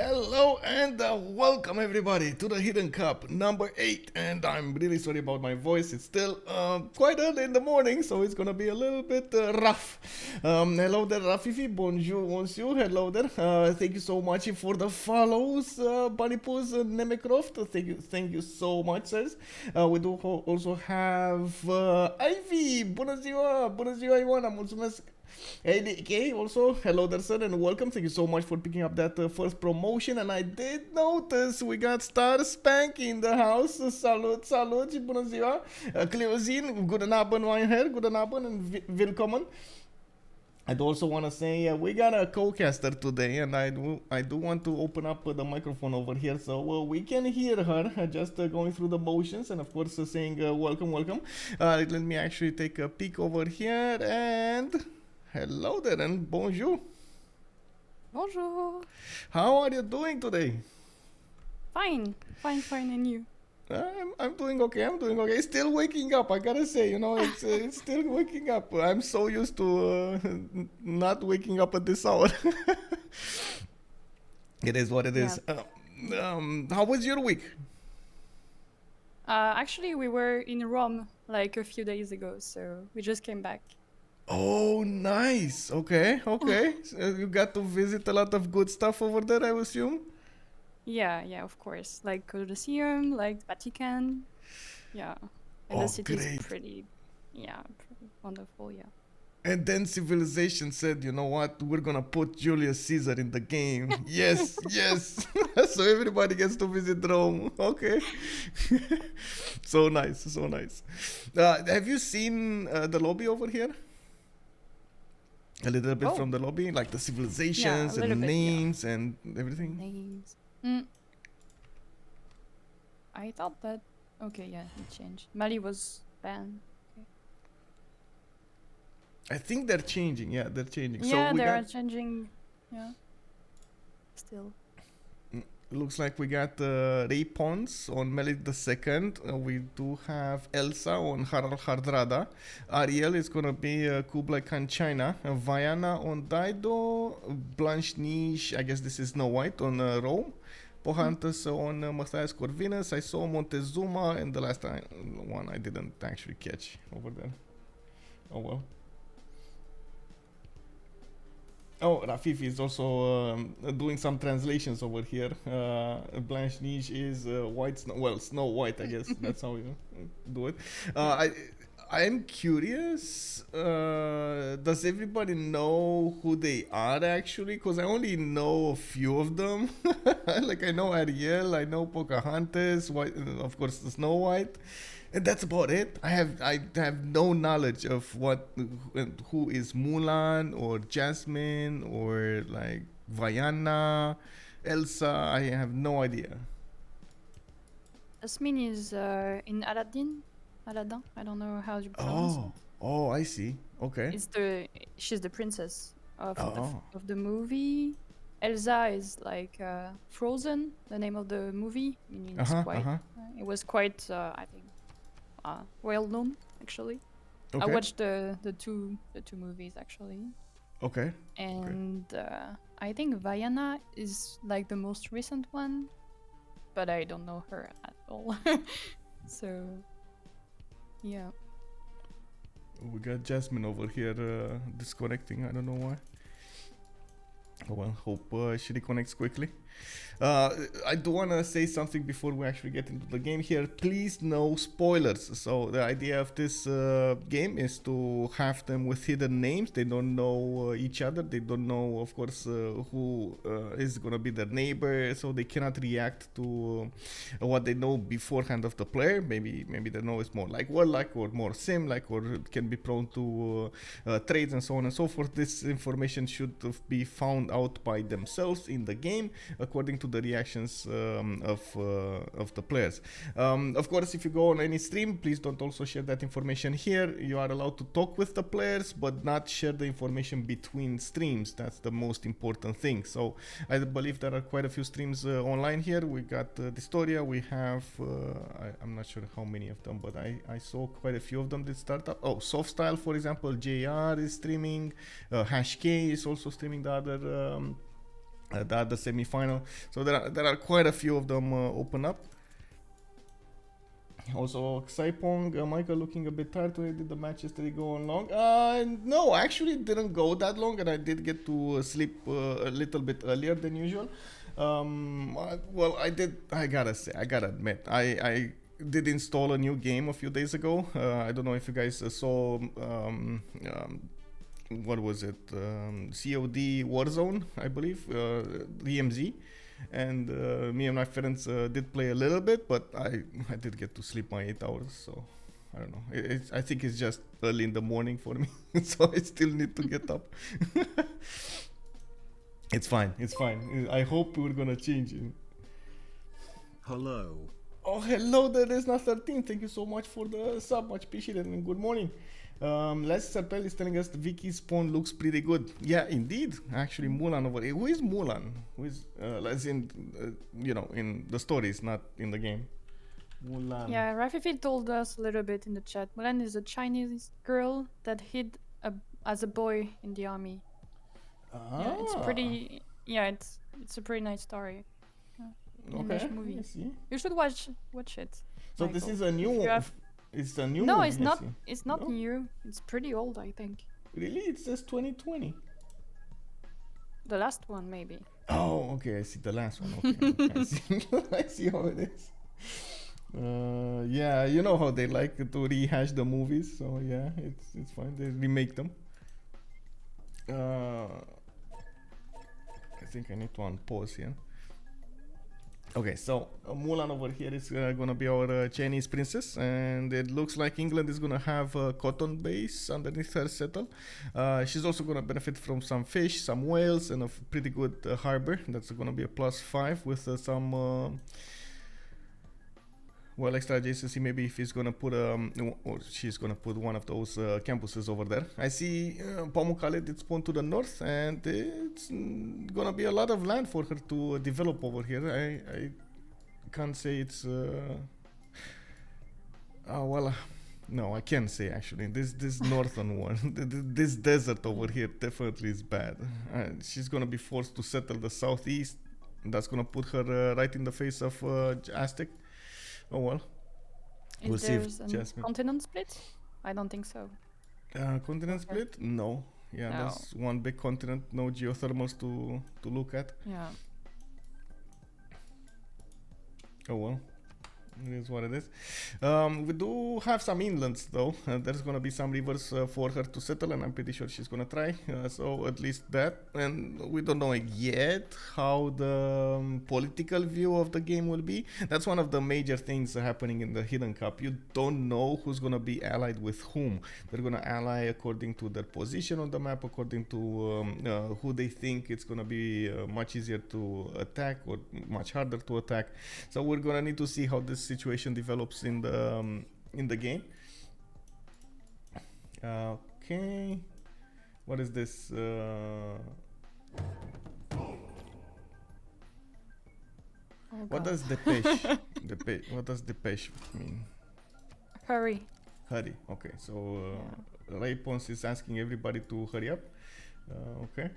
Hello and welcome everybody to the Hidden Cup number 8, and I'm really sorry about my voice. It's still quite early in the morning, so it's gonna be a little bit rough. Hello there, Rafifi, bonjour, monsieur, hello there. Thank you so much for the follows, Bunnypoos and Nemecroft. Thank you so much, sirs. We do also have Ivy, bună ziua Ioana, mulțumesc. Hey, also, hello there, sir, and welcome. Thank you so much for picking up that first promotion. And I did notice we got Star Spank in the house. Salut și bună ziua. Cleozin, guten Abend, Weinherr, guten Abend, and willkommen. I do also want to say we got a co-caster today, and I do want to open up the microphone over here so we can hear her just going through the motions, and of course saying welcome. Let me actually take a peek over here, and hello there and bonjour. Bonjour. How are you doing today? Fine, and you? I'm doing okay. Still waking up, I gotta say, it's still waking up. I'm so used to not waking up at this hour. It is what it is. How was your week? Actually, we were in Rome like a few days ago, so we just came back. Oh, nice. Okay. So you got to visit a lot of good stuff over there, I assume? Yeah, of course. Like Colosseum, like Vatican. Yeah. And the city is pretty wonderful, yeah. And then Civilization said, you know what, we're gonna put Julius Caesar in the game. Yes. So everybody gets to visit Rome. Okay. So nice. Have you seen the lobby over here? A little bit from the lobby, like the civilizations and names and everything. Names. I thought that. Okay, yeah, it changed. Mali was banned. Okay. I think they're changing. Yeah, they're changing. Yeah, so they're changing. Yeah. Still. Looks like we got Ray Pons on Melit II. We do have Elsa on Harald Hardrada. Ariel is going to be Kublai Khan China. Viana on Daido. Blanche Niche, I guess this is Snow White on Rome. Pohantas on Matthias Corvinus. I saw Montezuma, and the last one I didn't actually catch over there. Oh well. Oh, Rafifi is also doing some translations over here. Blanche Niche is Snow White, I guess. That's how you do it. I'm curious, does everybody know who they are actually? Because I only know a few of them. Like I know Ariel, I know Pocahontas, of course the Snow White. And that's about it. I have no knowledge of who is Mulan or Jasmine or like Vaiana, Elsa. I have no idea. Jasmine is in Aladdin. I don't know how you pronounce it. Oh, I see. Okay. She's the princess of the movie. Elsa is like Frozen, the name of the movie. Meaning it was quite I think well known actually. Okay. I watched the two movies actually. Okay. And I think Vaiana is like the most recent one, but I don't know her at all. So yeah. We got Jasmine over here disconnecting. I don't know why. Oh well, hope she reconnects quickly. I do want to say something before we actually get into the game here. Please, no spoilers. So the idea of this game is to have them with hidden names. They don't know each other. They don't know, of course, who is going to be their neighbor. So they cannot react to what they know beforehand of the player. Maybe they know it's more like warlike or more sim-like, or can be prone to trades and so on and so forth. This information should be found out by themselves in the game according to the reactions of the players. Of course, if you go on any stream, please don't also share that information here. You are allowed to talk with the players, but not share the information between streams. That's the most important thing. So I believe there are quite a few streams online here. We got Distoria. We have I'm not sure how many of them, but I saw quite a few of them that start up. Oh, Softstyle, for example, JR is streaming. HK is also streaming the other the semi-final. So there are quite a few of them open up. Also, Saipong, Michael looking a bit tired today. Did the match yesterday go on long? No, actually it didn't go that long, and I did get to sleep a little bit earlier than usual. Well, I gotta admit, I did install a new game a few days ago. I don't know if you guys saw, what was it? COD Warzone, I believe, DMZ. And me and my friends did play a little bit, but I did get to sleep my 8 hours, so I don't know. I think it's just early in the morning for me, so I still need to get up. It's fine. I hope we're gonna change it. Hello. Oh, hello there, Resna 13. Thank you so much for the sub. Much appreciated, and good morning. Les Sarpel is telling us the Vicky's spawn looks pretty good. Yeah, indeed. Actually, Mulan over here. Who is Mulan? Who is, as in, in the stories, not in the game. Mulan. Yeah, Rafifi told us a little bit in the chat. Mulan is a Chinese girl that hid as a boy in the army. Yeah, it's pretty. Yeah, it's a pretty nice story. Okay, movie. I see. You should watch it. So Michael. this is a new one. It's a new no, movie, it's not. It's not new. It's pretty old, I think. Really? It says 2020. The last one, maybe. Oh, okay. I see the last one. Okay, I see. I see how it is. Yeah, you know how they like to rehash the movies, so yeah, it's fine. They remake them. I think I need to unpause here. Okay, so Mulan over here is gonna be our Chinese princess, and it looks like England is gonna have a cotton base underneath her settle. She's also gonna benefit from some fish, some whales, and a pretty good harbor. That's gonna be a +5 with some extra adjacency. Maybe if he's gonna put or she's gonna put one of those campuses over there. I see Pamukkale did spawn to the north, and it's gonna be a lot of land for her to develop over here. I can't say it's no, I can say actually this northern one, this desert over here definitely is bad. She's gonna be forced to settle the southeast. That's gonna put her right in the face of Aztec. Oh well. We'll see if Jasmine. Continent split? I don't think so. Continent split? No. Yeah, no. That's one big continent. No geothermals to look at. Yeah. Oh well. It is what it is. We do have some inlands though. There's gonna be some rivers for her to settle, and I'm pretty sure she's gonna try. So at least that. And we don't know yet how the political view of the game will be. That's one of the major things happening in the HiddenCup. You don't know who's gonna be allied with whom. They're gonna ally according to their position on the map, according to who they think it's gonna be much easier to attack or much harder to attack. So we're gonna need to see how this situation develops in the game. Okay, what is this? What does depeche? What does depeche mean? Hurry. Hurry. Okay, so Ray Pons is asking everybody to hurry up. Okay.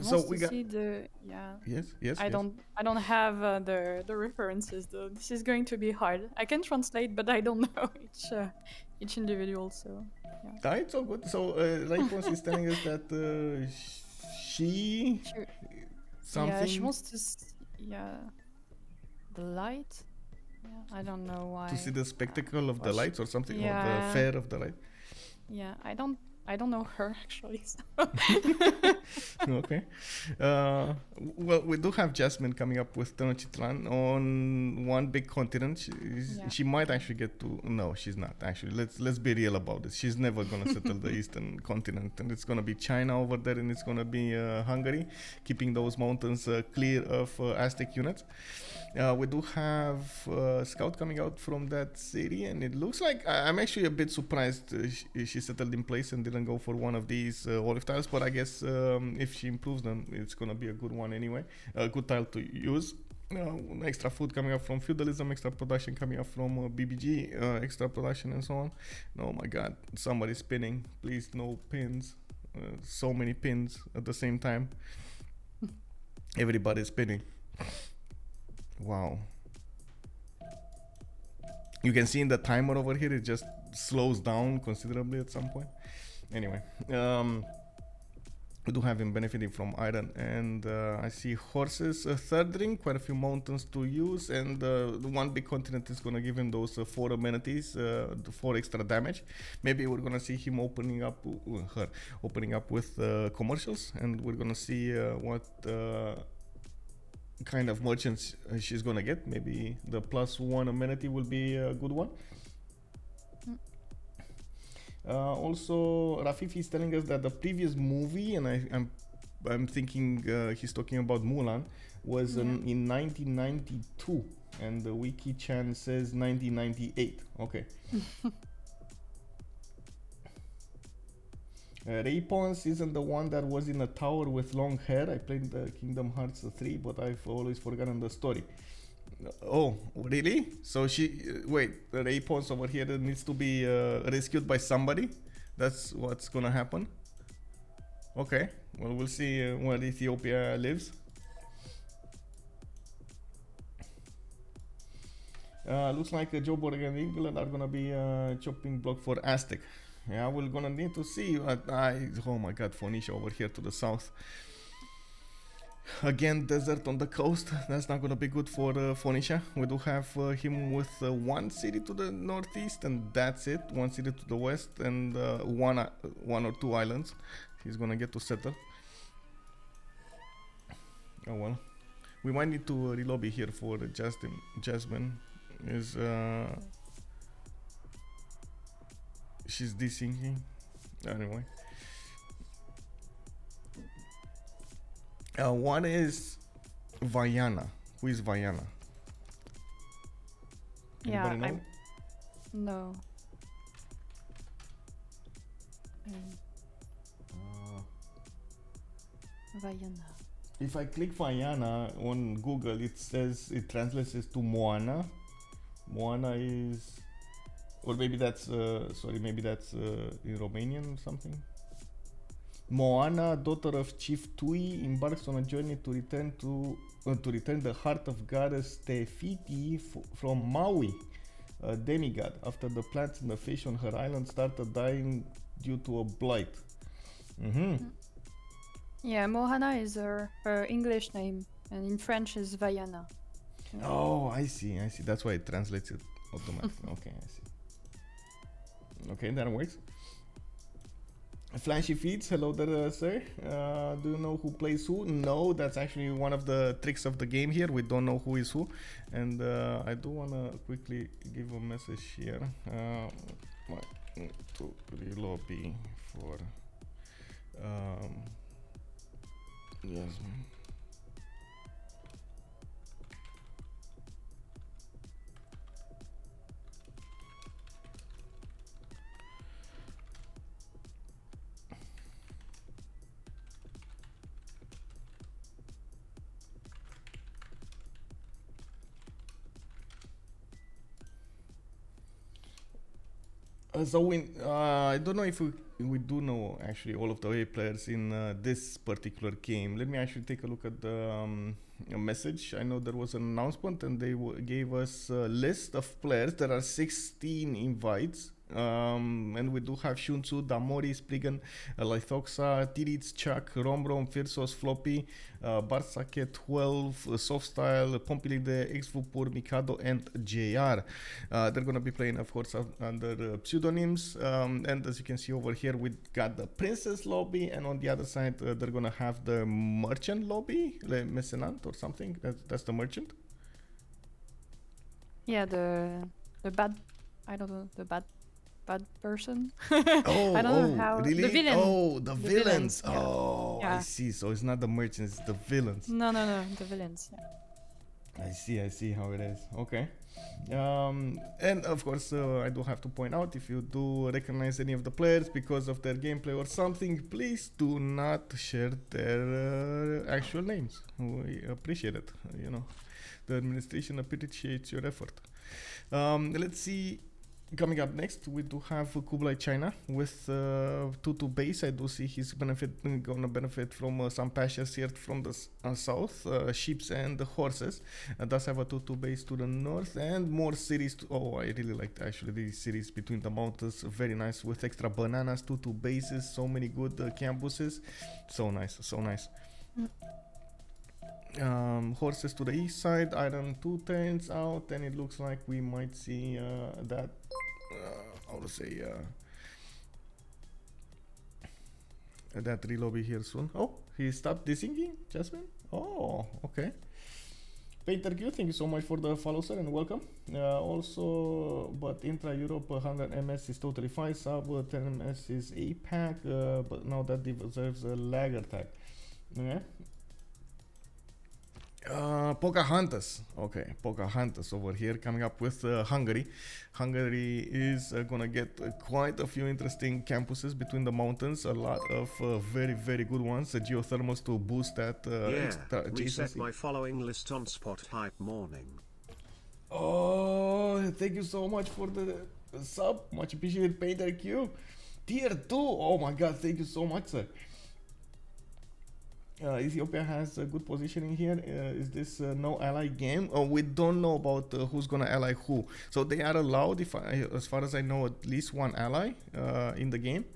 So we got see the yes. I don't have the references though. This is going to be hard. I can translate, but I don't know each individual. So yeah. It's all good. So Raipons is telling us that she something. Yeah, she wants to the light. Yeah, I don't know why. To see the spectacle of the lights or something, or the fair of the light. Yeah, I don't know her actually. So. Okay. Well, we do have Jasmine coming up with Tenochtitlan on one big continent. She might actually get to. No, she's not actually. Let's be real about this. She's never gonna settle the eastern continent, and it's gonna be China over there, and it's gonna be Hungary, keeping those mountains clear of Aztec units. We do have Scout coming out from that city, and it looks like I'm actually a bit surprised she settled in place and didn't go for one of these olive tiles, but I guess if she improves them, it's gonna be a good one anyway, a good tile to use. Extra food coming up from feudalism, extra production coming up from BBG, extra production and so on. Oh my god, somebody's spinning, please no pins. so many pins at the same time. Everybody's spinning. Wow. You can see in the timer over here, it just slows down considerably at some point. Anyway, we do have him benefiting from iron, and I see horses, third ring, quite a few mountains to use, and the one big continent is gonna give him those 4 amenities, 4 extra damage. Maybe we're gonna see him opening up, her opening up with commercials, and we're gonna see what kind of merchants she's gonna get. Maybe the +1 amenity will be a good one. Also, Rafifi is telling us that the previous movie, and I'm thinking he's talking about Mulan, was in 1992, and the wiki chan says 1998. Okay. Raypons isn't the one that was in a tower with long hair. I played the Kingdom Hearts 3, but I've always forgotten the story. Oh, really? So wait, Raypons over here needs to be rescued by somebody? That's what's gonna happen? Okay, well, we'll see where Ethiopia lives. Looks like Joe Borg and England are gonna be chopping block for Aztec. Yeah, we're gonna need to see. Oh my god, Phoenicia over here to the south. Again, desert on the coast. That's not gonna be good for Phoenicia. We do have him with 1 city to the northeast, and that's it. 1 city to the west, and one or 2 islands he's gonna get to settle. Oh well. We might need to relobby here for Jasmine. Is she's desyncing anyway. One is Vaiana. Who is Vaiana? Anybody know? No. Vaiana. If I click Vaiana on Google, it translates as to Moana. Moana is, or maybe that's maybe that's in Romanian or something. Moana, daughter of Chief Tui, embarks on a journey to return the heart of goddess Tefiti from Maui, a demigod, after the plants and the fish on her island started dying due to a blight. Yeah, Mohana is her English name, and in French is Vaiana. Oh, I see. That's why it translates it automatically. Okay, I see. Okay, that works. Flashy feeds, hello there, sir. Do you know who plays who? No, that's actually one of the tricks of the game here. We don't know who is who. And I do want to quickly give a message here. To relobby for Yasmin. So I don't know if we do know actually all of the away players in this particular game. Let me actually take a look at the message. I know there was an announcement and they gave us a list of players. There are 16 invites. And we do have Shunsu, Damori, Spligan, Lithoxa, Tirits, Chuck, Romrom, Firsos, Floppy, Barsake, 12, Softstyle, Pompilide, Exvupur, Mikado, and JR. They're going to be playing, of course, under pseudonyms. And as you can see over here, we got the Princess lobby, and on the other side, they're going to have the Merchant lobby, Le Mecenant or something. That's the Merchant. Yeah, the bad, I don't know, the bad person. Oh, I don't know how. Really? The villain. Oh, the villains. Yeah. Oh, Yeah. I see. So it's not the merchants, it's the villains. No, the villains. Yeah. I see how it is. Okay. And of course, I do have to point out, if you do recognize any of the players because of their gameplay or something, please do not share their actual names. We appreciate it. You know, the administration appreciates your effort. Let's see Coming up next, we do have Kublai China with 2 base. I do see he's gonna benefit from some pastures here from the south, sheep and the horses. Does have a 2 base to the north and more cities. Oh, I really liked actually these cities between the mountains. Very nice with extra bananas, 2 bases, so many good campuses. So nice, so nice. Horses to the east side, iron 2 turns out, and it looks like we might see that how to say that relobby here soon. Oh, he stopped dissing Jasmine. Oh, okay. Painter Q, thank you so much for the follow, sir, and welcome. Also, but intra Europe 100 ms is totally fine. Sub 10 ms is APAC, but now that deserves a lagger tag. Okay. Pocahontas. Okay, Pocahontas over here coming up with Hungary. Hungary is gonna get quite a few interesting campuses between the mountains. A lot of very, very good ones. Geothermals to boost that extra adjacency. Reset my following list on Spot Hype Morning. Oh, thank you so much for the sub. Much appreciated, Painter Q. Tier 2. Oh my god, thank you so much, sir. Ethiopia has a good positioning here. Is this no ally game? We don't know about who's gonna ally who. So they are allowed, as far as I know, at least 1 ally in the game.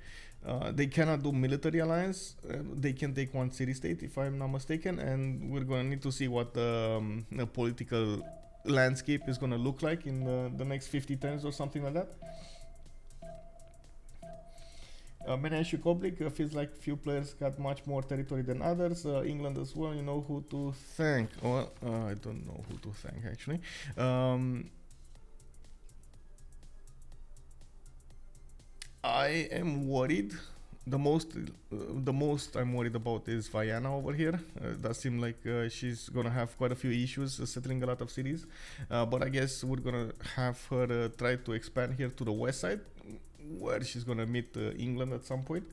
They cannot do military alliance. They can take 1 city-state, if I'm not mistaken. And we're gonna need to see what the political landscape is gonna look like in the next 50 turns or something like that. Menashe Koblik feels like few players got much more territory than others. England as well, you know who to thank. Well, I don't know who to thank actually. I am worried. The most I'm worried about is Viana over here. Does seem like she's gonna have quite a few issues settling a lot of cities. But I guess we're gonna have her try to expand here to the west side, where she's gonna meet England at some point.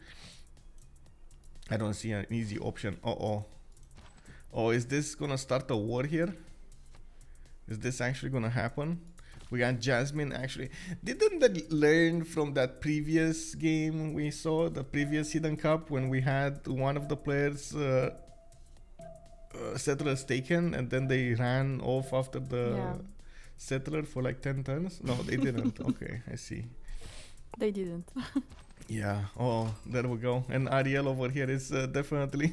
I don't see an easy option. Oh, is this gonna start a war here? Is this actually gonna happen? We got Jasmine actually. Didn't that learn from that previous game we saw, the previous Hidden Cup, when we had one of the players settlers taken and then they ran off after the settler for like 10 turns? No, they didn't. Okay, I see. They didn't. Yeah. Oh, there we go. And Ariel over here is definitely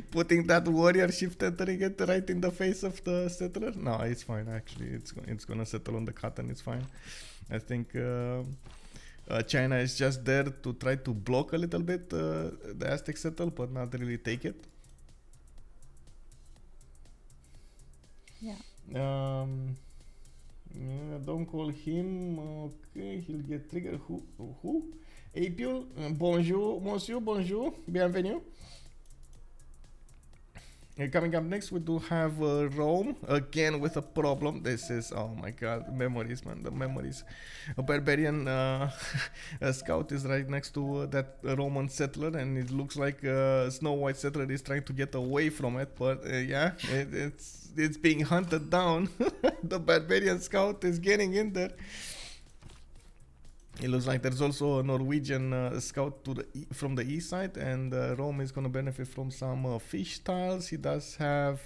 putting that warrior shift entering it right in the face of the settler. No, it's fine actually. It's gonna settle on the cotton. It's fine. I think China is just there to try to block a little bit the Aztec settle, but not really take it. Yeah. Don't call him. Okay, he'll get triggered. Who? Apple. Bonjour, monsieur. Bonjour. Bienvenue. Coming up next, we do have Rome again with a problem. This is, oh my god, memories, man, the memories. A Barbarian scout is right next to that Roman settler, and it looks like Snow White settler is trying to get away from it, but yeah, it's being hunted down. The Barbarian scout is getting in there. It looks like there's also a Norwegian scout from the east side, and Rome is going to benefit from some fish tiles. He does have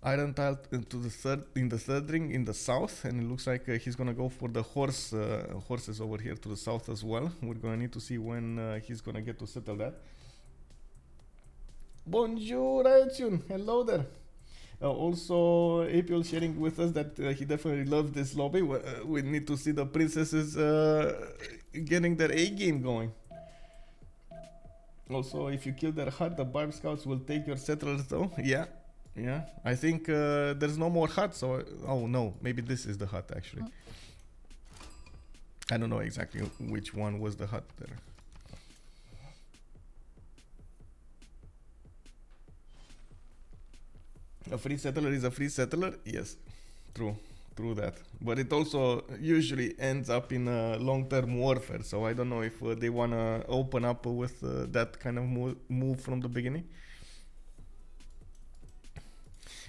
iron tile in the third ring in the south, and it looks like he's going to go for the horses over here to the south as well. We're going to need to see when he's going to get to settle that. Bonjour, Ayotun. Hello there. Also, April sharing with us that he definitely loves this lobby. We need to see the princesses getting their A game going. Also, if you kill their hut, the barb scouts will take your settlers though. Yeah. I think there's no more hut, so... Oh no, maybe this is the hut actually. I don't know exactly which one was the hut there. A free settler is a free settler? Yes, true that. But it also usually ends up in a long-term warfare, so I don't know if they want to open up with that kind of move from the beginning.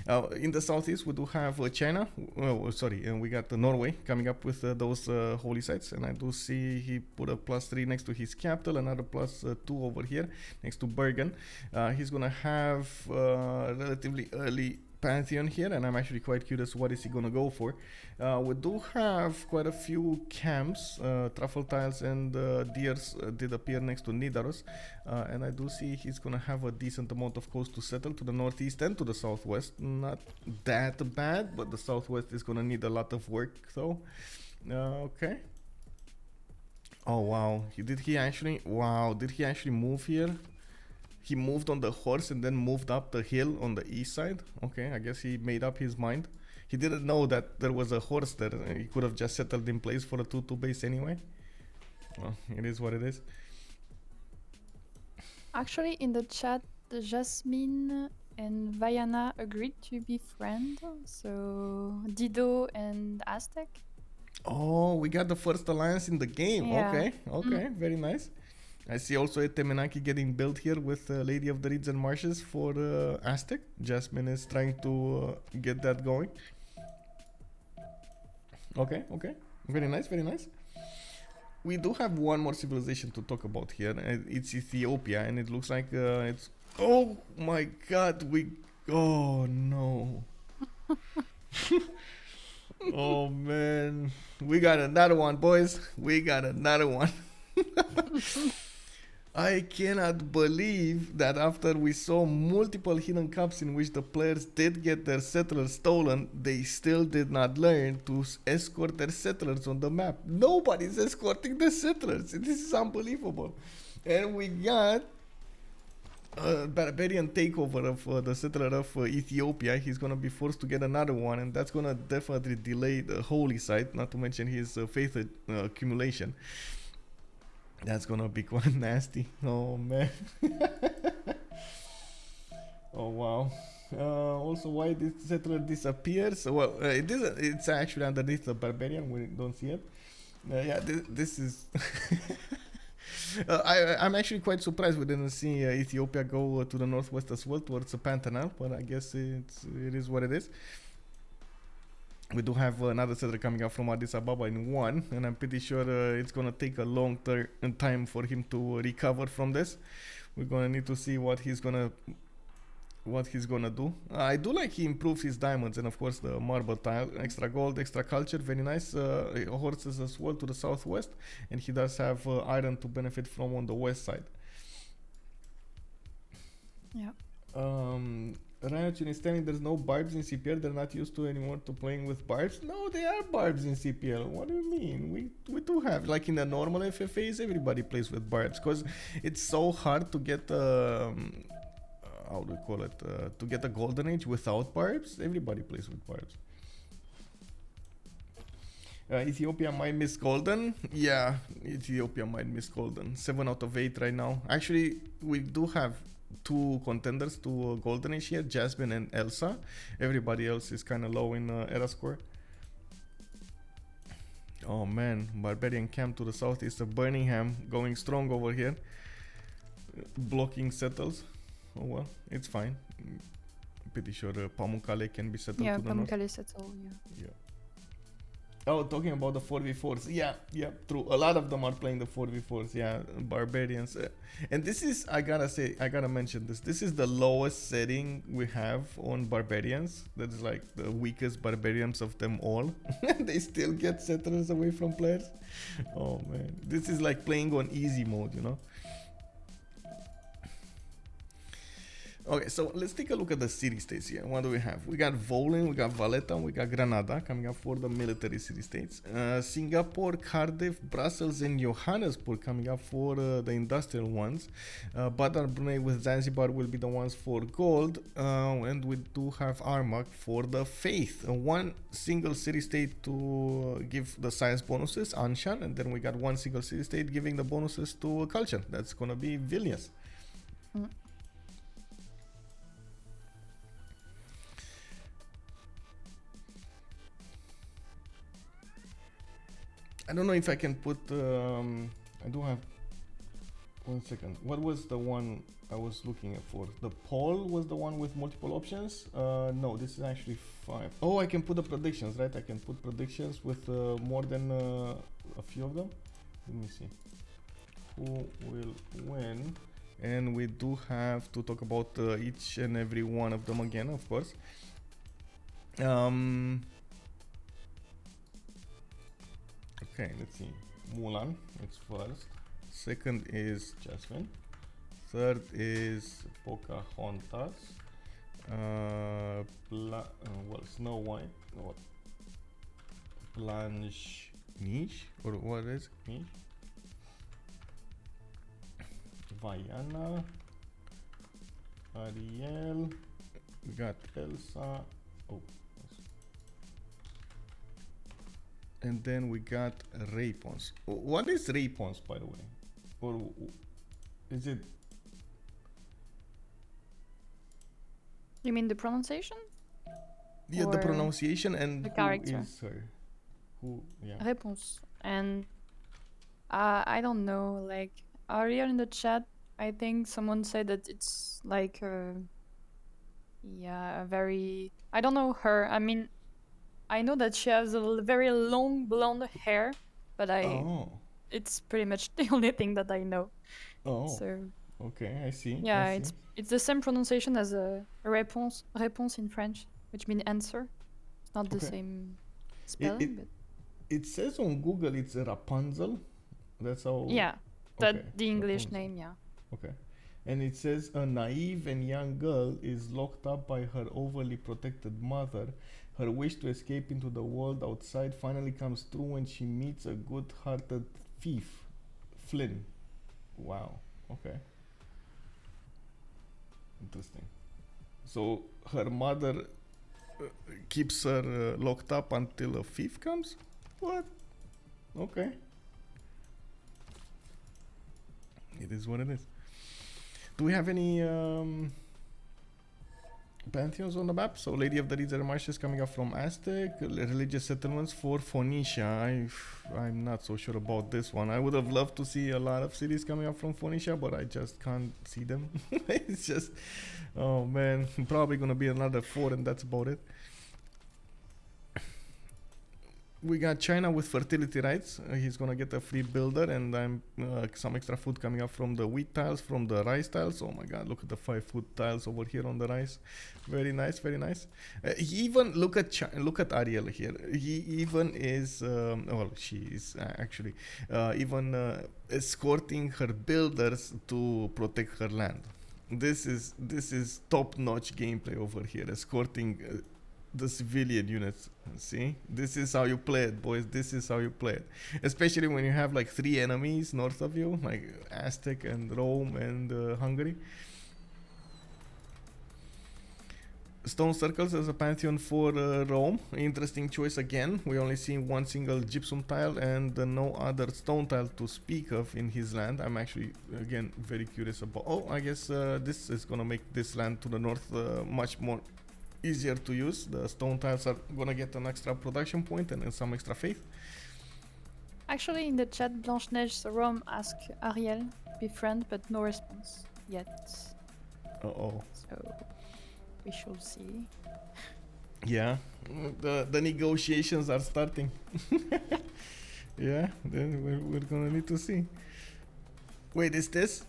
In the southeast, we do have China. And we got Norway coming up with those holy sites. And I do see he put a +3 next to his capital, another +2 over here next to Bergen. He's gonna have relatively early pantheon here, and I'm actually quite curious what is he gonna go for. We do have quite a few camps. Truffle tiles and deers did appear next to Nidaros, and I do see he's gonna have a decent amount of coast to settle to the northeast and to the southwest. Not that bad, but the southwest is gonna need a lot of work though. Okay. Oh wow, did he actually move here? He moved on the horse and then moved up the hill on the east side. Okay, I guess he made up his mind. He didn't know that there was a horse there. He could have just settled in place for a 2-2 base anyway. Well, it is what it is. Actually, in the chat, Jasmine and Vaiana agreed to be friends. So Dido and Aztec. Oh, we got the first alliance in the game. Yeah. Okay, very nice. I see also a Temenaki getting built here with Lady of the Reeds and Marshes for Aztec. Jasmine is trying to get that going. Okay. Very nice. We do have one more civilization to talk about here. It's Ethiopia, and it looks like it's... Oh my god, Oh no. Oh man. We got another one, boys. We got another one. I cannot believe that after we saw multiple hidden cups in which the players did get their settlers stolen, they still did not learn to escort their settlers on the map. Nobody's escorting the settlers. This is unbelievable. And we got a barbarian takeover of the settler of Ethiopia. He's going to be forced to get another one, and that's going to definitely delay the holy site, not to mention his faith accumulation. That's gonna be quite nasty. Oh man. Oh wow. Also, why this settler disappears? Well, it's actually underneath the barbarian. We don't see it. Yeah, this is. I'm actually quite surprised we didn't see Ethiopia go to the northwest as well towards the Pantanal, but I guess it is what it is. We do have another settler coming up from Addis Ababa in 1, and I'm pretty sure it's gonna take a long time for him to recover from this. We're gonna need to see what he's gonna do. I do like he improves his diamonds and of course the marble tile, extra gold, extra culture, very nice. Horses as well to the southwest, and he does have iron to benefit from on the west side. Yeah. Ryujin is telling there's no barbs in CPL. They're not used to anymore to playing with barbs. No, they are barbs in CPL. What do you mean? We do have, like in the normal FFAs, everybody plays with barbs because it's so hard to get how do we call it? To get a golden age without barbs. Everybody plays with barbs. Ethiopia might miss golden. Yeah, Ethiopia might miss golden. 7 out of 8 right now. Actually, we do have 2 contenders to golden age here, Jasmine and Elsa. Everybody else is kind of low in era score. Oh man, barbarian camp to the south is a Birmingham going strong over here, blocking settles. Oh well, it's fine. Pretty sure Pamukkale can be settled to the north. Yeah, Pamukkale settle, yeah. Oh, talking about the 4v4s. Yeah, true. A lot of them are playing the 4v4s. Yeah, barbarians. And this is, I gotta mention this. This is the lowest setting we have on barbarians. That is like the weakest barbarians of them all. They still get settlers away from players. Oh man, this is like playing on easy mode, you know. Okay, so let's take a look at the city-states here. What do we have? We got Volin, we got Valletta, we got Granada coming up for the military city-states. Singapore, Cardiff, Brussels, and Johannesburg coming up for the industrial ones. Badr Brunei with Zanzibar will be the ones for gold. And we do have Armak for the faith. One single city-state to give the science bonuses, Anshan. And then we got one single city-state giving the bonuses to culture. That's going to be Vilnius. I don't know if I can put, I do have 1 second. What was the one I was looking at for? The poll was the one with multiple options? No, this is actually 5. Oh, I can put the predictions, right? I can put predictions with more than a few of them. Let me see. Who will win? And we do have to talk about each and every one of them again, of course. Okay, let's see. Mulan, it's first. Second is Jasmine. Third is Pocahontas. Snow White. Or Blanche Niche, or what is Niche? Vaiana. Ariel. We got Elsa. Oh. And then we got Raypons. What is Raypons, by the way? Or is it? You mean the pronunciation? Yeah, the pronunciation and the character. Who is her? Who? Yeah. Réponse. And I don't know. Like earlier in the chat, I think someone said that it's like a very. I don't know her. I mean, I know that she has a very long blonde hair, but it's pretty much the only thing that I know. Oh. So. Okay, I see. Yeah, it's the same pronunciation as a réponse in French, which means answer. It's not the same spelling. But it says on Google it's a Rapunzel. That's how. Yeah, the English Rapunzel. Name. Yeah. Okay, and it says a naive and young girl is locked up by her overly protected mother. Her wish to escape into the world outside finally comes true when she meets a good-hearted thief, Flynn. Wow. Okay. Interesting. So her mother keeps her locked up until a thief comes? What? Okay. It is what it is. Do we have any pantheons on the map? So Lady of the Reeds and Marshes coming up from Aztec, religious settlements for Phoenicia. I'm not so sure about this one. I would have loved to see a lot of cities coming up from Phoenicia, but I just can't see them. It's just, oh man, probably gonna be another 4 and that's about it. We got China with fertility rights. He's gonna get a free builder and some extra food coming up from the wheat tiles, from the rice tiles. Oh my god, look at the 5 food tiles over here on the rice. Very nice, very nice. He even look at Ariel here. He even is she is actually even escorting her builders to protect her land. This is top-notch gameplay over here, escorting the civilian units. See, this is how you play it, boys. This is how you play it, especially when you have like 3 enemies north of you, like Aztec and Rome and Hungary. Stone circles as a pantheon for Rome. Interesting choice again. We only see 1 single gypsum tile and no other stone tile to speak of in his land. I'm actually again very curious about. Oh, I guess this is gonna make this land to the north much more easier to use. The stone tiles are gonna get an extra production point and some extra faith. Actually, in the chat, Blanche-Neige Rome asked Ariel befriend, but no response yet. Uh-oh. So we shall see. Yeah, the negotiations are starting. Yeah, then we're gonna need to see. Wait, is this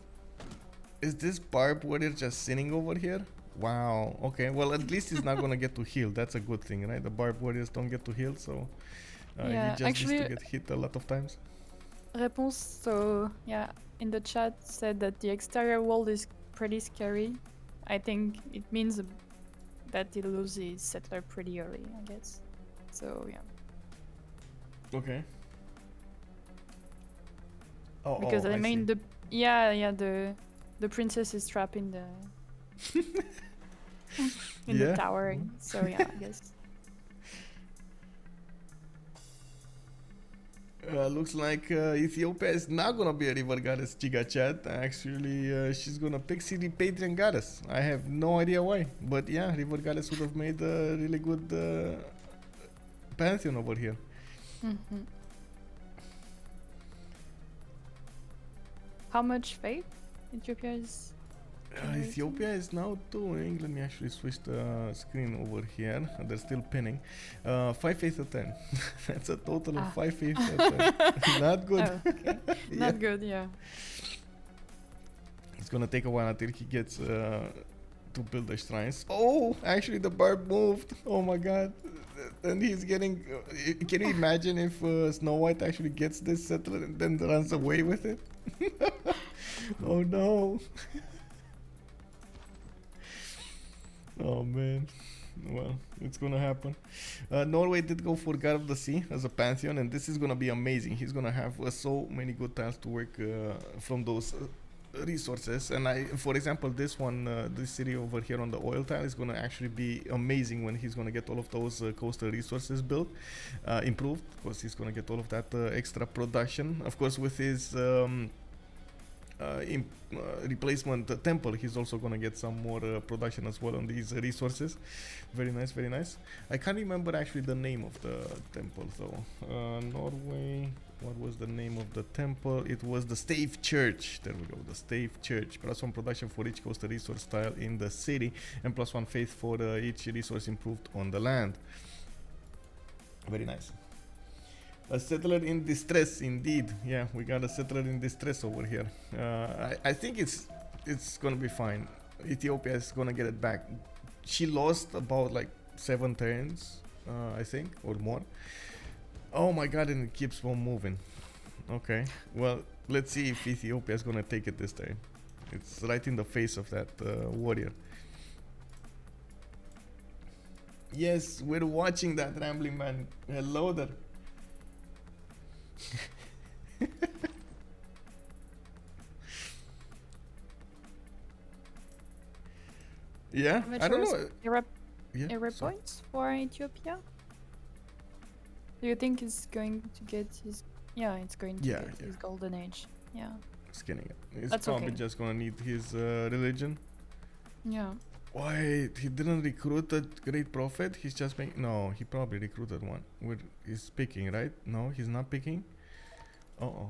Barb Warrior just sitting over here? Wow. Okay. Well, at least he's not gonna get to heal. That's a good thing, right? The Barb Warriors don't get to heal, so he just actually needs to get hit a lot of times. Réponse. So yeah, in the chat said that the exterior wall is pretty scary. I think it means that he loses his settler pretty early, I guess. So yeah. Okay. Because I mean the princess is trapped in the the tower, so yeah, I guess. Looks like Ethiopia is not gonna be a river goddess, Chiga chat. Actually, she's gonna pick City Patreon goddess. I have no idea why, but yeah, river goddess would have made a really good pantheon over here. how much faith Ethiopia is? Ethiopia is now doing. Let me actually switch the screen over here. They're still pinning. 5 faith of 10. That's a total of 5 faith of 10. Not good. Oh, okay. Not good, yeah. It's gonna take a while until he gets to build the shrines. Oh, actually the barb moved. Oh my god. And he's getting... can you imagine if Snow White actually gets this settler and then runs away with it? Oh no. Oh man. Well, it's gonna happen. Norway did go for God of the Sea as a pantheon, and this is gonna be amazing. He's gonna have so many good tiles to work from those resources. And for example, this one, this city over here on the oil tile is gonna actually be amazing when he's gonna get all of those coastal resources built, improved. Of course, he's gonna get all of that extra production. Of course, with his replacement temple, he's also gonna get some more production as well on these resources. Very nice, very nice. I can't remember actually the name of the temple though. Norway, what was the name of the temple? It was the Stave Church. There we go, the Stave Church. +1 production for each coastal resource tile in the city, and +1 faith for each resource improved on the land. Very nice. A settler in distress, indeed. Yeah, we got a settler in distress over here. I think it's gonna be fine. Ethiopia is gonna get it back. She lost about like 7 turns, I think, or more. Oh my god, and it keeps on moving. Okay, well, let's see if Ethiopia is gonna take it this time. It's right in the face of that warrior. Yes, we're watching that, Rambling Man. Hello there. Yeah, I don't know. Error points for Ethiopia? Do you think it's going to get his... Yeah, it's going to get his golden age. Yeah. Skinning it. It's probably just gonna need his religion. Yeah. Why? He didn't recruit a great prophet? He's just making... No, he probably recruited one. He's picking, right? No, he's not picking? Uh-oh.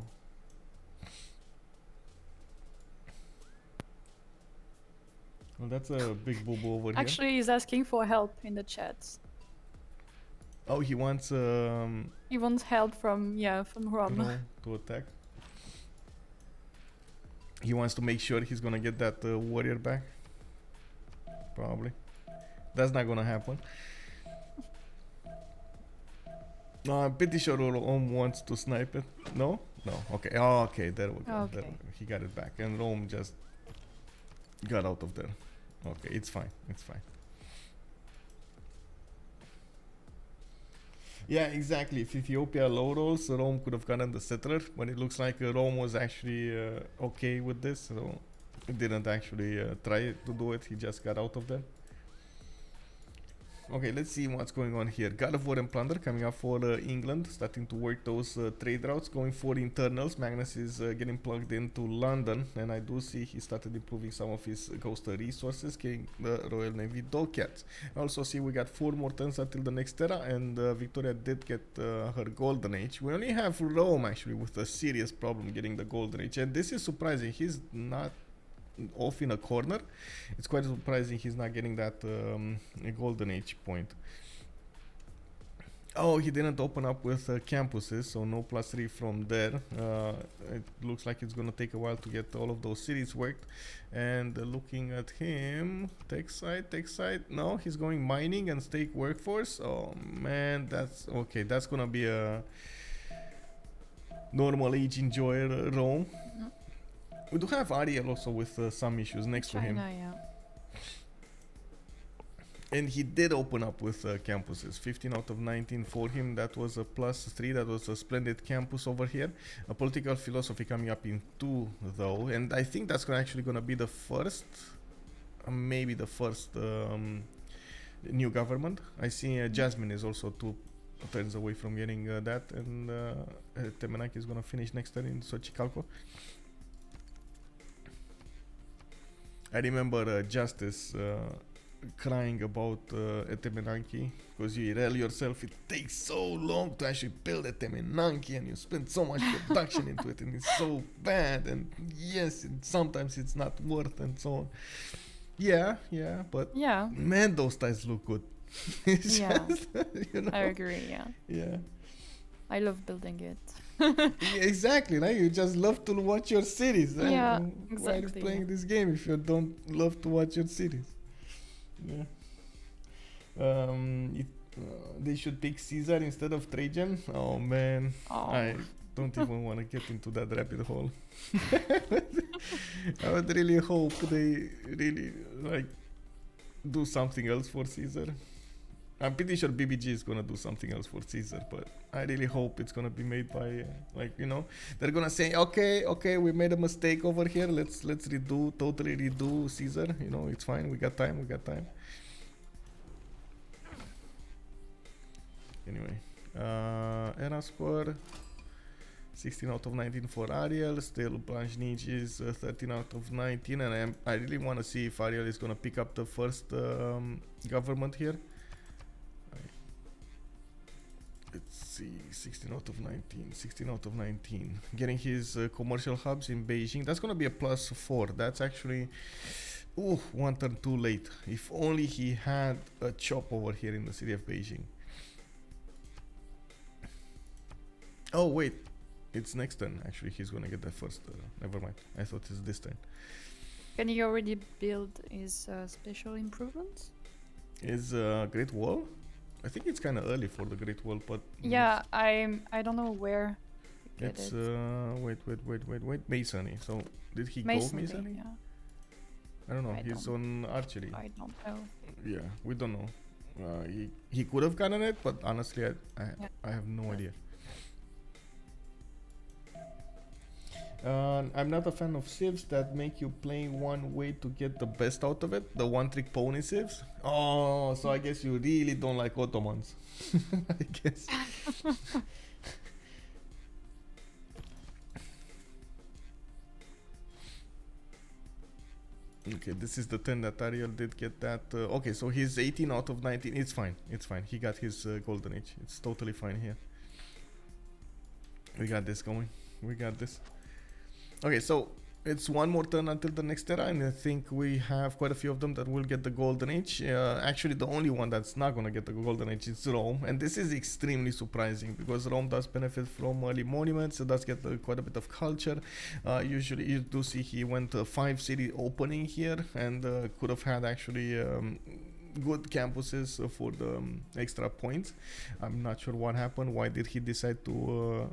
Well, that's a big boo-boo over here. Actually, he's asking for help in the chats. Oh, he wants... he wants help from Rome. To attack. He wants to make sure he's gonna get that warrior back. Probably. That's not gonna happen. No, I'm pretty sure Rome wants to snipe it. No? No. Okay. Oh, okay. There we go. Okay. There we go. He got it back. And Rome just got out of there. Okay. It's fine. It's fine. Yeah, exactly. If Ethiopia low rolls, Rome could have gotten the settler. But it looks like Rome was actually okay with this. So it didn't actually try to do it. He just got out of there. Okay, let's see what's going on here. God of War and Plunder coming up for England, starting to work those trade routes, going for internals. Magnus is getting plugged into London, and I do see he started improving some of his coastal resources, getting the Royal Navy dockyards. I also see we got 4 more turns until the next era, and Victoria did get her golden age. We only have Rome actually with a serious problem getting the golden age, and this is surprising. He's not off in a corner. It's quite surprising he's not getting that golden age point. Oh, he didn't open up with campuses, so no +3 from there. It looks like it's gonna take a while to get all of those cities worked. And looking at him, tech site. No, he's going mining and stake workforce. Oh man, that's okay. That's gonna be a normal age enjoyer, Rome. Mm-hmm. We do have Ariel also with some issues next to him. Yeah. And he did open up with campuses. 15 out of 19 for him. That was a +3. That was a splendid campus over here. A political philosophy coming up in 2 though. And I think that's actually going to be the first, maybe the first new government. I see Jasmine is also 2 turns away from getting that. And Temenaki is going to finish next turn in Xochicalco. I remember Justice crying about Etemenanki, because you rel yourself, it takes so long to actually build Etemenanki, and you spend so much production into it, and it's so bad, and yes, sometimes it's not worth, and so on. Yeah, but man, those tiles look good. It's just, you know? I agree. Yeah. I love building it. Yeah, exactly, right? You just love to watch your cities. Right? Yeah, Why are you exactly. playing this game if you don't love to watch your cities? Yeah. They should pick Caesar instead of Trajan. Oh man, I don't even want to get into that rabbit hole. I would really hope they really do something else for Caesar. I'm pretty sure BBG is gonna do something else for Caesar, but I really hope it's gonna be made by they're gonna say, okay, we made a mistake over here. Let's totally redo Caesar. It's fine. We got time. Anyway, Erascore, 16 out of 19 for Ariel. Still Blanche is 13 out of 19, and I really want to see if Ariel is gonna pick up the first government here. Let's see, 16 out of 19. Getting his commercial hubs in Beijing. That's gonna be a +4. That's actually, one turn too late. If only he had a chop over here in the city of Beijing. Oh wait, it's next turn. Actually, he's gonna get that first. Never mind. I thought it's this turn. Can he already build his special improvements? Is Great Wall? I think it's kind of early for the Great Wall, but yeah, I don't know where. It's wait, Masonry. So did he go Masonry? Yeah. I don't know. He's on archery. I don't know. Yeah, we don't know. He could have gotten it, but honestly, I have no idea. I'm not a fan of civs that make you play one way to get the best out of it. The one-trick pony civs. Oh, so I guess you really don't like Ottomans. I guess. Okay, this is the turn that Ariel did get that. Okay, so he's 18 out of 19. It's fine. He got his golden age. It's totally fine here. We got this going. We got this. Okay, so it's one more turn until the next era, and I think we have quite a few of them that will get the golden age. Actually, the only one that's not gonna get the golden age is Rome, and this is extremely surprising because Rome does benefit from early monuments. It does get quite a bit of culture. Usually, you do see he went 5 city opening here, and could have had actually good campuses for the extra points. I'm not sure what happened. Why did he decide to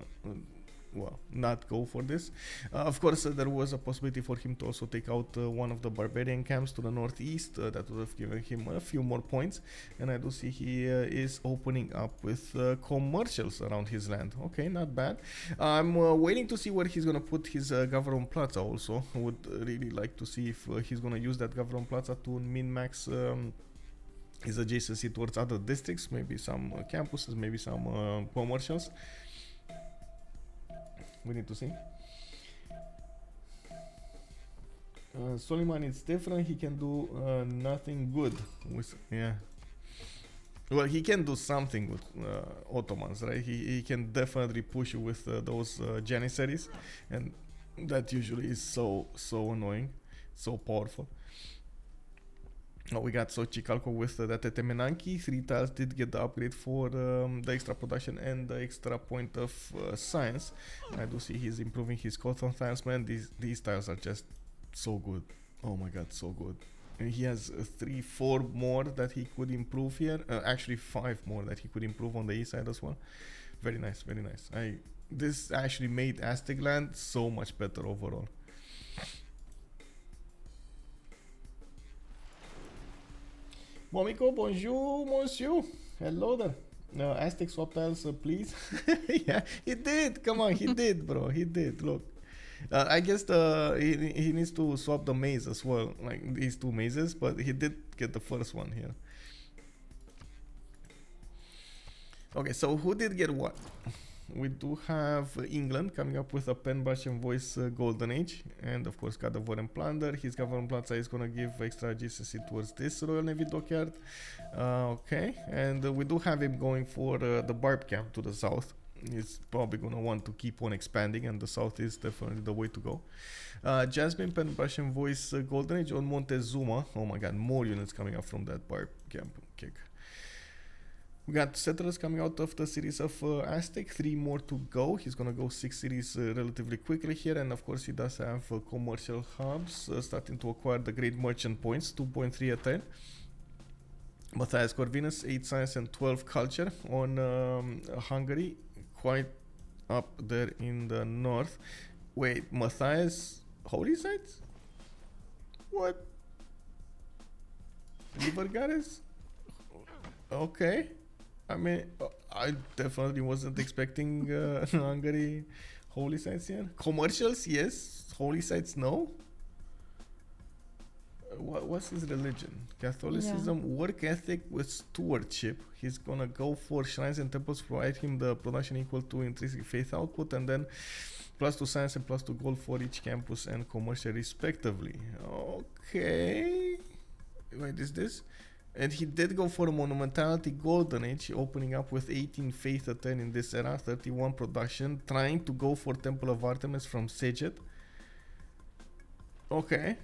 not go for this? Of course, there was a possibility for him to also take out one of the barbarian camps to the northeast. That would have given him a few more points. And I do see he is opening up with commercials around his land. Okay, not bad. I'm waiting to see where he's gonna put his government plaza also. I would really like to see if he's gonna use that government plaza to min-max his adjacency towards other districts, maybe some campuses, maybe some commercials. We need to see. Soliman is different. He can do nothing good with Well, he can do something with Ottomans, right? He can definitely push you with those Janissaries, and that usually is so annoying, so powerful. Oh, we got Xochicalco with that Temenanki. 3 tiles did get the upgrade for the extra production and the extra point of science. I do see he's improving his cotton tiles, man. These tiles are just so good. Oh my god, so good. And he has 3-4 more that he could improve here. Actually 5 more that he could improve on the east side as well. Very nice, very nice. This actually made Aztec land so much better overall. Momiko, bonjour, monsieur. Hello there. Aztec swap tiles, please. Yeah, he did. Come on, he did, bro. He did. Look. I guess he needs to swap the maze as well, like these 2 mazes, but he did get the first one here. Okay, so who did get what? we do have England coming up with a pen, brush, and voice golden age, and of course God of War and Plunder. His government plaza is gonna give extra GCC towards this Royal Navy dockyard. Okay, and we do have him going for the Barb camp to the south. He's probably gonna want to keep on expanding, and the south is definitely the way to go. Jasmine, pen, brush, and voice golden age on Montezuma. Oh my God, more units coming up from that Barb camp kick. We got settlers coming out of the series of Aztec, 3 more to go. He's gonna go 6 cities relatively quickly here, and of course he does have commercial hubs starting to acquire the great merchant points, 2.3 a turn. Matthias Corvinus, 8 science and 12 culture on Hungary, quite up there in the north. Wait, Matthias, holy sites? What? River goddess? Okay. I mean, I definitely wasn't expecting Hungary holy sites here. Commercials, yes. Holy sites, no. What's his religion? Catholicism, work ethic with stewardship. He's gonna go for shrines and temples, provide him the production equal to intrinsic faith output, and then +2 science and +2 gold for each campus and commercial respectively. Okay. Wait, is this? And he did go for a monumentality golden age, opening up with 18 faith a turn in this era, 31 production, trying to go for Temple of Artemis from Sejet. Okay.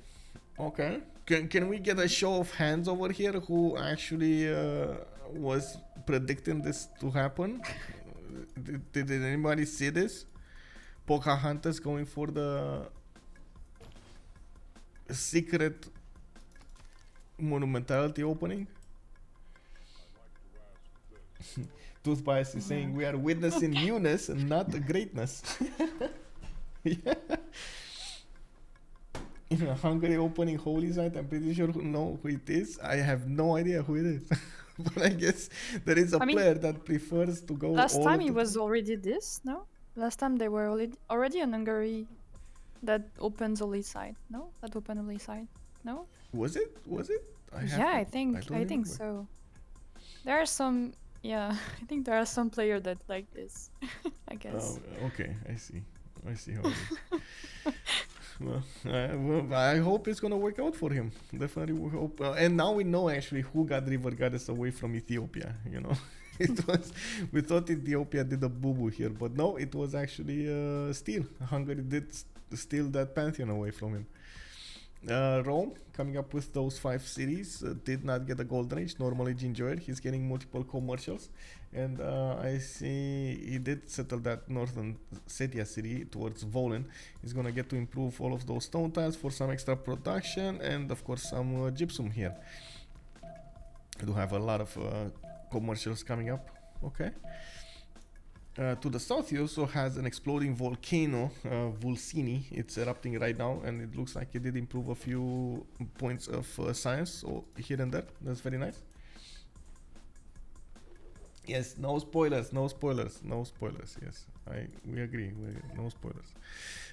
Okay. Can we get a show of hands over here who actually was predicting this to happen? Did anybody see this? Pocahontas going for the secret monumentality opening. Tooth Bias is saying we are witnessing newness and not greatness. Yeah. In a Hungary opening holy site, I'm pretty sure who know who it is. I have no idea who it is. But I guess there is a player that prefers to go. Last time it was already this, no? Last time they were already in Hungary that opens holy site, no? That open holy site, no? Was it? I think so. There are some, I think there are some players that like this. I guess. Oh, okay, I see how it is. Well, I hope it's gonna work out for him. Definitely we hope. And now we know actually who got River Goddess away from Ethiopia. You know, we thought Ethiopia did a boo boo here, but no, it was actually steal. Hungary did steal that pantheon away from him. Rome coming up with those 5 cities, did not get a golden age, normally enjoyed. He's getting multiple commercials, and I see he did settle that northern Setia city towards Volen. He's gonna get to improve all of those stone tiles for some extra production, and of course some gypsum here. I do have a lot of commercials coming up. Okay. To the south, he also has an exploding volcano, Vulcini. It's erupting right now, and it looks like it did improve a few points of science here and there. That's very nice. Yes, no spoilers. Yes, we agree. No spoilers.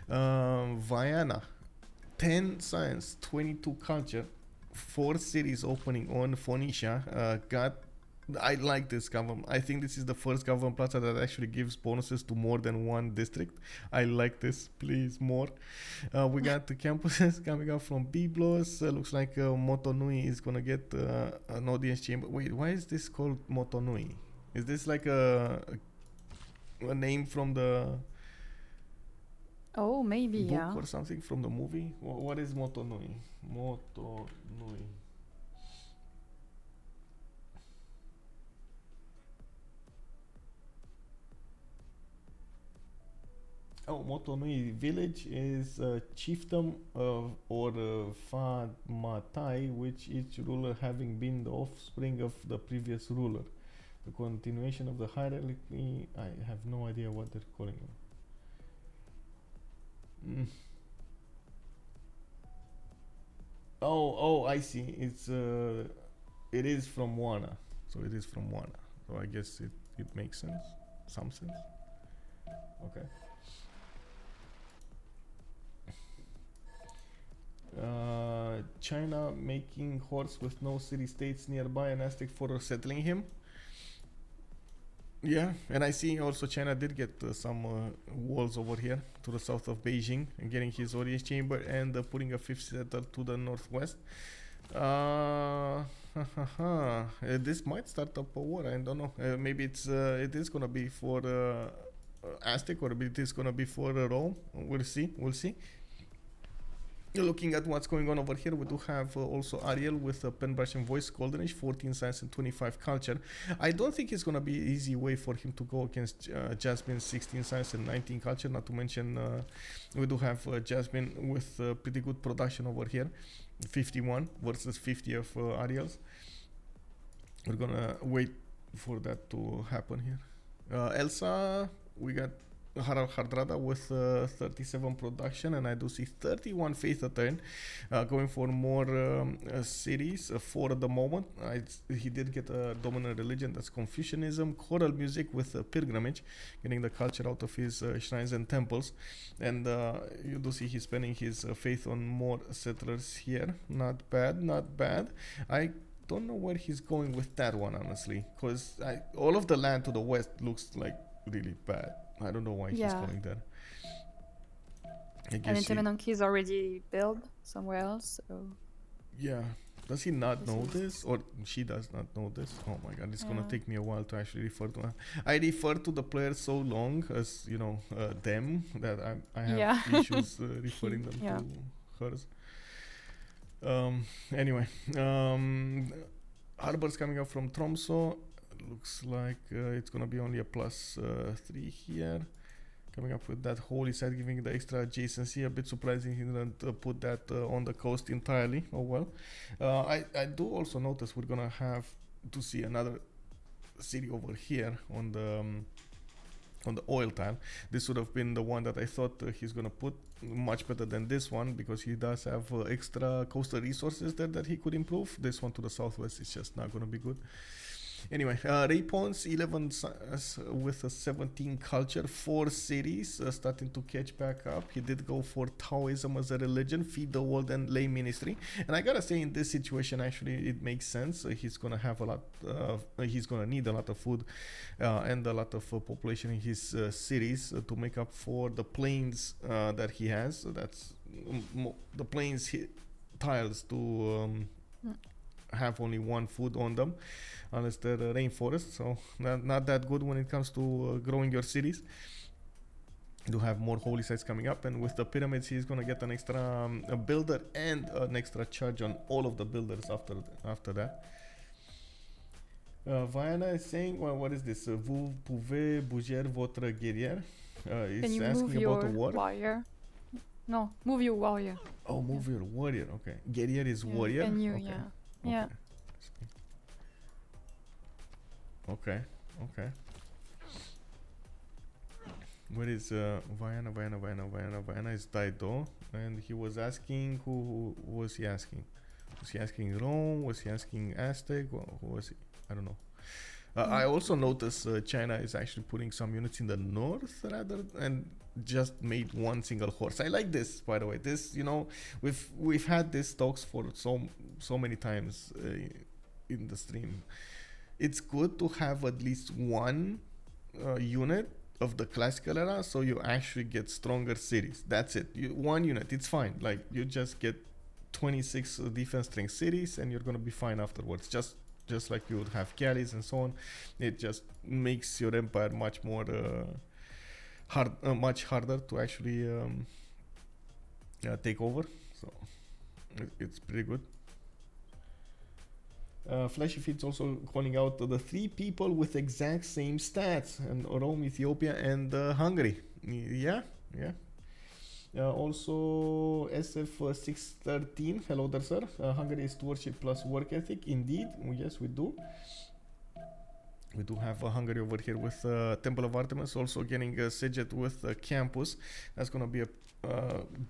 Vienna, 10 science, 22 culture, 4 cities opening on Phoenicia. I like this government. I think this is the first government plaza that actually gives bonuses to more than one district. I like this. Please, more. We got the campuses coming up from Byblos. Looks like Motonui is going to get an audience chamber. Wait, why is this called Motonui? Is this like a name from the book or something from the movie? What is Motonui? Motonui. Oh, Motonui village is a chiefdom or Fadmatai, which each ruler having been the offspring of the previous ruler. The continuation of the hierarchy, I have no idea what they're calling them. Oh, I see. It is from Wana. So it is from Wana. So I guess it makes sense. Some sense. Okay. China making horse with no city-states nearby and Aztec for settling him. Yeah, and I see also China did get some walls over here to the south of Beijing and getting his audience chamber and putting a fifth settler to the northwest. This might start up a war. I don't know. Maybe it is gonna be for Aztec, or maybe it is gonna be for Rome. We'll see. We'll see. Looking at what's going on over here, we do have also Ariel with a pen brush and voice, golden age, 14 science and 25 culture. I don't think it's gonna be an easy way for him to go against Jasmine, 16 science and 19 culture. Not to mention we do have Jasmine with pretty good production over here, 51 versus 50 of Ariel's. We're gonna wait for that to happen here. Elsa, we got Hardrada with 37 production, and I do see 31 faith a turn, going for more cities for the moment. He did get a dominant religion, that's Confucianism, choral music with pilgrimage, getting the culture out of his shrines and temples, and you do see he's spending his faith on more settlers here. Not bad, not bad. I don't know where he's going with that one, honestly, because all of the land to the west looks like really bad. I don't know why he's going there. And Temenonki is already built somewhere else, so... Yeah. Does he not know this? Or she does not know this? Oh my god, it's gonna take me a while to actually refer to her. I refer to the players so long as, you know, them, that I have issues referring them to hers. Anyway, Harbor's coming up from Tromso. Looks like it's gonna be only a +3 here. Coming up with that holy site, giving the extra adjacency. A bit surprising he didn't put that on the coast entirely. Oh well. I do also notice we're gonna have to see another city over here on the oil tile. This would have been the one that I thought he's gonna put, much better than this one, because he does have extra coastal resources there that he could improve. This one to the southwest is just not gonna be good. Anyway, Raypons 11 with a 17 culture, 4 cities, starting to catch back up. He did go for Taoism as a religion, feed the world, and lay ministry. And I gotta say, in this situation, actually, it makes sense. He's gonna have a lot. He's gonna need a lot of food and a lot of population in his cities to make up for the plains that he has. So that's the plains tiles to have only one food on them, unless they're rainforest, so not that good when it comes to growing your cities. You do have more holy sites coming up, and with the pyramids he's gonna get an extra builder and an extra charge on all of the builders after that. Viana is saying, well, what is this? Vous pouvez bouger votre guerrière? Is asking about the war. Warrior? No, move your warrior. Oh, move your warrior. Okay, guerrière is warrior. Can you? Okay. Yeah. Okay. Where is Viana? Viana is Daido, and he was asking, who was he asking? Was he asking Rome? Was he asking Aztec? Who was he? I don't know. I also noticed China is actually putting some units in the north rather, and just made one single horse. I like this, by the way. This, you know, we've had these talks for so many times in the stream. It's good to have at least one unit of the classical era, so you actually get stronger cities. That's it. One unit, it's fine. Like, you just get 26 defense strength cities, and you're gonna be fine afterwards. Just like you would have galleys and so on. It just makes your empire much more much harder to actually take over. So it's pretty good. Flashy Feet's also calling out the 3 people with exact same stats, and Rome, Ethiopia, and Hungary. Yeah. Also SF613, hello there, sir. Hungary is stewardship plus work ethic. Indeed, yes, we do. We do have Hungary over here with Temple of Artemis, also getting Sejet with campus. That's going to be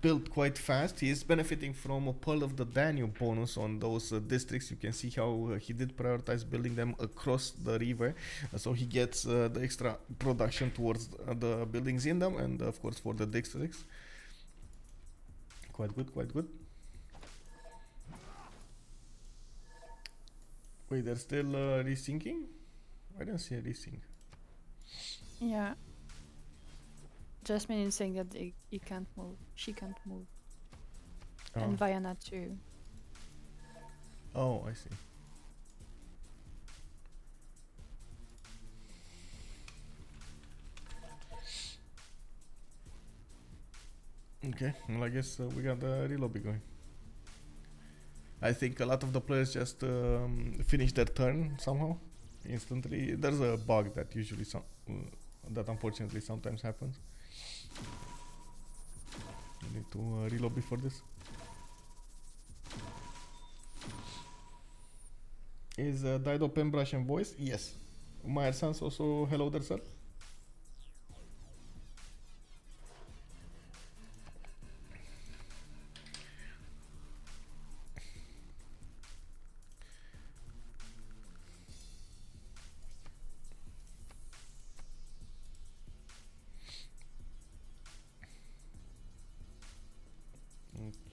built quite fast. He is benefiting from a Pearl of the Danube bonus on those districts. You can see how he did prioritize building them across the river. So he gets the extra production towards the buildings in them, and of course for the districts. Quite good. Wait, they're still resyncing? I don't see a resync. Yeah. Jasmine is saying that he can't move. She can't move. Oh. And Viana too. Oh, I see. Okay, well, I guess we got the relobby going. I think a lot of the players just finish their turn somehow instantly. There's a bug that usually that unfortunately sometimes happens. You need to relobby for this. Is Dido pen brush and voice? Yes. Meyer Sans also hello there, sir.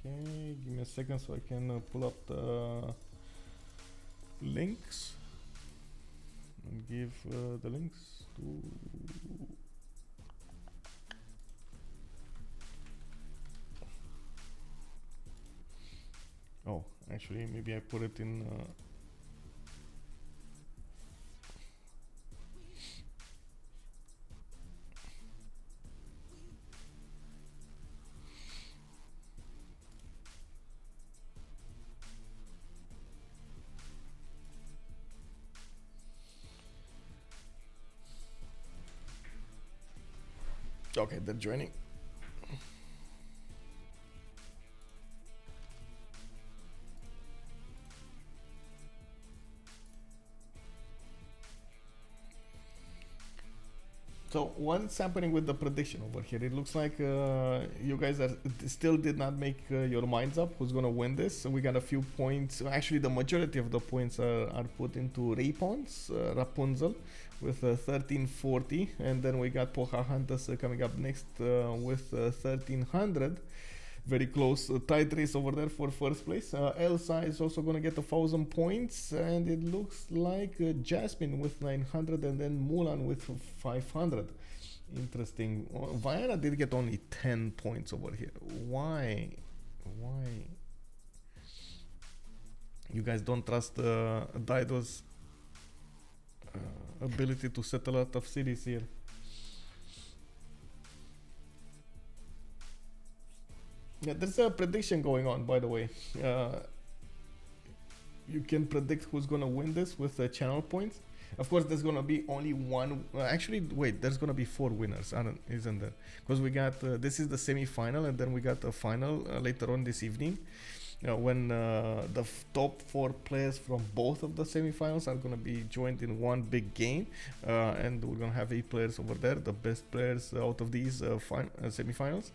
Okay, give me a second so I can pull up the links and give the links to. Oh, actually, maybe I put it in. Okay, they're joining. So what's happening with the prediction over here? It looks like you guys still did not make your minds up who's gonna win this. So we got a few points. Actually, the majority of the points are put into Rapunzel with 1340, and then we got Pocahontas coming up next with 1300. Very close, tight race over there for first place. Elsa is also gonna get 1,000 points, and it looks like Jasmine with 900, and then Mulan with 500. Interesting. Viana did get only 10 points over here. Why? Why? You guys don't trust Dido's ability to set a lot of cities here. Yeah, there's a prediction going on, by the way. You can predict who's gonna win this with channel points. Of course, there's gonna be only one. Actually, wait, there's gonna be 4 winners, isn't there? Because we got this is the semi-final, and then we got the final later on this evening. When the top 4 players from both of the semifinals are gonna be joined in one big game, and we're gonna have 8 players over there, the best players out of these semifinals,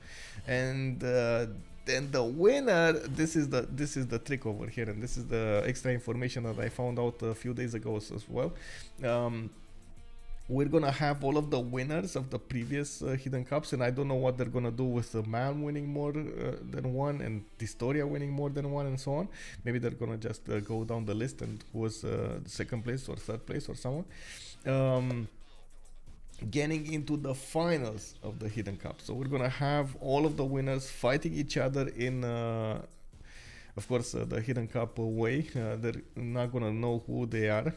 and then the winner. This is the trick over here, and this is the extra information that I found out a few days ago as well. We're gonna have all of the winners of the previous Hidden Cups, and I don't know what they're gonna do with the Malm winning more than one and Historia winning more than one and so on. Maybe they're gonna just go down the list and who was second place or third place or someone. Getting into the finals of the Hidden Cup. So we're gonna have all of the winners fighting each other in of course the Hidden Cup way. They're not gonna know who they are.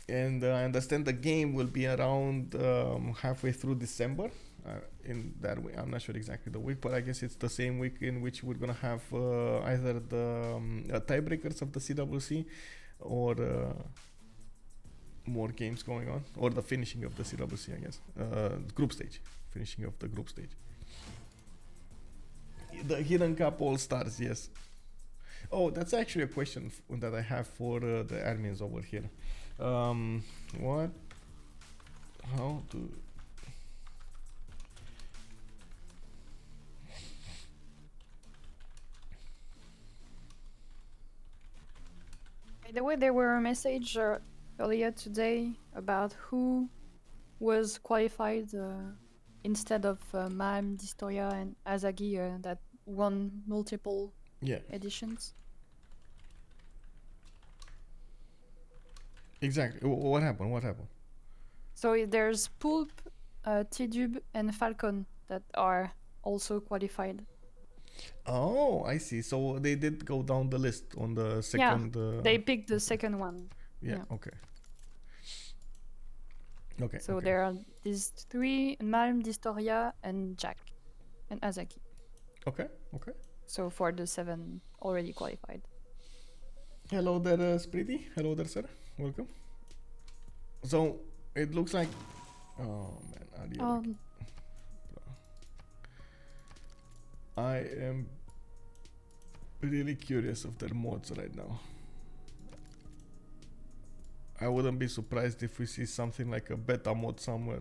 And I understand the game will be around halfway through December. In that way, I'm not sure exactly the week, but I guess it's the same week in which we're gonna have either the tiebreakers of the CWC or more games going on, or the finishing of the CWC, I guess. Group stage, finishing of the group stage. The Hidden Cup All Stars, yes. Oh, that's actually a question that I have for the admins over here. What? How to? By the way, there were a message earlier today about who was qualified instead of Malm, Distoria, and Azagi that won multiple editions. Exactly. What happened? What happened? So there's Pulp, Tidub, and Falcon that are also qualified. Oh, I see. So they did go down the list on the second. They picked the second one. Yeah. Okay. Okay. So okay. there are these three: Malm, Distoria, and Jack, and Azaki. Okay. Okay. So for the 7 already qualified. Hello there, Spriti. Hello there, sir. Welcome. So it looks like. Oh man, I am really curious of their mods right now. I wouldn't be surprised if we see something like a beta mod somewhere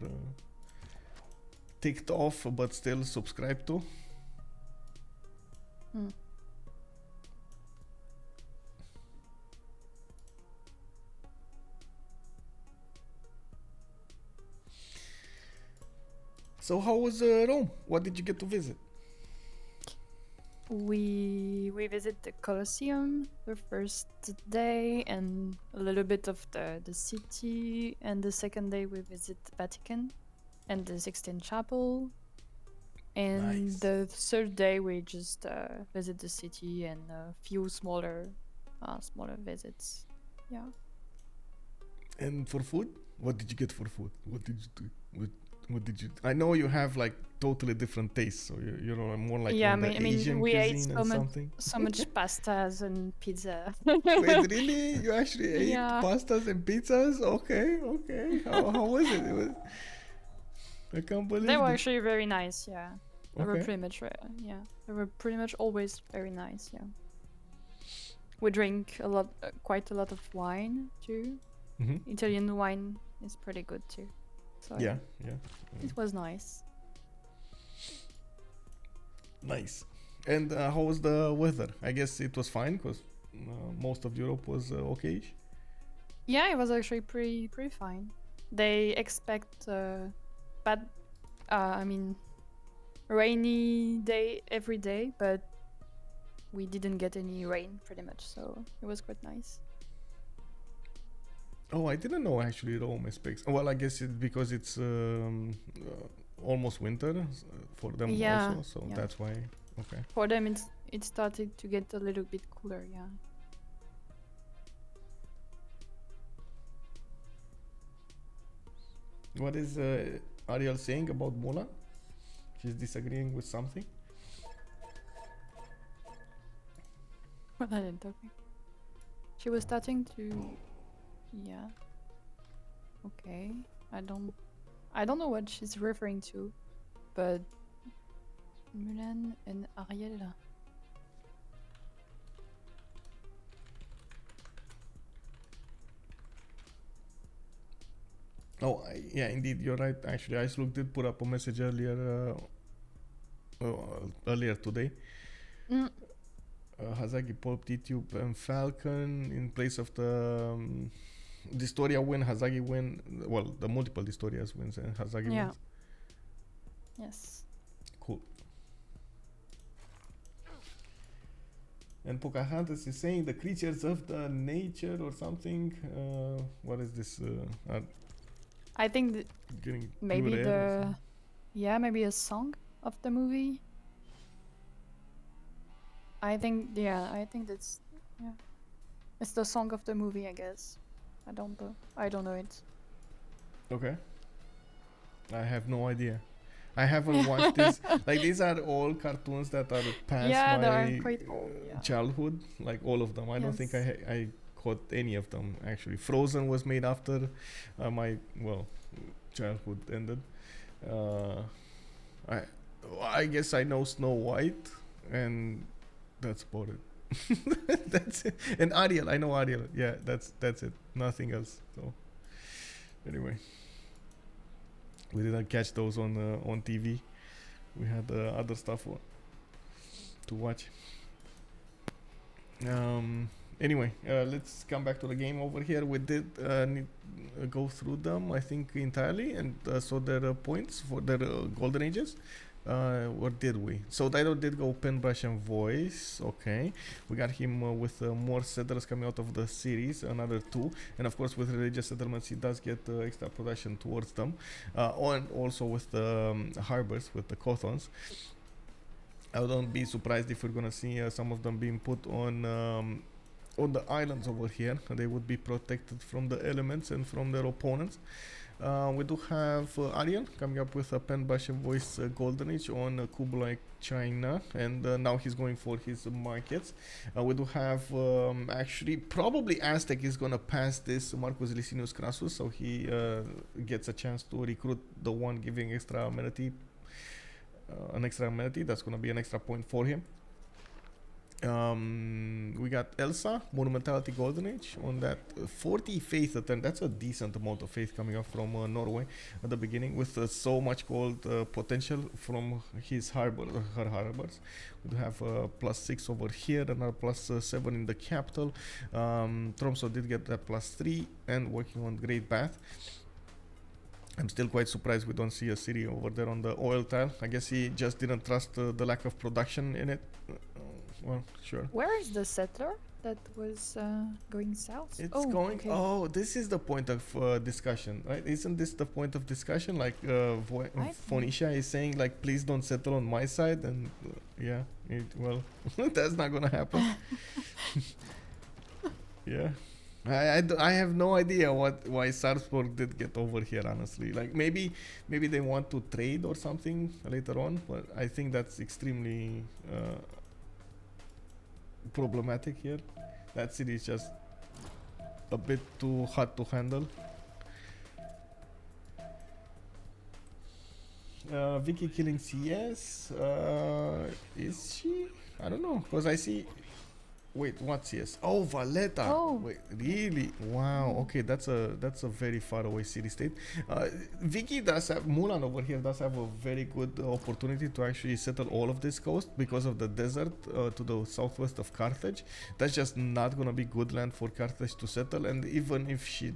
ticked off but still subscribed to. So how was Rome? What did you get to visit? We visit the Colosseum the first day and a little bit of the city, and the second day we visit the Vatican and the Sixtine Chapel, and Nice. the third day we just visit the city and a few smaller visits. Yeah. And for food, what did you get for food? What did you do? What did you? I know you have like totally different tastes, so you're more like on the Asian we ate cuisine so and much, something. so much pastas and pizza. Wait, really? You actually ate pastas and pizzas? Okay. How was it? I can't believe They were it. actually very nice. Yeah. They were Okay. pretty much they were pretty much always very nice. Yeah. We drink quite a lot of wine too. Mm-hmm. Italian wine is pretty good too. So Yeah. it was nice. Nice. And how was the weather? I guess it was fine because most of Europe was okay-ish. Yeah, it was actually pretty fine. They expect rainy day every day, but we didn't get any rain pretty much, so it was quite nice. Oh, I didn't know actually Rome expects. Well, I guess it's because it's almost winter for them also, so that's why. Okay. For them, it started to get a little bit cooler. Yeah. What is Ariel saying about Mola? She's disagreeing with something. What are they talking? She was starting to. Yeah. Okay. I don't know what she's referring to, but Mulan and Ariel. Oh, yeah, indeed, you're right. Actually, Icelook did put up a message earlier today. Hazagi, Pulp, T-Tube, and Falcon in place of the Distoria win, Hazagi win. Well, the multiple Distorias wins and Hazagi wins. Yes. Cool. And Pocahontas is saying the creatures of the nature or something. What is this? I think maybe maybe a song of the movie. I think that's it's the song of the movie, I guess. I don't know it. Okay. I have no idea. I haven't watched this. Like, these are all cartoons that are past my quite old, childhood. Like, all of them. I don't think I caught any of them, actually. Frozen was made after my childhood ended. I guess I know Snow White, and that's about it. That's it. And Ariel, I know Ariel. Yeah, that's it. Nothing else. So anyway, we didn't catch those on TV. We had other stuff to watch. Anyway, let's come back to the game over here. We did go through them, I think, entirely, and saw their points for their golden ages. Or did we? So Dido did go pen, brush, and voice. Okay, we got him with more settlers coming out of the series, another 2, and of course with religious settlements he does get extra production towards them, and also with the harbors, with the Cothons. I wouldn't be surprised if we're gonna see some of them being put on the islands over here. They would be protected from the elements and from their opponents. We do have Aryan coming up with a pen, brush, and voice golden age on Kublai China, and now he's going for his markets. We do have actually probably Aztec is gonna pass this Marcus Licinius Crassus, so he gets a chance to recruit the one giving extra amenity, an extra amenity. That's gonna be an extra point for him. We got Elsa, Monumentality Golden Age on that 40 faith attempt. That's a decent amount of faith coming up from Norway at the beginning, with so much gold potential from his her harbors. We have +6 over here, another +7 in the capital. Tromso did get that +3 and working on Great Bath. I'm still quite surprised we don't see a city over there on the oil tile. I guess he just didn't trust the lack of production in it. Well, sure. Where is the settler that was going south? It's going. Okay. Oh, this is the point of discussion, right? Isn't this the point of discussion? Like, Phoenicia is saying, like, please don't settle on my side, and yeah, well, that's not gonna happen. Yeah. I have no idea why Sarpsborg did get over here, honestly. Like, maybe they want to trade or something later on, but I think that's extremely problematic here. That city is just a bit too hot to handle. Vicky killing CS. Is she? I don't know, because I see. Wait, what's CS? Oh, Valletta. Oh. Wait, really? Wow. Okay, that's a very far away city state. Vicky does have, Mulan over here does have a very good opportunity to actually settle all of this coast because of the desert to the southwest of Carthage. That's just not gonna be good land for Carthage to settle. And even if she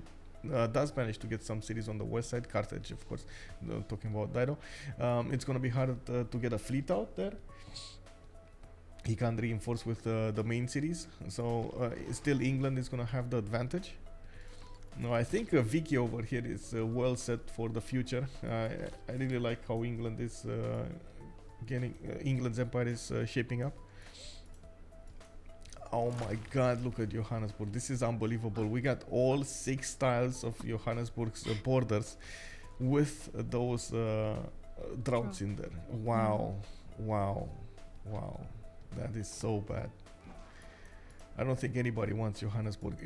does manage to get some cities on the west side, Carthage, of course, talking about Dido, it's gonna be hard to get a fleet out there. He can't reinforce with the main cities, so still England is gonna have the advantage. No, I think Vicky over here is well set for the future. I really like how England is England's empire is shaping up. Oh my God! Look at Johannesburg. This is unbelievable. We got all 6 tiles of Johannesburg's borders with those droughts in there. Wow! Wow! Wow! That is so bad. I don't think anybody wants Johannesburg.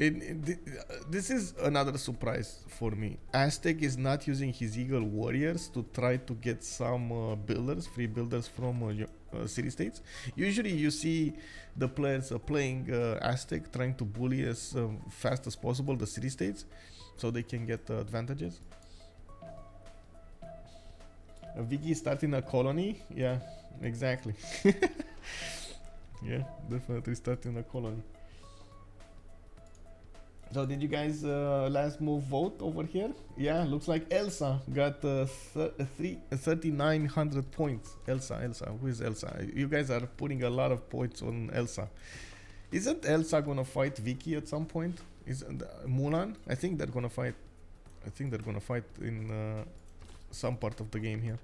This is another surprise for me. Aztec is not using his Eagle Warriors to try to get some builders, free builders from city-states. Usually you see the players playing Aztec, trying to bully as fast as possible the city-states so they can get advantages. Vicky starting a colony? Yeah, exactly. Yeah, definitely starting a colony. So did you guys last move vote over here? Yeah, looks like Elsa got 3,900 points. Elsa, who is Elsa? You guys are putting a lot of points on Elsa. Isn't Elsa gonna fight Vicky at some point? Is Mulan? I think they're gonna fight. I think they're gonna fight in some part of the game here.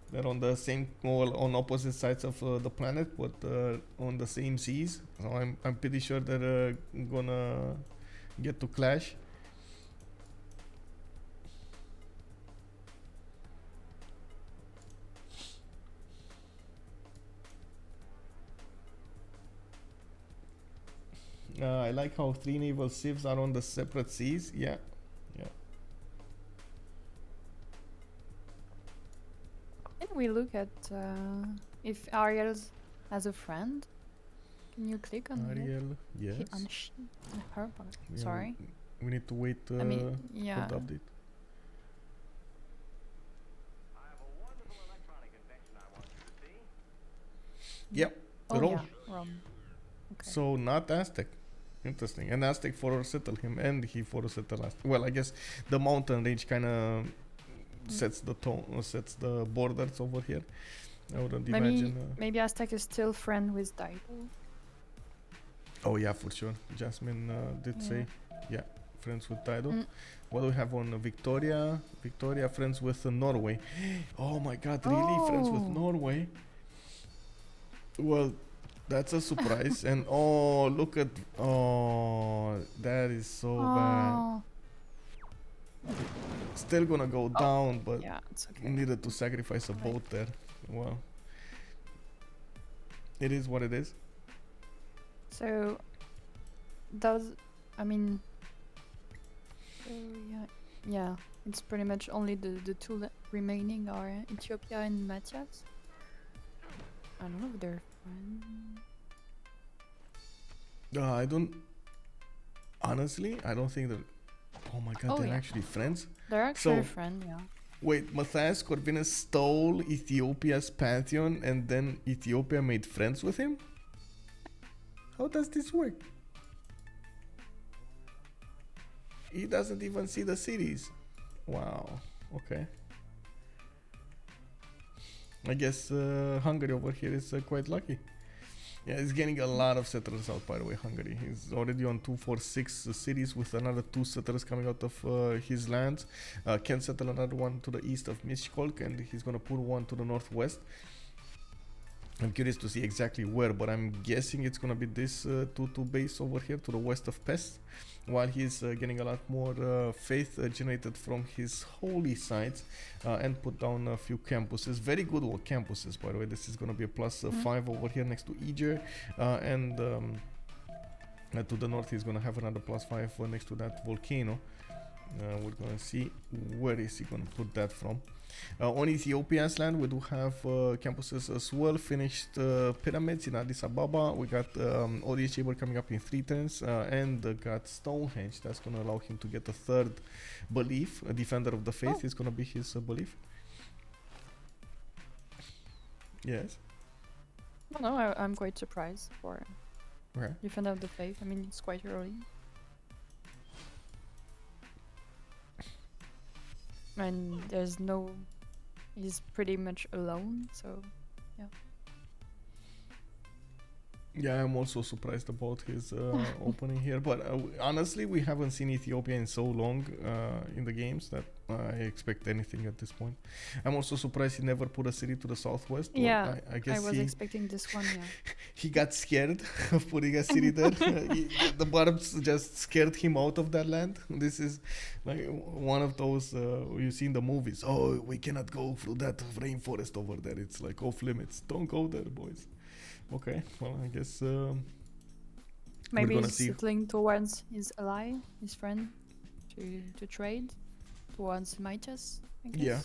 They're on the same, well, on opposite sides of the planet, but on the same seas. So I'm pretty sure they're gonna get to clash. I like how 3 naval civs are on the separate seas. Yeah, yeah. Can we look at if Ariel has a friend? Can you click on Ariel? Yes. On her part. Yeah, sorry. We need to wait I mean, yeah. for the update. I have a wonderful electronic invention I want you to see. Yep. Oh, Rome. Yeah, Rome. Okay. So not Aztec. Interesting. And Aztec for settle him, and he for settle Aztec. Well, I guess the mountain range kind of sets the tone, sets the borders over here. I wouldn't Maybe imagine. maybe Aztec is still friend with Daido. Oh yeah, for sure. Jasmine did say, yeah, friends with Taido. What do we have on Victoria? Victoria friends with Norway. Oh my God, really? Friends with Norway? Well, that's a surprise. And oh, look at, oh, that is so bad. Still gonna go down, but yeah, it's okay. needed to sacrifice a boat there. Well, it is what it is. So, I mean, yeah, it's pretty much only the two remaining are Ethiopia and Matthias. I don't know if they're friends. I don't, honestly, I don't think that, oh my God, they're actually friends? They're actually friends, yeah. Wait, Matthias Corvinus stole Ethiopia's pantheon and then Ethiopia made friends with him? How does this work? He doesn't even see the cities. Wow, okay. I guess Hungary over here is quite lucky. Yeah, he's getting a lot of settlers out, by the way, Hungary. He's already on 246 cities with another 2 settlers coming out of his lands. Can settle another one to the east of Miskolc, and he's gonna put one to the northwest. I'm curious to see exactly where, but I'm guessing it's gonna be this 2-2 base over here to the west of Pest, while he's getting a lot more faith generated from his holy sites and put down a few campuses. Very good old campuses, by the way. This is gonna be a plus 5 over here next to Eger, and to the north he's gonna have another plus 5 next to that volcano. We're gonna see where is he gonna put that from. On Ethiopia's land, we do have campuses as well. Finished pyramids in Addis Ababa. We got audience chamber coming up in 3 turns, and got Stonehenge. That's gonna allow him to get a 3rd belief. A defender of the faith is gonna be his belief. Yes. No, I'm quite surprised for defender of the faith. I mean, it's quite early. And he's pretty much alone, so yeah. Yeah, I'm also surprised about his opening here, but honestly, we haven't seen Ethiopia in so long in the games that I expect anything at this point. I'm also surprised he never put a city to the southwest. Yeah, I guess I was expecting this one, yeah. He got scared of putting a city there. The Barbs just scared him out of that land. This is like one of those you see in the movies. Oh, we cannot go through that rainforest over there. It's like off limits. Don't go there, boys. Okay, well, I guess maybe he's settling towards his ally, his friend, to trade towards Midas, I guess. Yeah,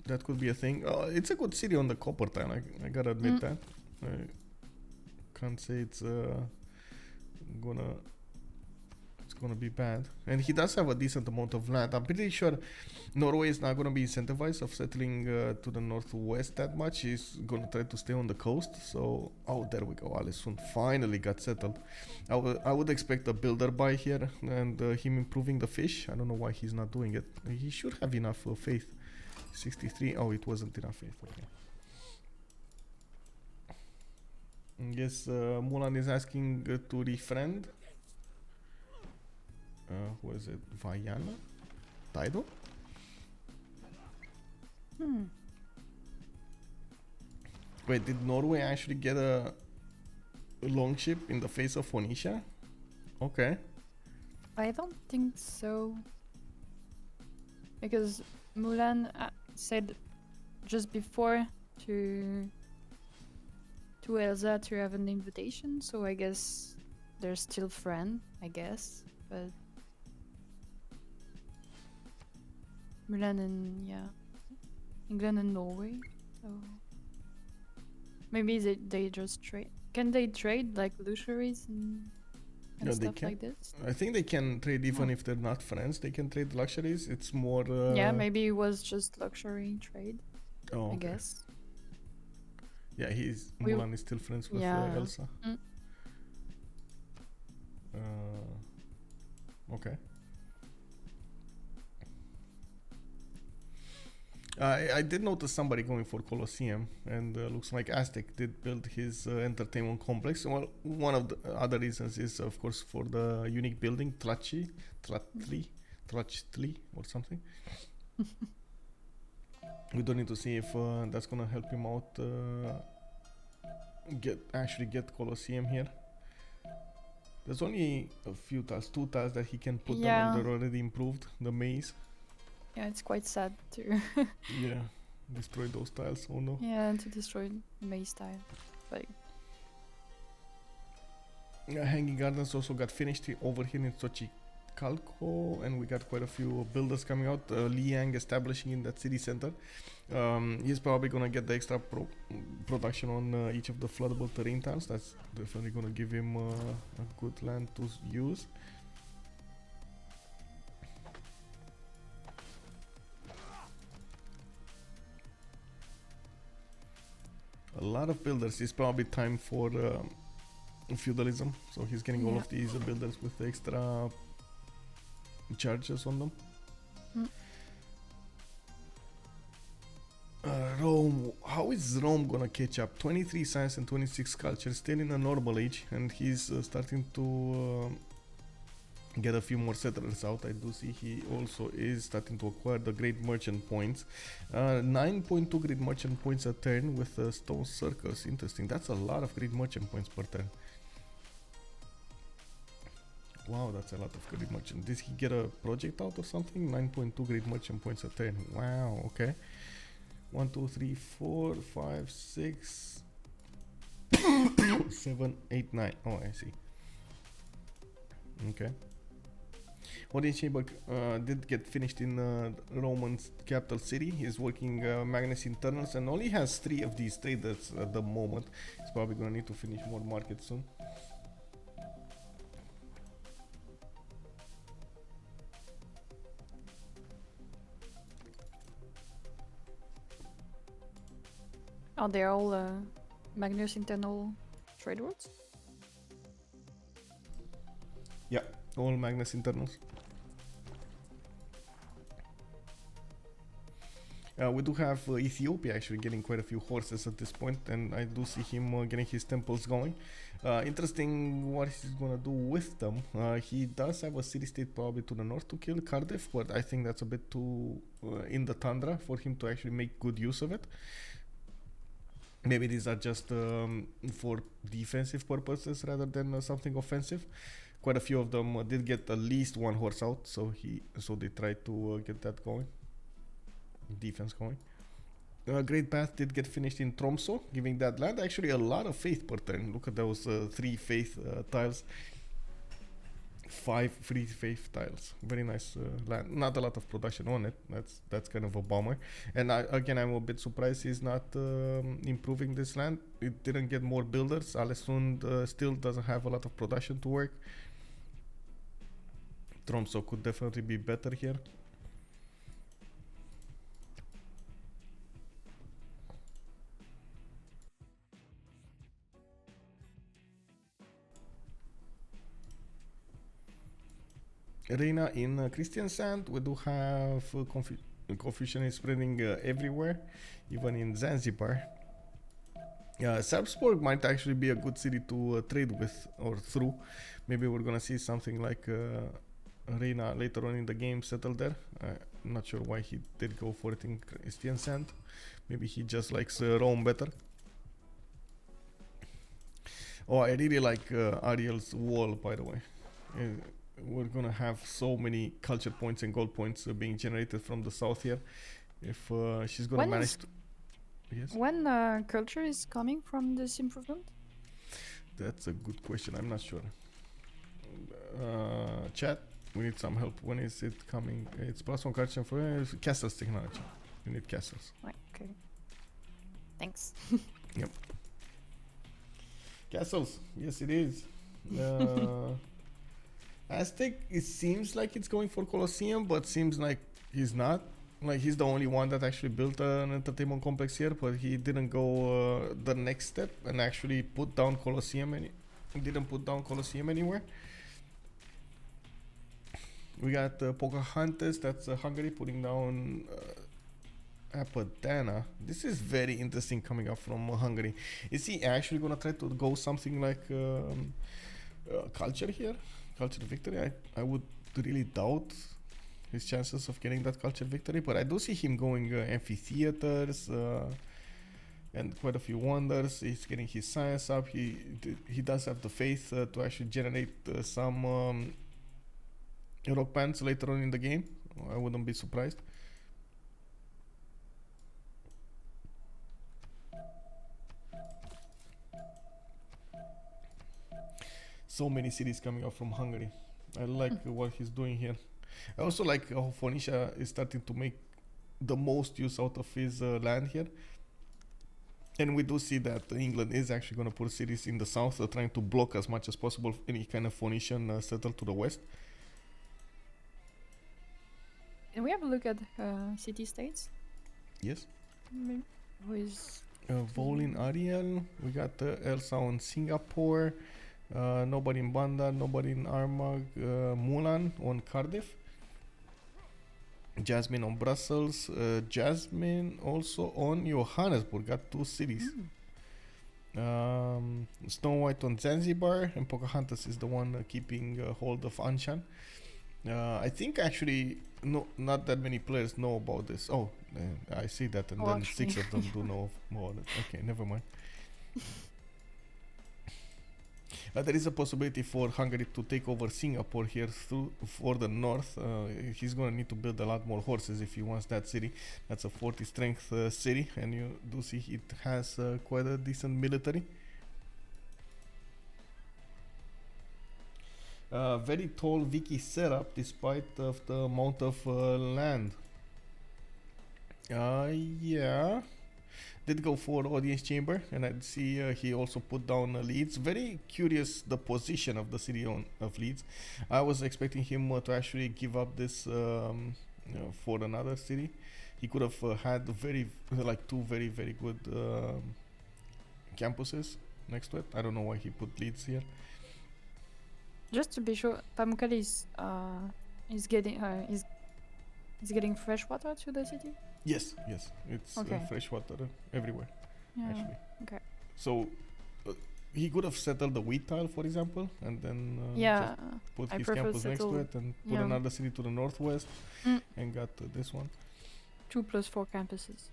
that could be a thing. It's a good city on the copper tile, I gotta admit that. I can't say it's gonna be bad. And he does have a decent amount of land. I'm pretty sure Norway is not gonna be incentivized of settling to the northwest that much. He's gonna try to stay on the coast. So, oh, there we go. Alesund finally got settled. I would expect a builder buy here and him improving the fish. I don't know why he's not doing it. He should have enough faith. 63. Oh, it wasn't enough faith. Okay. I guess Mulan is asking to refriend. Who is it? Vaiana? Taido? Wait, did Norway actually get a longship in the face of Phoenicia? Okay. I don't think so. Because Mulan said just before to Elsa to have an invitation, so I guess they're still friends, I guess. But Mulan and England and Norway, so maybe they just trade. Can they trade like luxuries and stuff like this? I think they can trade even if they're not friends. They can trade luxuries. It's more. Yeah, maybe it was just luxury trade. Oh, I guess. Yeah, Mulan is still friends with Elsa. Okay. I did notice somebody going for Colosseum, and looks like Aztec did build his entertainment complex. Well, one of the other reasons is, of course, for the unique building, Tlachtli, or something. We don't need to see if that's gonna help him out. Get Colosseum here. There's only a few tiles, 2 tiles that he can put down, and they're already improved. The maze. Yeah, it's quite sad to Yeah, destroy those tiles. Oh no. yeah, to destroy the maze tile. But Hanging Gardens also got finished over here in Xochicalco, and we got quite a few builders coming out. Liang establishing in that city center. He's probably gonna get the extra production on each of the floodable terrain tiles. That's definitely gonna give him a good land to use. A lot of builders. It's probably time for feudalism, so he's getting all of these builders with extra charges on them. Rome, how is Rome gonna catch up? 23 science and 26 culture, still in a normal age, and he's starting to get a few more settlers out. I do see he also is starting to acquire the great merchant points. 9.2 great merchant points a turn with stone circles. Interesting. That's a lot of great merchant points per turn. Wow, that's a lot of great merchant. Did he get a project out or something? 9.2 great merchant points a turn. Wow, okay. 1, 2, 3, 4, 5, 6, 7, 8, 9. Oh, I see. Okay. Audience chamber did get finished in Roman's capital city. He's working Magnus internals and only has 3 of these traders at the moment. He's probably gonna need to finish more markets soon. are they all Magnus internal trade routes? Yeah, all Magnus internals. We do have Ethiopia actually getting quite a few horses at this point, and I do see him getting his temples going. Interesting what he's gonna do with them. He does have a city-state probably to the north to kill Cardiff, but I think that's a bit too in the tundra for him to actually make good use of it. Maybe these are just for defensive purposes rather than something offensive. Quite a few of them did get at least 1 horse out, so they tried to get that going. Defense going. Great Path did get finished in Tromso, giving that land actually a lot of faith per turn. Look at those 3 faith tiles. 5 free faith tiles. Very nice land. Not a lot of production on it. That's kind of a bummer. And again, I'm a bit surprised he's not improving this land. It didn't get more builders. Alessund still doesn't have a lot of production to work. Tromso could definitely be better here. Reina in Kristiansand, we do have confusion is spreading everywhere, even in Zanzibar. Sarpsborg might actually be a good city to trade with or through. Maybe we're gonna see something like Reina later on in the game settled there. I'm not sure why he did go for it in Kristiansand. Maybe he just likes Rome better. Oh, I really like Ariel's wall, by the way. We're gonna have so many culture points and gold points being generated from the south here. If she's gonna manage to... Yes? When culture is coming from this improvement? That's a good question. I'm not sure. Chat, we need some help. When is it coming? It's +1 culture for castles technology. We need castles. Right, okay. Thanks. Yep. Castles. Yes, it is. Aztec, it seems like it's going for Colosseum, but seems like he's not. Like, he's the only one that actually built an entertainment complex here, but he didn't go the next step and actually put down Colosseum. Didn't put down Colosseum anywhere. We got Pocahontas, that's Hungary, putting down Apadana. This is very interesting coming up from Hungary. Is he actually gonna try to go something like culture here? Culture victory? I would really doubt his chances of getting that culture victory, but I do see him going amphitheaters and quite a few wonders. He's getting his science up. He does have the faith to actually generate some rock bands later on in the game. I wouldn't be surprised. So many cities coming up from Hungary. I like what he's doing here. I also like how Phoenicia is starting to make the most use out of his land here. And we do see that England is actually going to put cities in the south, trying to block as much as possible any kind of Phoenician settle to the west. Can we have a look at city-states? Yes. Who is... Volin Ariel. We got Elsa on Singapore. Nobody in Banda, nobody in Armagh. Mulan on Cardiff. Jasmine on Brussels. Jasmine also on Johannesburg. Got 2 cities. Snow White on Zanzibar. And Pocahontas is the one keeping hold of Anshan. I think actually not that many players know about this. Oh, I see that, and then actually 6 of them do know about it. Okay, never mind. There is a possibility for Hungary to take over Singapore here for the north. He's going to need to build a lot more horses if he wants that city. That's a 40 strength city, and you do see it has quite a decent military. Very tall Vicky setup despite of the amount of land. Yeah. Did go for audience chamber, and I see he also put down Leeds. Very curious the position of the city of Leeds. I was expecting him to actually give up this for another city. He could have had 2 very good campuses next to it. I don't know why he put Leeds here. Just to be sure, Pamukkale is getting fresh water to the city? Yes, it's fresh water everywhere, actually. Okay. So he could have settled the wheat tile, for example, and then just put his campus next to it and put another city to the northwest and got this one. 2 + 4 campuses.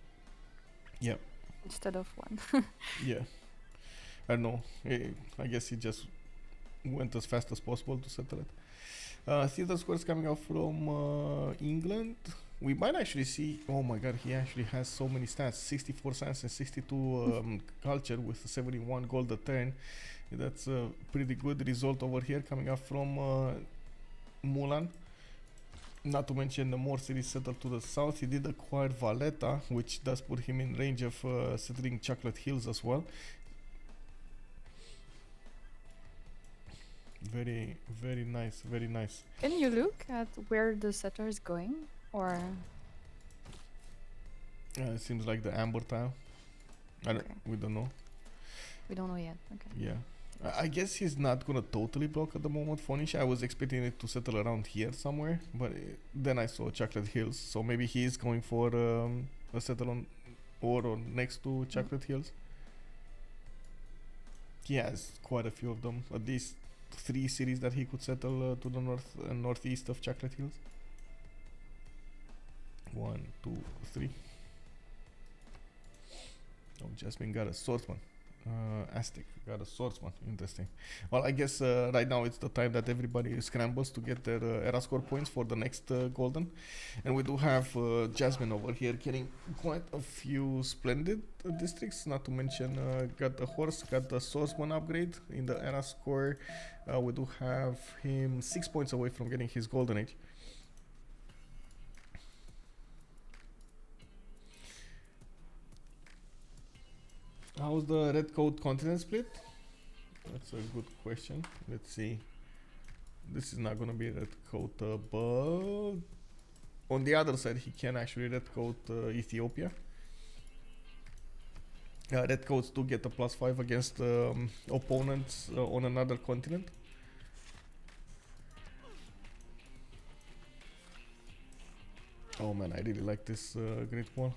Yeah. Instead of 1. Yeah. I don't know. I guess he just went as fast as possible to settle it. Theater Square's coming out from England. We might actually see, oh my god, he actually has so many stats, 64 science and 62 culture with 71 gold a turn. That's a pretty good result over here coming up from Mulan. Not to mention the more cities settled to the south. He did acquire Valletta, which does put him in range of settling Chocolate Hills as well. Very, very nice, very nice. Can you look at where the settler is going? Or it seems like the amber tile. We don't know. We don't know yet. Okay. Yeah. I guess he's not gonna totally block at the moment Phoenicia. I was expecting it to settle around here somewhere, but then I saw Chocolate Hills, so maybe he is going for a settle on or next to Chocolate Hills. He has quite a few of them, at least 3 cities that he could settle to the north and northeast of Chocolate Hills. 1, 2, 3. Oh, Jasmine got a swordsman. Aztec got a swordsman. Interesting. Well, I guess right now it's the time that everybody scrambles to get their era score points for the next golden. And we do have Jasmine over here getting quite a few splendid districts. Not to mention got the horse, got the swordsman upgrade in the era score. We do have him 6 points away from getting his golden age. How's the red coat continent split? That's a good question. Let's see. This is not gonna be red coat, but on the other side he can actually red coat Ethiopia. Red coats do get a +5 against opponents on another continent. Oh man, I really like this Great Wall.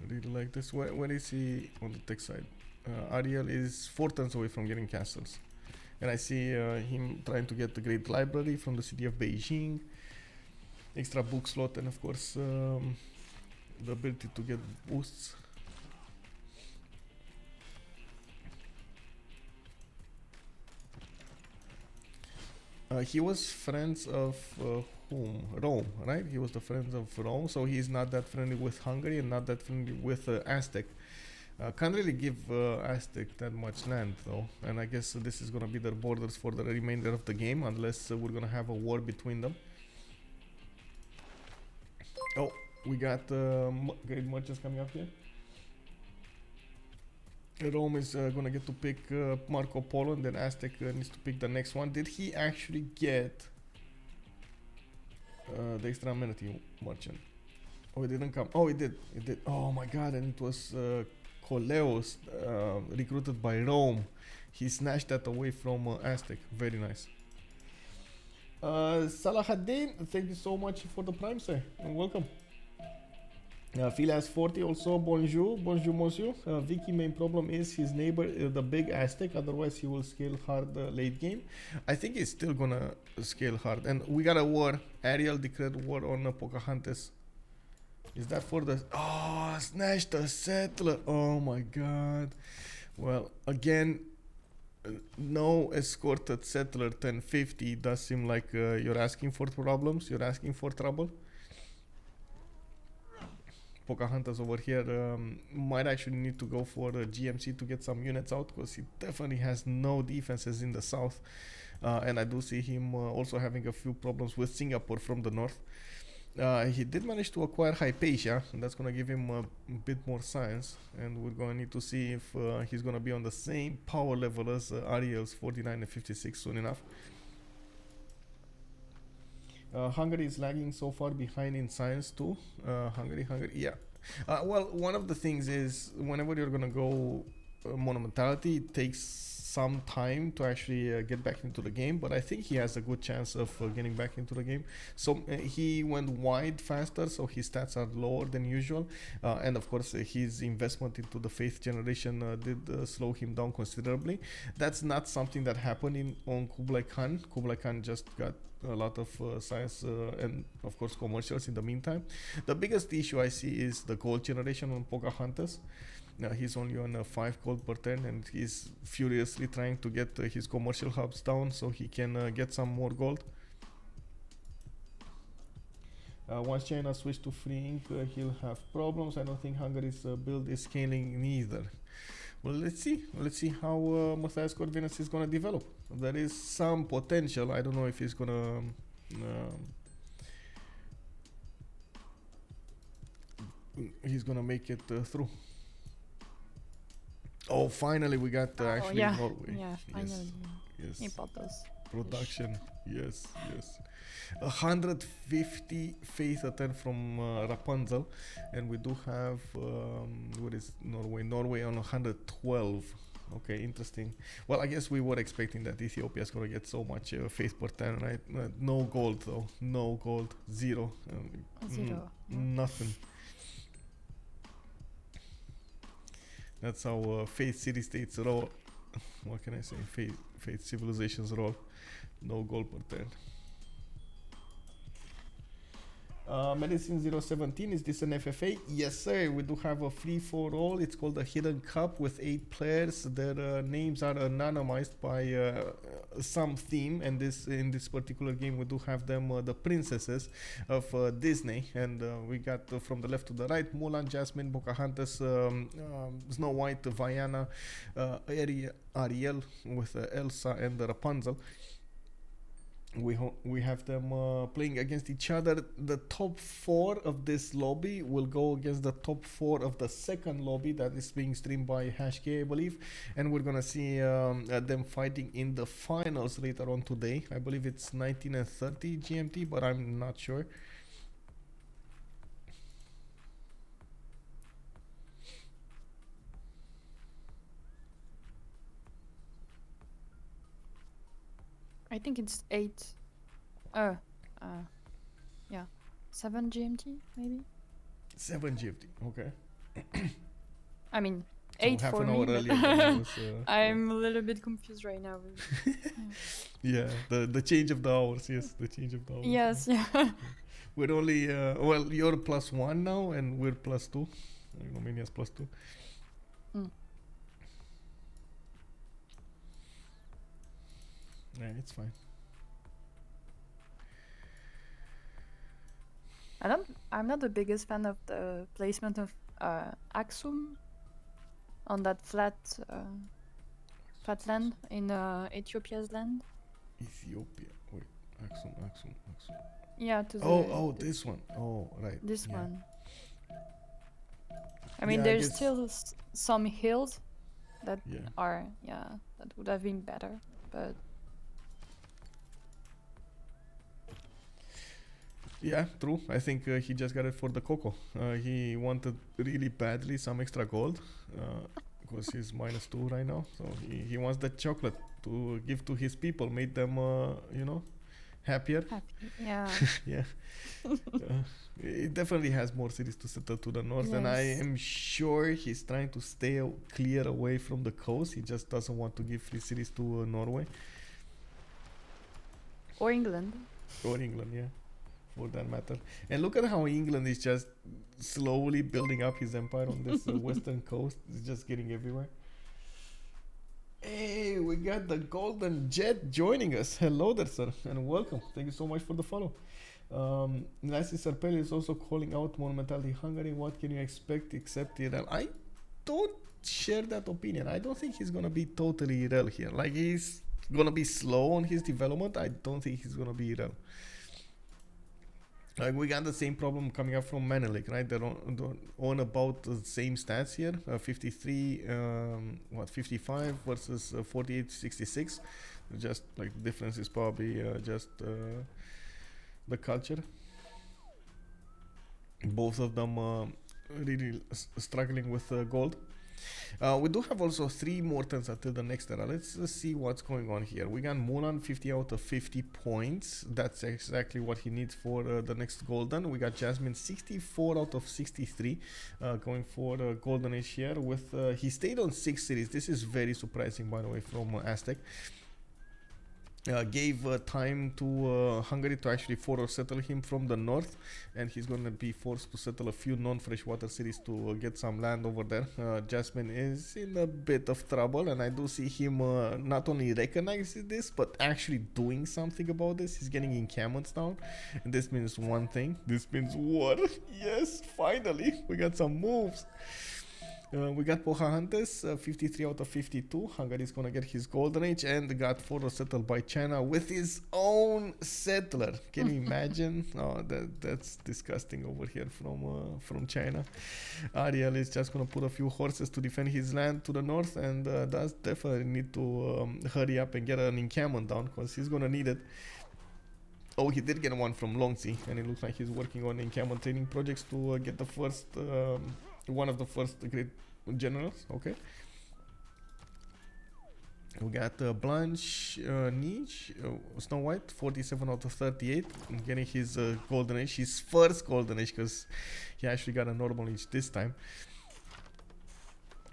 Really like this. Where is he on the tech side? Ariel is 4 turns away from getting castles. And I see him trying to get the Great Library from the city of Beijing. Extra book slot and of course the ability to get boosts. He was friends of whom? Rome, right? He was the friends of Rome, so he's not that friendly with Hungary and not that friendly with Aztec. Can't really give Aztec that much land though, and I guess this is gonna be their borders for the remainder of the game unless we're gonna have a war between them. Oh, we got great merchants coming up here. Rome is gonna get to pick Marco Polo, and then Aztec needs to pick the next one. Did he actually get the extra amenity merchant? Oh, it didn't come. Oh, it did. It did. Oh my god, and it was Coleos recruited by Rome. He snatched that away from Aztec. Very nice. Salahaddin, thank you so much for the prime, sir, and welcome. Phil has 40 also. Bonjour, bonjour, monsieur. Vicky main problem is his neighbor, the big Aztec. Otherwise, he will scale hard late game. I think he's still gonna scale hard. And we got a war. Ariel declared war on Pocahontas. Is that for the... Oh, snatched the settler. Oh my god. Well, again, no escorted settler 1050 does seem like you're asking for problems. You're asking for trouble. Pocahontas over here might actually need to go for GMC to get some units out, because he definitely has no defenses in the south, and I do see him also having a few problems with Singapore from the north. He did manage to acquire Hypatia, and that's going to give him a bit more science, and we're going to need to see if he's going to be on the same power level as Ariel's 49 and 56 soon enough. Hungary is lagging so far behind in science too. Hungary, yeah. Well, one of the things is whenever you're gonna go monumentality, it takes some time to actually get back into the game, but I think he has a good chance of getting back into the game. So he went wide faster, so his stats are lower than usual, and of course his investment into the 5th generation did slow him down considerably. That's not something that happened on Kublai Khan. Kublai Khan just got a lot of science and of course commercials in the meantime. The biggest issue I see is the gold generation on Pocahontas. He's only on 5 gold per turn, and he's furiously trying to get his commercial hubs down so he can get some more gold. Once China switch to free ink, he'll have problems. I don't think Hungary's build is scaling neither. Well, let's see how Matthias Corvinus is gonna develop. There is some potential. I don't know if he's gonna make it through. Oh, finally we got actually Norway. Yeah, finally. Yes. Importance. Production. Yes. 150 faith attend from Rapunzel, and we do have what is Norway? Norway on 112. Okay, interesting. Well, I guess we were expecting that Ethiopia is gonna get so much faith per turn, right? No gold though. No gold. Zero. Nothing. That's how faith city-states roll. What can I say? Faith civilizations roll. No gold per turn. Medicine 017, is this an FFA? Yes sir, we do have a free for all. It's called a Hidden Cup with 8 players. Their names are anonymized by some theme, and in this particular game we do have them the princesses of Disney, and we got from the left to the right Mulan, Jasmine, Pocahontas, Snow White, Vaiana, Ariel with Elsa and Rapunzel. We have them playing against each other. The top 4 of this lobby will go against the top 4 of the second lobby that is being streamed by HashK, I believe, and we're gonna see them fighting in the finals later on today. I believe it's 19 and 30 GMT, but I'm not sure. I think it's 8. Yeah, 7 GMT maybe. 7 GMT. Okay. I mean, So 8 half for an me, hour but earlier than I was. I'm a little bit confused right now. Yeah, the change of the hours. Yes, the change of the hours. Yes, yeah. We're only well, you're +1 now, and we're +2. Romania's +2. Mm. Yeah, it's fine. I'm not the biggest fan of the placement of Aksum on that flat land in Ethiopia's land. Ethiopia. Wait, Axum. Yeah, to Oh, this one. Oh, right. this Yeah. one. I mean, Yeah, I there's guess. still some hills that Yeah. are, that would have been better, but Yeah, true. I think he just got it for the cocoa. He wanted really badly some extra gold because he's -2 right now. So he wants that chocolate to give to his people, made them, happier. happy. Yeah. Yeah. It definitely has more cities to settle to the north, and I Yes. am sure he's trying to stay clear away from the coast. He just doesn't want to give free cities to Norway Or England. or England, yeah, for that matter. And look at how England is just slowly building up his empire on this western coast. It's just getting everywhere. Hey, we got the Golden Jet joining us. Hello there, sir, and welcome. Thank you so much for the follow. Nasi Sarpeli is also calling out Monumentality Hungary. What can you expect except Irel? I don't share that opinion. I don't think he's gonna be totally Irel here. Like, he's gonna be slow on his development. I don't think he's gonna be Irel. Like, we got the same problem coming up from Menelik, right? They're on about the same stats here. 53, 55 versus 48, 66. Just like the difference is probably just the culture. Both of them really struggling with gold. We do have also 3 more turns until the next era. Let's see what's going on here. We got Mulan 50 out of 50 points. That's exactly what he needs for the next golden. We got Jasmine 64 out of 63 going for golden age here. With he stayed on 6 cities. This is very surprising, by the way, from Aztec. Gave time to Hungary to actually settle him from the north, and he's going to be forced to settle a few non-freshwater cities to get some land over there. Jasmine is in a bit of trouble, and I do see him not only recognizing this, but actually doing something about this. He's getting encampments down, and this means one thing. This means war. Yes, finally, we got some moves. We got Pocahontas, 53 out of 52. Hungary is gonna get his golden age, and got photo settled by China with his own settler. Can you imagine? Oh, that's disgusting over here from China. Ariel is just gonna put a few horses to defend his land to the north, and does definitely need to hurry up and get an encampment down, because he's gonna need it. Oh, he did get one from Longxi, and it looks like he's working on encampment training projects to get the first one of the first great generals. Okay. We got Blanche Niche, Snow White, 47 out of 38, getting his golden age, his first golden age, because he actually got a normal age this time.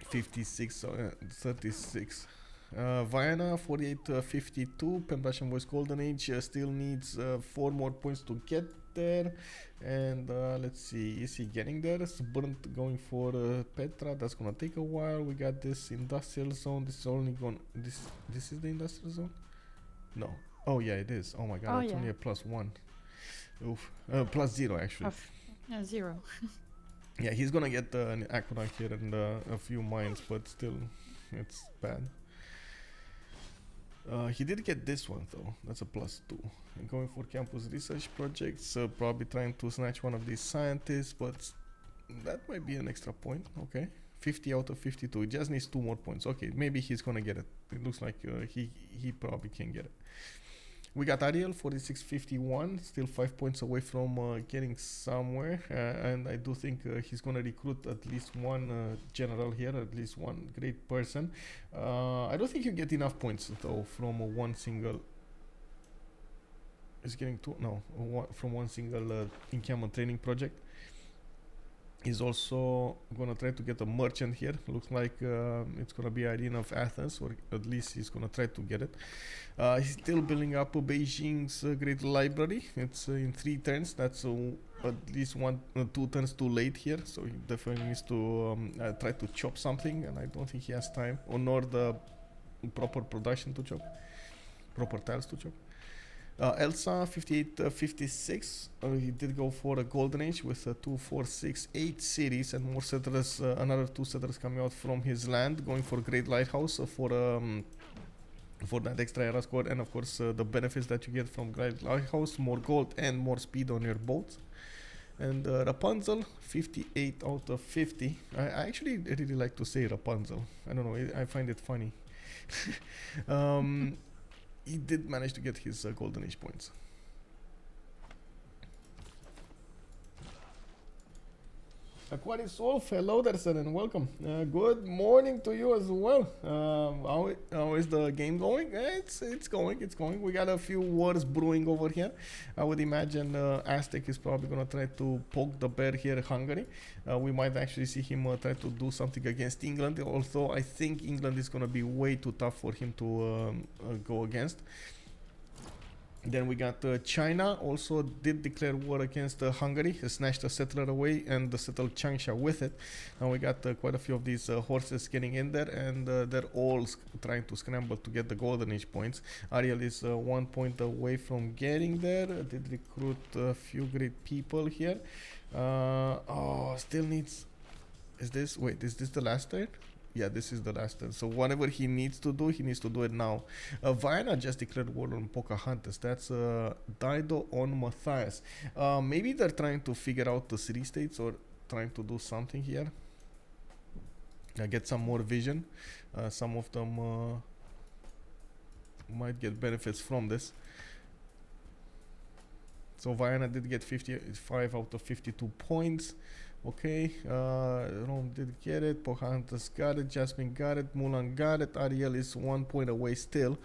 56, 36. Vienna 48 52. Pembrasian Voice golden age still needs 4 more points to get there, and let's see, is he getting there? Burnt going for Petra. That's gonna take a while. We got this industrial zone. This is only going, this is the industrial zone. No, oh yeah, it is. Oh my god, it's only a +1. Oof. +0 actually. Yeah, 0. Yeah, he's gonna get an aqueduct here and a few mines, but still, it's bad. He did get this one though. That's a +2. And going for campus research projects, probably trying to snatch one of these scientists, but that might be an extra point. Okay, 50 out of 52. He just needs 2 more points. Okay, maybe he's gonna get it. It looks like he probably can get it. We got Ariel 4651, still 5 points away from getting somewhere, and I do think he's gonna recruit at least one general here, at least one great person. I don't think you get enough points though from one single. He's getting two, no, from one single encampment training project. He's also gonna try to get a merchant here. Looks like it's gonna be Arena of Athens, or at least he's gonna try to get it. He's still building up Beijing's Great Library. It's in 3 turns. That's at least 2 turns too late here. So he definitely needs to try to chop something, and I don't think he has time or nor the proper production to chop, proper tiles to chop. Elsa 58-56. He did go for a golden age with 2, 4, 6, 8 cities and more settlers. Another 2 settlers coming out from his land, going for Great Lighthouse for that extra era score, and of course the benefits that you get from Great Lighthouse: more gold and more speed on your boats. And Rapunzel 58 out of 50. I actually really like to say Rapunzel. I don't know. I find it funny. He did manage to get his golden age points. Aquarius Wolf, hello there, sir, and welcome. Good morning to you as well. How is the game going? It's going. We got a few wars brewing over here. I would imagine Aztec is probably gonna try to poke the bear here, Hungary. We might actually see him try to do something against England. Although I think England is gonna be way too tough for him to go against. Then we got China also did declare war against Hungary, snatched a settler away and settled Changsha with it. Now we got quite a few of these horses getting in there, and they're all trying to scramble to get the golden age points. Ariel is 1 point away from getting there. Did recruit a few great people here. Still needs... Is this the last turn? Yeah, this is the last turn. So whatever he needs to do it now. Vienna just declared war on Pocahontas. That's Dido on Matthias. Maybe they're trying to figure out the city states or trying to do something here. Get some more vision. Some of them might get benefits from this. So Vienna did get 55 out of 52 points. Okay, Rome did get it, Pocahontas got it, Jasmine got it, Mulan got it, Ariel is 1 point away still.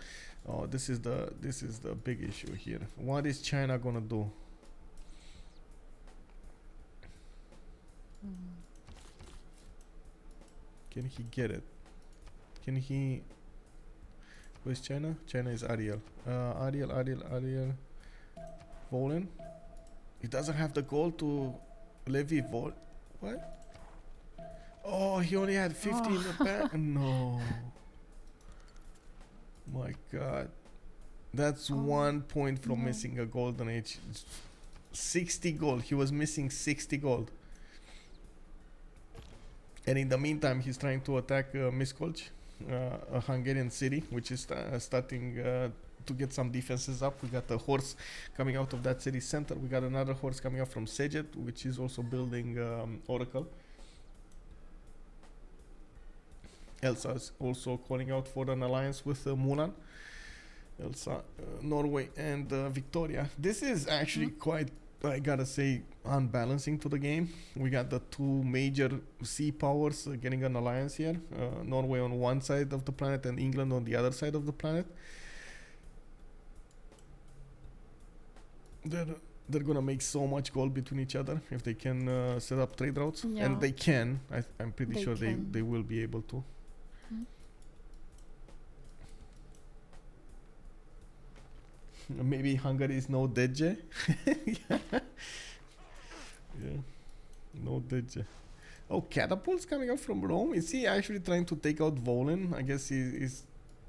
Oh, this is the big issue here. What is China gonna do? Can he get it? Can he... Where's China? China is Ariel. Ariel. Volen. He doesn't have the goal to levy Vol... What? Oh, he only had 50 in the back. No. My God. That's 1 point from missing a golden age. 60 gold. He was missing 60 gold. And in the meantime, he's trying to attack Miskolc, a Hungarian city, which is starting to get some defenses up. We got a horse coming out of that city center. We got another horse coming out from Sejet, which is also building Oracle. Elsa is also calling out for an alliance with Mulan. Elsa, Norway, and Victoria. This is actually quite, I gotta say, unbalancing to the game. We got the 2 major sea powers getting an alliance here. Norway on one side of the planet and England on the other side of the planet. They're gonna make so much gold between each other if they can set up trade routes. Yeah. And they can. I'm pretty sure they will be able to. Maybe Hungary is no Deje. Yeah, no Deje. Oh, catapults coming out from Rome. Is he actually trying to take out Volen? I guess he's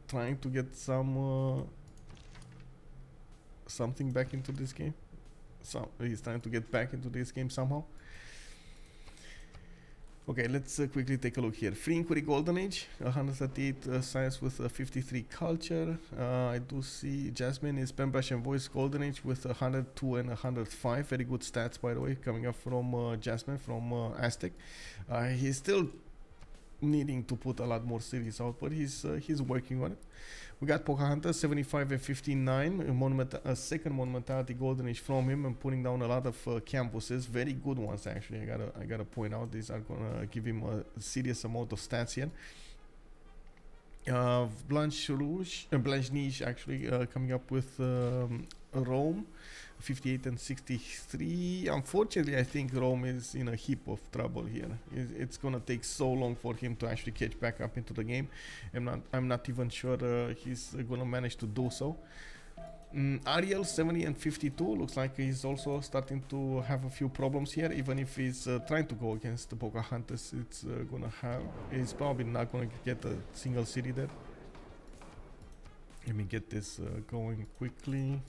trying to get some something back into this game. So he's trying to get back into this game somehow. Okay, let's quickly take a look here. Free Inquiry Golden Age, 138 science with 53 culture. I do see Jasmine is Pembrush and Voice Golden Age with 102 and 105. Very good stats, by the way, coming up from Jasmine from Aztec. He's still needing to put a lot more series out, but he's working on it. We got Pocahontas 75 and 59, a second Monumentality Golden Age from him, and putting down a lot of campuses, very good ones actually. I gotta point out, these are gonna give him a serious amount of stats here. Blanche Niche actually coming up with Rome, 58 and 63. Unfortunately, I think Rome is in a heap of trouble here. It's gonna take so long for him to actually catch back up into the game. I'm not even sure he's gonna manage to do so. Ariel 70 and 52 looks like he's also starting to have a few problems here. Even if he's trying to go against the Pocahontas, he's probably not gonna get a single city there. Let me get this going quickly.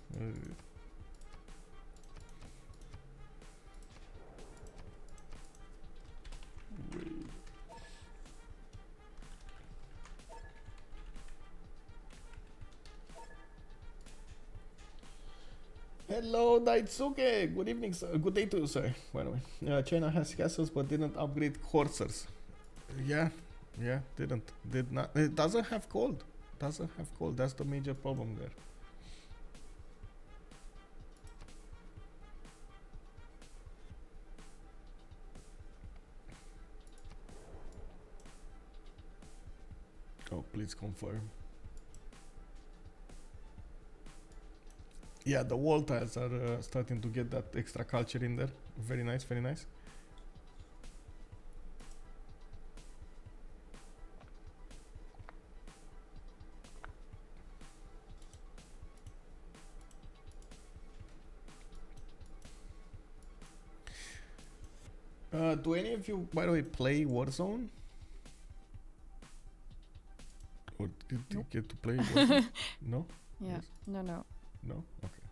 Hello, Daitsuke. Good evening, sir. Good day to you, sir. By the way, China has castles but didn't upgrade coursers. Yeah, did not. It doesn't have gold. Doesn't have gold. That's the major problem there. Oh, please confirm. Yeah, the wall tiles are starting to get that extra culture in there. Very nice, very nice. Do any of you, by the way, play Warzone? Or did you Nope. get to play Warzone? No? Yeah. Yes. No. No? Okay.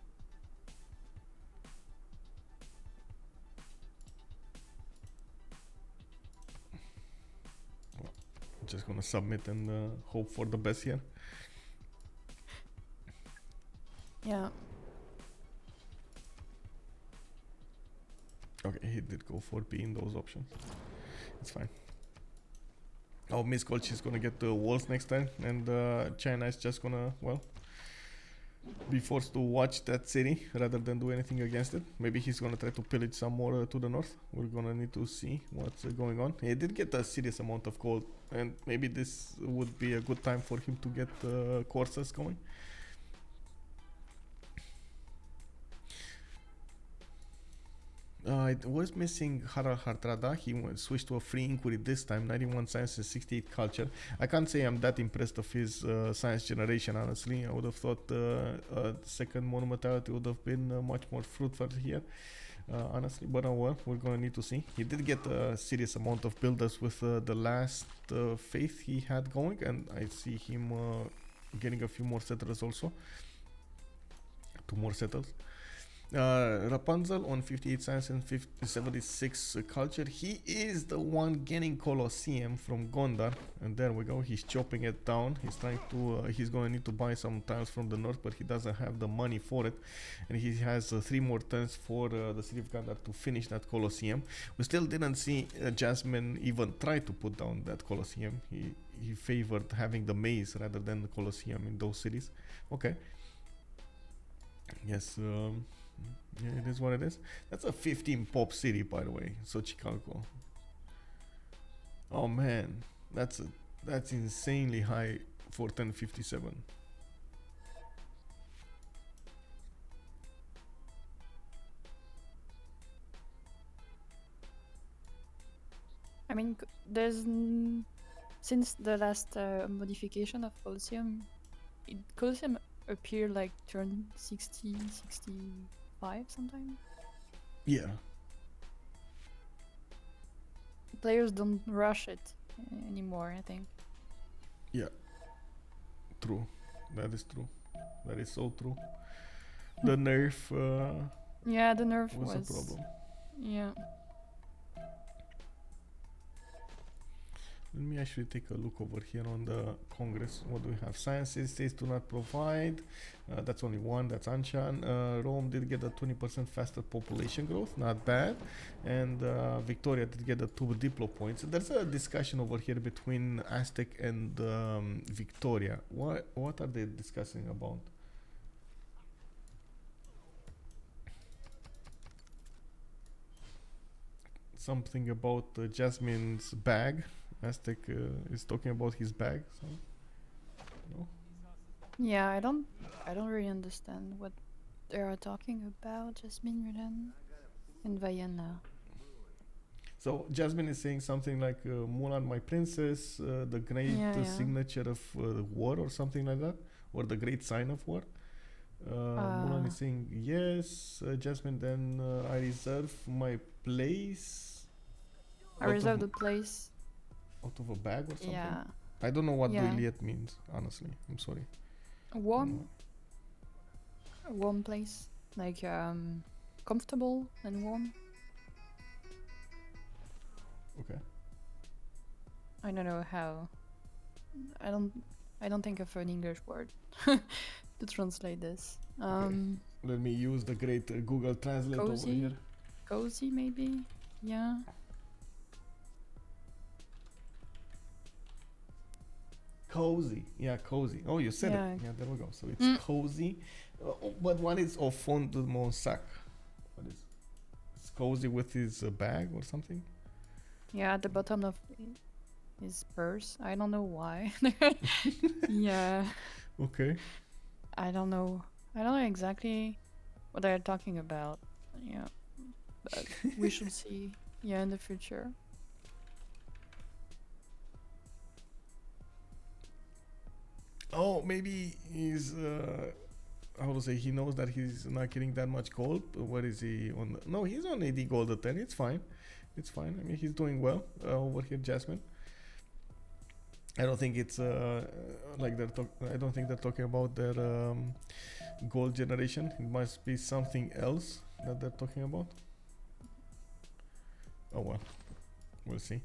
Well, just gonna submit and hope for the best here. Yeah. Okay, he did go for B in those options. It's fine. Oh, Miss Gold, she's gonna get the walls next time, and China is just gonna, well, be forced to watch that city rather than do anything against it. Maybe he's gonna try to pillage some more to the north. We're gonna need to see what's going on. He did get a serious amount of gold, and maybe this would be a good time for him to get courses going. It was missing Hara Hartrada. He switched to a free inquiry this time, 91 science and 68 culture. I can't say I'm that impressed of his science generation, honestly. I would have thought second monumentality would have been much more fruitful here, honestly. But well, we're gonna need to see. He did get a serious amount of builders with the last faith he had going, and I see him getting a few more settlers also. 2 more settlers. Rapunzel on 58 science and 76 culture. He is the one getting Colosseum from Gondar, and there we go. He's chopping it down. He's trying to. He's gonna need to buy some tiles from the north, but he doesn't have the money for it, and he has 3 more turns for the city of Gondar to finish that Colosseum. We still didn't see Jasmine even try to put down that Colosseum. He favored having the maze rather than the Colosseum in those cities. Okay. Yes. Yeah, it is what it is. That's a 15 pop city, by the way, Xochicalco. Oh man, that's insanely high for 1057. I mean, since the last modification of Colosseum, Colosseum appeared like turn 60, 65 sometime. Yeah. Players don't rush it anymore, I think. Yeah. True. That is true. That is so true. The nerf Yeah, the nerf was a problem. Yeah. Let me actually take a look over here on the Congress. What do we have? Sciences states do not provide. That's only one. That's Anshan. Rome did get a 20% faster population growth. Not bad. And Victoria did get a 2 Diplo points. There's a discussion over here between Aztec and Victoria. What are they discussing about? Something about Jasmine's bag. Aztec is talking about his bag. So. No? Yeah, I don't really understand what they are talking about. Jasmine, Mulan, and Vienna. So Jasmine is saying something like Mulan, my princess, the great Yeah. signature of war or something like that, or the great sign of war. Mulan is saying yes. Jasmine, then I reserve my place. I reserve the place. Out of a bag or something. Yeah. I don't know what Yeah. Duiliet means. Honestly, I'm sorry. Warm. A warm place, like comfortable and warm. Okay. I don't know how. I don't think of an English word to translate this. Let me use the great Google Translate over Cozy? here. Cozy, maybe. Yeah. Cozy. Yeah, cozy. Oh, you said Yeah. it. Yeah, there we go. So it's cozy. But what is au fond de mon sac? What is? It's cozy with his bag or something? Yeah, at the bottom of his purse. I don't know why. Yeah. Okay. I don't know. I don't know exactly what they're talking about. Yeah. But we should see. Yeah, in the future. Oh, maybe he's how to say, he knows that he's not getting that much gold. What is he on? No, he's on 80 gold at 10. It's fine. It's fine. I mean, he's doing well over here, Jasmine. I don't think it's like I don't think they're talking about their gold generation. It must be something else that they're talking about. Oh well, we'll see.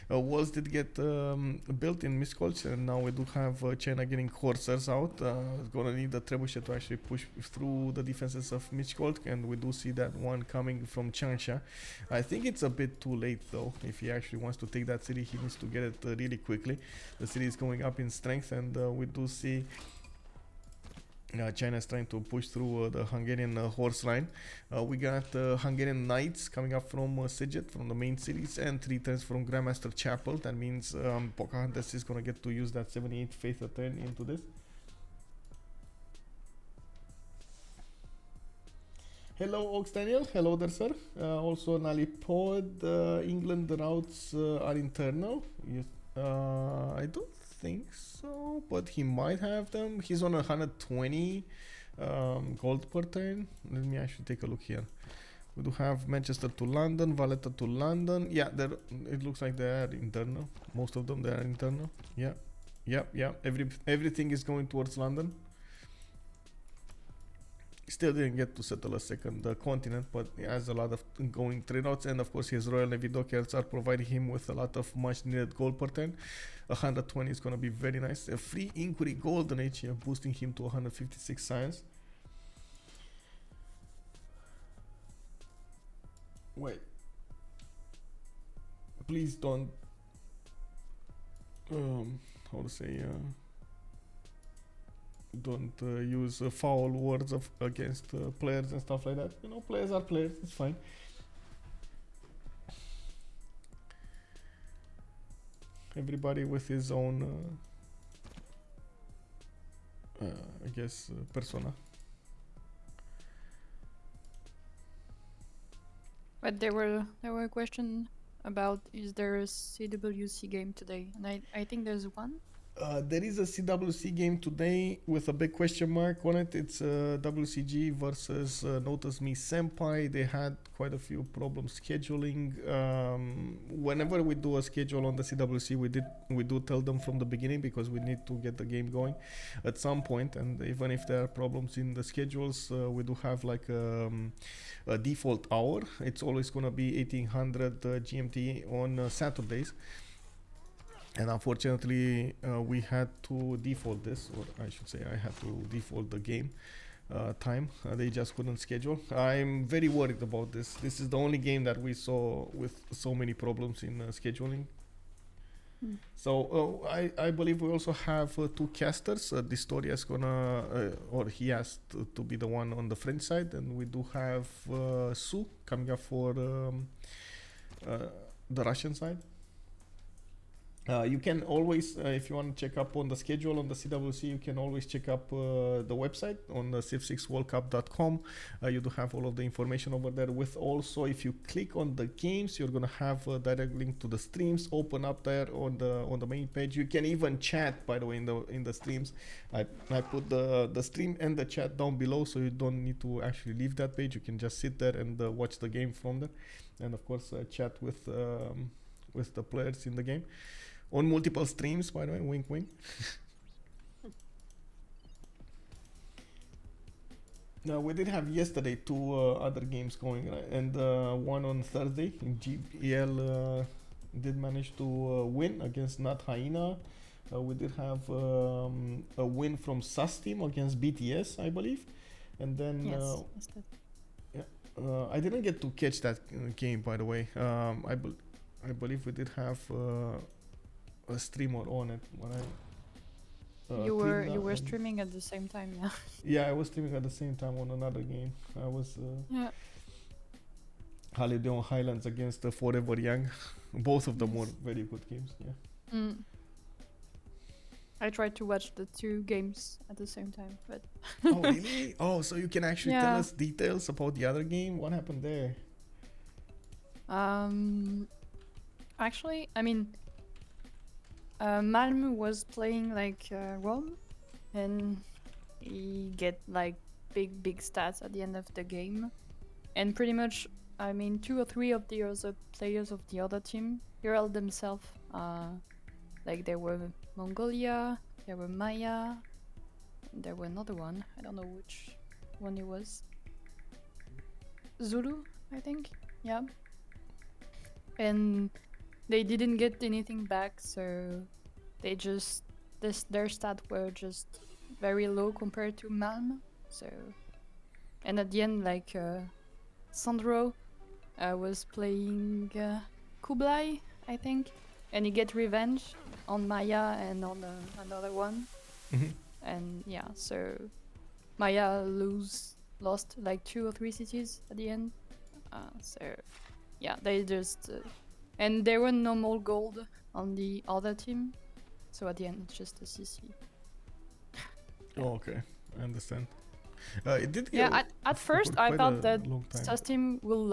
Walls did get built in Miskolc, and now we do have China getting coursers out. Gonna need the trebuchet to actually push through the defenses of Miskolc, and we do see that one coming from Changsha. I think it's a bit too late though. If he actually wants to take that city, he needs to get it really quickly. The city is going up in strength, and we do see China is trying to push through the Hungarian horse line. We got Hungarian knights coming up from Siget, from the main cities, and 3 turns from Grandmaster Chapel. That means Pocahontas is going to get to use that 78 faith a turn into this. Hello, Oaks Daniel. Hello there, sir. Also, Nalipod. England routes are internal. I don't think so, but he might have them. He's on 120 gold per turn. Let me actually take a look here. We do have Manchester to London, Valletta to London. Yeah, it looks like they are internal. Most of them, they are internal. Yeah, yeah. Everything is going towards London. Still didn't get to settle a second continent, but he has a lot of going trade routes, and of course his Royal Navy dockyards are providing him with a lot of much needed gold per turn. 120 is gonna be very nice. A free inquiry golden age here, boosting him to 156 science. Wait. Please don't how to say don't use foul words against players and stuff like that. You know, players are players. It's fine. Everybody with his own, I guess, persona. But there were a question about, is there a CWC game today? And I think there's one. There is a CWC game today with a big question mark on it. It's WCG versus Notice Me Senpai. They had quite a few problems scheduling. Whenever we do a schedule on the CWC, we do tell them from the beginning, because we need to get the game going at some point. And even if there are problems in the schedules, we do have like a default hour. It's always gonna be 1800 GMT on Saturdays. And unfortunately, we had to default this, or I should say I had to default the game time. They just couldn't schedule. I'm very worried about this. This is the only game that we saw with so many problems in scheduling. So I believe we also have 2 casters. Distoria is gonna, or he has to be the one on the French side, and we do have Su coming up for the Russian side. You can always, if you want to check up on the schedule on the CWC, you can always check up the website on the civ6worldcup.com. You do have all of the information over there. With also, if you click on the games, you're gonna have a direct link to the streams open up there on the main page. You can even chat, by the way, in the streams. I put the stream and the chat down below, so you don't need to actually leave that page. You can just sit there and watch the game from there, and of course chat with the players in the game. On multiple streams, by the way, wink wink. Now, we did have yesterday 2 other games going, right? And one on Thursday in GBL did manage to win against Nat Hyena. We did have a win from SAS team against BTS, I believe. And then Yes. I didn't get to catch that game, by the way. I believe we did have a streamer on it when I You were streaming at the same time, yeah. yeah, I was streaming at the same time on another game. I was Yeah. Holiday on Highlands against Forever Young. Both of them were very good games. Yeah. I tried to watch the 2 games at the same time, but Oh really? Oh, so you can actually tell Yeah. us details about the other game? What happened there? actually, I mean, Malmö was playing like Rome, and he get like big stats at the end of the game, and pretty much, I mean, 2 or 3 of the other players of the other team held themselves. Like there were Mongolia, there were Maya, and there were another one. I don't know which one it was. Zulu, I think. Yeah. And they didn't get anything back, so they just their stats were just very low compared to Malmö. So, and at the end, like Sandro was playing Kublai, I think, and he get revenge on Maya and on another one. And yeah, so Maya lost like 2 or 3 cities at the end. So yeah, they just and there were no more gold on the other team, so at the end it's just a CC. Oh, okay, I understand. It did. Yeah, at first I thought that SAS SAS team will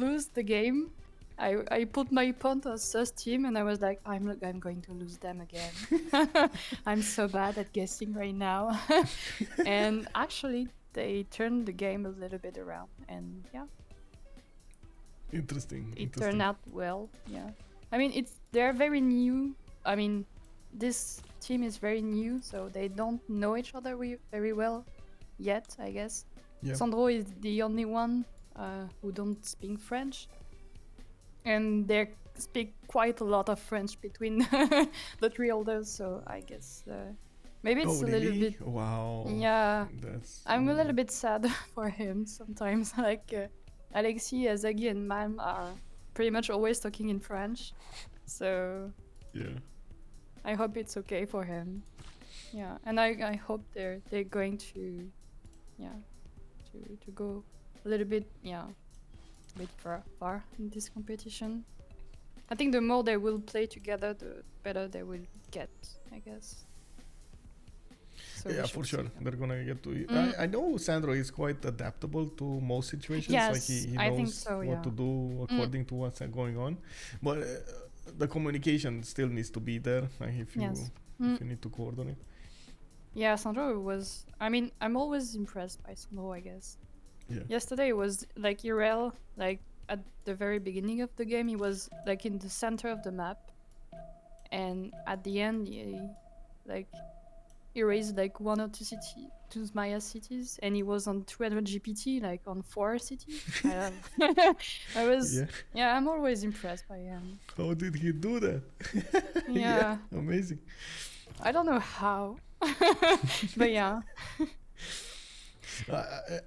lose the game. I put my punt on SAS team and I was like, I'm going to lose them again. I'm so bad at guessing right now. And actually they turned the game a little bit around, and yeah. Interesting. It turned out well, yeah. I mean, they're very new. I mean, this team is very new, so they don't know each other very well yet, I guess. Yeah. Sandro is the only one who don't speak French, and they speak quite a lot of French between the 3 others. So I guess maybe it's a little bit. Wow. Yeah, I'm a Mm. little bit sad for him sometimes. Like Alexis, Azagi, and Malm are pretty much always talking in French, so Yeah. I hope it's okay for him. Yeah, and I hope they're going to, yeah, to go a little bit, yeah, a bit far in this competition. I think the more they will play together, the better they will get, I guess. So Yeah, we for should sure. see. They're gonna get to. Mm. I know Sandro is quite adaptable to most situations. Yes, like he I knows think so, what yeah. to do according to what's going on. But the communication still needs to be there. Like if you Yes. if you need to coordinate. Yeah, Sandro was. I mean, I'm always impressed by Sandro, I guess. Yeah. Yesterday was like Irel, like at the very beginning of the game, he was like in the center of the map, and at the end, he like erased like 1 or 2 Maya cities, and he was on 200 GPT, like on 4 cities. I was, yeah, I'm always impressed by him. How did he do that? Yeah, Amazing. I don't know how, but yeah.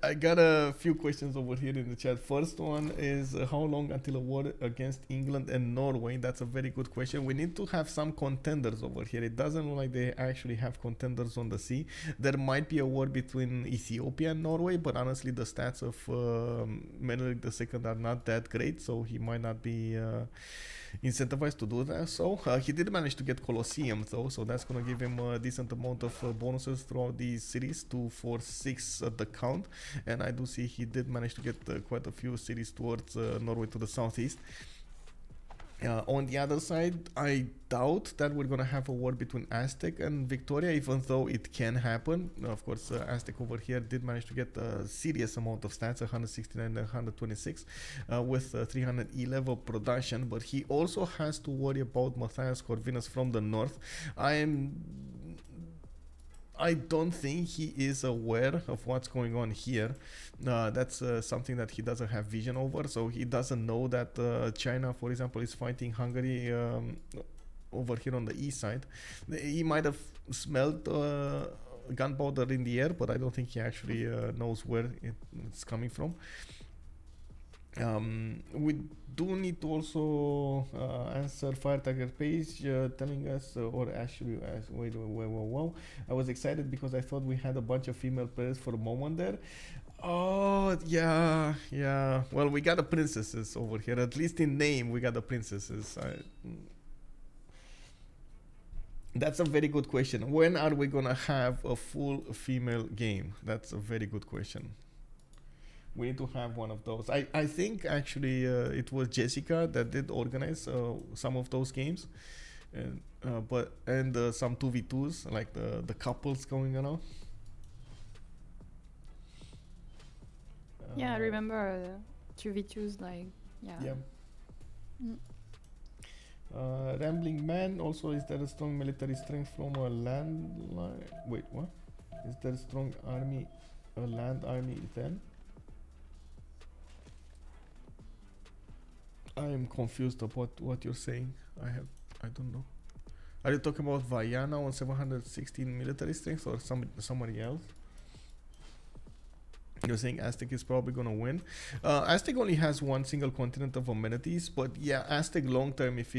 I got a few questions over here in the chat. First one is how long until a war against England and Norway? That's a very good question. We need to have some contenders over here. It doesn't look like they actually have contenders on the sea. There might be a war between Ethiopia and Norway, but honestly the stats of Menelik II are not that great, so he might not be incentivized to do that. So he did manage to get Colosseum though, so that's gonna give him a decent amount of bonuses throughout these cities, 2, 4, 6 at the count. And I do see he did manage to get quite a few cities towards Norway to the southeast. On the other side, I doubt that we're gonna have a war between Aztec and Victoria, even though it can happen. Of course, Aztec over here did manage to get a serious amount of stats, 169 and 126, with 300 E-level production, but he also has to worry about Matthias Corvinus from the north. I don't think he is aware of what's going on here. That's something that he doesn't have vision over. So he doesn't know that China, for example, is fighting Hungary over here on the east side. He might have smelled gunpowder in the air, but I don't think he actually knows where it's coming from. We do need to also answer Fire Tiger page telling us, or actually, wait, I was excited because I thought we had a bunch of female players for a moment there. Oh, yeah. Well, we got the princesses over here. At least in name, we got the princesses. That's a very good question. When are we gonna have a full female game? That's a very good question. We need to have one of those. I think actually it was Jessica that did organize some of those games, and some 2v2s, like the couples going around. Yeah, I remember 2v2s, like, yeah. Rambling Man also, is there a strong military strength from a landline? Wait, what? Is there a strong army, a land army then? I am confused about what you're saying. I don't know. Are you talking about Vaiana on 716 military strength or somebody else? You're saying Aztec is probably gonna win. Aztec only has one single continent of amenities, but yeah, Aztec long term, if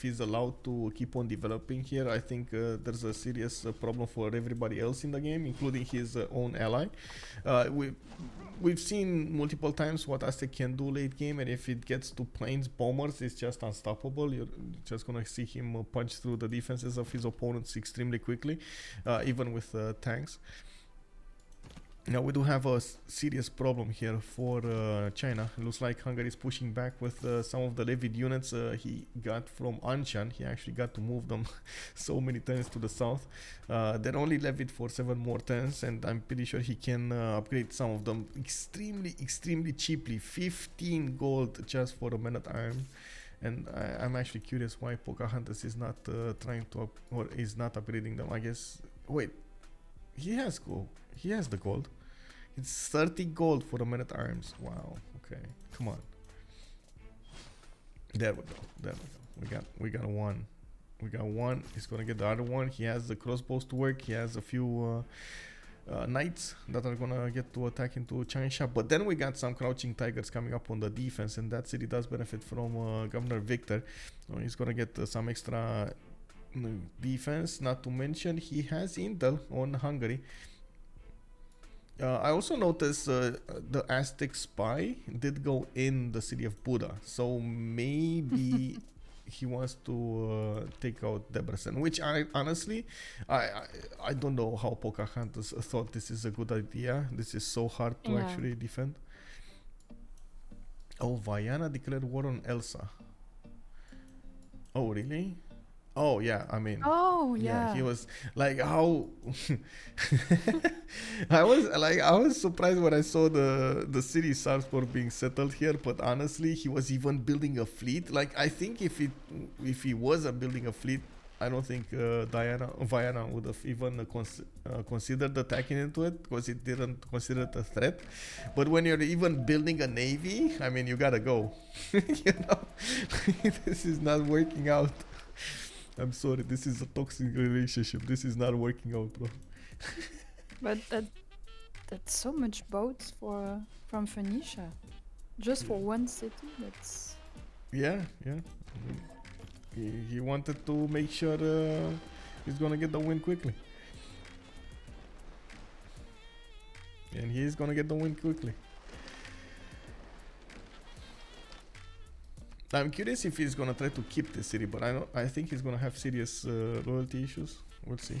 he's allowed to keep on developing here, I think there's a serious problem for everybody else in the game, including his own ally. We've seen multiple times what Aztec can do late game, and if it gets to planes bombers, it's just unstoppable. You're just gonna see him punch through the defenses of his opponents extremely quickly, even with tanks. Now we do have a serious problem here for China. It looks like Hungary is pushing back with some of the levied units he got from Anshan. He actually got to move them so many times to the south. They're only levied for 7 more turns, and I'm pretty sure he can upgrade some of them extremely cheaply. 15 gold just for a man-at-arms. And I'm actually curious why Pocahontas is not trying to or is not upgrading them. I guess, wait, he has gold. He has the gold. It's 30 gold for a man-at-arms. Wow. Okay. Come on. There we go. We got one. We got one. He's gonna get the other one. He has the crossbows to work. He has a few knights that are gonna get to attack into Changsha. But then we got some crouching tigers coming up on the defense, and that city does benefit from Governor Victor. He's gonna get some extra defense. Not to mention he has intel on Hungary. I also noticed the Aztec spy did go in the city of Buda, so maybe he wants to take out Debrecen, which I honestly I don't know how Pocahontas thought this is a good idea. This is so hard to actually defend. Oh, Vaiana declared war on Elsa. Oh, really? Oh yeah, I mean. Oh yeah. He was like, how? I was surprised when I saw the city Salzburg being settled here. But honestly, he was even building a fleet. Like, I think if he wasn't building a fleet, I don't think Vaiana would have even considered attacking into it, because it didn't consider it a threat. But when you're even building a navy, I mean, you gotta go. You know, this is not working out. I'm sorry, this is a toxic relationship. This is not working out, bro. But that's so much boats from Phoenicia, just for one city. That's yeah. He wanted to make sure he's gonna get the win quickly, and he's gonna get the win quickly. I'm curious if he's gonna try to keep the city, but I think he's gonna have serious loyalty issues. We'll see.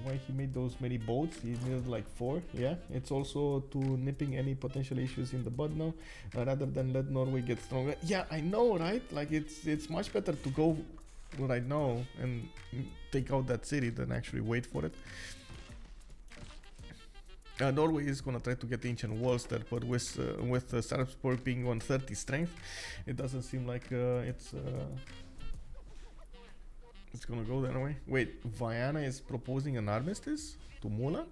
Why he made those many boats? He needed like 4. Yeah, it's also to nipping any potential issues in the bud now, rather than let Norway get stronger. Yeah, I know, right? Like it's much better to go right now and take out that city than actually wait for it. Norway is gonna try to get the ancient walls there, but with Sarpsborg being on 30 strength, it doesn't seem like it's gonna go that way. Wait, Vienna is proposing an armistice to Mulan?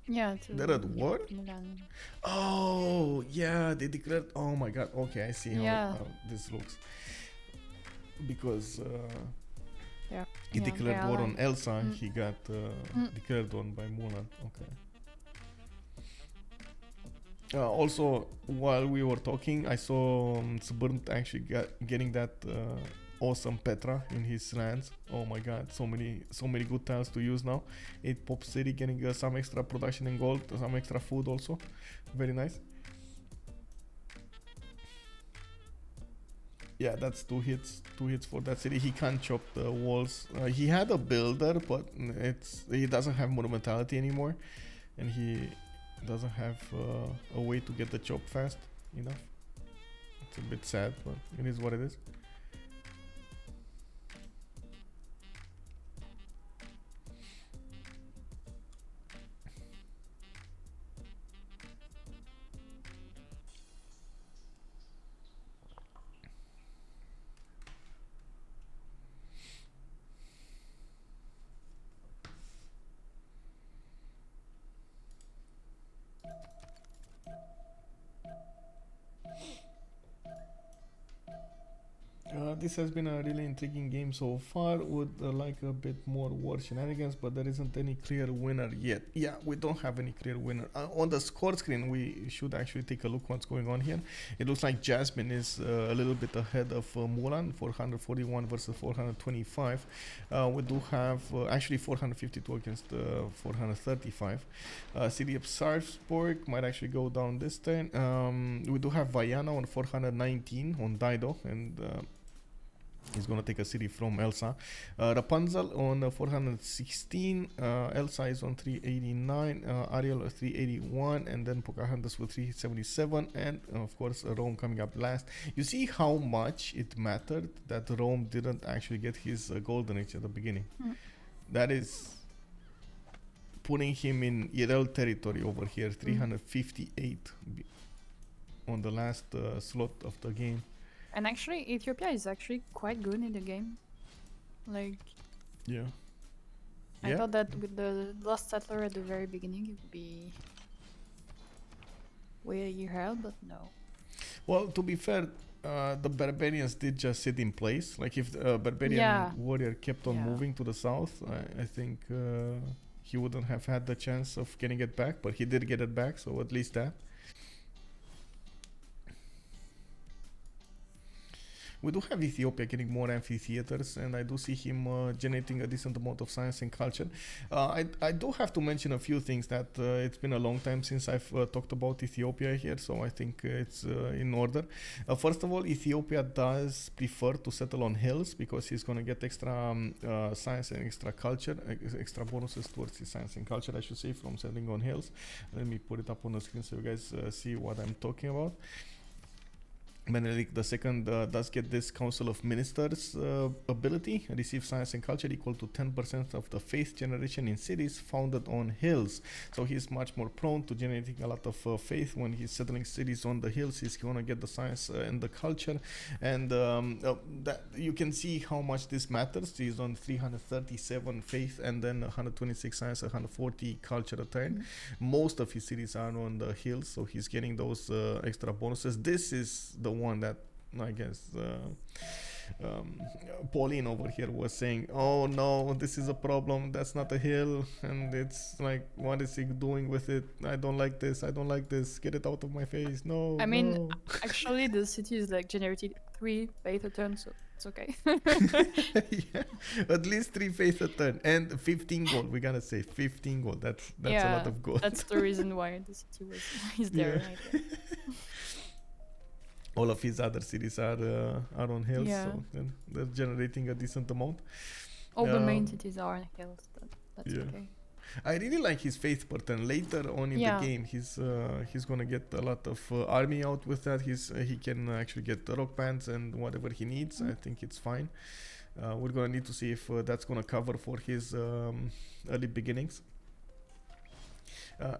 Yeah, they're at war? Milan. Oh, yeah, they declared. Oh my god, okay, I see how this looks. Because he declared war on Elsa, he got declared on by Mulan. Okay. Also, while we were talking, I saw Sburnt actually getting that awesome Petra in his lands. Oh my god, so many good tiles to use now. 8 pop city, getting some extra production in gold, some extra food also. Very nice. Yeah, that's 2 hits for that city. He can't chop the walls. He had a builder, but he doesn't have monumentality anymore, and he doesn't have a way to get the chop fast enough. It's a bit sad, but it is what it is. This has been a really intriguing game so far. Would like a bit more war shenanigans, but there isn't any clear winner yet. Yeah, we don't have any clear winner. On the score screen, we should actually take a look what's going on here. It looks like Jasmine is a little bit ahead of Mulan, 441 versus 425. We do have actually 452 against 435. City of Sarpsborg might actually go down this turn. We do have Vaiana on 419 on Dido, and he's gonna take a city from Elsa. Rapunzel on 416. Elsa is on 389. Ariel 381, and then Pocahontas with 377, and of course Rome coming up last. You see how much it mattered that Rome didn't actually get his golden age at the beginning. That is putting him in Irel territory over here. 358 on the last slot of the game. And actually, Ethiopia is actually quite good in the game. Like, I thought that with the Lost Settler at the very beginning, it would be way ahead, but no. Well, to be fair, the Barbarians did just sit in place. Like, if the Barbarian warrior kept on moving to the south, I think he wouldn't have had the chance of getting it back, but he did get it back, so at least that. We do have Ethiopia getting more amphitheaters, and I do see him generating a decent amount of science and culture. I do have to mention a few things that it's been a long time since I've talked about Ethiopia here, so I think it's in order. First of all, Ethiopia does prefer to settle on hills because he's going to get extra science and extra culture, extra bonuses towards his science and culture, I should say, from settling on hills. Let me put it up on the screen so you guys see what I'm talking about. Menelik II does get this Council of Ministers ability, receive science and culture equal to 10% of the faith generation in cities founded on hills. So he's much more prone to generating a lot of faith when he's settling cities on the hills. He's going to get the science and the culture, and that you can see how much this matters. He's on 337 faith and then 126 science, 140 culture a turn. Most of his cities are on the hills, so he's getting those extra bonuses. This is the one that I guess Pauline over here was saying, oh no, this is a problem, that's not a hill, and it's like, what is he doing with it? I don't like this, get it out of my face. No, I mean, actually the city is like generated 3 faith a turn, so it's okay. Yeah, at least 3 faith a turn and 15 gold. We gotta say 15 gold. That's a lot of gold. That's the reason why the city is there. Yeah. I guess. All of his other cities are on hills, Yeah. so they're generating a decent amount. All the main cities are on hills. That's Yeah. okay. I really like his faith pattern. Later on in the game, he's gonna get a lot of army out with that. He can actually get the rock bands and whatever he needs. I think it's fine. We're gonna need to see if that's gonna cover for his early beginnings.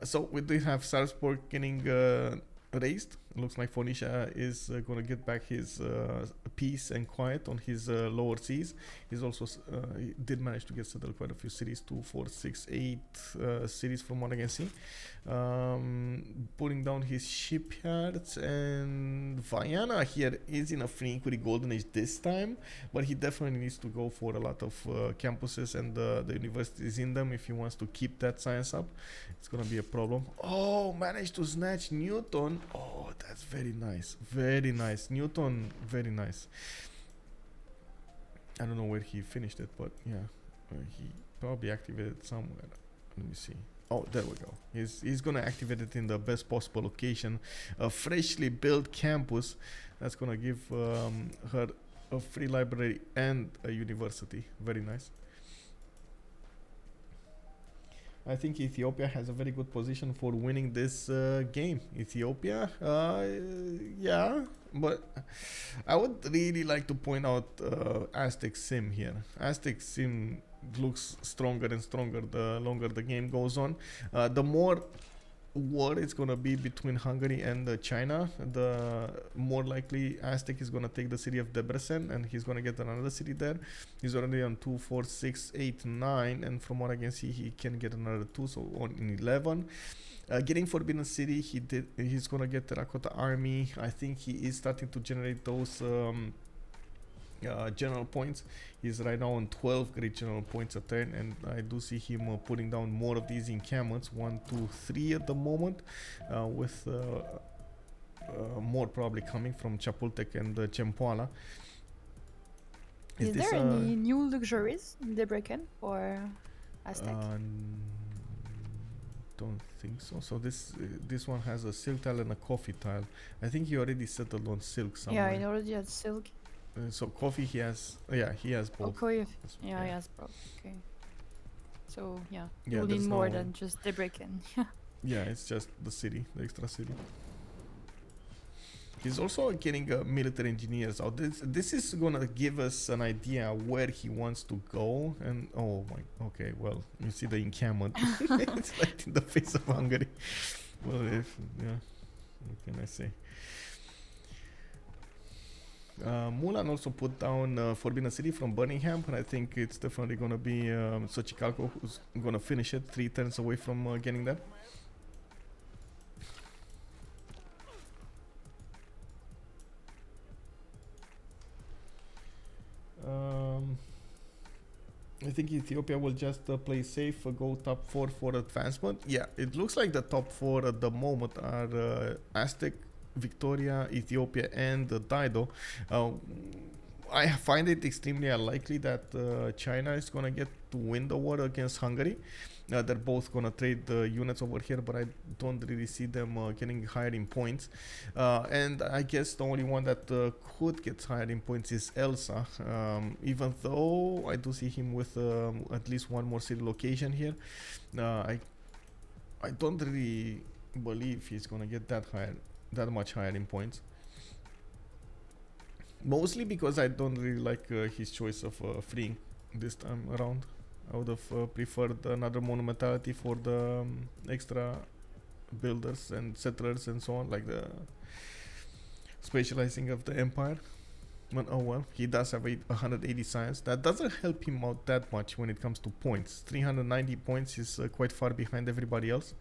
So we do have Salzburg getting raised. It looks like Phoenicia is going to get back his peace and quiet on his lower seas. He's also he did manage to get settled quite a few cities, 2, 4, 6, 8 cities from what I can see. Putting down his shipyards, and Vienna here is in a free equity golden age this time, but he definitely needs to go for a lot of campuses and the universities in them if he wants to keep that science up. It's gonna be a problem. Oh, managed to snatch Newton. Oh, that's very nice. Very nice. Newton, very nice. I don't know where he finished it, but yeah, he probably activated somewhere. Let me see. Oh, there we go. He's gonna activate it in the best possible location. A freshly built campus that's gonna give her a free library and a university. Very nice. I think Ethiopia has a very good position for winning this game. Ethiopia, yeah, but I would really like to point out Aztec Sim here. Aztec Sim looks stronger and stronger the longer the game goes on. The more war it's gonna be between Hungary and China, the more likely Aztec is gonna take the city of Debrecen, and he's gonna get another city there. He's already on 2, 4, 6, 8, 9, and from what I can see, he can get another 2, so on in 11. Getting Forbidden City, he's gonna get Terracotta Army. I think he is starting to generate those general points. He's right now on 12 great general points a turn, and I do see him putting down more of these encampments, 1, 2, 3 at the moment, with more probably coming from Chapultec and Cempoala. Is there any new luxuries in Debrecen or Aztec? Don't think so. So this one has a silk tile and a coffee tile. I think he already settled on silk somewhere. Yeah, he already had silk. So coffee he has, he has both. Okay, yeah, he has both. Okay. So yeah, you'll need more than just Debrecen. Yeah, it's just the city, the extra city. He's also getting military engineers out. This is gonna give us an idea where he wants to go. And okay, well, you see the encampment. It's right in the face of Hungary. Well, what can I say? Mulan also put down Forbidden City from Birmingham, and I think it's definitely gonna be Xochicalco who's gonna finish it, 3 turns away from getting that. I think Ethiopia will just play safe, go top 4 for advancement. Yeah, it looks like the top 4 at the moment are Aztec, Victoria, Ethiopia, and Dido. I find it extremely unlikely that China is gonna get to win the war against Hungary. They're both gonna trade the units over here, but I don't really see them getting higher in points. And I guess the only one that could get higher in points is Elsa. Even though I do see him with at least one more city location here, I don't really believe he's gonna get that much higher in points. Mostly because I don't really like his choice of freeing this time around. I would have preferred another monumentality for the extra builders and settlers and so on, like the specializing of the empire. But oh well, he does have 180 science. That doesn't help him out that much when it comes to points. 390 points is quite far behind everybody else.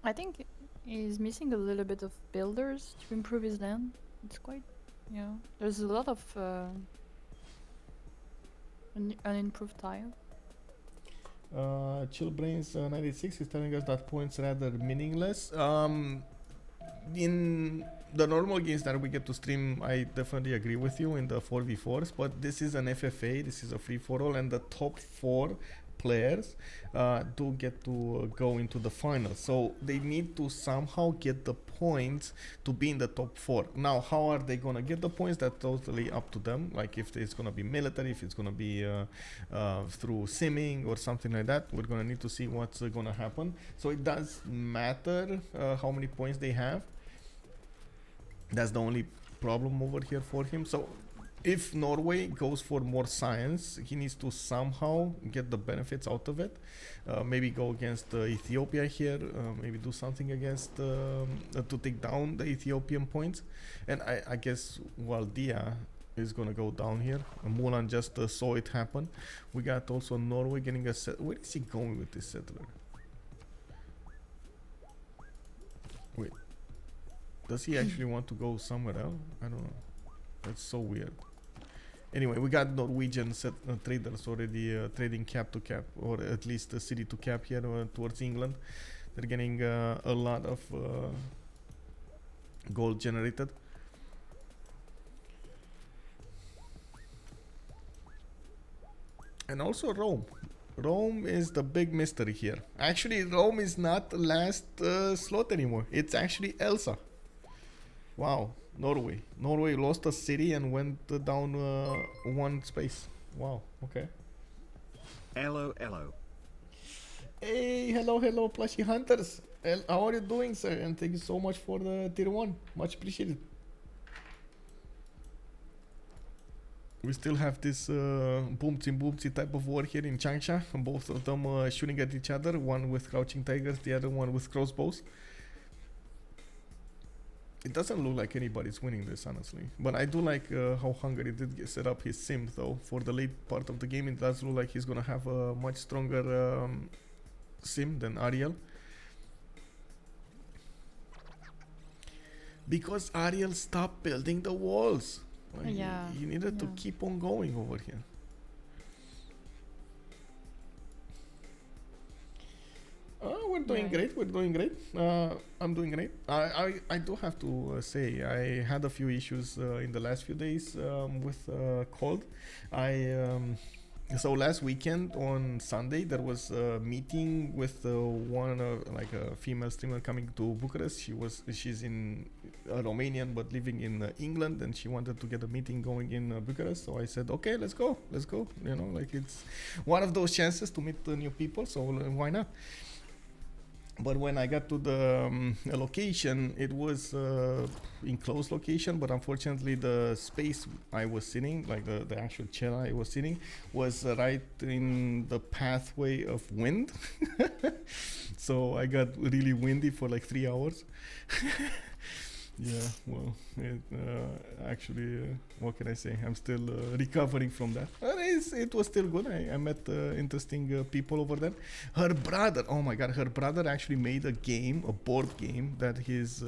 I think he's missing a little bit of builders to improve his land. It's quite, there's a lot of unimproved tile. Chillbrains 96 is telling us that points rather meaningless. In the normal games that we get to stream, I definitely agree with you in the 4v4s, but this is an FFA, this is a free-for-all, and the top 4 players do get to go into the finals, so they need to somehow get the points to be in the top 4. Now, how are they gonna get the points? That's totally up to them, like if it's gonna be military, if it's gonna be through simming or something like that. We're gonna need to see what's gonna happen. So it does matter how many points they have. That's the only problem over here for him. So if Norway goes for more science, he needs to somehow get the benefits out of it. Maybe go against Ethiopia here, maybe do something against to take down the Ethiopian points. And I guess Waldia is gonna go down here. Mulan just saw it happen. We got also Norway getting a set. Where is he going with this settler? Wait, does he actually want to go somewhere else? I don't know. That's so weird. Anyway, we got Norwegian traders already trading cap to cap, or at least city to cap here towards England. They're getting a lot of gold generated. And also Rome. Rome is the big mystery here. Actually, Rome is not the last slot anymore. It's actually Elsa. Wow. Norway. Norway lost a city and went down one space. Wow. Okay. Hello, hello. Hey, hello, plushy hunters. How are you doing, sir? And thank you so much for the tier 1. Much appreciated. We still have this boomsy type of war here in Changsha. Both of them shooting at each other. One with crouching tigers, the other one with crossbows. It doesn't look like anybody's winning this, honestly. But I do like how Hungary did set up his sim, though. For the late part of the game, it does look like he's gonna have a much stronger sim than Ariel. Because Ariel stopped building the walls. Like, Yeah. he needed to keep on going over here. We're doing great. We're doing great. I'm doing great. I do have to say I had a few issues in the last few days with cold. So last weekend on Sunday there was a meeting with one like a female streamer coming to Bucharest. She's in Romanian but living in England, and she wanted to get a meeting going in Bucharest. So I said, okay, let's go. You know, like it's one of those chances to meet new people. So why not? But when I got to the location, it was enclosed location, but unfortunately the space I was sitting, like the actual chair I was sitting, was right in the pathway of wind. So I got really windy for like 3 hours. Yeah, well, actually, what can I say? I'm still recovering from that. But it was still good. I met interesting people over there. Her brother, oh my god, her brother actually made a board game that he's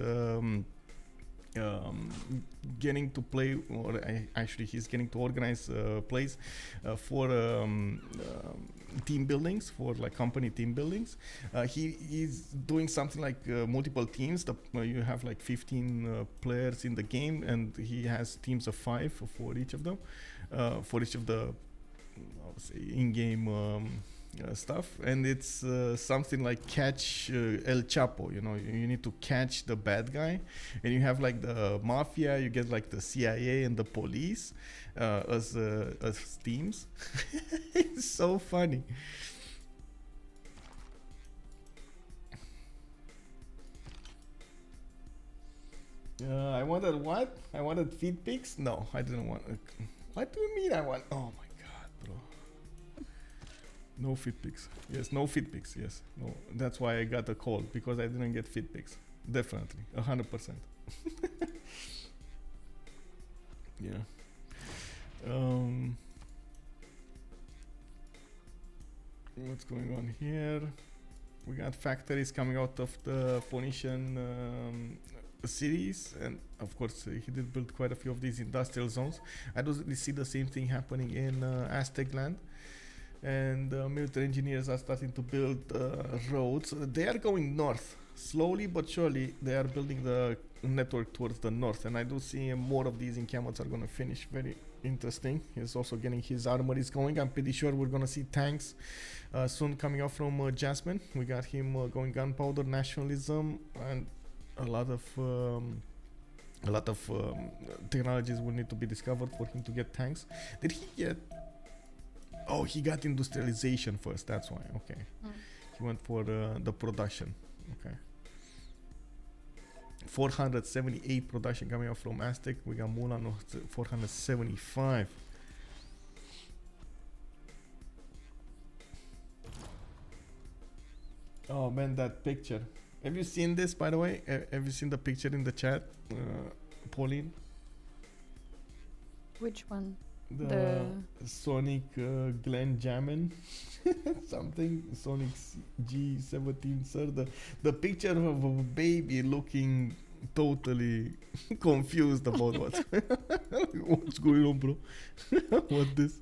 getting to play, or actually he's getting to organize plays for team buildings, for like company team buildings. He's doing something like multiple teams. You have like 15 players in the game, and he has teams of 5 for each of them, for each of the in-game stuff. And it's something like catch El Chapo. You know, you need to catch the bad guy, and you have like the mafia, you get like the CIA and the police as teams. It's so funny. I wanted what? I wanted feed pics? No, I didn't want. What do you mean I want? Oh my god, bro. No feed pics. Yes, no feed pics. Yes, no. That's why I got a call, because I didn't get feed pics. Definitely, 100%. Yeah. What's going on here? We got factories coming out of the Phoenician cities, and of course he did build quite a few of these industrial zones. I don't really see the same thing happening in Aztec land. and military engineers are starting to build roads. They are going north. Slowly but surely, they are building the network towards the north, and I do see more of these encampments are going to finish. Very interesting. He's also getting his armories going. I'm pretty sure we're going to see tanks soon coming out from Jasmine. We got him going gunpowder, nationalism, and a lot of technologies will need to be discovered for him to get tanks. Did he get... Oh, he got industrialization first, that's why. Okay. He went for the production. Okay. 478 production coming out from Aztec. We got Mulan 475. Oh man, that picture. Have you seen this, by the way? Have you seen the picture in the chat, Pauline? Which one? The Sonic Glenn Jammin something Sonic G17 sir, the picture of a baby looking totally confused about what's going on, bro. What this?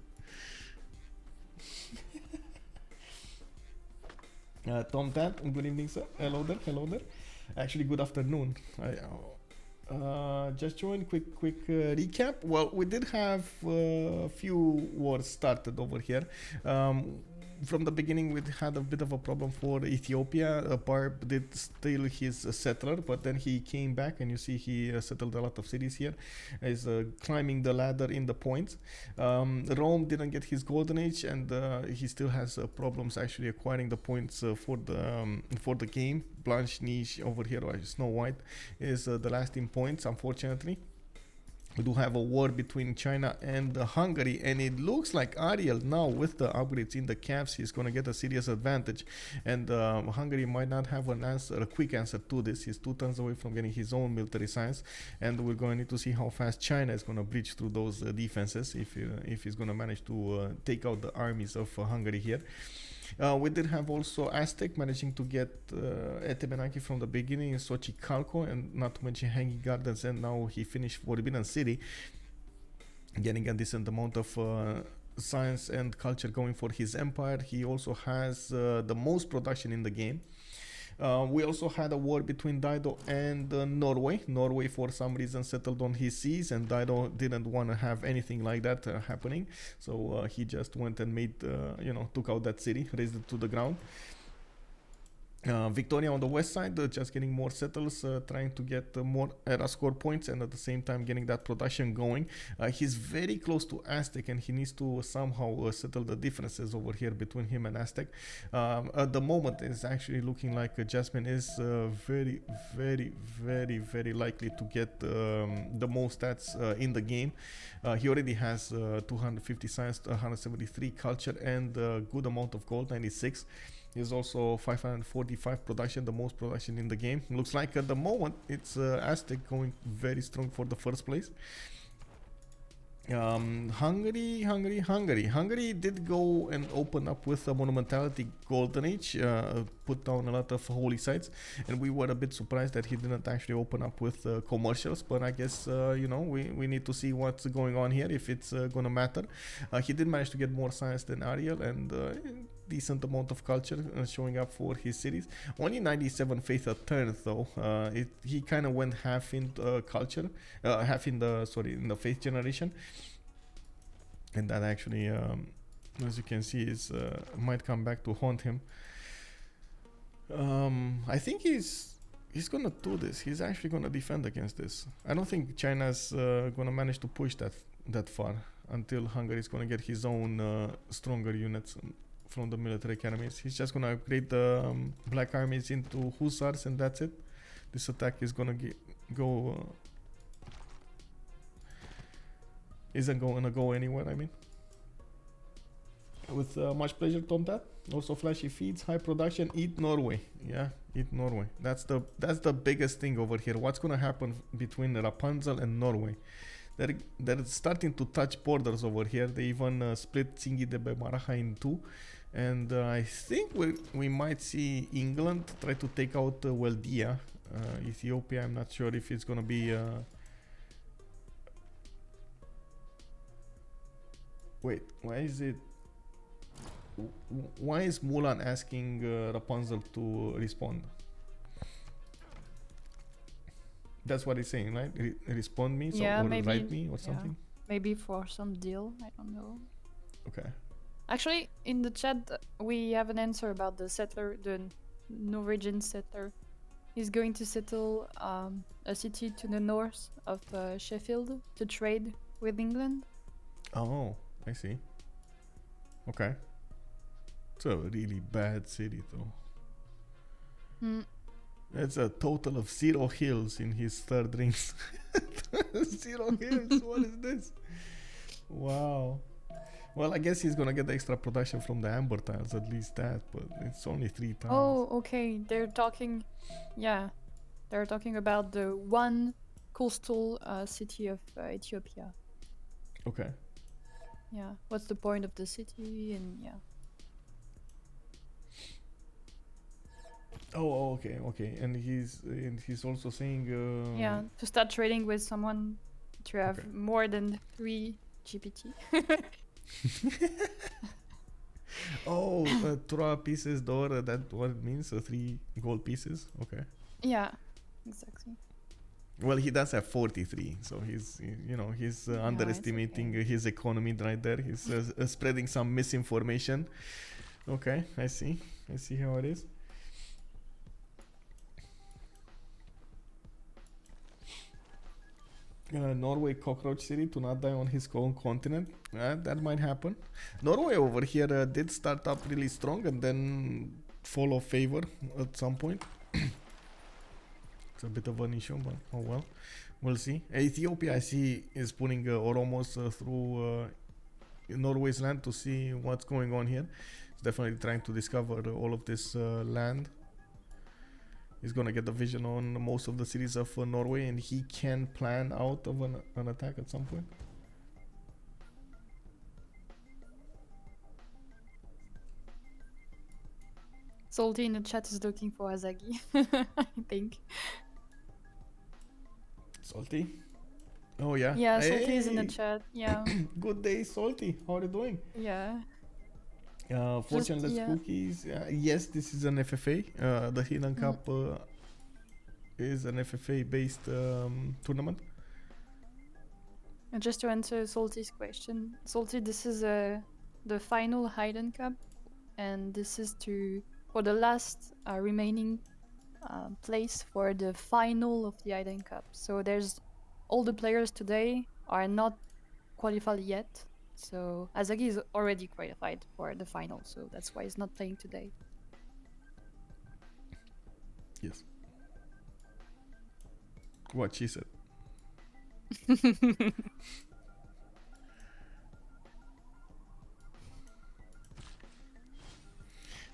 Tom Tat, good evening, sir. Hello there. Actually, good afternoon. Just join quick recap. Well, we did have a few wars started over here. From the beginning, we had a bit of a problem for Ethiopia. Barb did steal his settler, but then he came back, and you see he settled a lot of cities here. He's climbing the ladder in the points. Rome didn't get his golden age, and he still has problems actually acquiring the points for the game. Blanche Niche over here, or Snow White, is the last in points, unfortunately. We do have a war between China and Hungary, and it looks like Ariel now, with the upgrades in the caps, he's going to get a serious advantage, and Hungary might not have a quick answer to this. He's 2 turns away from getting his own military science, and we're going to need to see how fast China is going to breach through those defenses if he's going to manage to take out the armies of Hungary here. We did have also Aztec managing to get Etemenaki from the beginning in Xochicalco, and not to mention Hanging Gardens, and now he finished Forbidden City, getting a decent amount of science and culture going for his empire. He also has the most production in the game. We also had a war between Dido and Norway. Norway, for some reason, settled on his seas, and Dido didn't want to have anything like that happening. So he just went and made, took out that city, razed it to the ground. Victoria on the west side, just getting more settles, trying to get more era score points, and at the same time getting that production going. He's very close to Aztec, and he needs to somehow settle the differences over here between him and Aztec. At the moment, it's actually looking like Jasmine is very, very, very, very likely to get the most stats in the game. He already has 250 science, 173 culture, and a good amount of gold, 96. Is also 545 production, the most production in the game. Looks like at the moment it's Aztec going very strong for the first place. Hungary did go and open up with a monumentality golden age, put down a lot of holy sites, and we were a bit surprised that he didn't actually open up with commercials, but I guess we need to see what's going on here, if it's gonna matter. He did manage to get more science than Ariel, and decent amount of culture showing up for his cities. Only 97 faith a turn though. He kind of went half in culture, half in the faith generation, and that actually, as you can see, is might come back to haunt him. I think he's gonna do this. He's actually gonna defend against this. I don't think China's gonna manage to push that far until Hungary is gonna get his own stronger units from the military academies. He's just gonna upgrade the black armies into hussars, and that's it. This attack is gonna isn't gonna go anywhere, I mean. With much pleasure, Tom Tat. Also flashy feeds, high production, eat Norway. Yeah, eat Norway. That's the biggest thing over here. What's gonna happen between Rapunzel and Norway? They're starting to touch borders over here. They even split Tsingi de Bemaraha in two. And I think we might see England try to take out Weldia. Ethiopia, I'm not sure if it's gonna be... Wait, why is it... why is Mulan asking Rapunzel to respond? That's what he's saying, right? Respond me, Yeah, or maybe. write me, or Yeah. something. Maybe for some deal. I don't know. Okay. Actually, in the chat, we have an answer about the settler, the Norwegian settler. He's going to settle a city to the north of Sheffield to trade with England. Oh, I see. Okay. It's a really bad city, though. It's a total of 0 hills in his third rings. 0 hills. What is this? Wow. Well, I guess he's gonna get the extra production from the amber tiles, at least that, but it's only 3 tiles. Oh, okay. They're talking, yeah, they're talking about the one coastal city of Ethiopia. Okay. Yeah, what's the point of the city? And yeah. Oh, okay. And he's also saying. Yeah, to start trading with someone to have more than 3 GPT. Oh, 3 pieces d'or. That what it means? 3 gold pieces. Okay. Yeah, exactly. Well, he does have 43, so he's underestimating his economy right there. He's spreading some misinformation. Okay, I see how it is. Norway cockroach city to not die on his own continent. That might happen. Norway over here did start up really strong and then fall off favor at some point. It's a bit of an issue, but oh well. We'll see. Ethiopia, I see, is putting Oromos through Norway's land to see what's going on here. He's definitely trying to discover all of this land. He's gonna get the vision on most of the cities of Norway, and he can plan out of an attack at some point. Salty in the chat is looking for Azagi, I think. Salty? Oh yeah. Yeah, Salty is in the chat. Yeah. Good day, Salty. How are you doing? Yeah. Fortuneless cookies. Yes, this is an FFA. The Hidden Cup is an FFA-based tournament. And just to answer Salty's question, Salty, this is the final Hidden Cup, and this is for the last remaining place for the final of the Hidden Cup. So there's all the players today are not qualified yet. So Azagi is already qualified for the final, so that's why he's not playing today. Yes. What she said.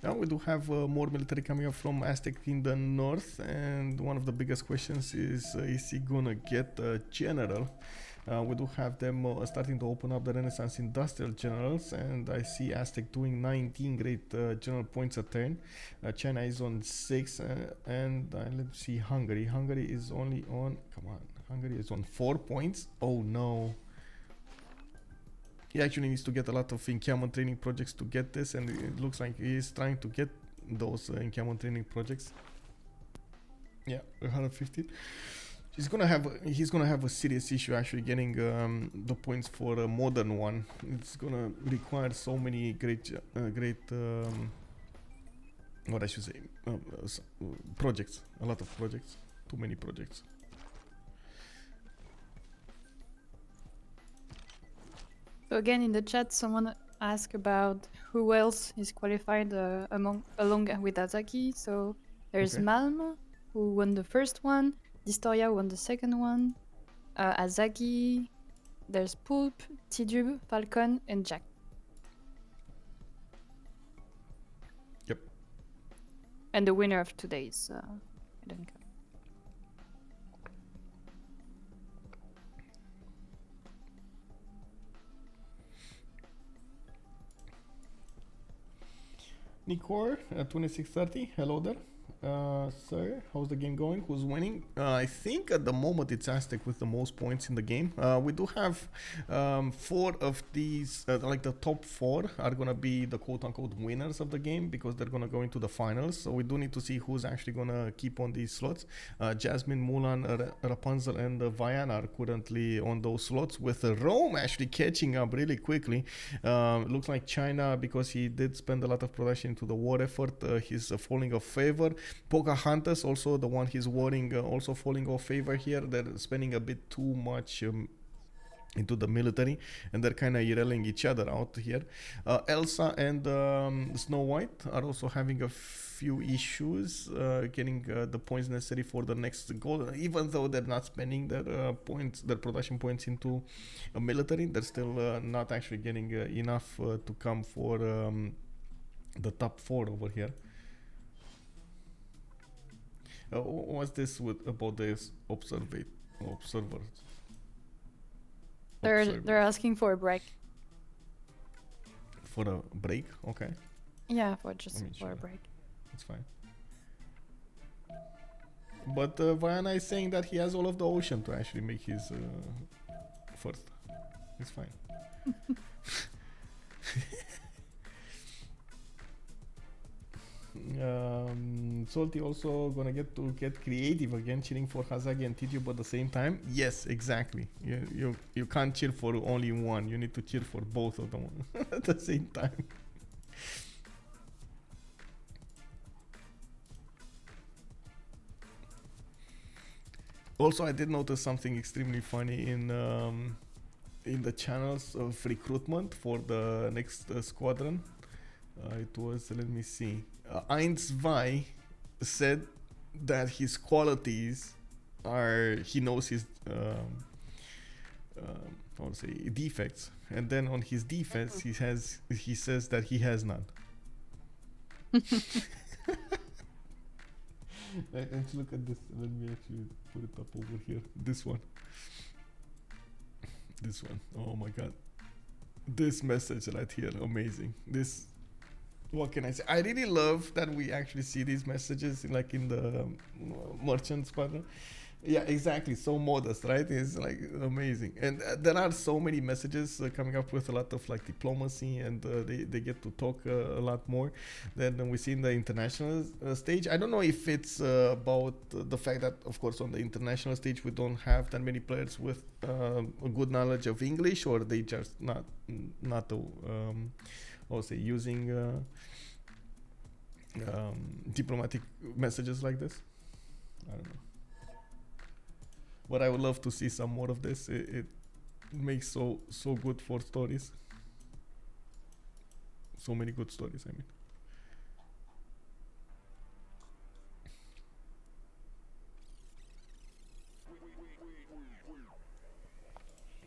Now we do have more military coming up from Aztec in the north, and one of the biggest questions is he gonna get a general? We do have them starting to open up the Renaissance industrial generals, and I see Aztec doing 19 great general points a turn. China is on 6, and let's see Hungary. Hungary is only on, Hungary is on 4 points. Oh no. He actually needs to get a lot of encampment training projects to get this, and it looks like he is trying to get those encampment training projects. Yeah, 115. He's gonna have a serious issue actually getting the points for a modern one. It's gonna require so many great what I should say, projects. A lot of projects. Too many projects. So again, in the chat, someone asked about who else is qualified along with Azaki. So there's Malm, who won the first one. Distoria won the second one. Azaki. There's Pulp, Tidub, Falcon, and Jack. Yep. And the winner of today's HiddenCup. Nicor, 2630, hello there. sir, how's the game going? Who's winning? I think at the moment it's Aztec with the most points in the game. We do have 4 of these, like the top 4 are gonna be the quote-unquote winners of the game because they're gonna go into the finals. So we do need to see who's actually gonna keep on these slots. Jasmine, Mulan, Rapunzel, and Viana are currently on those slots, with Rome actually catching up really quickly. Looks like China, because he did spend a lot of production into the war effort, he's falling off favor. Pocahontas, also the one he's warring, also falling off favor here. They're spending a bit too much into the military, and they're kind of yelling each other out here. Elsa and Snow White are also having a few issues getting the points necessary for the next goal. Even though they're not spending their points, their production points into a military, they're still not actually getting enough to come for the top 4 over here. What's this about this observers? They're asking for a break. For a break? Okay. Yeah, for just sure. a break. That's fine. But Viana is saying that he has all of the ocean to actually make his first. It's fine. Salty also gonna get creative again, cheering for Hazagi and Titube at the same time. Yes, exactly. You can't cheer for only one. You need to cheer for both of them at the same time. Also, I did notice something extremely funny in the channels of recruitment for the next squadron. It was, let me see, Eins Vai said that his qualities are, he knows his how to say, defects, and then on his defects he says that he has none. Let's look at this. Let me actually put it up over here. This one. Oh my god, this message right here, amazing. This, what can I say? I really love that we actually see these messages in the merchant squadron. Yeah, exactly. So modest, right? It's like amazing. And there are so many messages coming up with a lot of like diplomacy, and they get to talk a lot more than we see in the international stage. I don't know if it's about the fact that, of course, on the international stage we don't have that many players with a good knowledge of English, or they just not using diplomatic messages like this. I don't know. But I would love to see some more of this. It makes so good for stories. So many good stories, I mean.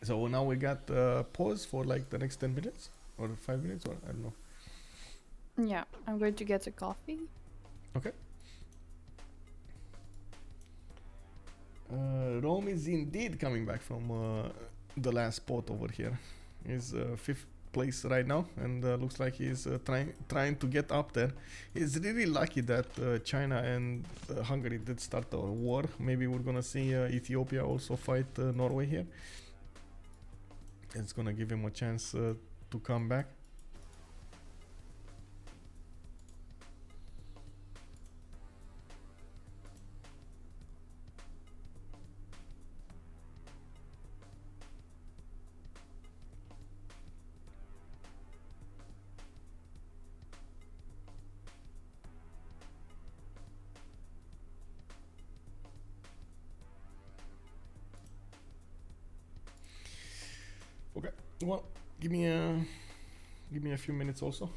So now we got pause for like the next 10 minutes or 5 minutes, or I don't know. Yeah, I'm going to get a coffee. Okay. Rome is indeed coming back from the last spot over here. He's 5th place right now, and looks like he's trying to get up there. He's really lucky that China and Hungary did start a war. Maybe we're gonna see Ethiopia also fight Norway here. It's gonna give him a chance to come back. Okay, well, give me a few minutes also.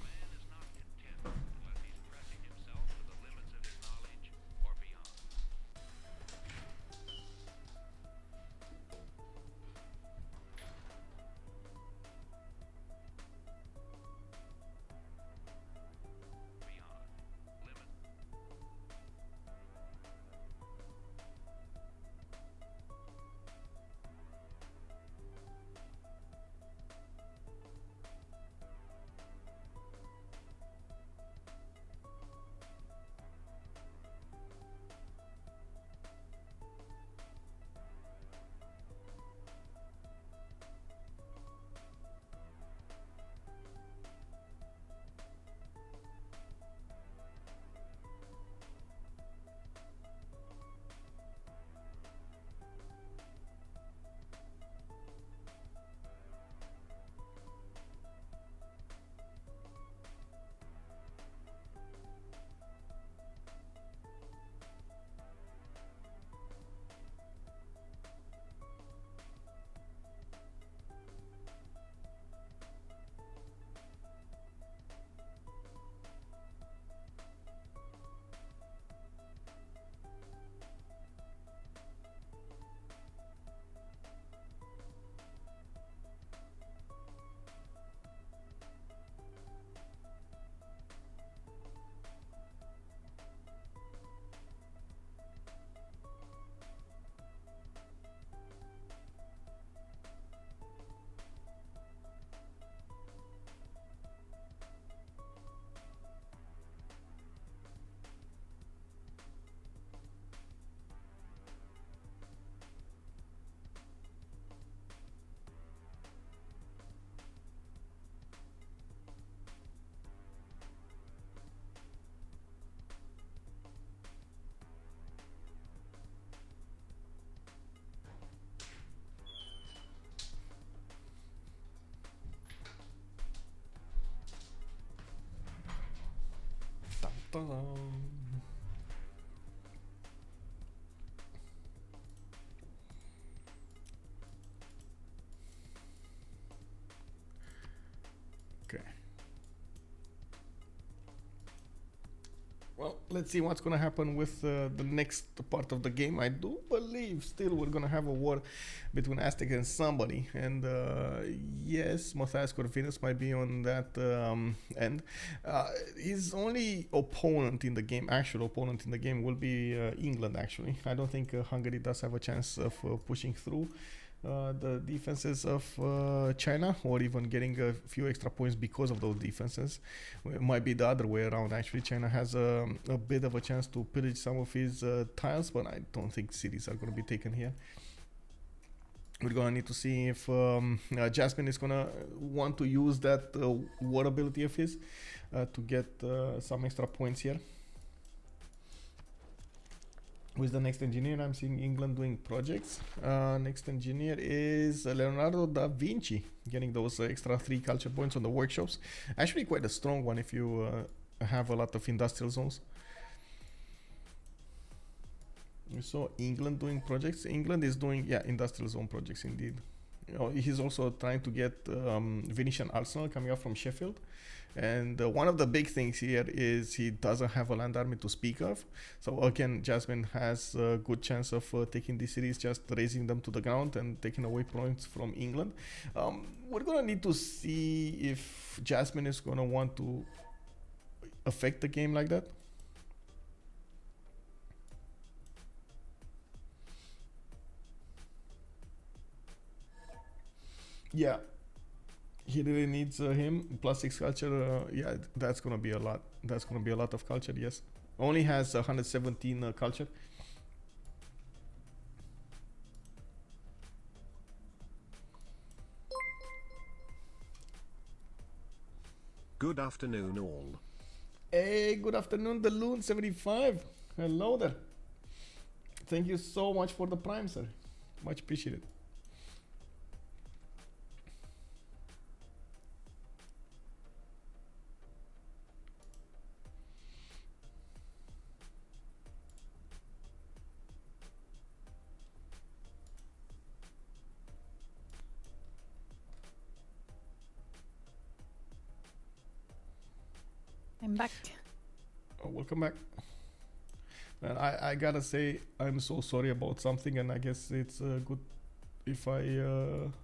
Okay. Well, let's see what's gonna happen with the next part of the game. I do believe still we're gonna have a war between Aztec and somebody, and yes, Matthias Corvinus might be on that end. His only opponent in the game, actual opponent in the game, will be England. Actually, I don't think Hungary does have a chance of pushing through the defenses of China, or even getting a few extra points because of those defenses. It might be the other way around. Actually, China has a bit of a chance to pillage some of his tiles, but I don't think cities are going to be taken here. We're going to need to see if Jasmine is going to want to use that war ability of his to get some extra points here. With the next engineer, I'm seeing England doing projects. Next engineer is Leonardo da Vinci, getting those extra 3 culture points on the workshops. Actually quite a strong one if you have a lot of industrial zones. We saw England doing projects. England is doing, yeah, industrial zone projects indeed. You know, he's also trying to get Venetian Arsenal coming up from Sheffield. And one of the big things here is he doesn't have a land army to speak of. So again, Jasmine has a good chance of taking these cities, just raising them to the ground and taking away points from England. We're going to need to see if Jasmine is going to want to affect the game like that. Yeah. He really needs him plus 6 culture. Yeah, that's gonna be a lot. That's gonna be a lot of culture. Yes, only has 117 culture. Good afternoon, all. Hey, good afternoon, the Loon 75. Hello there. Thank you so much for the prime, sir. Much appreciated. I'm back. Oh, welcome back. And I gotta say, I'm so sorry about something, and I guess it's good if I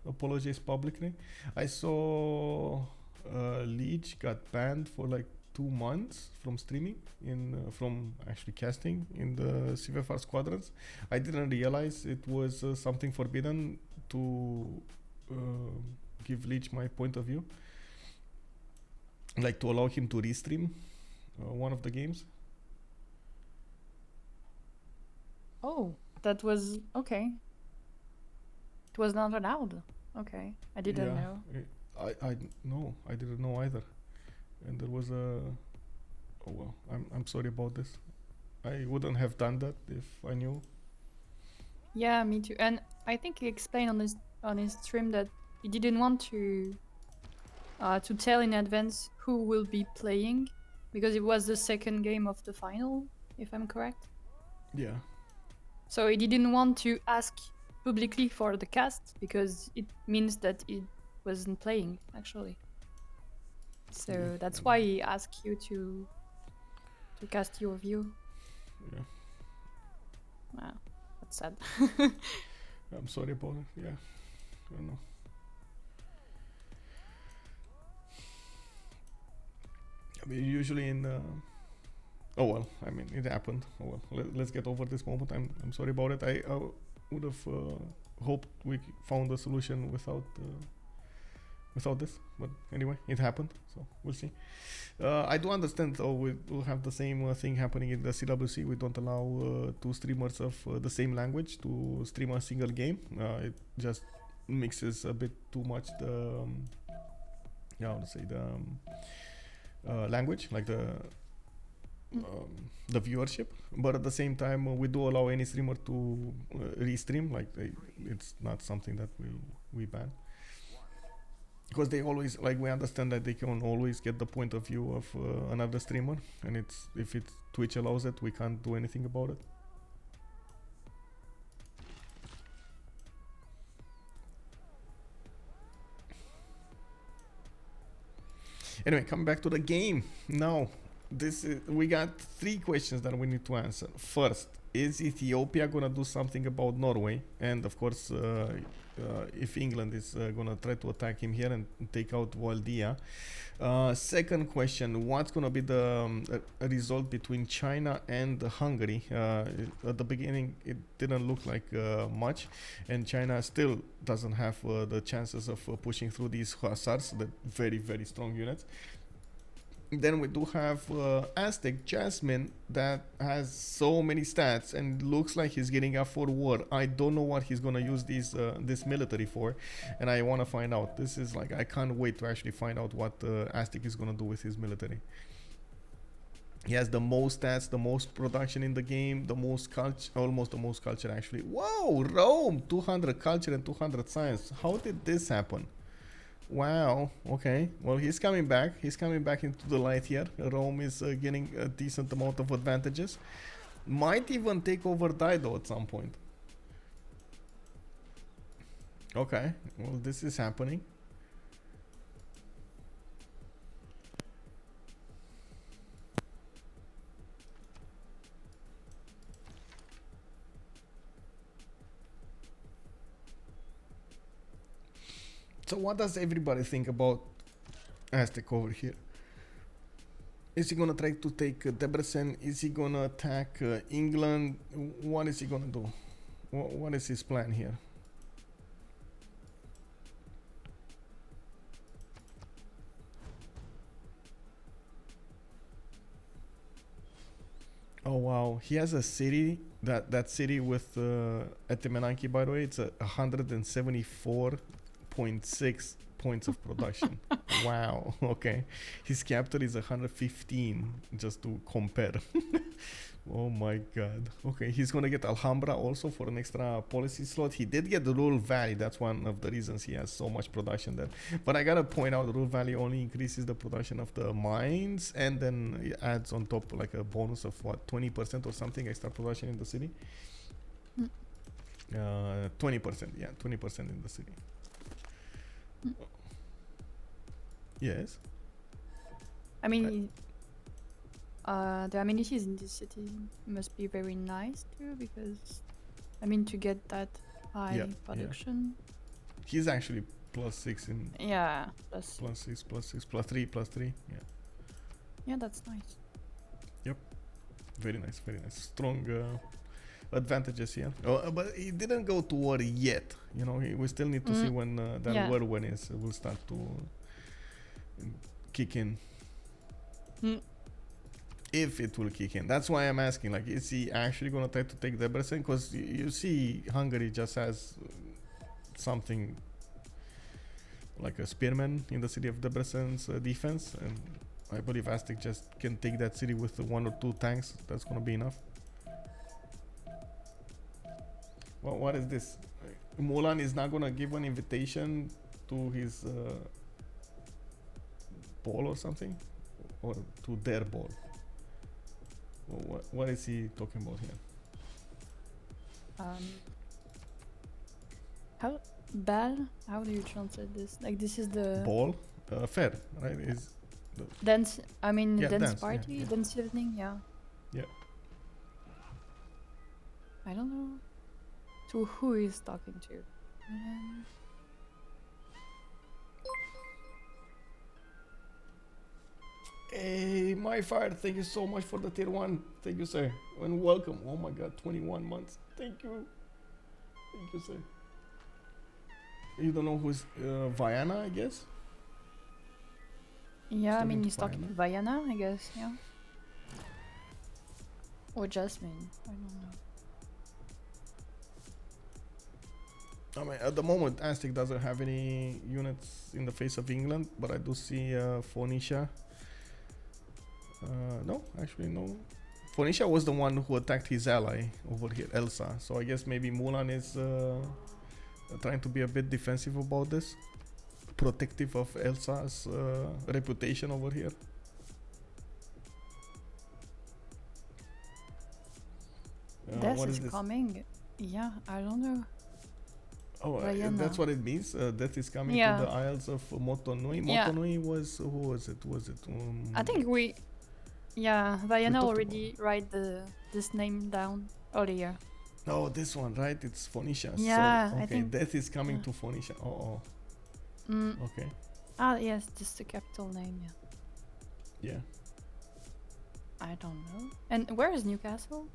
apologize publicly. I saw Leech got banned for like 2 months from streaming, from actually casting in the CVFR squadrons. I didn't realize it was something forbidden to give Leech my point of view, like to allow him to restream one of the games. Oh, that was okay. It was not allowed. Okay, I didn't know. I no, I didn't know either. And there was a. Oh well, I'm sorry about this. I wouldn't have done that if I knew. Yeah, me too. And I think he explained on his stream that he didn't want to tell in advance who will be playing, because it was the second game of the final, if I'm correct. Yeah. So he didn't want to ask publicly for the cast, because it means that it wasn't playing actually. So that's why he asked you to cast your view. Yeah. Wow, that's sad. I'm sorry about it. Yeah. I don't know. I mean, usually in. Oh well, I mean, it happened. Oh well, let's get over this moment. I'm sorry about it. I would have hoped we found a solution without this, but anyway, it happened. So we'll see. I do understand, though, we will have the same thing happening in the CWC. We don't allow 2 streamers of the same language to stream a single game. It just mixes a bit too much the language, like the viewership. But at the same time, we do allow any streamer to restream. Like it's not something that we ban. because they always, like, we understand that they can always get the point of view of another streamer, and it's, if it's Twitch allows it, we can't do anything about it. Anyway, coming back to the game now. We got 3 questions that we need to answer. First, is Ethiopia gonna do something about Norway? And of course, if England is gonna try to attack him here and take out Waldia. Second question, what's gonna be the result between China and Hungary? At the beginning, it didn't look like much, and China still doesn't have the chances of pushing through these hussars, the very, very strong units. Then we do have Aztec Jasmine that has so many stats and looks like he's getting up for war. I don't know what he's gonna use this military for, and I want to find out. This is like, I can't wait to actually find out what Aztec is gonna do with his military. He has the most stats, the most production in the game, the most culture, almost the most culture actually. Whoa, Rome, 200 culture and 200 science. How did this happen? Wow, okay. Well, he's coming back. He's coming back into the light here. Rome is getting a decent amount of advantages. Might even take over Dido at some point. Okay, well, this is happening. So what does everybody think about Aztec over here? Is he gonna try to take Debrecen? Is he gonna attack England? What is he gonna do? What is his plan here? Oh wow, he has a city, that city with Etemenanki, by the way, it's 174.6 points of production. Wow, okay. His capital is 115, just to compare. Oh my god. Okay, he's gonna get Alhambra also for an extra policy slot. He did get the Rural Valley, that's one of the reasons he has so much production there. But I gotta point out, the Rural Valley only increases the production of the mines, and then it adds on top like a bonus of what, 20% or something extra production in the city. 20%, yeah, 20% in the city. Yes. I mean, the amenities in this city must be very nice too, because, I mean, to get that high production. Yeah. He's actually +6 in. Yeah, +6, +3, +3. Yeah. Yeah, that's nice. Yep. Very nice, very nice. Strong advantages here. Oh, but he didn't go to war yet. You know, we still need to see when that war will start to kick in. If it will kick in. That's why I'm asking, like, is he actually going to try to take Debrecen? Because you see Hungary just has something like a spearman in the city of Debrecen's defense, and I believe Aztec just can take that city with 1 or 2 tanks. That's going to be enough. Well, what is this? Mulan is not going to give an invitation to his ball or something? Or to their ball? What is he talking about here? How do you translate this? Like, this is the ball, fair, right? Is the dance? I mean, dance party, yeah. dance evening, yeah. Yeah. I don't know to who he's talking to. Hey, my fire! Thank you so much for the tier 1. Thank you, sir, and welcome. Oh my God, 21 months. Thank you, sir. You don't know who's Viana, I guess? Yeah, I mean, he's talking to Viana, I guess, yeah. Or Jasmine, I don't know. I mean, at the moment, Aztec doesn't have any units in the face of England, but I do see Phoenicia. No, actually, no. Phoenicia was the one who attacked his ally over here, Elsa. So I guess maybe Mulan is trying to be a bit defensive about this. protective of Elsa's reputation over here. Death is coming. Yeah, I don't know. Oh, that's what it means. Death is coming to the Isles of Motonui. Motonui was who was it? I think Vaiana already write this name down earlier. Oh, this one, right? It's Phoenicia. Yeah, so, okay, I think Death is coming to Phoenicia. Okay. Ah, yes, just the capital name. Yeah. I don't know. And where is Newcastle?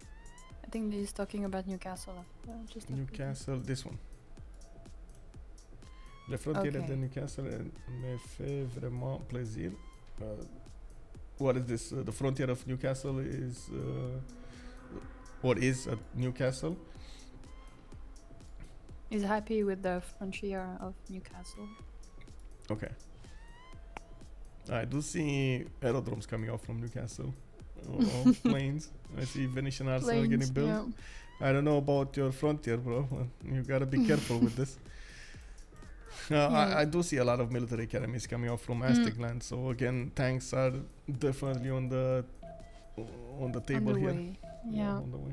I think he's talking about Newcastle. Just Newcastle, this one. La frontière de Newcastle me fait vraiment plaisir. What is this? The frontier of Newcastle is, or is at Newcastle. He's happy with the frontier of Newcastle. Okay. I do see aerodromes coming out from Newcastle. Planes. I see Venetian Arsenal getting built. Yeah. I don't know about your frontier, bro. You gotta be careful with this. I do see a lot of military academies coming out from Aztec land. So again, tanks are definitely on the table here. Way. Yeah. On the way.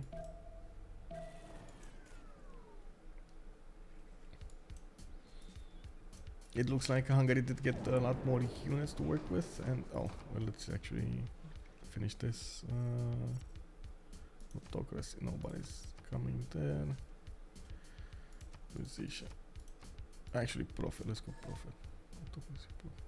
It looks like Hungary did get a lot more units to work with, and let's actually finish this. Autocracy, nobody's coming there. Position. Actually, profit. Let's go profit. Autocracy, profit.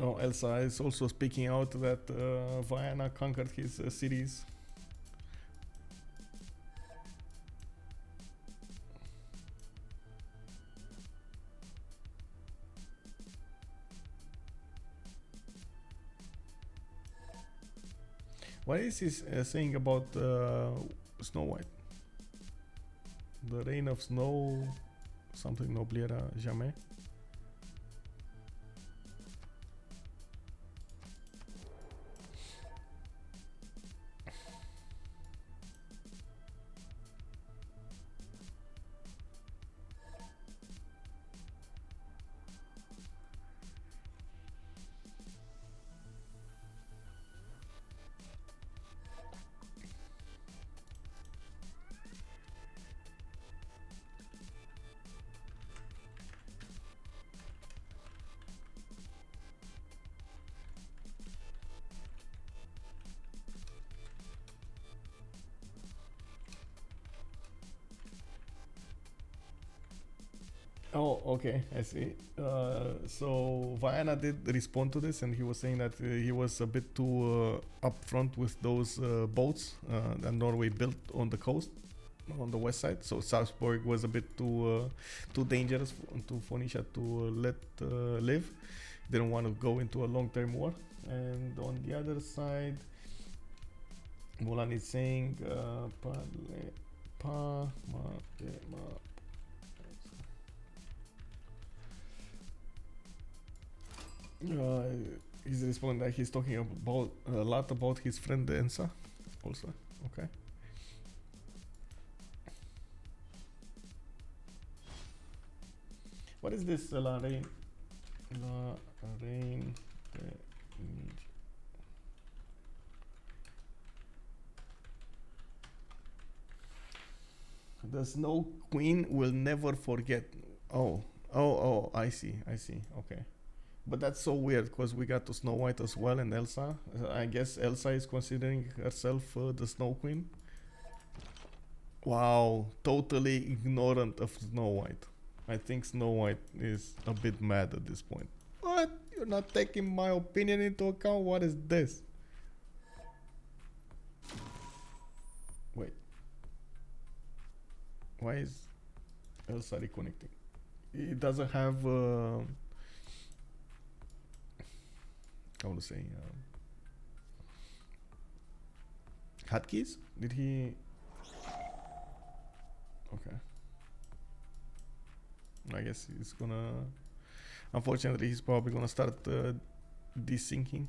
Oh, Elsa is also speaking out that Vienna conquered his cities. What is he saying about Snow White? The reign of snow, something n'oubliera jamais. Oh, okay, I see. So Vienna did respond to this, and he was saying that he was a bit too upfront with those boats that Norway built on the coast, on the west side. So Salzburg was a bit too dangerous to Phoenicia to let live. Didn't want to go into a long-term war. And on the other side, Mulan is saying, he's responding that he's talking about a lot about his friend Ensa also. Okay. What is this La Reine? La Reine de Ninja. The Snow Queen will never forget. Oh, I see. Okay. But that's so weird because we got to Snow White as well and Elsa. I guess Elsa is considering herself the Snow Queen. Wow, totally ignorant of Snow White. I think Snow White is a bit mad at this point. What? You're not taking my opinion into account. What is this? Wait. Why is Elsa reconnecting? It doesn't have I want to say hotkeys? Did he? Okay. I guess he's gonna. Unfortunately, he's probably gonna start desyncing.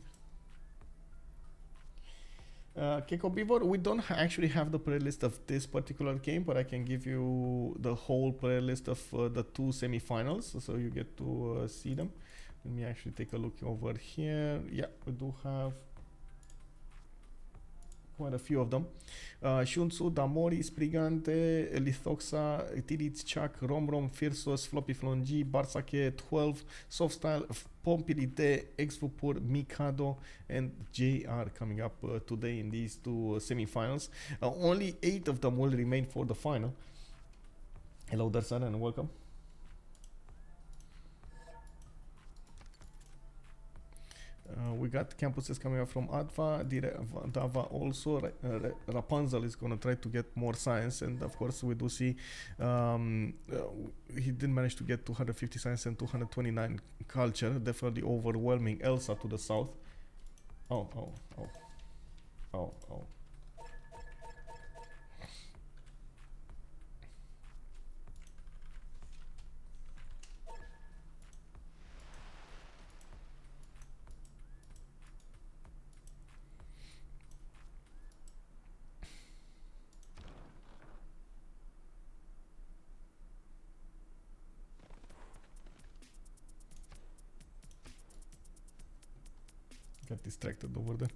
Keiko Beaver, we don't actually have the playlist of this particular game, but I can give you the whole playlist of the two semifinals, so you get to see them. Let me actually take a look over here. Yeah, we do have quite a few of them. Shunsu, Damori, Sprigante, Lithoxa, Tiric, Chak, Romrom, Firsos, Floppy Flongi, Barsake, 12, Softstyle, Pompirite, Exvupur, Mikado, and JR coming up today in these two semifinals. Only 8 of them will remain for the final. Hello, Darsan, and welcome. We got campuses coming up from Adva, Dava also. Rapunzel is going to try to get more science, and of course we do see he did manage to get 250 science and 229 culture, definitely overwhelming Elsa to the south. Oh. Got distracted over there.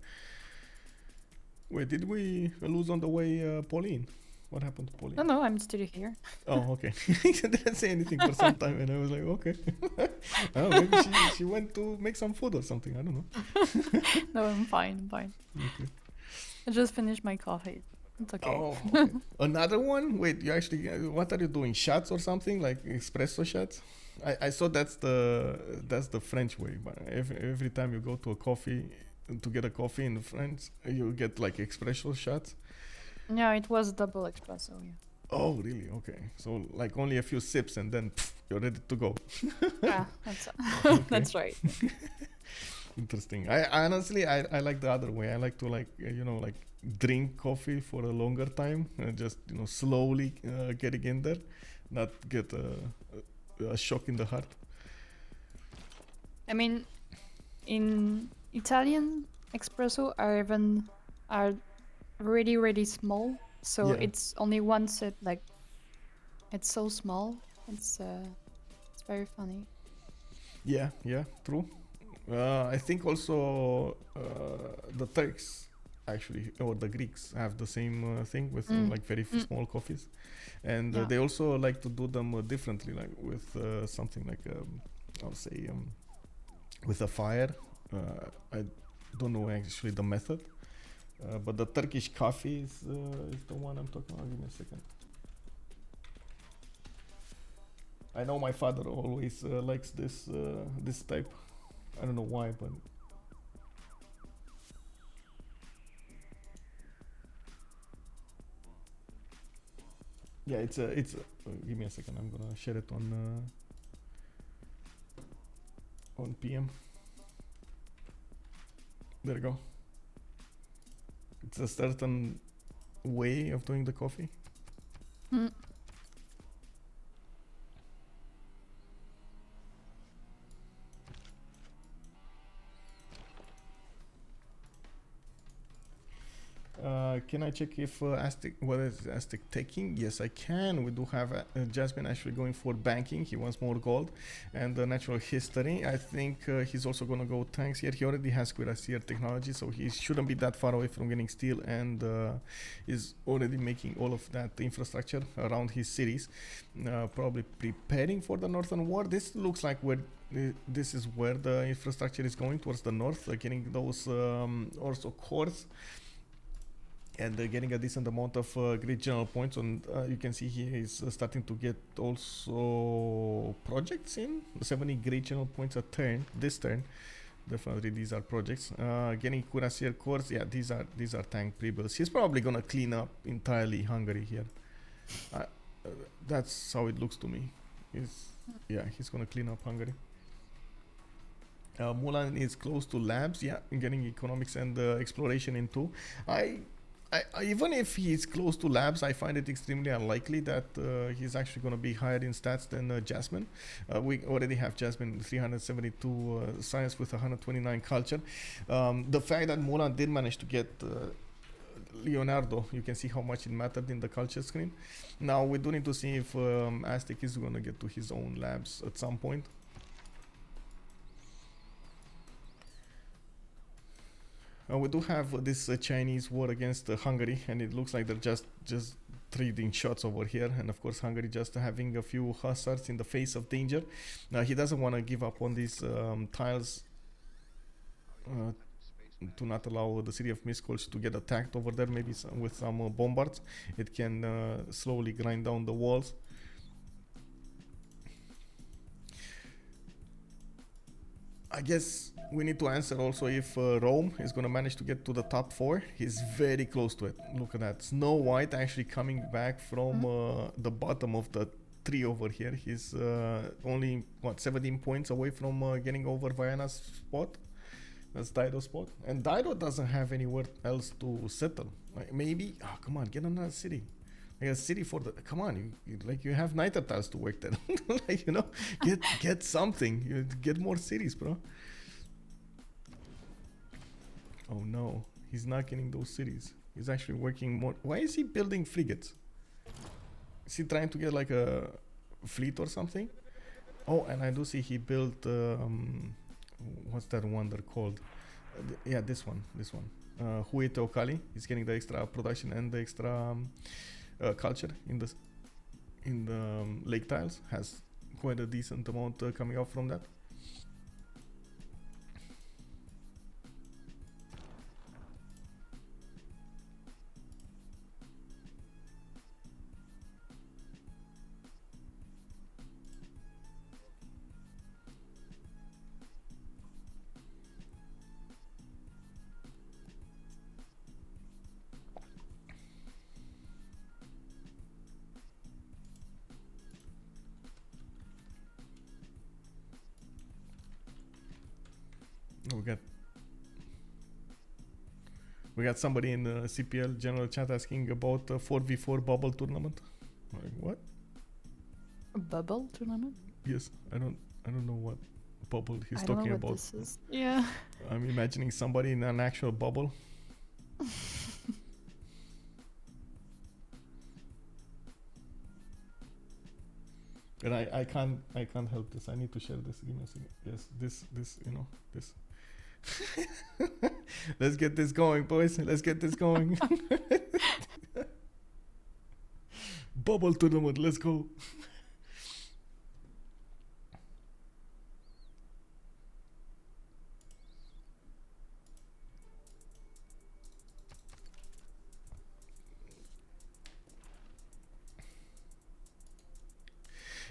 Wait, did we lose on the way Pauline? What happened to Pauline? No, I'm still here. Oh, okay. She didn't say anything for some time, and I was like, okay. Oh, maybe she went to make some food or something. I don't know. No, I'm fine. Okay. I just finished my coffee. It's okay. Oh, okay. Another one? Wait, you actually, what are you doing? Shots or something? Like espresso shots? I saw that's the French way, but every time you go to get a coffee in France, you get like espresso shots. Yeah, it was double espresso. Yeah. Oh, really? Okay. So like only a few sips and then you're ready to go. Yeah, that's right. Interesting. I honestly like the other way. I like to like drink coffee for a longer time, just slowly getting in there, not get a shock in the heart. I mean, in Italian espresso are really, really small, so Yeah. it's only one sip. Like, it's so small. It's very funny. Yeah, true. I think also the Turks actually, or the Greeks, have the same thing with like very small coffees, and they also like to do them differently, like with something like I'll say with a fire. I don't know actually the method, but the Turkish coffee is the one I'm talking about. Give me a second. I know my father always likes this type. I don't know why, but yeah, it's give me a second. I'm gonna share it on PM. There you go. It's a certain way of doing the coffee. Can I check if Aztec, what is Aztec taking? Yes, I can. We do have Jasmine actually going for banking. He wants more gold and natural history. I think he's also going to go tanks here. He already has Cuirassier technology, so he shouldn't be that far away from getting steel, and is already making all of that infrastructure around his cities. Probably preparing for the Northern War. This looks like this is where the infrastructure is going, towards the north, getting those also cores. and getting a decent amount of great general points. And you can see here he's starting to get also projects in 70 great general points a turn. This turn, definitely these are projects. Getting cuirassier cores, yeah, these are tank pre-builds. He's probably gonna clean up entirely Hungary here. That's how it looks to me. He's gonna clean up Hungary. Mulan is close to labs, yeah, getting economics and exploration in too. I even if he's close to labs, I find it extremely unlikely that he's actually going to be higher in stats than Jasmine. We already have Jasmine 372 science with 129 culture. The fact that Mulan did manage to get Leonardo, you can see how much it mattered in the culture screen. Now we do need to see if Aztec is going to get to his own labs at some point. We do have this Chinese war against Hungary, and it looks like they're just trading shots over here. And of course, Hungary just having a few hussars in the face of danger. He doesn't want to give up on these tiles to not allow the city of Miskolc to get attacked over there. Maybe with some bombards, it can slowly grind down the walls. I guess we need to answer also if Rome is going to manage to get to the top 4. He's very close to it. Look at that. Snow White actually coming back from the bottom of the tree over here. He's only, 17 points away from getting over Vienna's spot. That's Dido's spot. And Dido doesn't have anywhere else to settle. Like maybe, come on, get another city. Like a city for the, come on, you have night tiles to work there. Like, get something. You get more cities, bro. Oh no, he's not getting those cities. He's actually working more. Why is he building frigates? Is he trying to get like a fleet or something? Oh, and I do see he built, what's that wonder called? Yeah, this one. Hui Teocalli. He's getting the extra production and the extra culture in the lake tiles. Has quite a decent amount coming out from that. We got somebody in the CPL general chat asking about a 4v4 bubble tournament. Like, what? A bubble tournament? Yes, I don't know what bubble he's I talking don't know about. what this is. Yeah. I'm imagining somebody in an actual bubble. But I can't help this. I need to share this. Give me a second. Yes, this this. Let's get this going, boys. Let's get this going. Bubble tournament. Let's go.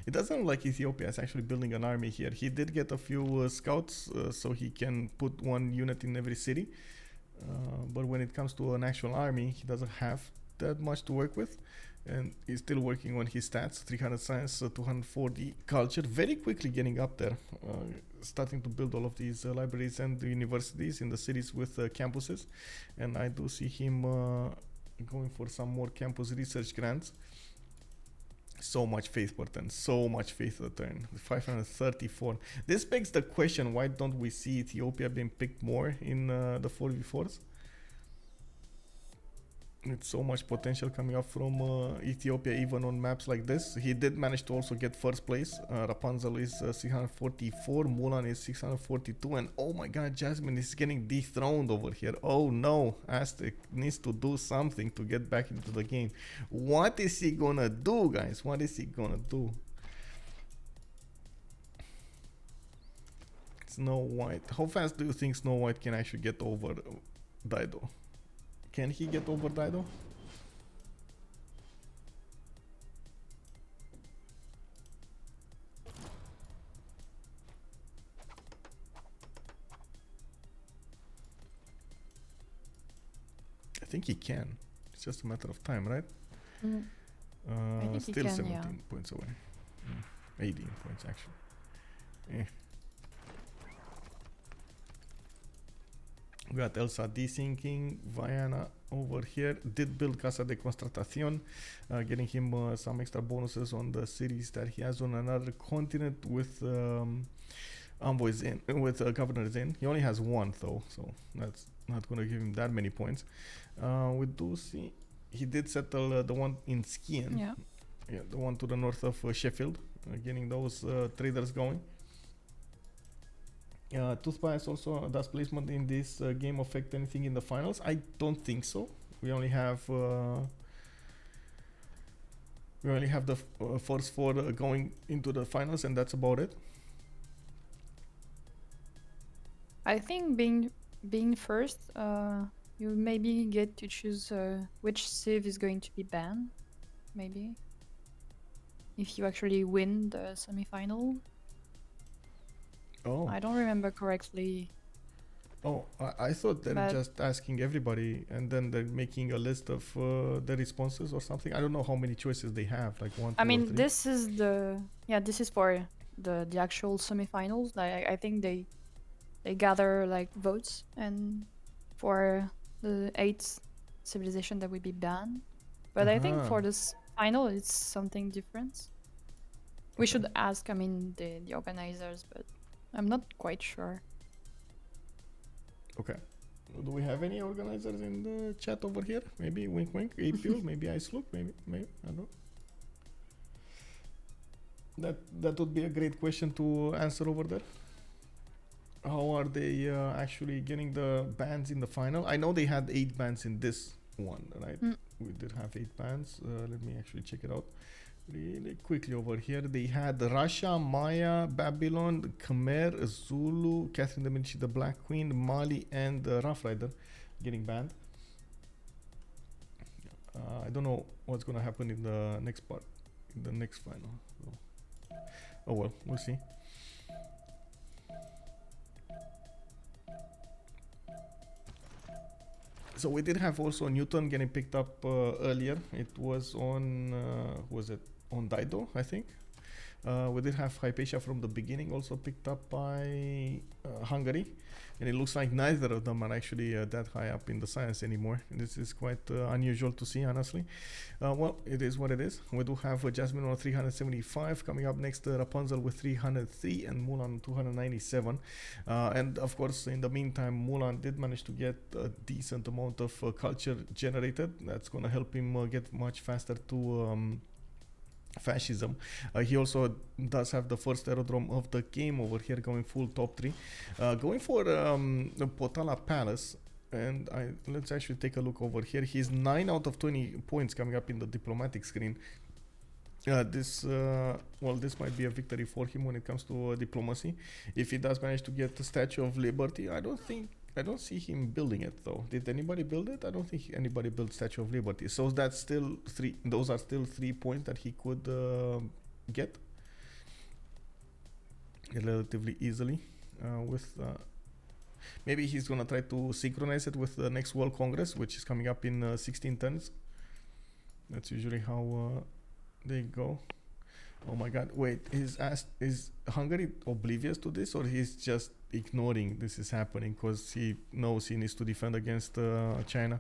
It doesn't look like Ethiopia is actually building an army here. He did get a few scouts, so he can put one unit in every city. But when it comes to an actual army, he doesn't have that much to work with. And he's still working on his stats, 300 science, 240 culture, very quickly getting up there. Starting to build all of these libraries and the universities in the cities with campuses. And I do see him going for some more campus research grants. So much faith per turn, so much faith per turn. 534. This begs the question, why don't we see Ethiopia being picked more in the 4v4s? It's so much potential coming up from Ethiopia, even on maps like this. He did manage to also get first place. Rapunzel is 644, Mulan is 642, and oh my god, Jasmine is getting dethroned over here. Oh no, Aztec needs to do something to get back into the game. What is he gonna do, guys? What is he gonna do? Snow White. How fast do you think Snow White can actually get over Dido? Can he get over Dido? I think he can. It's just a matter of time, right? I think he Still can, 17 points away. 18 points actually. Eh. We got Elsa desyncing, Viana over here, did build Casa de Constatación, getting him some extra bonuses on the cities that he has on another continent with envoys in, with governors in. He only has one though, so that's not going to give him that many points. We do see he did settle the one in Skien, yeah, the one to the north of Sheffield, getting those traders going. Toothpaste also does placement in this game affect anything in the finals? I don't think so. We only have the first four going into the finals, and that's about it. I think being first, you maybe get to choose which civ is going to be banned. Maybe if you actually win the semifinal. Oh. I don't remember correctly. Oh, I thought they're just asking everybody and then they're making a list of the responses or something. I don't know how many choices they have, like 1, 2, I mean, or 3. this is this is for the actual semifinals. I think they gather like votes and for the 8th civilization that will be banned. But I think for this final, it's something different. We should ask, I mean, the organizers, but I'm not quite sure. Okay. Do we have any organizers in the chat over here? Maybe wink wink, April, maybe Ice Look, maybe, I don't know. That would be a great question to answer over there. How are they actually getting the bans in the final? I know they had 8 bans in this one, right? We did have 8 bans. Let me actually check it out really quickly over here. They had Russia, Maya, Babylon, Khmer, Zulu, Catherine de Medici, the Black Queen, Mali, and Rough Rider getting banned. I don't know what's gonna happen in the next part, in the next final. So. Oh well, we'll see. So we did have also Newton getting picked up earlier. It was on, was it on Dido, I think? We did have Hypatia from the beginning also picked up by Hungary. And it looks like neither of them are actually that high up in the science anymore. And this is quite unusual to see, honestly. Well, it is what it is. We do have Jasmine on 375. Coming up next, Rapunzel with 303 and Mulan 297. And of course, in the meantime, Mulan did manage to get a decent amount of culture generated. That's going to help him get much faster to fascism. He also does have the first aerodrome of the game over here, going full top 3, going for the Potala Palace. And let's actually take a look over here. He's 9 out of 20 points coming up in the diplomatic screen. This might be a victory for him when it comes to diplomacy. If he does manage to get the Statue of Liberty, I don't see him building it though. Did anybody build it? I don't think anybody built Statue of Liberty. So that's still 3. Those are still 3 points that he could get relatively easily. Maybe he's gonna try to synchronize it with the next World Congress, which is coming up in 16 turns. That's usually how they go. Oh my God! Wait, is Hungary oblivious to this, or he's just ignoring this is happening because he knows he needs to defend against China?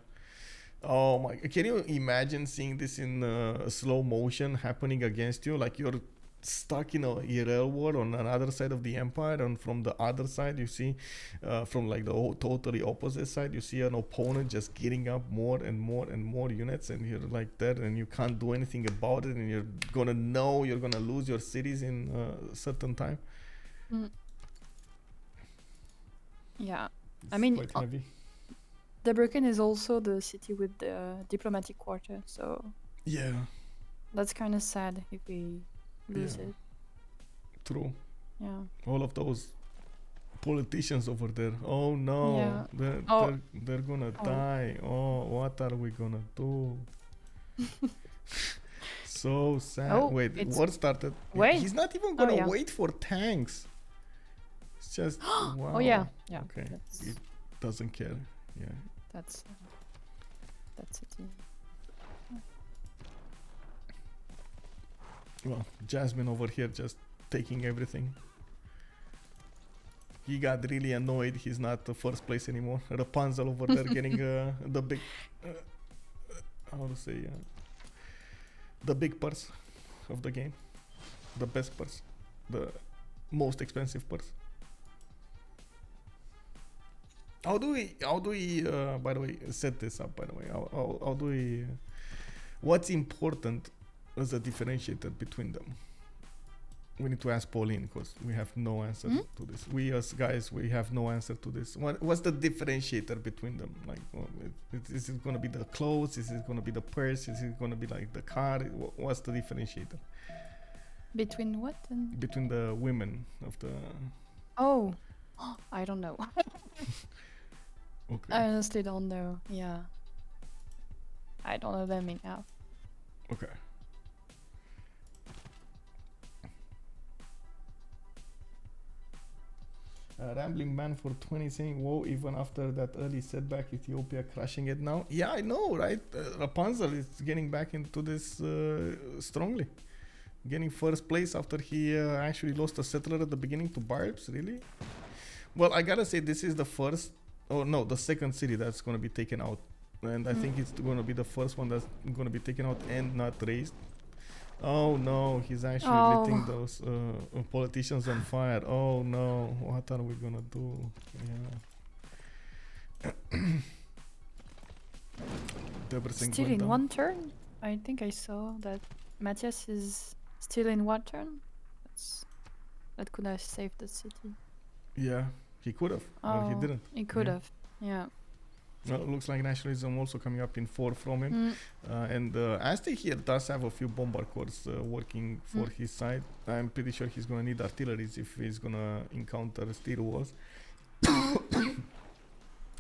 Oh my! Can you imagine seeing this in slow motion happening against you? Like you're stuck in a IRL war on another side of the empire, and from the other side you see, from like the totally opposite side, you see an opponent just getting up more and more and more units, and you're like there, and you can't do anything about it, and you're gonna know you're gonna lose your cities in a certain time. Yeah, It's I mean, quite heavy. Debrecen is also the city with the diplomatic quarter, so Yeah, that's kind of sad if we lose it. true. Yeah. All of those politicians over there. Oh no, Yeah. they're gonna Oh. die. Oh, what are we gonna do? So sad. Oh, Wait, it's- war started. Wait. He's not even gonna yeah. wait for tanks. It's just wow. Oh yeah, yeah. Okay. That's It doesn't care. Yeah. that's it. Well, Jasmine over here just taking everything. He got really annoyed. He's not the first place anymore. Rapunzel over there getting the big, how to say, the big purse of the game, the best purse, the most expensive purse. How do we? By the way, set this up. By the way, how do we? What's important as a differentiator between them? We need to ask Pauline because we have no answer to this. We as guys, we have no answer to this. What's the differentiator between them? Like, is it gonna be the clothes? Is it gonna be the purse? Is it gonna be like the car? What's the differentiator Between what and between the women of the? oh, I don't know. Okay. I honestly don't know. Yeah, I don't know them enough. Okay. Rambling man for 20 saying, whoa, even after that early setback, Ethiopia crushing it now. Yeah, I know, right? Rapunzel is getting back into this strongly. Getting first place after he actually lost a settler at the beginning to Barbs, really? Well, I gotta say, this is the first, oh no, the second city that's gonna be taken out. And I think it's gonna be the first one that's gonna be taken out and not raised. Oh no, he's actually letting those politicians on fire. Oh no, what are we gonna do? Yeah. Still in one turn? I think I saw that Matthias is still in one turn. That could have saved the city. Yeah, he could have, but he didn't. He could have, yeah. Well, it looks like nationalism also coming up in 4 from him. And Aztec here does have a few bombard corps working for his side. I'm pretty sure he's gonna need artilleries if he's gonna encounter steel walls.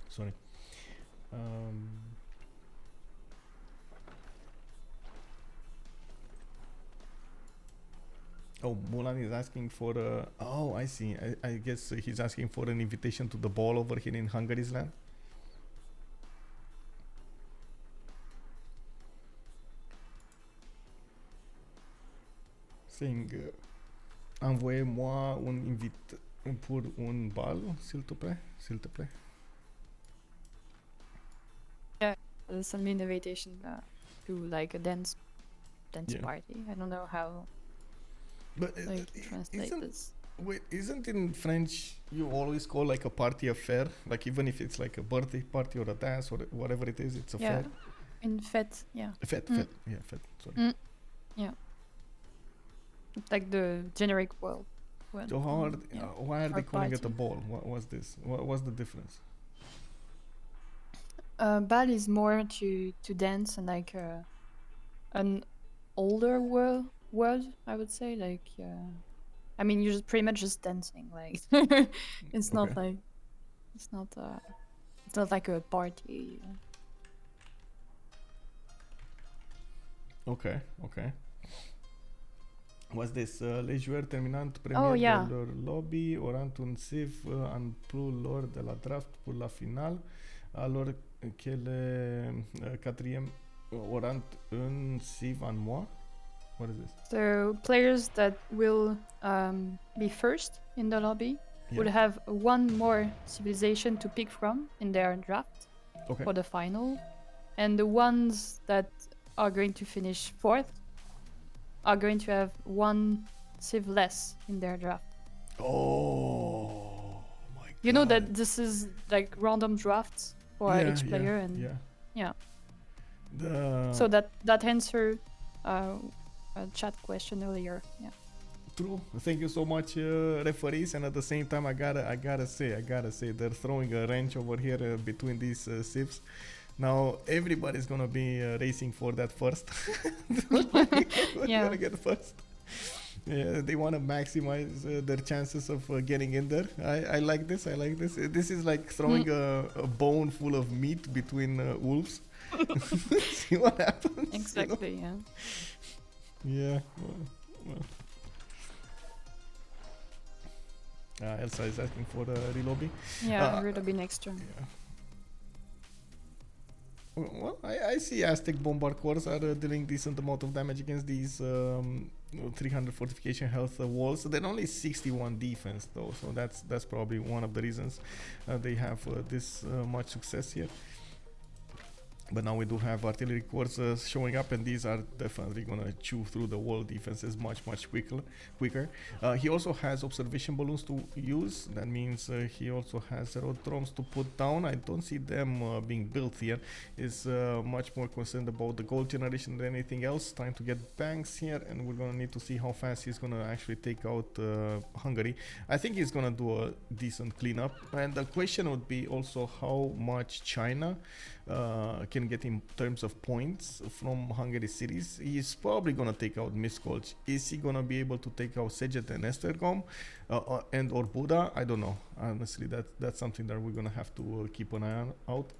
Sorry. Oh, Mulan is asking for oh, I see. I guess he's asking for an invitation to the ball over here in Hungary's land. Saying, envoyez-moi un invite pour un bal, s'il te plaît, s'il te plaît. Yeah, send me an invitation to like a dance party. I don't know how But translate this. Wait, isn't in French you always call like a party a fair? Like even if it's like a birthday party or a dance or whatever it is, it's a fair. In fête, yeah. Fête, yeah, fête. Sorry. Yeah. Like the generic word. So why are they calling it a ball? What was this? What was the difference? Bal is more to dance and like an older world, I would say. Like, I mean, you're just pretty much just dancing. Like, it's not like it's not like a party. Okay. Was this les joueurs terminant premier de leur lobby auront un save en plus lors de la draft pour la finale, alors que les quatrième auront un save en moins? What is this? So players that will be first in the lobby would have one more civilization to pick from in their draft for the final, and the ones that are going to finish fourth are going to have one civ less in their draft. Oh my god. You know that this is like random drafts for each player and so that answer a chat question earlier. Yeah. True. Thank you so much, referees. And at the same time, I gotta say, they're throwing a wrench over here between these civs. Now everybody's gonna be racing for that first. Gonna get first. Yeah, they want to maximize their chances of getting in there. I like this. I like this. This is like throwing a bone full of meat between wolves. See what happens. Exactly. Yeah. Yeah. Well. Elsa is asking for the relobby. Yeah, relobby next turn. Yeah. Well, I see Aztec Bombard cores are dealing decent amount of damage against these 300 fortification health walls. They're only 61 defense though, so that's probably one of the reasons they have this much success here. But now we do have artillery cores showing up, and these are definitely gonna chew through the wall defenses much quicker. He also has observation balloons to use. That means he also has aerodromes to put down. I don't see them being built here. Is much more concerned about the gold generation than anything else. Trying to get banks here, and we're gonna need to see how fast he's gonna actually take out Hungary. I think he's gonna do a decent cleanup, and the question would be also how much China can get in terms of points from Hungary cities. He's probably gonna take out Miskolc. Is he gonna be able to take out Szeged and Esztergom and or Buda? I don't know. Honestly, that's something that we're gonna have to keep an eye on out.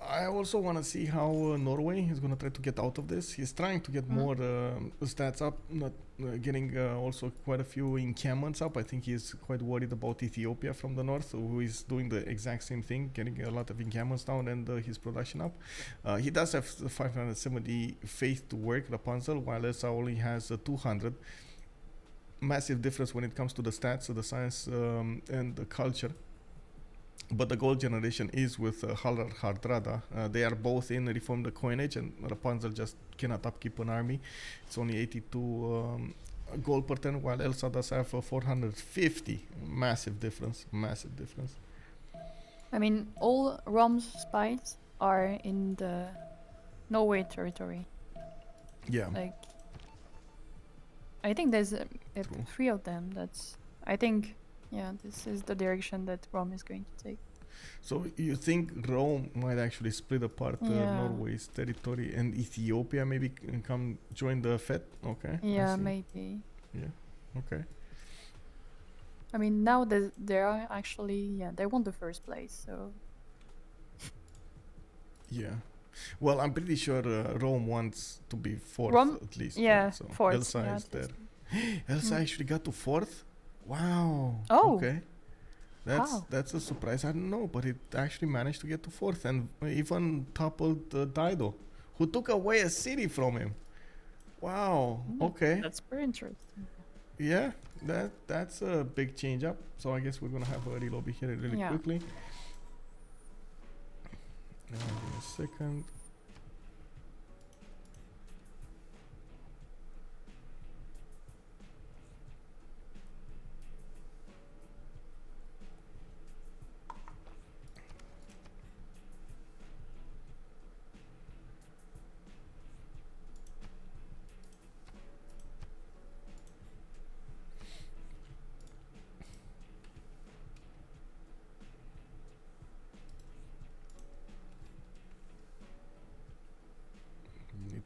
I also want to see how Norway is going to try to get out of this. He's trying to get more stats up, not getting also quite a few encampments up. I think he's quite worried about Ethiopia from the north, who is doing the exact same thing, getting a lot of encampments down and his production up. He does have 570 faith to work, Rapunzel, while Elsa only has 200. Massive difference when it comes to the stats, the science and the culture. But the gold generation is with Halar Hardrada. They are both in reformed coinage, and Rapunzel just cannot upkeep an army. It's only 82 gold per turn, while Elsa does have 450. Massive difference. Massive difference. I mean, all Rom's spies are in the Norway territory. Yeah. Like, I think there's 3 of them. I think. Yeah, this is the direction that Rome is going to take. So you think Rome might actually split apart Norway's territory, and Ethiopia maybe can come join the Fed? Okay. Yeah, maybe. Yeah. Okay. I mean, now they are actually they won the first place, so. Yeah. Well, I'm pretty sure Rome wants to be fourth at least. Yeah, right? So fourth. Elsa is there. Elsa actually got to fourth. Wow. Oh. Okay. That's a surprise. I don't know, but it actually managed to get to fourth and even toppled Dido, who took away a city from him. Wow. Okay. That's very interesting. Yeah, that's a big change up. So I guess we're gonna have a relobby here really quickly. Give me a second.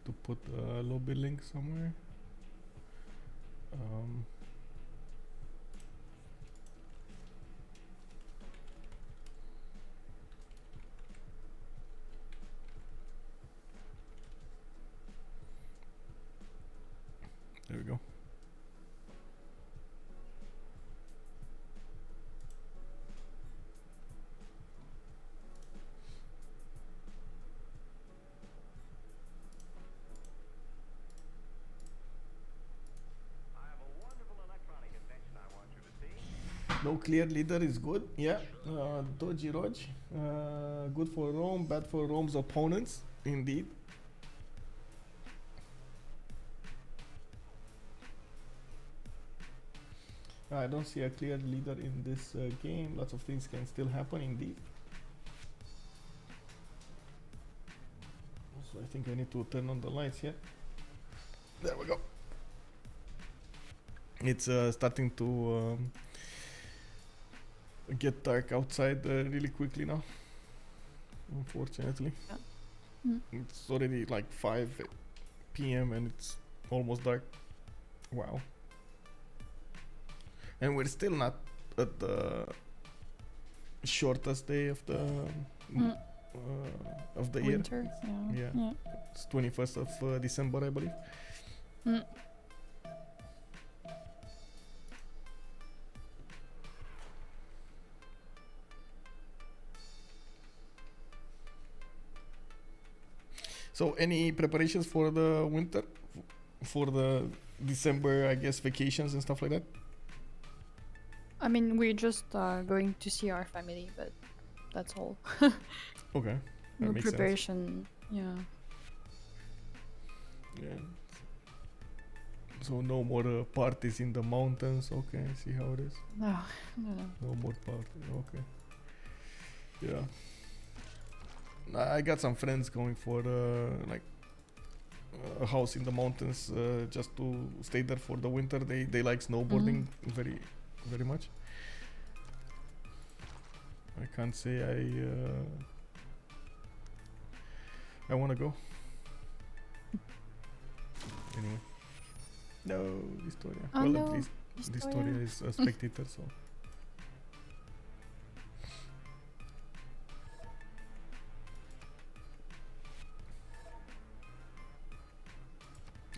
To put a lobby link somewhere. There we go. No clear leader is good. Yeah. Doji Roj. Good for Rome, bad for Rome's opponents. Indeed. I don't see a clear leader in this game. Lots of things can still happen indeed. So I think I need to turn on the lights here. There we go. It's starting to get dark outside really quickly now. Unfortunately, it's already like 5 p.m. and it's almost dark. Wow. And we're still not at the shortest day of the winter. year. Yeah. It's 21st of December, I believe. So any preparations for the winter, for the December, I guess, vacations and stuff like that? I mean, we're just going to see our family, but that's all. Okay. No makes preparation. Yeah. Yeah. So no more parties in the mountains. Okay, I see how it is. No. No more parties. Okay. Yeah. I got some friends going for like a house in the mountains just to stay there for the winter. They like snowboarding very very much. I can't say I want to go. Anyway. No, Historia. Oh, well, no, at least Historia is a spectator, so.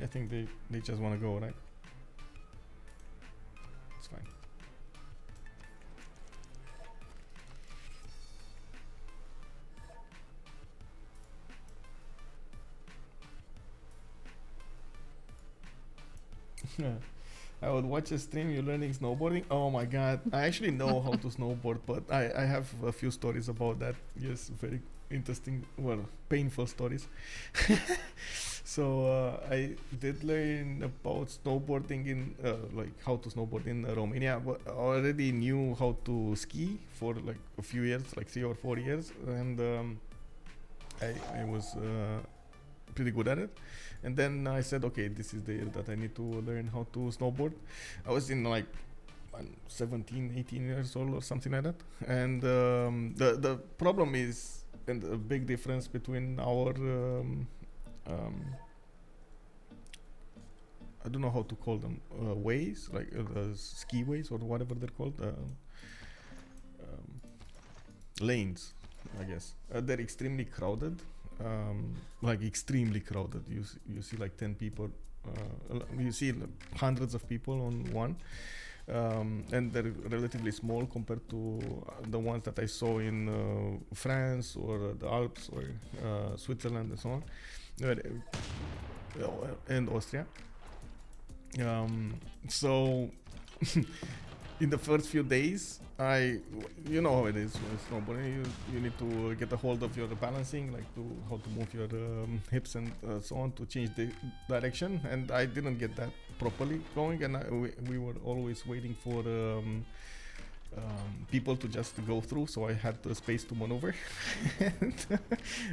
I think they just want to go, right? It's fine. I would watch a stream, you learning snowboarding. Oh my god, I actually know how to snowboard, but I have a few stories about that. Yes, very interesting, well, painful stories. So I did learn about snowboarding in like how to snowboard in Romania, but I already knew how to ski for like a few years, like 3 or 4 years, and I was pretty good at it. And then I said, okay, this is the year that I need to learn how to snowboard. I was in like 17, 18 years old or something like that. And the problem is, and a big difference between our I don't know how to call them, ways, like ski ways or whatever they're called, lanes, I guess. They're extremely crowded, like extremely crowded. You see like 10 people, you see hundreds of people on one, and they're relatively small compared to the ones that I saw in France or the Alps or Switzerland and so on, and Austria. So in the first few days, you know how it is with snowboarding. You need to get a hold of your balancing, like how to move your hips and so on to change the direction. And I didn't get that properly going, and we were always waiting for people to just go through, so I had the space to maneuver. And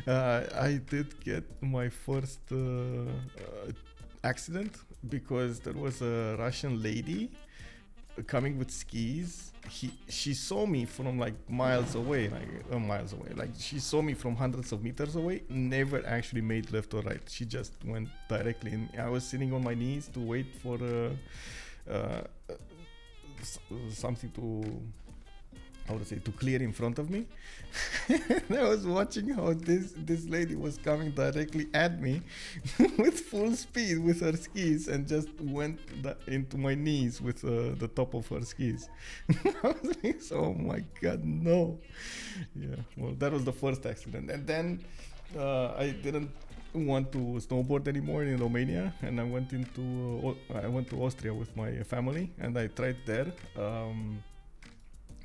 I did get my first accident because there was a Russian lady coming with skis. She saw me from like miles away, like she saw me from hundreds of meters away, never actually made left or right. She just went directly in. I was sitting on my knees to wait for something to clear in front of me. And I was watching how this lady was coming directly at me with full speed with her skis, and just went into my knees with the top of her skis. I was like, oh my god, no. Yeah, well, that was the first accident. And then I didn't want to snowboard anymore in Romania, and I went to Austria with my family, and I tried there.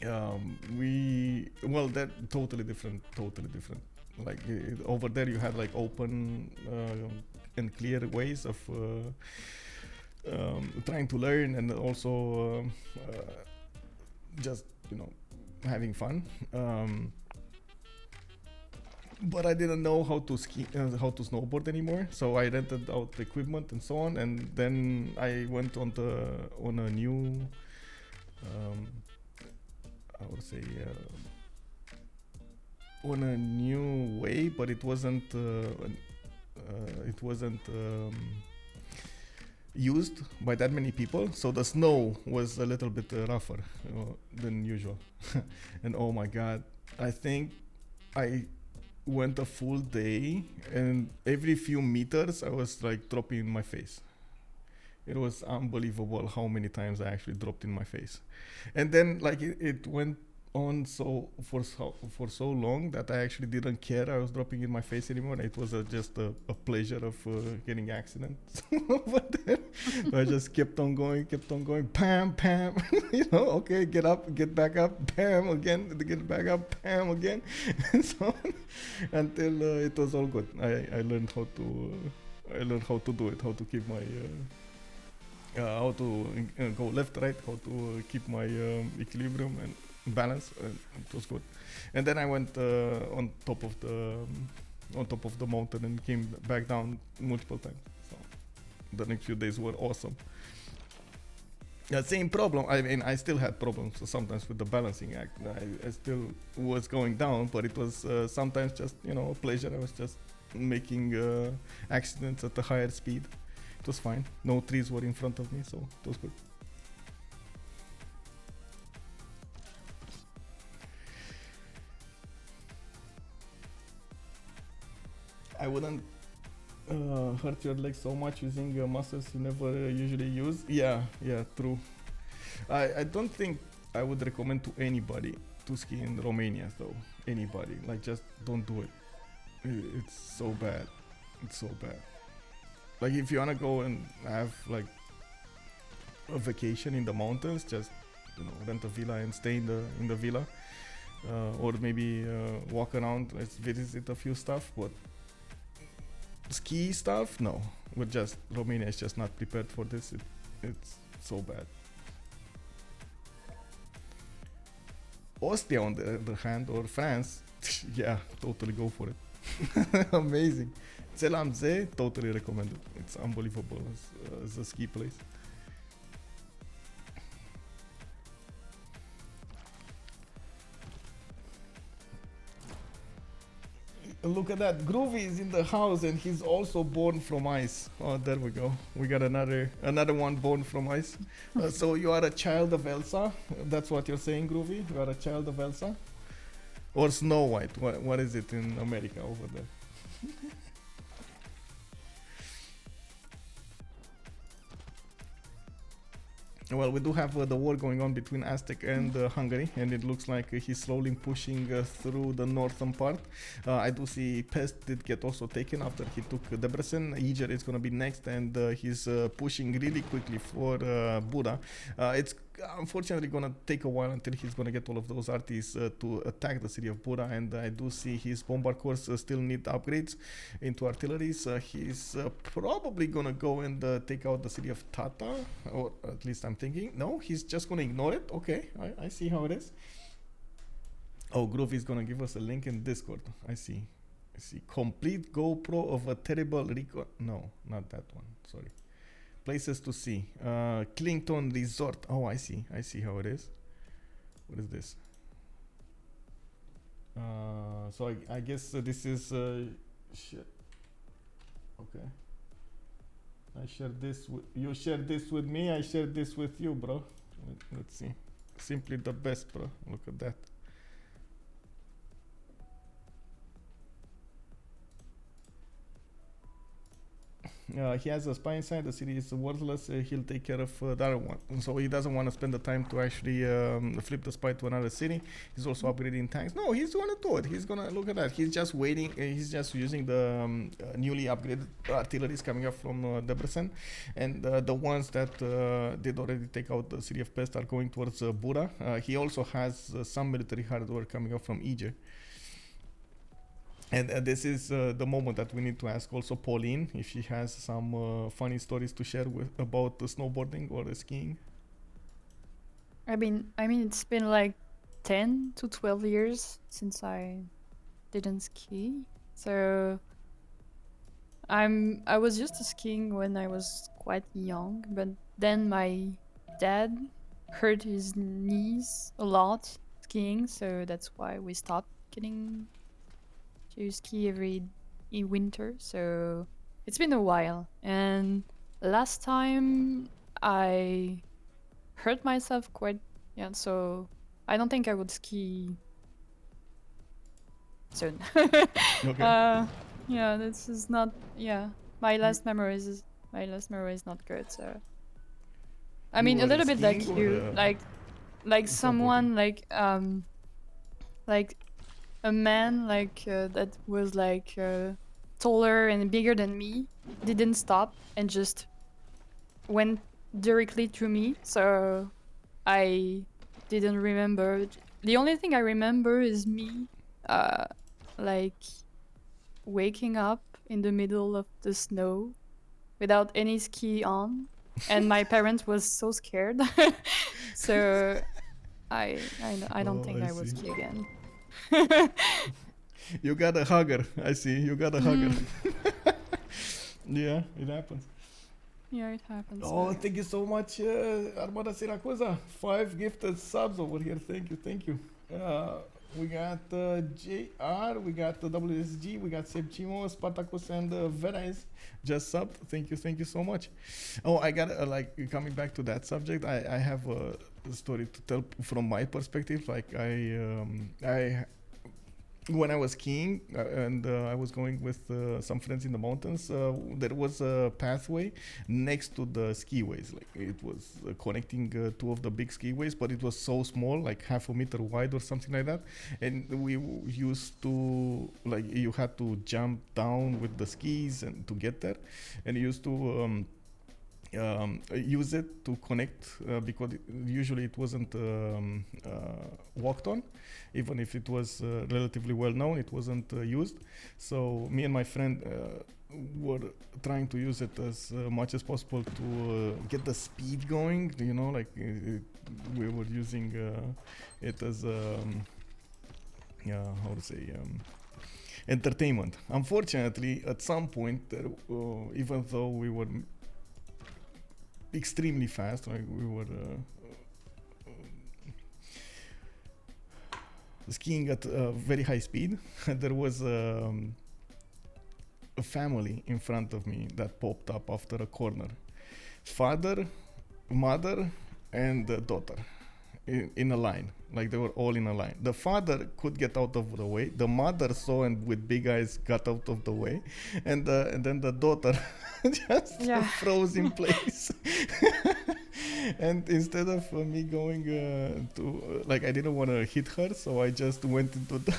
They're totally different. Like over there you had like open and clear ways of trying to learn, and also just having fun. but I didn't know how to ski, how to snowboard anymore. So I rented out equipment and so on, and then I went on a new, I would say, on a new way, but it wasn't used by that many people, so the snow was a little bit rougher than usual. And oh my god, I think I went a full day, and every few meters I was like dropping in my face. It was unbelievable how many times I actually dropped in my face. And then like it went on for so long that I actually didn't care I was dropping in my face anymore. It was just a pleasure of getting accidents. But then I just kept on going, pam, pam. You know, okay, get up, get back up, pam, again, get back up, pam, again, and so on, until it was all good. I learned how to do it, how to keep my how to go left, right, how to keep my equilibrium and balance. It was good. And then I went on top of the mountain and came back down multiple times. So the next few days were awesome. The same problem. I mean, I still had problems sometimes with the balancing act. I still was going down, but it was sometimes just, you know, a pleasure. I was just making accidents at a higher speed. It was fine. No trees were in front of me, so it was good. I wouldn't hurt your legs so much using muscles you never usually use. Yeah, true. I don't think I would recommend to anybody to ski in Romania, though. Anybody. Like, just don't do it. It's so bad. It's so bad. Like, if you wanna go and have like a vacation in the mountains, just, you know, rent a villa and stay in the villa, or maybe walk around, let's visit a few stuff. But ski stuff, no. Romania is just not prepared for this. It's so bad. Austria, on the other hand, or France, yeah, totally go for it. Amazing. Celamze, totally recommended. It's unbelievable as a ski place. Look at that. Groovy is in the house, and he's also born from ice. Oh, there we go. We got another one born from ice. So you are a child of Elsa. That's what you're saying, Groovy? You are a child of Elsa? Or Snow White? What is it in America over there? Well, we do have the war going on between Aztec and Hungary, and it looks like he's slowly pushing through the northern part. I do see Pest did get also taken after he took Debrecen. Iger is going to be next, and he's pushing really quickly for Buda. It's unfortunately going to take a while until he's going to get all of those arties to attack the city of Buda, and I do see his bombard corps still need upgrades into artilleries. He's probably going to go and take out the city of Tata, or at least I'm thinking. No, he's just going to ignore it. Okay, I see how it is. Oh, Groove is going to give us a link in Discord. I see. Complete GoPro of a terrible record. No, not that one. Sorry. Places to see. Clinton Resort. Oh, I see how it is. What is this? So I guess this is shit. Okay. I share this with you. Share this with me. I share this with you, bro. Let's see. Simply the best, bro. Look at that. He has a spy inside. The city is worthless. He'll take care of the other one. So he doesn't want to spend the time to actually flip the spy to another city. He's also upgrading tanks. No, he's going to do it. He's going to look at that. He's just waiting. He's just using the newly upgraded artilleries coming up from Debrecen. And the ones that did already take out the city of Pest are going towards Buda. He also has some military hardware coming up from Iger. And this is the moment that we need to ask also Pauline if she has some funny stories to share about snowboarding or skiing. I mean, it's been like 10 to 12 years since I didn't ski. So I was used to skiing when I was quite young, but then my dad hurt his knees a lot skiing, so that's why we stopped getting to ski in winter. So it's been a while, and last time I hurt myself quite, yeah, so I don't think I would ski soon. Okay. Yeah, this is not, yeah, my last memory is not good. So I You mean, a were little bit like skiing or you, like snowboarding? someone like a man that was taller and bigger than me didn't stop and just went directly to me. So I didn't remember. The only thing I remember is me like waking up in the middle of the snow without any ski on, and my parents was so scared. So I don't Oh, think I I will see. ski again. You got a hugger. I see. You got a hugger. Yeah, it happens. Yeah, it happens. Oh, thank you so much, Armada Siracusa. 5 gifted subs over here. Thank you, thank you. We got JR, we got the WSG, we got Sepchimo, Spartacus, and Venice just subbed. Thank you so much. Oh, I got coming back to that subject. I have a story to tell from my perspective. I when I was skiing and I was going with some friends in the mountains, there was a pathway next to the skiways. Like it was connecting two of the big skiways, but it was so small, like half a meter wide or something like that. And we used to you had to jump down with the skis and to get there, and you used to. Use it to connect because usually it wasn't walked on, even if it was relatively well known, it wasn't used. So me and my friend were trying to use it as much as possible to get the speed going, you know, we were using it as how to say entertainment. Unfortunately, at some point even though we were extremely fast. Like we were skiing at very high speed. There was a family in front of me that popped up after a corner. Father, mother, and daughter in a line. Like they were all in a line. The father could get out of the way. The mother saw and with big eyes got out of the way, and then the daughter just froze in place. And instead of me going to I didn't want to hit her, so I just went into the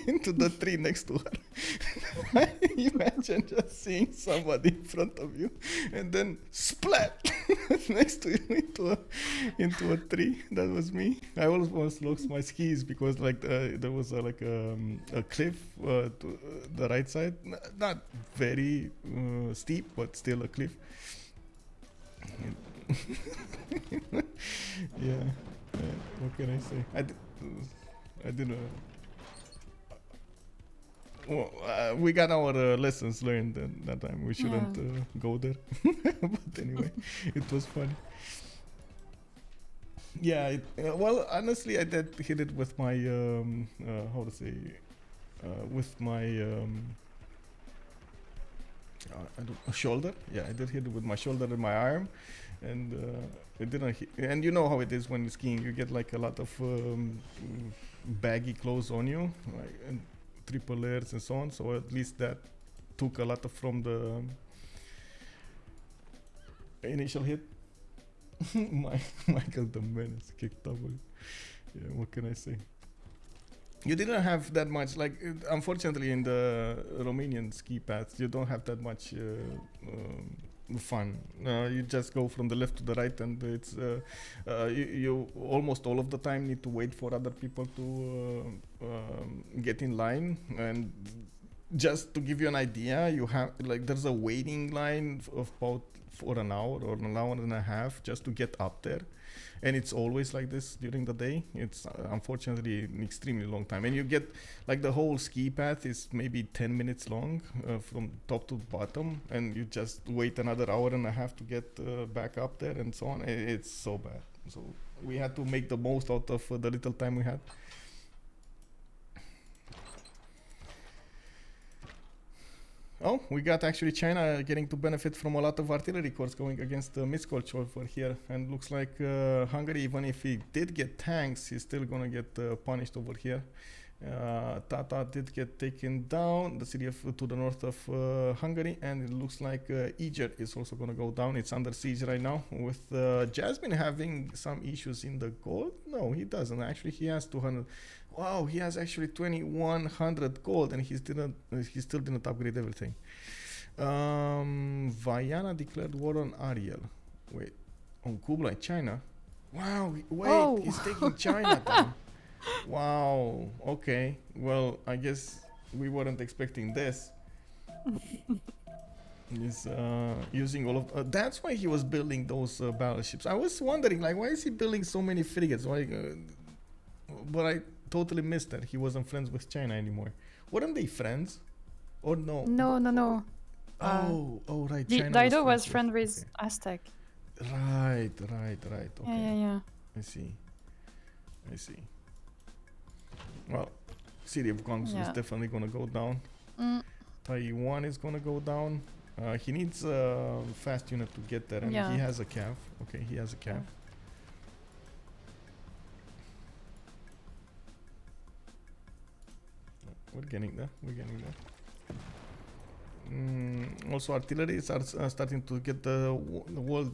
into the tree next to her. Imagine just seeing somebody in front of you and then splat next to you into a tree. That was me. I almost lost my skis because there was a cliff to the right side, not very steep, but still a cliff. Yeah. What can I say? I didn't. Well, we got our lessons learned that time. We shouldn't go there. But anyway, it was funny. Yeah, well, honestly, I did hit it with my, how to say, with my shoulder. Yeah, I did hit it with my shoulder and my arm. And it didn't hit. And you know how it is when skiing, you get like a lot of baggy clothes on you. And triple layers and so on, so at least that took a lot from the initial hit. Michael the Menace kicked double. Yeah, what can I say? You didn't have that much, unfortunately in the Romanian ski paths, you don't have that much fun. You just go from the left to the right, and it's you almost all of the time need to wait for other people to get in line. And just to give you an idea, you have there's a waiting line of about for an hour or an hour and a half just to get up there. And it's always like this during the day. It's unfortunately an extremely long time. And you get like the whole ski path is maybe 10 minutes long from top to bottom. And you just wait another hour and a half to get back up there and so on. It's so bad. So we had to make the most out of the little time we had. Oh, we got actually China getting to benefit from a lot of artillery corps going against Miskolc over here. And looks like Hungary, even if he did get tanks, he's still gonna get punished over here. Tata did get taken down, the city to the north of Hungary, and it looks like Eger is also going to go down. It's under siege right now, with Jasmine having some issues in the gold. No, he doesn't. Actually, he has 200. Wow, he has actually 2100 gold, and he still didn't upgrade everything. Vienna declared war on Ariel. Wait, on Kublai, China? Wow, wait, he's taking China down. Wow, okay. Well, I guess we weren't expecting this. He's using all of... that's why he was building those battleships. I was wondering, like, why is he building so many frigates? Why, but I totally missed that. He wasn't friends with China anymore. Weren't they friends? Or no? No. Oh, right. China Dido was friend with Aztec. Right. Okay. Yeah. I see. Well, city of Guangzhou is definitely gonna go down. Taiwan is gonna go down. He needs a fast unit to get there, and he has a cav. Okay, he has a cav. We're getting there. Also, artilleries are starting to get the wall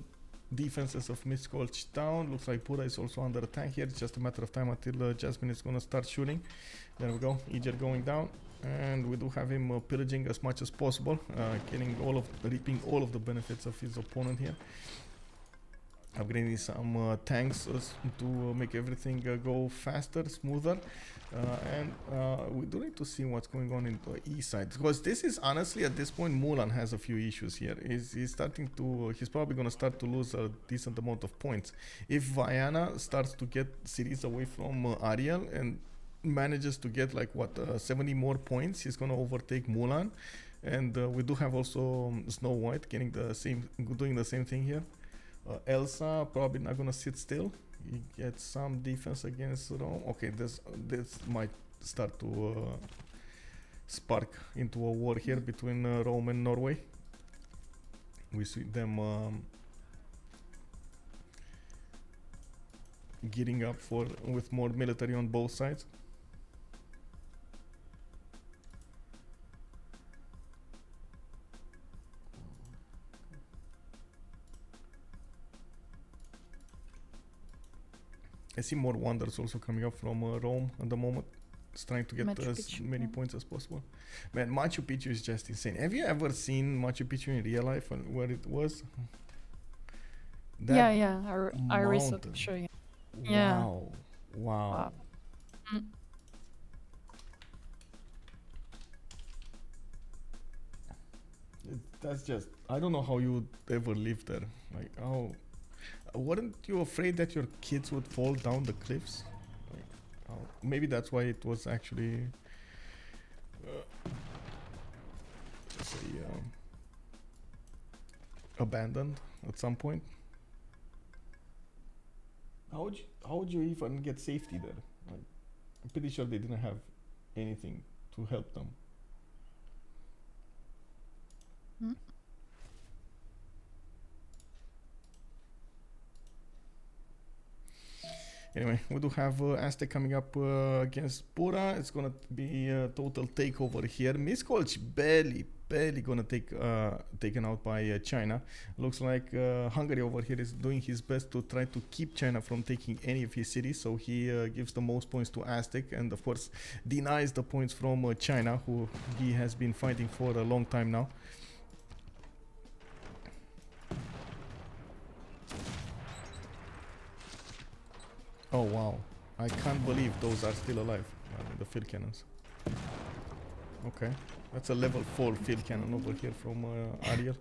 defenses of Miskolc down. Looks like Pura is also under attack here. It's just a matter of time until Jasmine is gonna start shooting. There we go, Eger going down, and we do have him pillaging as much as possible, reaping all of the benefits of his opponent here. Upgrading some tanks to make everything go faster, smoother, and we do need to see what's going on in the east side, because this is honestly at this point Mulan has a few issues here. He's probably going to start to lose a decent amount of points. If Vienna starts to get cities away from Ariel and manages to get like 70 more points, he's going to overtake Mulan, and we do have also Snow White doing the same thing here. Elsa probably not gonna sit still. He gets some defense against Rome. Okay, this might start to spark into a war here between Rome and Norway. We see them gearing up with more military on both sides. I see more wonders also coming up from Rome at the moment. It's trying to get as many points as possible. Man, Machu Picchu is just insane. Have you ever seen Machu Picchu in real life and where it was? Yeah. I recently show you. Yeah. Wow. That's just... I don't know how you would ever live there. Like, oh... Weren't you afraid that your kids would fall down the cliffs? Like, maybe that's why it was actually abandoned at some point. How would you even get safety there? Like, I'm pretty sure they didn't have anything to help them. Anyway, we do have Aztec coming up against Pura. It's gonna be a total takeover here. Miskolc barely gonna taken out by China. Looks like Hungary over here is doing his best to try to keep China from taking any of his cities. So he gives the most points to Aztec, and of course denies the points from China, who he has been fighting for a long time now. Oh wow, I can't believe those are still alive, the field cannons. Okay, that's a level 4 field cannon over here from Ariel.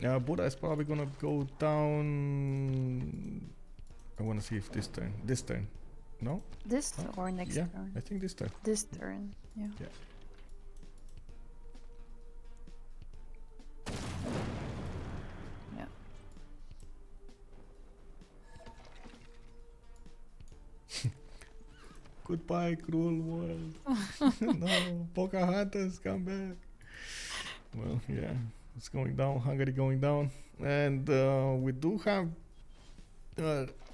Buddha is probably gonna go down. I wanna see if this turn. No? This Huh? or next Yeah, turn? I think this turn. This turn, yeah. Yeah. Yeah. Goodbye, cruel world. No, Pocahontas, come back. Well, yeah, it's going down. Hungary going down, and we do have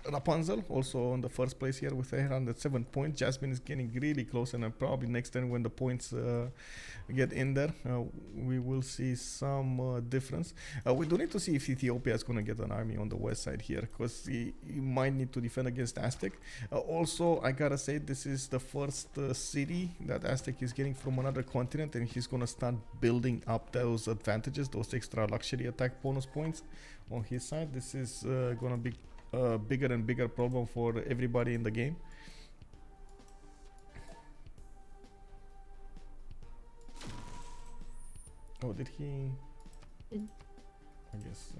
Rapunzel also on the first place here with 807 points. Jasmine is getting really close, and probably next turn when the points get in there, we will see some difference. We do need to see if Ethiopia is going to get an army on the west side here, because he might need to defend against Aztec. Also, I gotta say, this is the first city that Aztec is getting from another continent, and he's going to start building up those advantages, those extra luxury attack bonus points on his side. This is going to be a bigger and bigger problem for everybody in the game. Oh, did he? I guess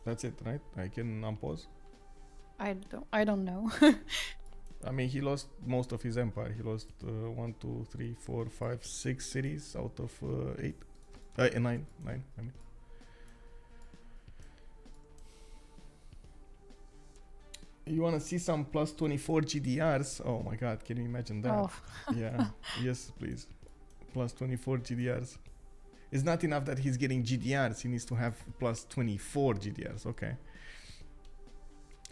that's it, right? I can unpause. I don't know. I mean, he lost most of his empire. He lost 1, 2, 3, 4, 5, 6 cities out of 8, 9. I mean. You want to see some plus 24 GDRs? Oh my god, can you imagine that? Oh. Yeah, yes, please. Plus 24 GDRs. It's not enough that he's getting GDRs, he needs to have plus 24 GDRs, okay.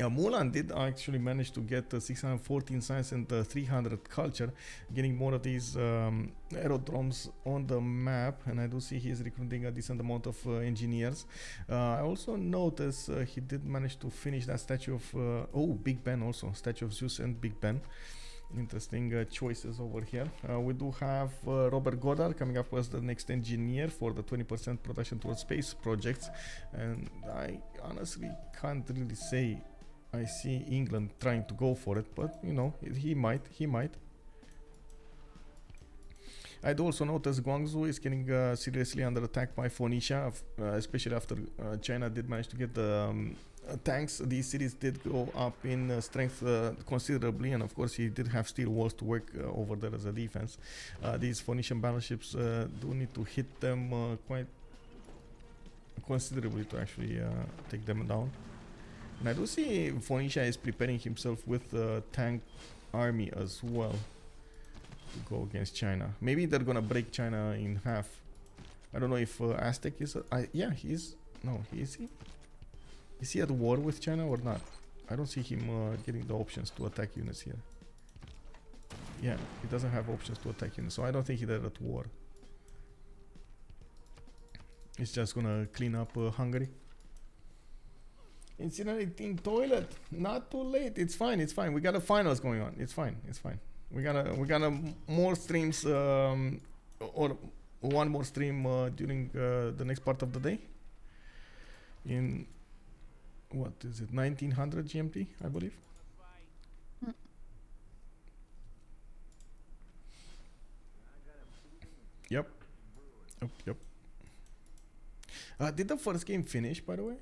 Mulan did actually manage to get 614 science and 300 culture, getting more of these aerodromes on the map, and I do see he's recruiting a decent amount of engineers. I also noticed he did manage to finish that statue of Big Ben also, statue of Zeus and Big Ben. Interesting choices over here. We do have Robert Goddard coming up as the next engineer for the 20% production towards space projects, and I honestly can't really say I see England trying to go for it, but you know, he might. I do also notice Guangzhou is getting seriously under attack by Phoenicia, especially after China did manage to get the tanks. These cities did go up in strength considerably, and of course he did have steel walls to work over there as a defense. These Phoenician battleships do need to hit them quite considerably to actually take them down. And I do see Phoenicia is preparing himself with a tank army as well to go against China. Maybe they're gonna break China in half. I don't know if Aztec is. Yeah, he is. No, is he? Is he at war with China or not? I don't see him getting the options to attack units here. Yeah, he doesn't have options to attack units, so I don't think they're at war. He's just gonna clean up Hungary. Incinerating toilet. Not too late. It's fine. It's fine. We got a finals going on. It's fine. It's fine. We got more streams or one more stream during the next part of the day. In what is it? 1900 GMT, I believe. Yep. Did the first game finish, by the way?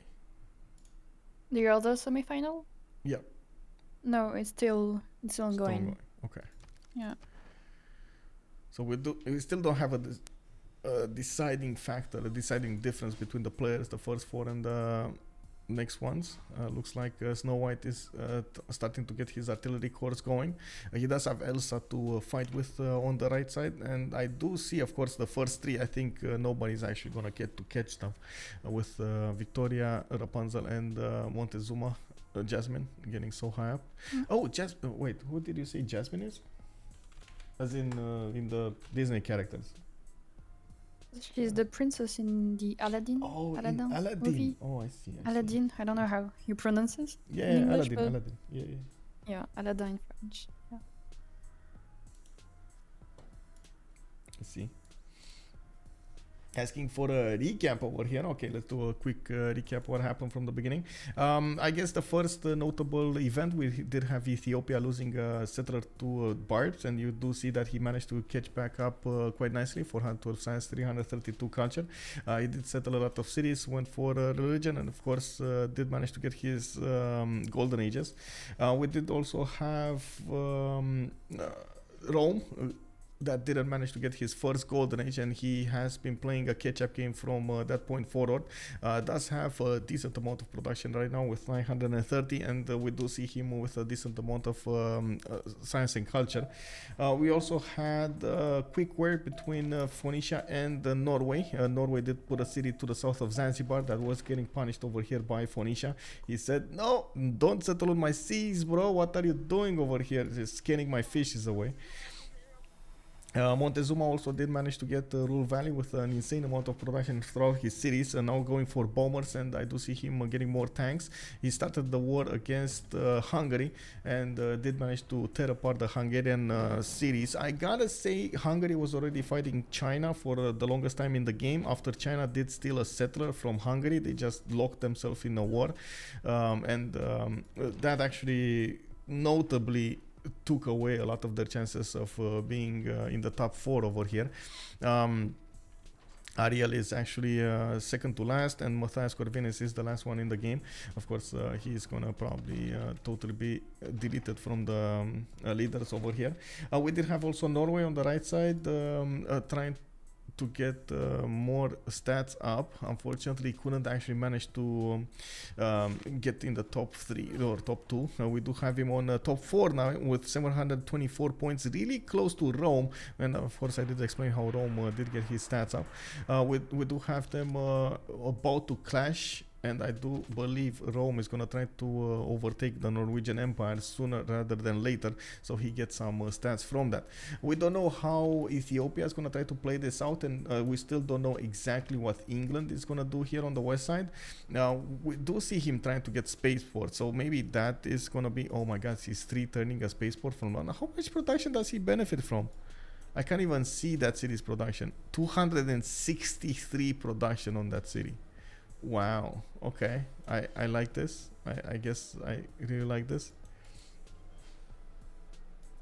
The other semifinal? Yep. No, it's still ongoing. Okay. Yeah. So we still don't have a deciding factor, a deciding difference between the players, the first four and the next ones. Looks like Snow White is starting to get his artillery corps going. He does have Elsa to fight with on the right side, and I do see, of course, the first three. I think nobody's actually gonna get to catch them with Victoria, Rapunzel, and Montezuma. Jasmine getting so high up. Oh, wait, who did you say Jasmine is? As in the Disney characters. She's the princess in the Aladdin. Oh, Aladdin Movie? movie. Oh, I see. Aladdin. I don't know how you pronounce it. Yeah, in English, Aladdin. Yeah. Yeah, Aladdin in French. Yeah. I see. asking for a recap over here. Okay, let's do a quick recap what happened from the beginning. I guess the first notable event, we did have Ethiopia losing settler to Barbs, and you do see that he managed to catch back up quite nicely. 412 science, 332 culture. He did settle a lot of cities, went for religion, and of course did manage to get his golden ages. We did also have Rome, that didn't manage to get his first golden age, and he has been playing a catch-up game from that point forward. Does have a decent amount of production right now with 930, and we do see him with a decent amount of science and culture. We also had a quick war between Phoenicia and Norway. Norway did put a city to the south of Zanzibar that was getting punished over here by Phoenicia. He said, "No, don't settle on my seas, bro. What are you doing over here? Just scanning my fishes away." Montezuma also did manage to get Rule Valley with an insane amount of production throughout his cities, and now going for bombers, and I do see him getting more tanks. He started the war against Hungary and did manage to tear apart the Hungarian cities. I gotta say, Hungary was already fighting China for the longest time in the game. After China did steal a settler from Hungary, they just locked themselves in a war, and that actually notably took away a lot of their chances of being in the top 4 over here. Ariel is actually second to last, and Matthias Corvinus is the last one in the game. Of course, he's gonna probably totally be deleted from the leaders over here. We did have also Norway on the right side trying to get more stats up. Unfortunately, couldn't actually manage to get in the top 3 or top 2. We do have him on top 4 now with 724 points, really close to Rome, and of course I did explain how Rome did get his stats up. We do have them about to clash, and I do believe Rome is going to try to overtake the Norwegian Empire sooner rather than later, so he gets some stats from that. We don't know how Ethiopia is going to try to play this out, and we still don't know exactly what England is going to do here on the west side. Now, we do see him trying to get spaceport, so maybe that is going to be, oh my god, he's 3 turning a spaceport from London. How much production does he benefit from? I can't even see that city's production. 263 production on that city. Wow. Okay. I like this. I guess I really like this.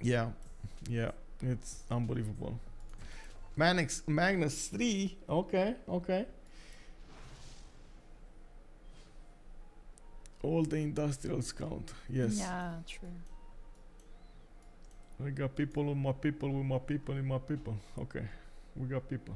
Yeah. It's unbelievable. Magnus 3. Okay. All the industrials count. Yes. Yeah, true. We got people with my people with my people in my people. Okay. We got people.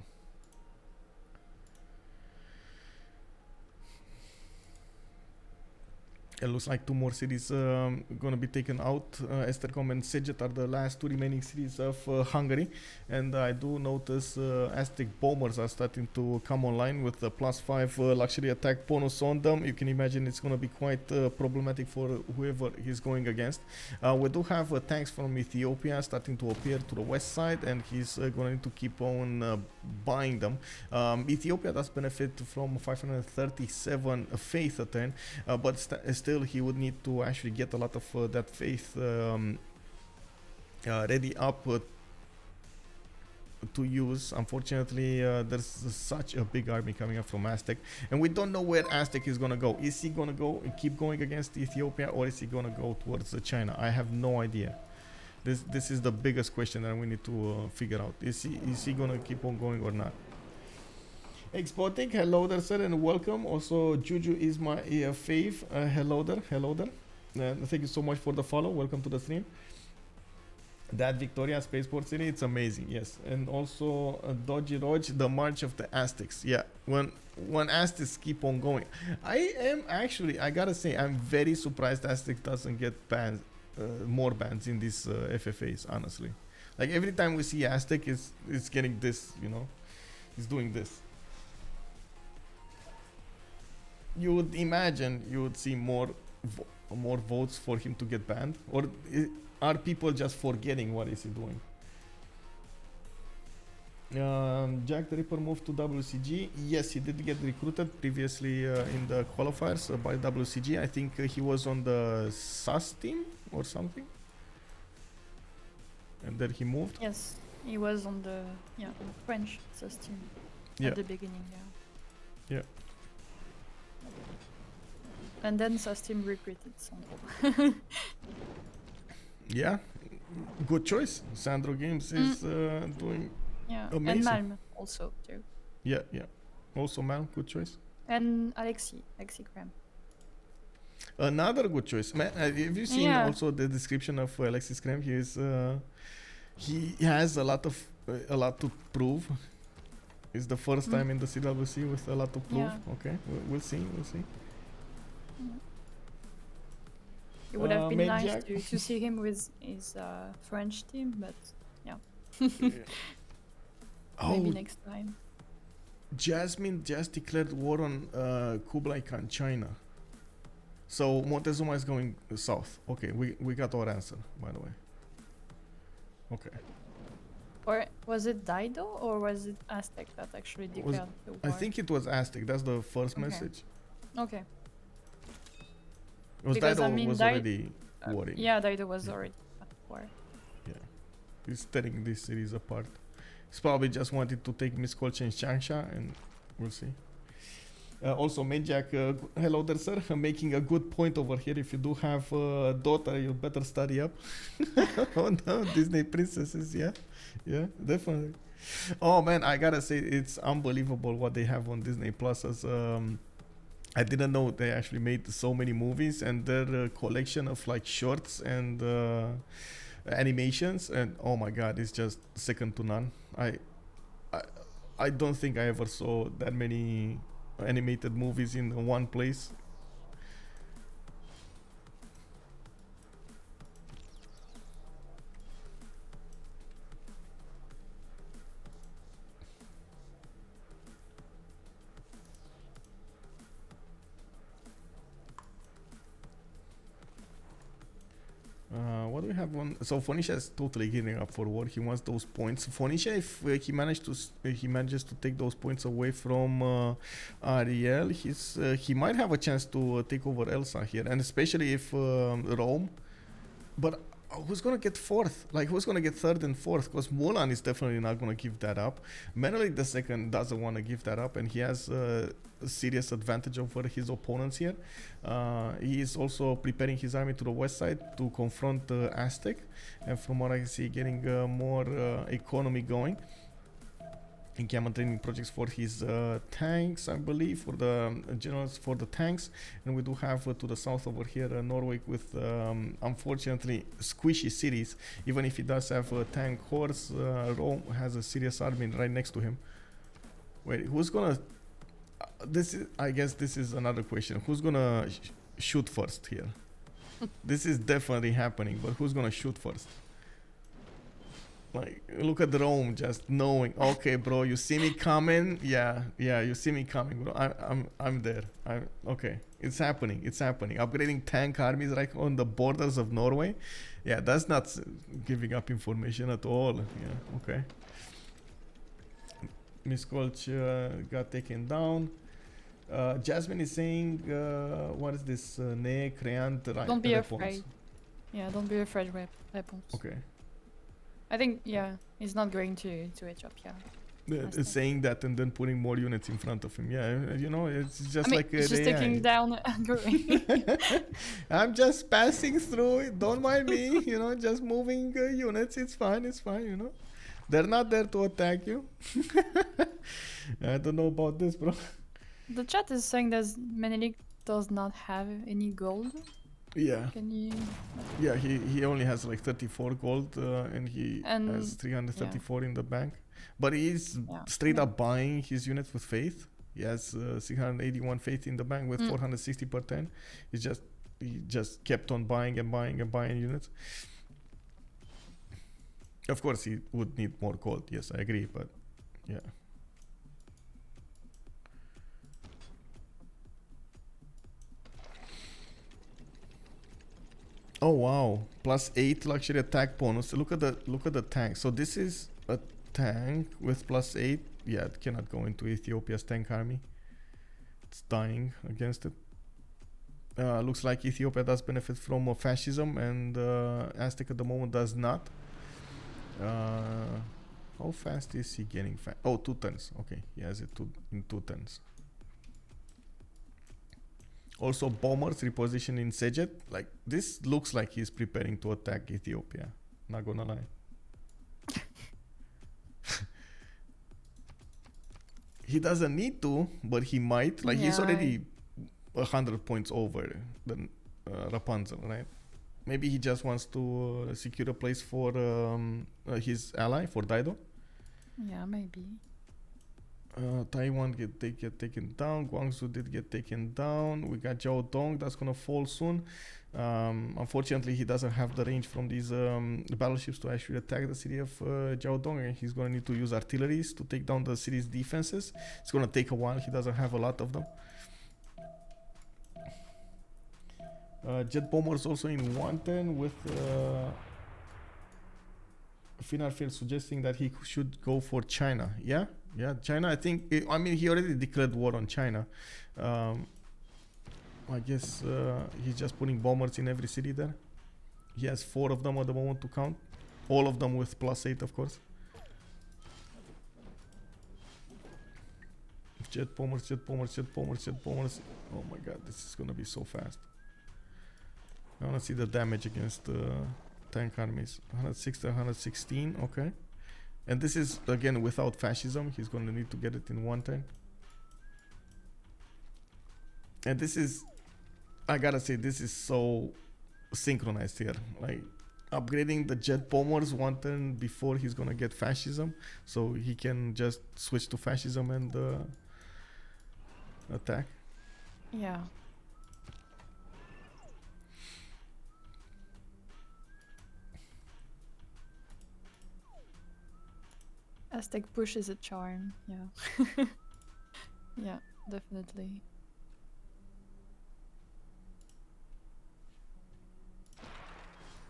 It looks like 2 more cities gonna be taken out. Estercom and Sejet are the last 2 remaining cities of Hungary, and I do notice Aztec bombers are starting to come online with the +5 luxury attack bonus on them. You can imagine it's gonna be quite problematic for whoever he's going against. We do have tanks from Ethiopia starting to appear to the west side, and he's gonna need to keep on buying them. Ethiopia does benefit from 537 faith a turn, but still he would need to actually get a lot of that faith ready up to use. Unfortunately, there's such a big army coming up from Aztec, and we don't know where Aztec is gonna go. Is he gonna go and keep going against Ethiopia, or is he gonna go towards China? I have no idea. This is the biggest question that we need to figure out. Is he gonna keep on going or not? Exporting, hello there, sir, and welcome. Also, Juju is my fave. Hello there. Thank you so much for the follow. Welcome to the stream. That Victoria Spaceport City, it's amazing, yes. And also Dodgy Rog, the March of the Aztecs. Yeah, when Aztecs keep on going. I gotta say, I'm very surprised Aztec doesn't get bans, more bans in these FFAs, honestly. Like every time we see Aztec, it's getting this, it's doing this. You would imagine you would see more votes for him to get banned, or are people just forgetting what is he doing? Jack the Ripper moved to WCG. Yes, he did get recruited previously in the qualifiers by WCG. I think he was on the SAS team or something, and then he moved. Yes, he was on the French SAS team. Yeah. at the beginning. Yeah. Yeah. And then Sustim repeated Sandro. Yeah, good choice. Sandro Games is doing Yeah, amazing. and Malm also too. Yeah, yeah. Also, Mal, good choice. And Alexi Kram. Another good choice. Man, have you seen Yeah. also the description of Alexis Krem? He has a lot to prove. It's the first time in the CWC with a lot to prove. Yeah. Okay, we'll see. We'll see. It would have been nice Mediac. to see him with his French team, but yeah. Maybe next time. Jasmine just declared war on Kublai Khan, China. So Montezuma is going south. Okay, we got our answer, by the way. Okay. Or was it Dido or was it Aztec that actually declared the war? I think it was Aztec. That's the first message. Okay. It was Because, Dido I mean, was already warring. Yeah, Dido was already at war. Yeah. He's tearing this series apart. He's probably just wanted to take Miss Colcha and Changsha, and we'll see. Also, Menjak, hello there, sir. Making a good point over here. If you do have a daughter, you better study up. Oh no, Disney princesses, yeah. Yeah, definitely. Oh man, I gotta say, it's unbelievable what they have on Disney Plus. As I didn't know they actually made so many movies, and their collection of like shorts and animations, and oh my god, it's just second to none. I don't think I ever saw that many animated movies in one place. What do we have on? So Phoenicia is totally giving up for war. He wants those points. Phoenicia, if he manages to take those points away from Ariel, he might have a chance to take over Elsa here, and especially if Rome. But who's gonna get fourth? Like, who's gonna get third and fourth? Because Mulan is definitely not gonna give that up. Menelik II doesn't want to give that up, and he has a serious advantage over his opponents here. He is also preparing his army to the west side to confront Aztec, and from what I see, getting more economy going. Income training projects for his tanks, I believe, for the generals for the tanks. And we do have to the south over here Norway with unfortunately squishy cities. Even if he does have a tank horse, Rome has a serious army right next to him. Wait, who's gonna I guess this is another question. Who's gonna shoot first here? This is definitely happening, but who's gonna shoot first? Like, look at Rome just knowing, okay, bro, you see me coming? Yeah, you see me coming, bro. I'm there. Okay, it's happening. Upgrading tank armies right on the borders of Norway. Yeah, that's not giving up information at all. Yeah, okay. Miss Colch got taken down. Jasmine is saying, what is this? Ne creant Don't be afraid. Yeah, don't be afraid, weapons. Okay. I think, yeah, he's not going to Ethiopia. Saying that and then putting more units in front of him. Yeah, you know, it's just like he's just taking down Hungary. I'm just passing through it. Don't mind me. You know, just moving units. It's fine, you know. They're not there to attack you. I don't know about this, bro. The chat is saying that Menelik does not have any gold. Yeah. Can you? Yeah, he only has like 34 gold and he has 334 in the bank. But he's straight up buying his units with faith. He has 681 faith in the bank with 460 per 10. He just kept on buying and buying and buying units. Of course, he would need more gold. Yes, I agree. But yeah. Oh wow, +8 luxury attack bonus. Look at the tank. So this is a tank with +8. Yeah, it cannot go into Ethiopia's tank army. It's dying against it. Looks like Ethiopia does benefit from fascism, and Aztec at the moment does not. How fast is he getting fast? Oh, 2 turns. Okay, he has it in 2 turns. Also, bombers reposition in Sejet. Like, this looks like he's preparing to attack Ethiopia. Not gonna lie. He doesn't need to, but he might. Like, he's already 100 points over than Rapunzel, right? Maybe he just wants to secure a place for his ally, for Daido. Yeah, maybe. Taiwan get taken down. Guangzhou did get taken down. We got Jiao Dong that's gonna fall soon. Unfortunately, he doesn't have the range from these battleships to actually attack the city of Jiao Dong, and he's gonna need to use artilleries to take down the city's defenses. It's gonna take a while. He doesn't have a lot of them. Jet bombers also in 1 turn with Finarfield suggesting that he should go for China. Yeah, China. I think. I mean, he already declared war on China. I guess he's just putting bombers in every city there. He has 4 of them at the moment to count. All of them with +8, of course. Jet bombers, jet bombers, jet bombers, jet bombers. Oh my god, this is gonna be so fast. I wanna see the damage against tank armies. 160, 116, okay. And this is, again, without fascism. He's gonna need to get it in 1 turn. And this is, I gotta say, this is so synchronized here. Like, upgrading the jet bombers 1 turn before he's gonna get fascism. So he can just switch to fascism and attack. Yeah. Aztec push is a charm, yeah. Yeah, definitely.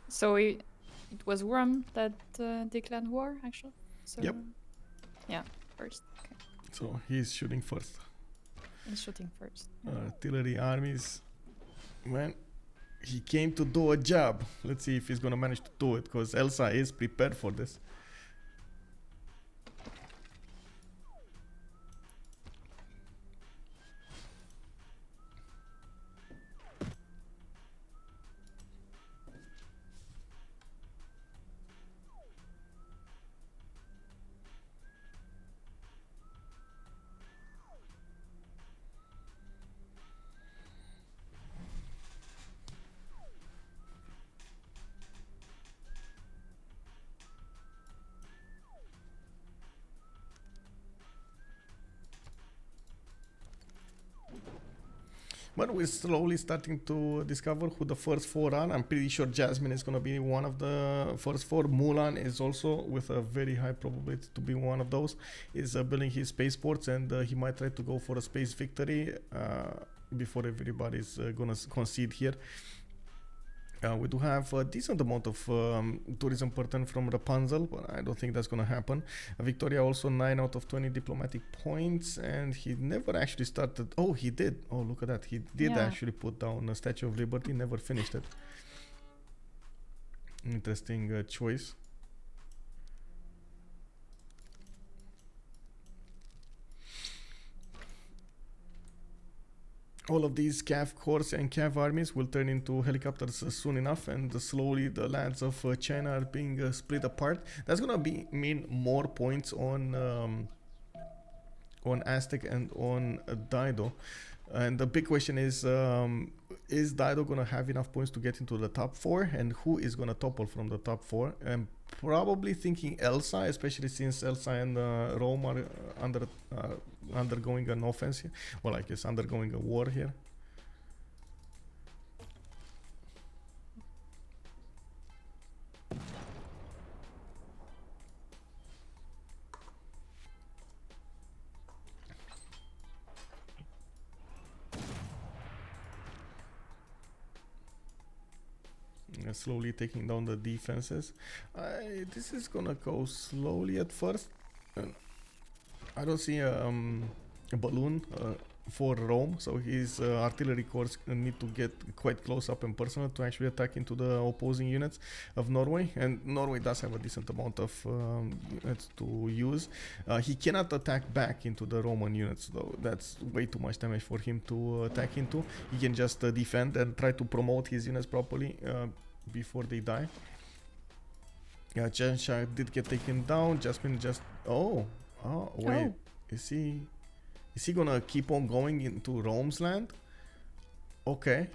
So it was Rome that declared war, actually? So Yep. Yeah, first. Okay. So he's shooting first. He's shooting first. Artillery armies. Man, he came to do a job. Let's see if he's gonna manage to do it, because Elsa is prepared for this. But we're slowly starting to discover who the first 4 are. I'm pretty sure Jasmine is going to be one of the first 4. Mulan is also, with a very high probability to be one of those, is building his spaceports, and he might try to go for a space victory before everybody's going to concede here. We do have a decent amount of tourism per turn from Rapunzel, but I don't think that's gonna happen. Victoria also 9 out of 20 diplomatic points, and he never actually started. Oh, he did. Oh, look at that. He did actually put down a Statue of Liberty, never finished it. Interesting choice. All of these Cav corps and Cav armies will turn into helicopters soon enough, and slowly the lands of China are being split apart. That's gonna mean more points on Aztec and on Daido. And the big question is Daido gonna have enough points to get into the top 4, and who is gonna topple from the top 4? I'm probably thinking Elsa, especially since Elsa and Rome are undergoing an offensive. Well, I guess undergoing a war here. Slowly taking down the defenses. This is gonna go slowly at first. I don't see a balloon for Rome, so his artillery corps need to get quite close up and personal to actually attack into the opposing units of Norway, and Norway does have a decent amount of units to use. He cannot attack back into the Roman units though, that's way too much damage for him to attack into. He can just defend and try to promote his units properly before they die. Yeah, Jensha did get taken down. Jasmine just... Oh, wait. Is he gonna keep on going into Rome's land? Okay,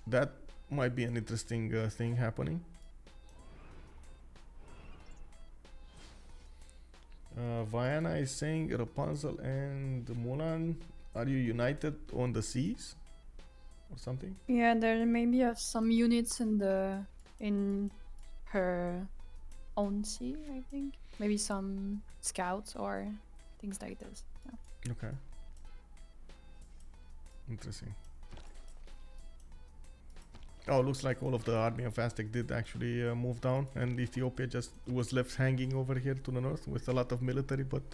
that might be an interesting thing happening. Vienna is saying Rapunzel and Mulan, are you united on the seas or something? Yeah, there may be some units in her own sea, I think. Maybe some scouts or things like this. Yeah. Okay. Interesting. Oh, looks like all of the army of Aztec did actually move down, and Ethiopia just was left hanging over here to the north with a lot of military, but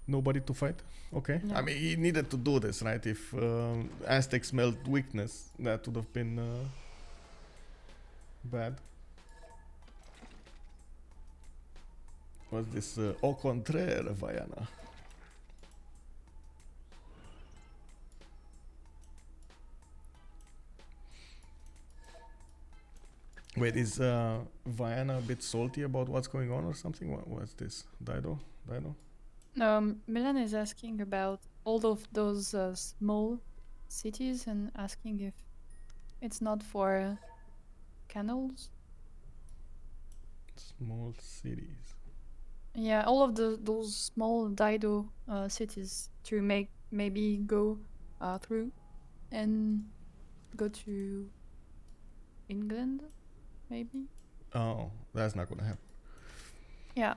nobody to fight. Okay. Yeah. I mean, he needed to do this, right? If Aztec smelled weakness, that would have been bad. What's this? Au contraire, Vienna. Wait, is Vienna a bit salty about what's going on or something? What's this? Dido? Milan is asking about all of those small cities and asking if it's not for canals. Small cities. Yeah, all of those small Dido cities to maybe go through and go to England, maybe. Oh, that's not gonna happen. Yeah,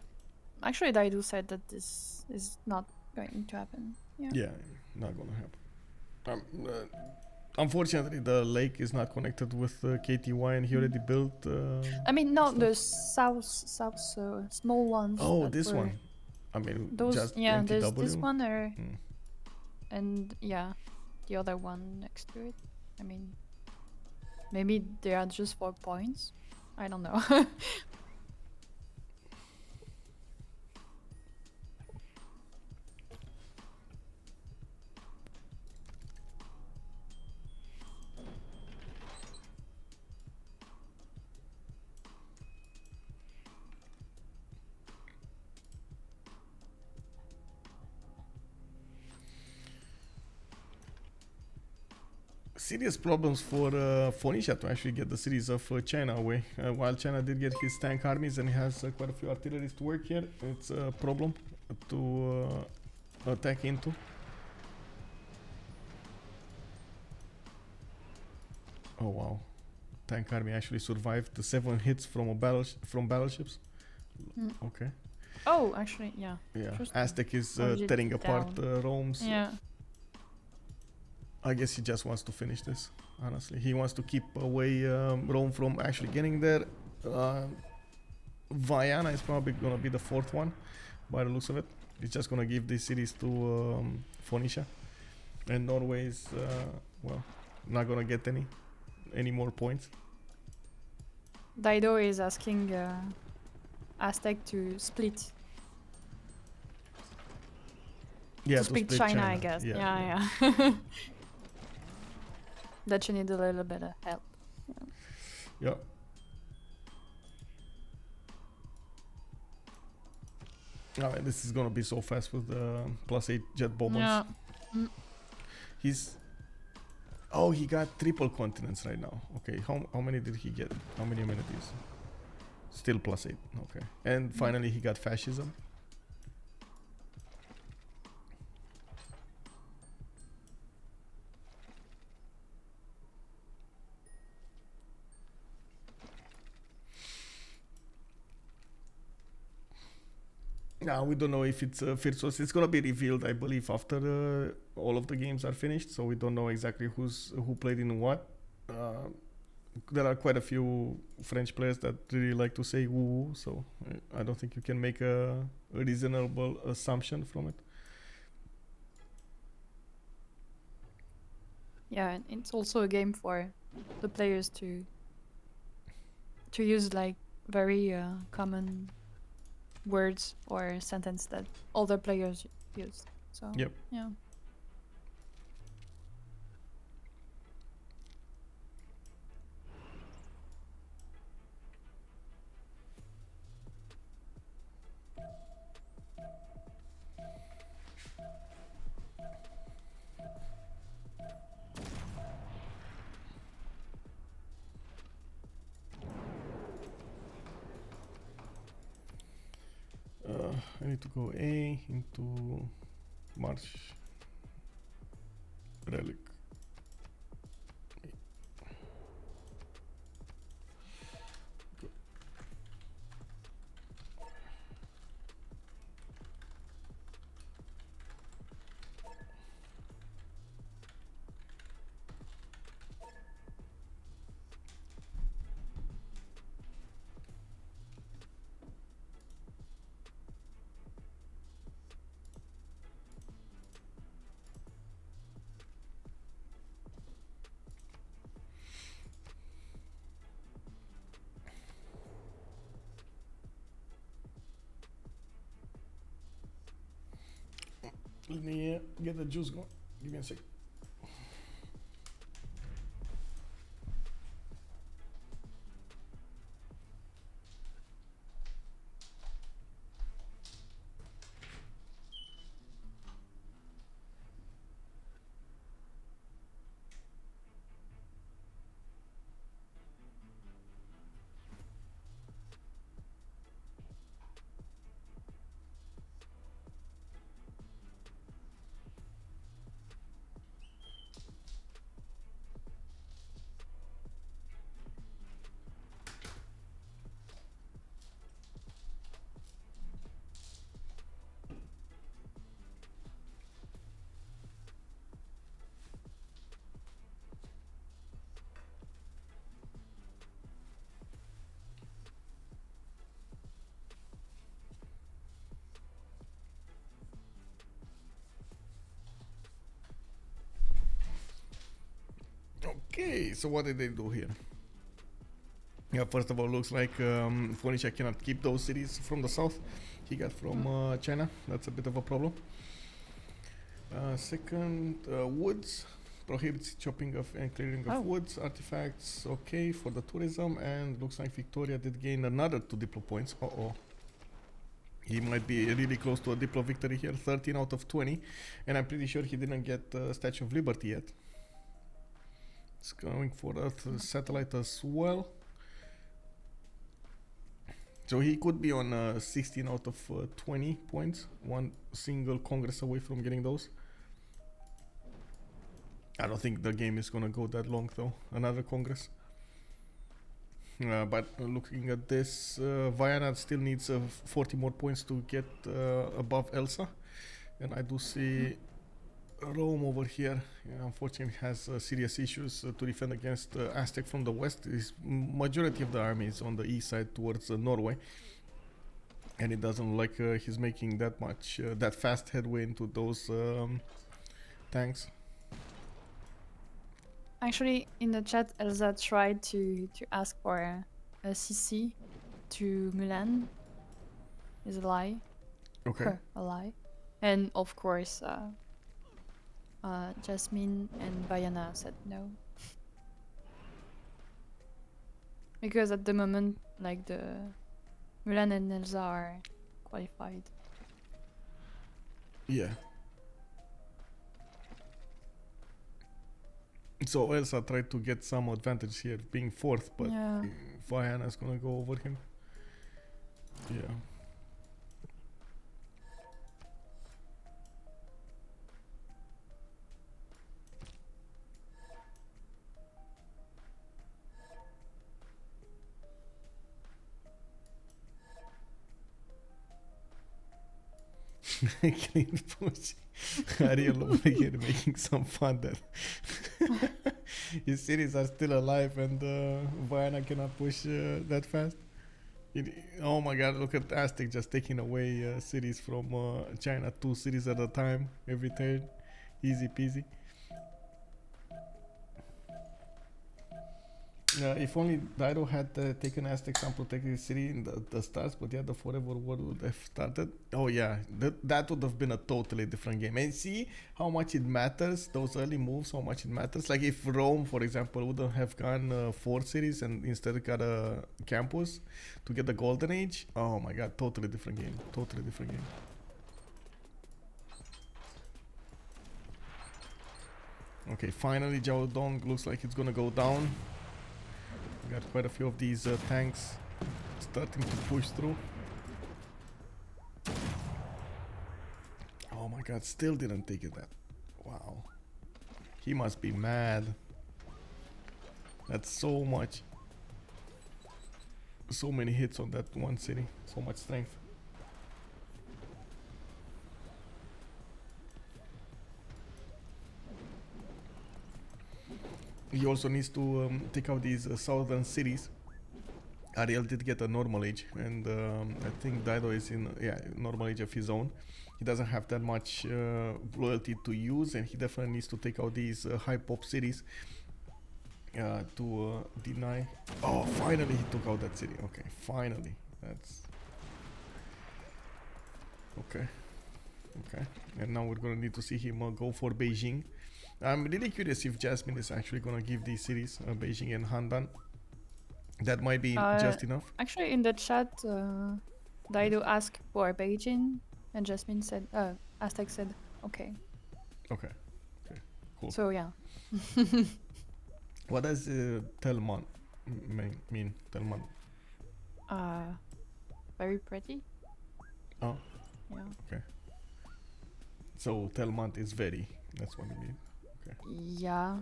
actually, Dido said that this is not going to happen. Yeah. Yeah, not gonna happen. Unfortunately, the lake is not connected with KTY, and he already built. I mean, no, stuff. the south small ones. Oh, that this were- one. I mean, Those, just yeah, there's NTW. this one, Hmm. and yeah, the other one next to it. I mean, maybe they are just 4 points. I don't know. Serious problems for Phoenicia to actually get the cities of China away. While China did get his tank armies and he has quite a few artilleries to work here, it's a problem to attack into. Oh wow, tank army actually survived the 7 hits from a battleships. Mm. Okay. Oh, actually, yeah. Yeah, Interesting. Aztec is Or is it tearing apart down? Rome's. Yeah. I guess he just wants to finish this, honestly. He wants to keep away Rome from actually getting there. Vienna is probably going to be the 4th one, by the looks of it. He's just going to give these cities to Phoenicia. And Norway is, well, not going to get any more points. Dido is asking Aztec to split. Yeah, to split China, I guess. Yeah. That you need a little bit of help. Yeah. I mean, this is gonna be so fast with the +8 jet bombers. Yeah. Mm. Oh, he got triple continents right now. Okay, how many did he get? How many amenities? Still +8. Okay, and finally he got fascism. Now we don't know if it's Firsos. It's gonna be revealed, I believe, after all of the games are finished. So we don't know exactly who played in what. There are quite a few French players that really like to say woo, so I don't think you can make a reasonable assumption from it. Yeah, and it's also a game for the players to use like very common words or sentence that other players use. So Yep. yeah. I need to go A into March Relic. Let me get the juice going. Give me a sec. Okay, so what did they do here? Yeah, first of all, looks like Phoenicia cannot keep those cities from the south. He got from China. That's a bit of a problem. Second, woods prohibits chopping of and clearing of woods. Artifacts, okay for the tourism, and looks like Victoria did gain another 2 Diplo points. He might be really close to a Diplo victory here, 13 out of 20, and I'm pretty sure he didn't get Statue of Liberty yet. It's going for Earth satellite as well. So he could be on 16 out of 20 points, one single Congress away from getting those. I don't think the game is gonna go that long though, another Congress. But looking at this, Vienna still needs 40 more points to get above Elsa. And I do see Rome over here, unfortunately has serious issues to defend against Aztec from the west. His majority of the army is on the east side towards Norway. And it doesn't look like he's making that much, that fast headway into those tanks. Actually, in the chat, Elsa tried to ask for a CC to Mulan. Is a lie. Okay. Her, a lie. And of course, Jasmine and Bayana said no. Because at the moment, like the Mulan and Elsa are qualified. Yeah. So Elsa tried to get some advantage here, being fourth, but Viana's gonna go over him. Yeah. Clean push. Ariel over here making some fun that his cities are still alive and Viana cannot push that fast. Oh my god, look at Aztec just taking away cities from China, 2 cities at a time every turn. Easy peasy. If only Daido had taken Aztecs and protected the city in the stars, but yeah, the Forever War would have started. Oh yeah, that would have been a totally different game. And see how much it matters, those early moves, how much it matters. Like if Rome, for example, wouldn't have gone 4 cities and instead got a campus to get the Golden Age, oh my god, totally different game. Totally different game. Okay, finally Jiao Dong looks like it's gonna go down. We got quite a few of these tanks starting to push through. Oh my god, still didn't take it that. Wow. He must be mad. That's so much. So many hits on that one city. So much strength. He also needs to take out these southern cities. Ariel did get a normal age, and I think Daido is in normal age of his own. He doesn't have that much loyalty to use, and he definitely needs to take out these high pop cities to deny. Oh, finally he took out that city. Okay, finally. That's okay. Okay, and now we're gonna need to see him go for Beijing. I'm really curious if Jasmine is actually gonna give these cities, Beijing and Handan. That might be just enough. Actually, in the chat, Daido asked for Beijing, and Jasmine said, Aztec said, okay. Okay. Okay. Cool. So yeah. What does Telman mean? Telman. Very pretty. Oh. Yeah. Okay. So Telmont is very. That's what you mean. Okay. Yeah.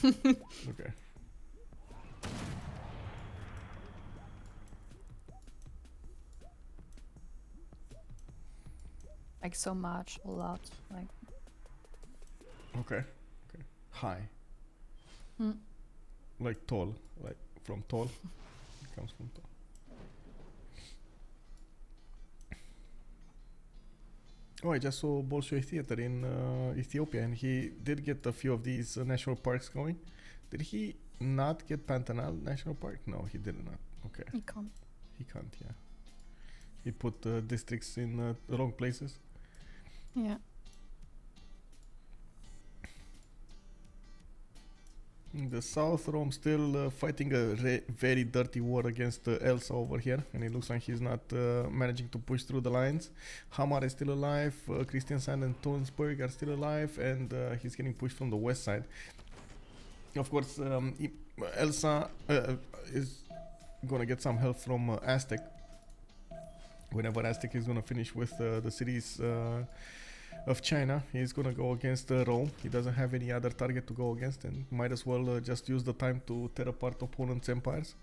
Okay. Like so much, a lot, like. Okay. Okay. High. Hmm. Like tall. Like from tall. It comes from tall. Oh, I just saw Bolshoi Theater in Ethiopia, and he did get a few of these national parks going. Did he not get Pantanal National Park? No, he did not. Okay. He can't. He can't, yeah. He put districts in the wrong places. Yeah. In the south, Rome still fighting a very dirty war against Elsa over here, and it looks like he's not managing to push through the lines. Hamar is still alive, Kristiansand and Tonsberg are still alive, and he's getting pushed from the west side. Of course, Elsa is gonna get some help from Aztec. Whenever Aztec is gonna finish with the cities of China, he's gonna go against Rome. He doesn't have any other target to go against, and might as well just use the time to tear apart opponents' empires.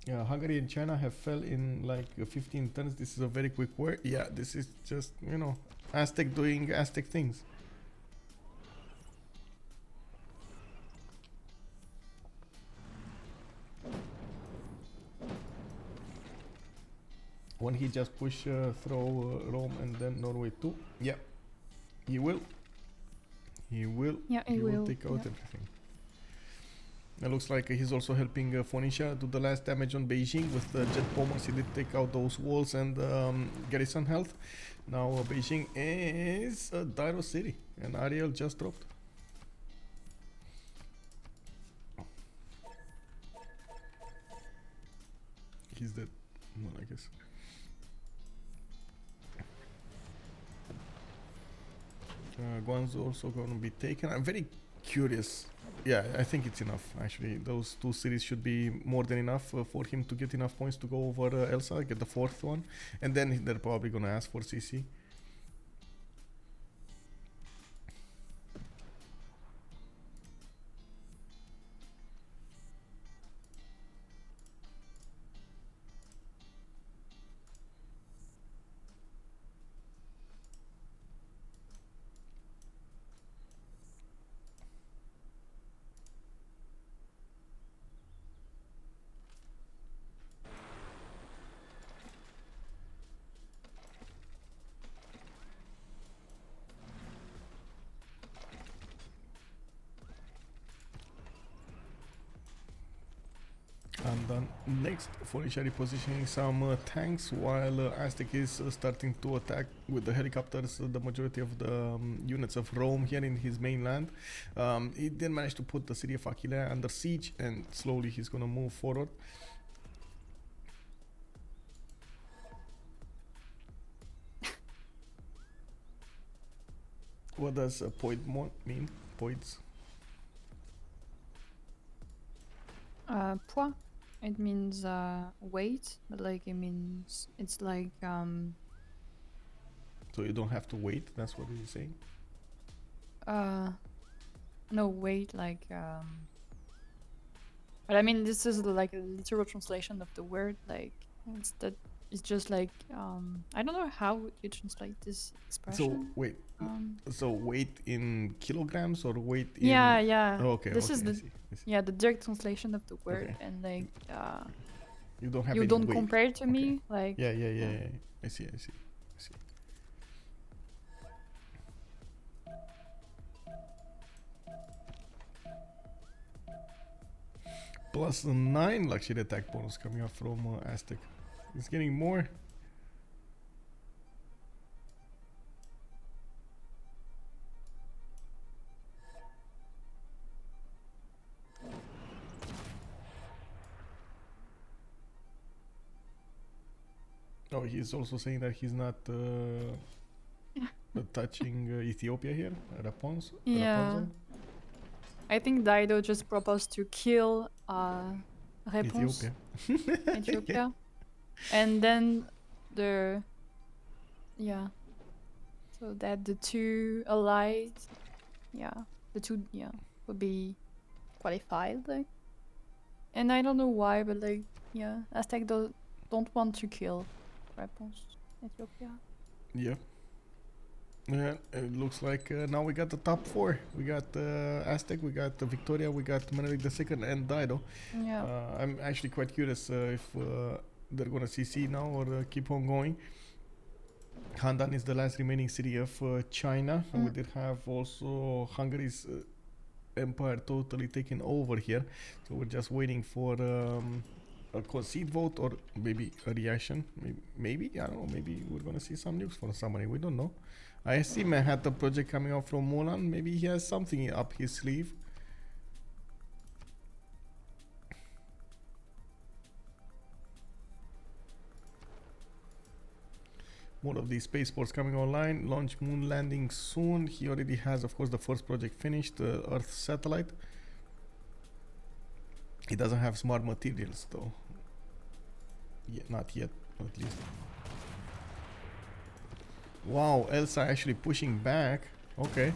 Yeah, Hungary and China have fell in like 15 turns. This is a very quick war. Yeah, this is just, you know, Aztec doing Aztec things. When he just push through Rome and then Norway too. Yeah, he will. He will. Yeah, he will take out everything. It looks like he's also helping Phoenicia do the last damage on Beijing with the jet bombers. He did take out those walls and garrison health. Now Beijing is a Dairo city, and Ariel just dropped. He's dead. Well, I guess. Guangzhou also gonna be taken. I'm very curious. Yeah, I think it's enough actually. Those two cities should be more than enough for him to get enough points to go over Elsa, get the fourth one, and then they're probably gonna ask for CC. done. Next, Phoenicia repositioning some tanks while Aztec is starting to attack with the helicopters the majority of the units of Rome here in his mainland. He did manage to put the city of Aquileia under siege, and slowly he's gonna move forward. What does poid mean? Poids? Poids. It means weight, but like it means it's like So you don't have to wait. That's what he's saying. No, weight like but I mean this is like a literal translation of the word, like it's just like I don't know how you translate this expression. So wait, so weight in kilograms or weight in? Yeah. Oh, okay. This okay, is the I see. yeah, the direct translation of the word, Okay. and like You don't have you any don't weight. compare it to me, like Yeah. I see. Plus 9 luxury attack bonus coming up from Aztec. He's getting more. Oh, he's also saying that he's not touching Ethiopia here, Rapunzel. yeah. I think Dido just proposed to kill Réponse, Ethiopia. And then so that the two allied, would be qualified, like. And I don't know why, but like, Aztec don't want to kill Réponse, Ethiopia. Yeah. Yeah, it looks like now we got the top 4. We got Aztec, we got Victoria, we got Menelik II and Dido. Yeah. I'm actually quite curious if they're gonna CC now or keep on going. Handan is the last remaining city of China. We did have also Hungary's empire totally taken over here. So we're just waiting for a concede vote or maybe a reaction. Maybe, I don't know, maybe we're gonna see some news from somebody. We don't know. I see man had a project coming out from Mulan. Maybe he has something up his sleeve. More of these spaceports coming online. Launch moon landing soon. He already has, of course, the first project finished, the Earth satellite. He doesn't have smart materials though. Yeah, not yet, at least. Wow, Elsa actually pushing back. Okay.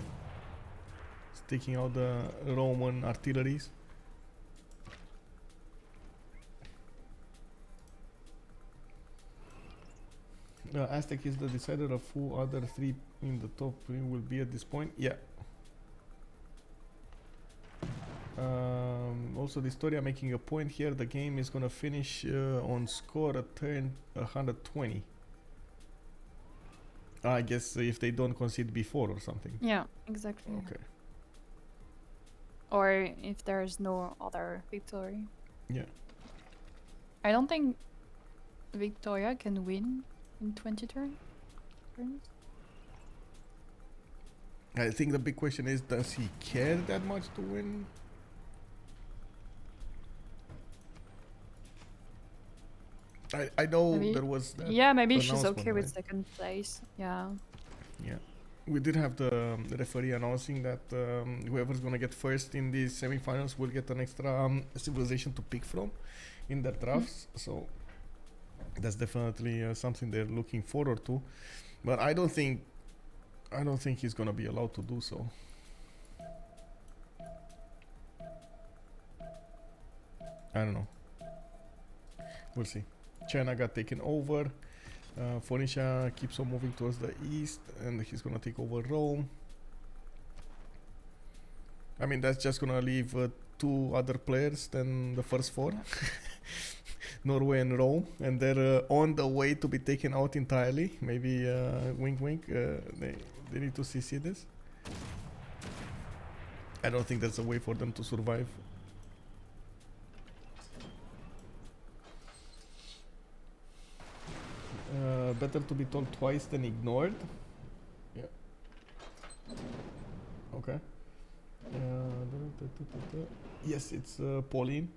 It's taking out the Roman artilleries. Aztec is the decider of who other 3 in the top 3 will be at this point. Yeah. Also, the Historia making a point here. The game is gonna finish on score at turn 120. I guess if they don't concede before or something. Yeah, exactly. Okay. Or if there's no other victory. Yeah. I don't think Victoria can win in 20 turns. I think the big question is, does he care that much to win? I know Maybe. there was that Maybe she's okay announcement, with right? second place. Yeah. We did have the referee announcing that whoever's gonna get first in these semifinals will get an extra civilization to pick from in their drafts. So that's definitely something they're looking forward to. But I don't think he's gonna be allowed to do so. I don't know. We'll see. China got taken over. Phoenicia keeps on moving towards the east, and he's gonna take over Rome. I mean, that's just gonna leave 2 other players than the first 4. Norway and Rome, and they're on the way to be taken out entirely. Maybe wink wink, they need to CC this. I don't think there's a way for them to survive. better to be told twice than ignored. Yeah. Okay. Yes, it's Pauline.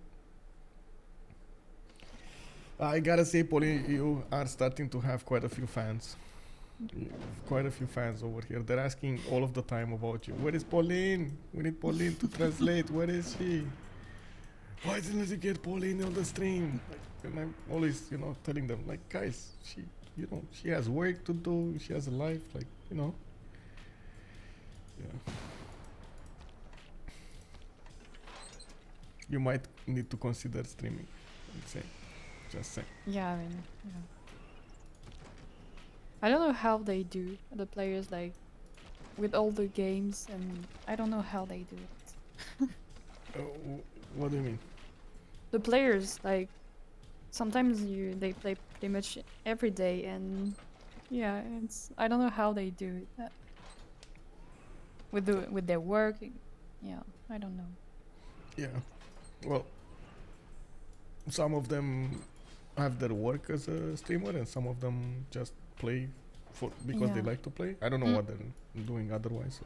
I gotta say, Pauline, you are starting to have quite a few fans. Quite a few fans over here. They're asking all of the time about you. Where is Pauline? We need Pauline to translate. Where is she? Why didn't you get Pauline on the stream? Like, and I'm always, telling them, like, guys, she has work to do. She has a life, Yeah. You might need to consider streaming. I'm saying. Just saying. Yeah, I mean, yeah. I don't know how they do, the players, like, with all the games, and I don't know how they do it. What do you mean? The players, like, sometimes they play pretty much every day, and yeah, I don't know how they do it. With their work, yeah, I don't know. Yeah, well, some of them have their work as a streamer, and some of them just play because they like to play. I don't know what they're doing otherwise.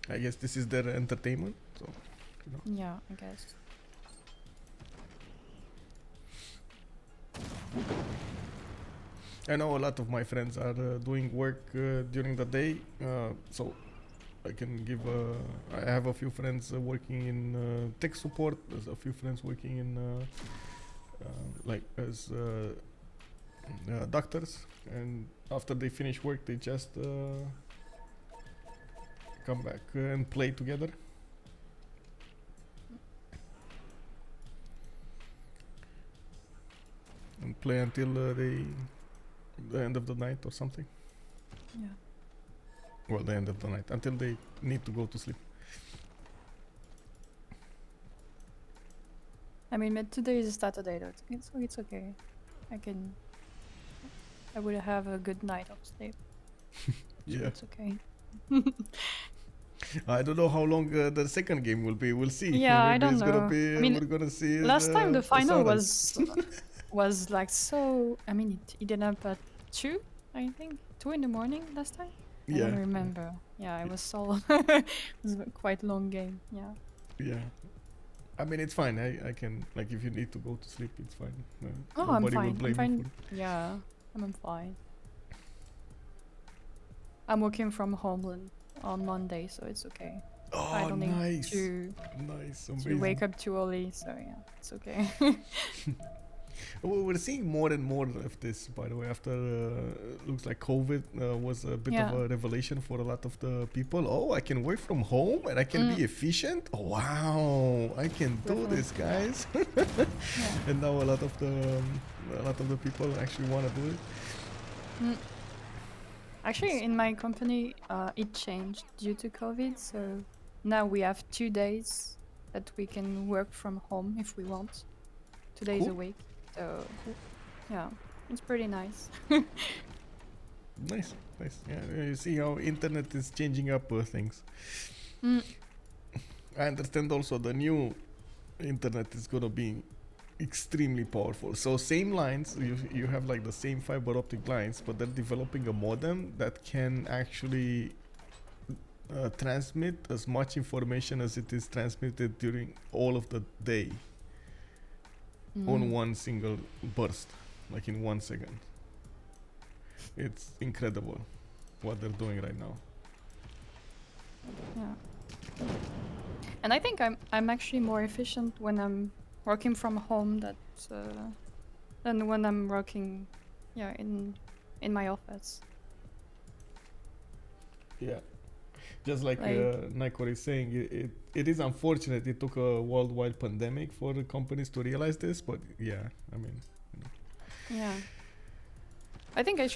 I guess this is their entertainment. So, Yeah, I guess. I know a lot of my friends are doing work during the day, so I can give. I have a few friends working in tech support. There's a few friends working in as doctors, and after they finish work, they just come back and play together. And play until the end of the night or something. Yeah. Well, the end of the night, until they need to go to sleep. I mean, today is Saturday, though, so it's okay. I would have a good night of sleep. Yeah. So it's okay. I don't know how long the second game will be. We'll see. Yeah, Maybe I don't it's know. Gonna be, I mean, we're gonna see. Last time the final sunrise. was like so. I mean, it ended up at 2, I think, 2 in the morning last time. I don't remember. Yeah, it was so. It was a quite long game. Yeah. Yeah. I mean, it's fine. I can, like, if you need to go to sleep, it's fine. Oh, I'm nobody fine. will blame I'm fine. you for it. Yeah, I'm fine. I'm working from home on Monday, so it's okay. Oh, I don't need nice. to Amazing. wake up too early, so yeah, it's okay. We're seeing more and more of this, by the way, after looks like COVID was a bit of a revelation for a lot of the people. Oh, I can work from home and I can be efficient. Oh, wow, I can do this, guys. And now a lot of the people actually want to do it. Actually, in my company, it changed due to COVID, so now we have 2 days that we can work from home if we want. 2 days a week. So, yeah, it's pretty nice. Nice. Yeah, you see how internet is changing up things. I understand also the new internet is gonna be extremely powerful. So same lines, you have like the same fiber optic lines, but they're developing a modem that can actually transmit as much information as it is transmitted during all of the day. On one single burst, like in 1 second. It's incredible what they're doing right now. Yeah. And I think I'm actually more efficient when I'm working from home than when I'm working in my office. Yeah. Just like Nikor is saying, it is unfortunate it took a worldwide pandemic for the companies to realize this, but yeah, I mean. Yeah. I think at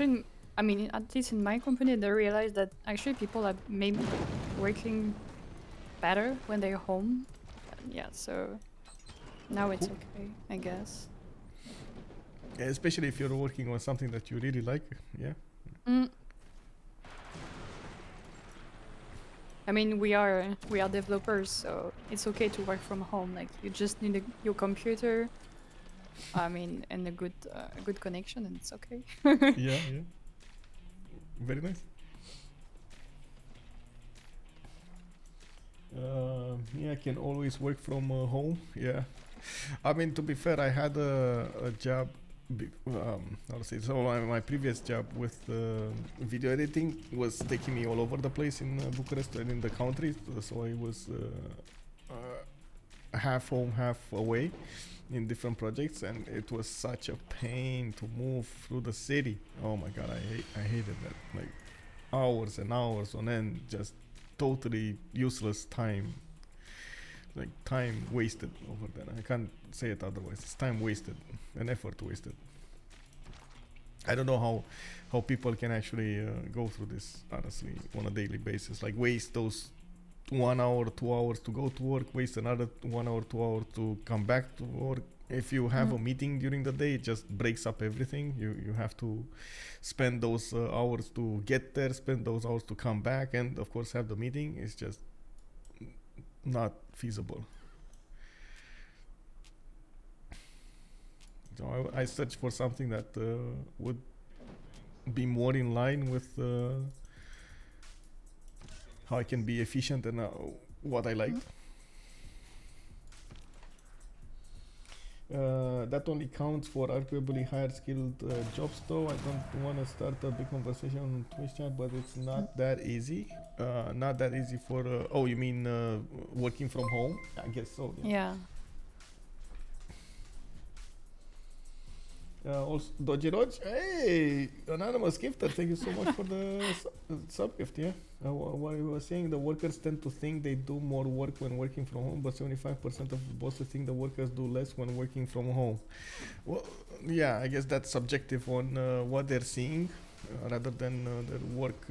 least in my company, they realized that actually people are maybe working better when they're home. Yeah, so now it's okay, I guess. Yeah, especially if you're working on something that you really like, yeah. I mean, we are developers, so it's okay to work from home. Like, you just need your computer, I mean, and a good connection, and it's okay. Yeah, yeah. Very nice. Yeah, I can always work from home. Yeah, I mean, to be fair, I had a job. How to say? So my previous job with video editing was taking me all over the place in Bucharest and in the country. So I was half home, half away in different projects, and it was such a pain to move through the city. Oh my god, I hated that. Like hours and hours on end, just totally useless time. Like time wasted over there. I can't say it otherwise. It's time wasted and effort wasted. I don't know how people can actually go through this honestly on a daily basis. Like waste those 1 hour, 2 hours to go to work, waste another 1 hour, 2 hours to come back to work. If you have a meeting during the day, it just breaks up everything. You have to spend those hours to get there, spend those hours to come back, and of course have the meeting. It's just not feasible. So I searched for something that would be more in line with how I can be efficient and what I liked. That only counts for arguably higher skilled jobs though. I don't want to start a big conversation on Twitch chat, but it's not that easy. Not that easy for oh, you mean working from home? I guess so. Yeah. Also, Dodgy Dodge, hey, anonymous gifter, thank you so much for the sub gift. Yeah, what you were saying, the workers tend to think they do more work when working from home, but 75% of bosses think the workers do less when working from home. Well, yeah, I guess that's subjective on what they're seeing rather than their work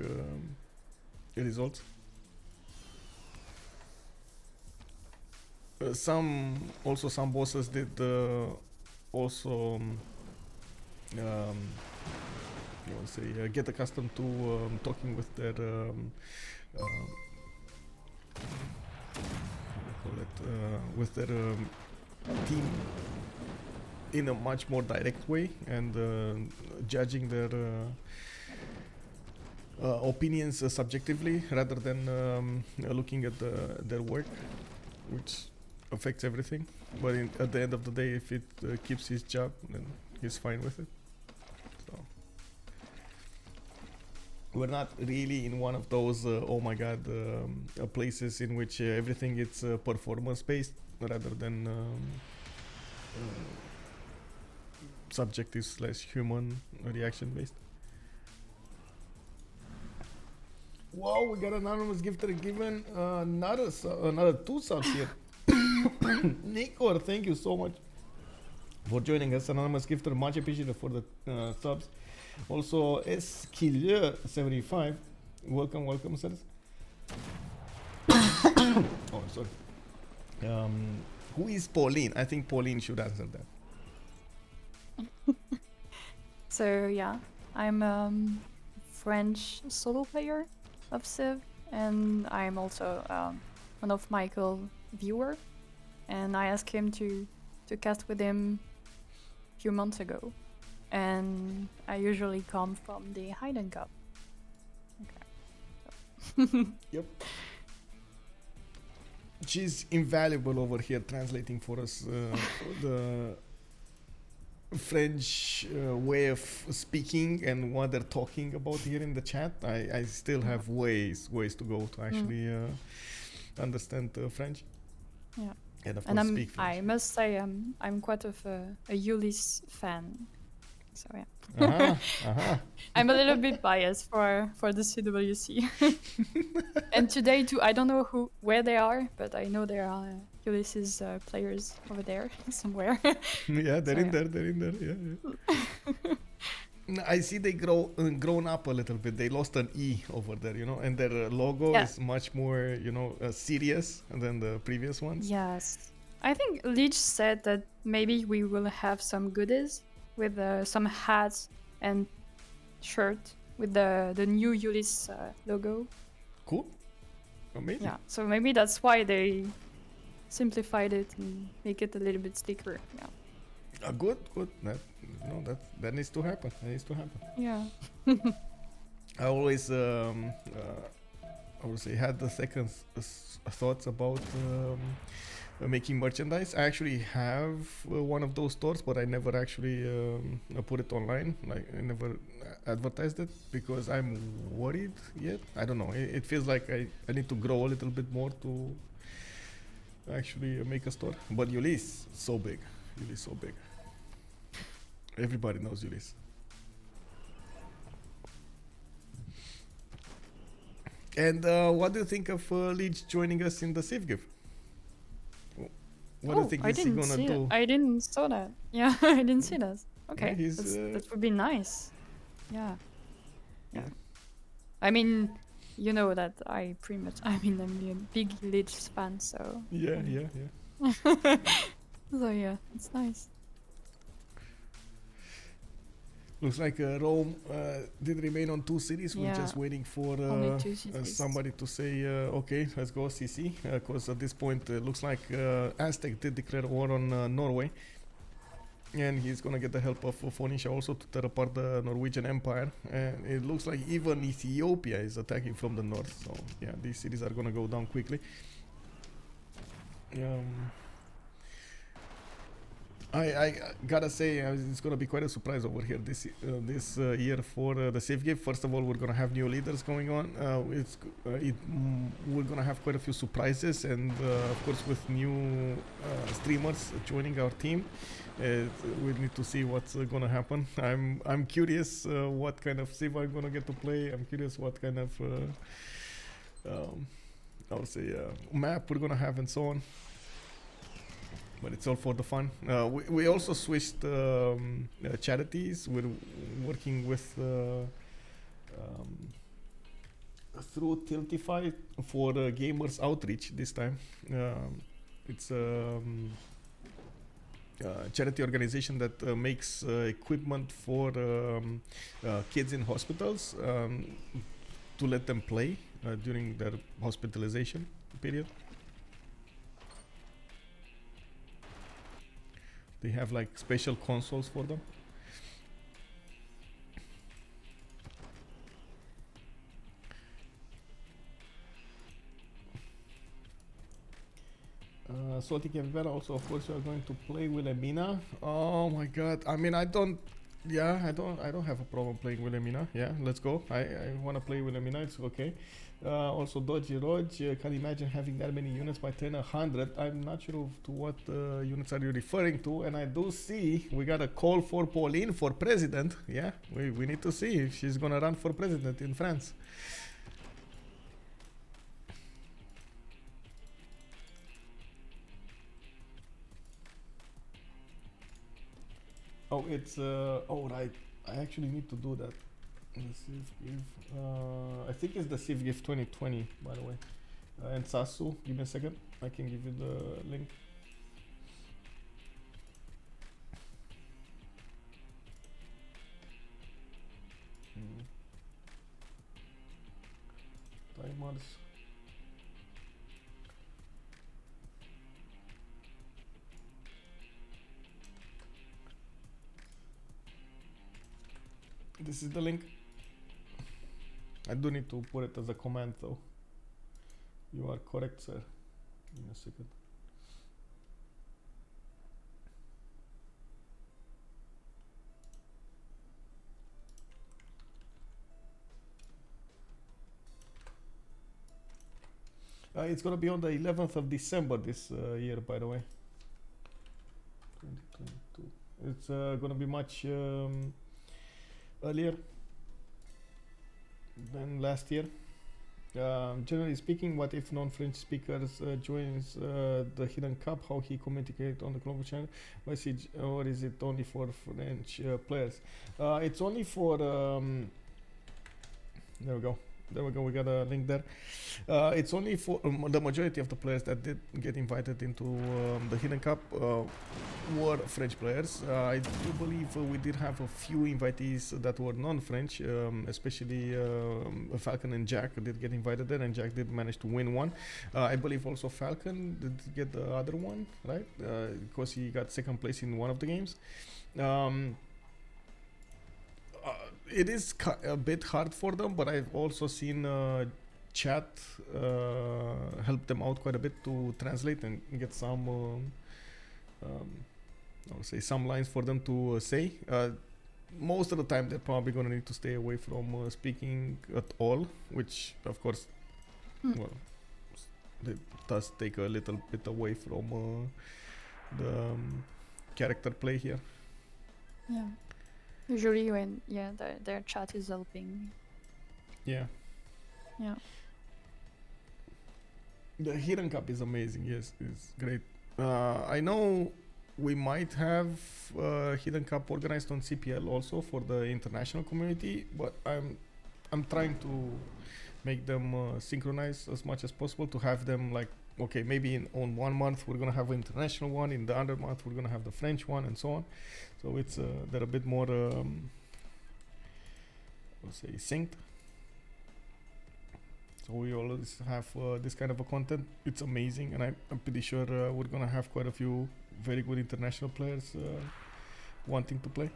results. Some bosses did also. You want to say get accustomed to talking with their with their team in a much more direct way and judging their opinions subjectively rather than looking at their work, which affects everything. But at the end of the day, if it keeps his job, then he's fine with it. So we're not really in one of those oh my god places in which everything is performance based rather than subjective / human reaction based. Wow, we got an anonymous gifter given another 2 subs here. Nico, thank you so much for joining us, anonymous gifter, much appreciated for the subs. Also, Escalations 75, welcome, sirs. Oh, sorry. Who is Pauline? I think Pauline should answer that. So yeah, I'm a French solo player of Civ, and I'm also one of Michael's viewer, and I asked him to cast with him a few months ago, and I usually come from the HiddenCup. Okay. Yep. She's invaluable over here translating for us the French way of speaking and what they're talking about here in the chat. I still have ways to go to actually understand French. Yeah. And of course speak French. I must say I'm quite of a Ulysse fan. So yeah. I'm a little bit biased for the CWC. And today too, I don't know where they are, but I know there are Ulysses players over there somewhere. Yeah, they're in there. Yeah. I see they grown up a little bit. They lost an E over there, and their logo is much more, serious than the previous ones. Yes. I think Leech said that maybe we will have some goodies with some hats and shirt with the new Ulysse logo. Cool. Amazing. Yeah, so maybe that's why they simplified it and make it a little bit sleeker. Yeah. Good, good. That needs to happen. That needs to happen. Yeah. I always, I would say, had the second thoughts about making merchandise. I actually have one of those stores, but I never actually put it online. Like I never advertised it because I'm worried yet. I don't know. It feels like I need to grow a little bit more to actually make a store. But Ulysse, so big. Ulysse, so big. Everybody knows Ulysse. And what do you think of Leech joining us in the Civ Give? What do you think he's gonna do? I didn't saw that. Yeah, I didn't see that. Okay, Yeah, that would be nice. Yeah. Yeah. I mean, you know that I'm a big Leech fan, so. Yeah. So yeah, it's nice. Looks like Rome did remain on 2 cities. We're just waiting for Only 2 cities. somebody to say, okay, let's go CC. Because at this point, it looks like Aztec did declare war on Norway. And he's going to get the help of Phoenicia also to tear apart the Norwegian Empire. And it looks like even Ethiopia is attacking from the north. So, yeah, these cities are going to go down quickly. I gotta say, it's gonna be quite a surprise over here this year for the Civ Give. First of all, we're gonna have new leaders going on. We're gonna have quite a few surprises, and of course, with new streamers joining our team, we need to see what's gonna happen. I'm curious what kind of Civ I'm gonna get to play. I'm curious what kind of I would say map we're gonna have and so on. But it's all for the fun. We also switched charities. We're working with through Tiltify for gamers outreach this time. It's a charity organization that makes equipment for kids in hospitals to let them play during their hospitalization period. They have like special consoles for them. Salty Capybara also, of course, you are going to play Wilhelmina. Oh my god. I mean, I don't have a problem playing Wilhelmina. Yeah, let's go. I want to play Wilhelmina. It's okay. Also, Dodgy Rog, can't imagine having that many units by 100. I'm not sure to what units are you referring to. And I do see we got a call for Pauline for president. Yeah, we need to see if she's gonna run for president in France. Oh, it's oh right. I actually need to do that. I think it's the Civ Gift 2020, by the way. And Sasu, give me a second. I can give you the link. Timers. This is the link. I do need to put it as a command though. You are correct, sir. Give me a second. It's gonna be on the 11th of December this year, by the way. 2022. It's gonna be much earlier than last year. Generally speaking, what if non-French speakers joins the HiddenCup? How he communicate on the global channel message, or is it only for French players? It's only for there we go. There we go. We got a link there. It's only for the majority of the players that did get invited into the Hidden Cup were French players. I do believe we did have a few invitees that were non-French, especially Falcon and Jack did get invited there, and Jack did manage to win one. I believe also Falcon did get the other one, right? Because he got second place in one of the games. It is a bit hard for them, but I've also seen chat help them out quite a bit to translate and get some, I would say, some lines for them to say. Most of the time, they're probably going to need to stay away from speaking at all, which, of course, well, it does take a little bit away from the character play here. Yeah. Usually when their chat is helping. Yeah. Yeah. The Hidden Cup is amazing. Yes, it's great. I know we might have Hidden Cup organized on CPL also for the international community, but I'm trying to make them synchronize as much as possible to have them like, okay, maybe on 1 month we're gonna have an international one, in the other month we're gonna have the French one, and so on. So it's they're a bit more, let's say, synced. So we always have this kind of a content. It's amazing, and I'm pretty sure we're gonna have quite a few very good international players wanting to play.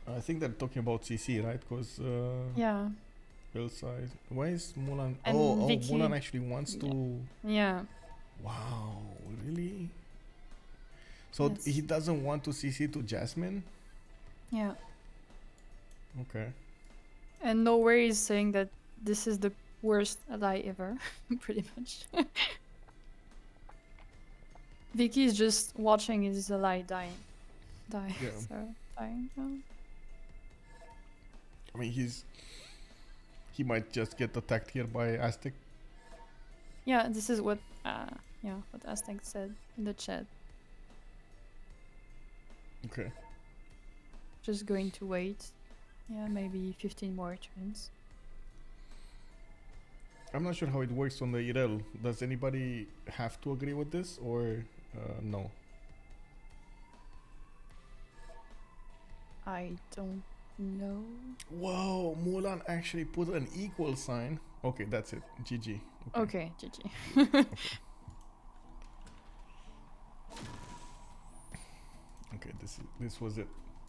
I think they're talking about CC, right? Because Yeah. Hillside. Why is Mulan? And Vicky. Mulan actually wants to. Yeah. Wow, really? So Yes. he doesn't want to CC to Jasmine? Yeah. Okay. And nowhere is saying that this is the worst ally ever, pretty much. Vicky is just watching his ally die. Yeah. So dying. Oh. I mean, he might just get attacked here by Aztec. Yeah, this is what what Aztec said in the chat. Okay. Just going to wait. Yeah, maybe 15 more turns. I'm not sure how it works on the IRL. Does anybody have to agree with this or no? I don't know. Whoa, Mulan actually put an equal sign. Okay, that's it. GG. Okay, GG. Okay, this was it.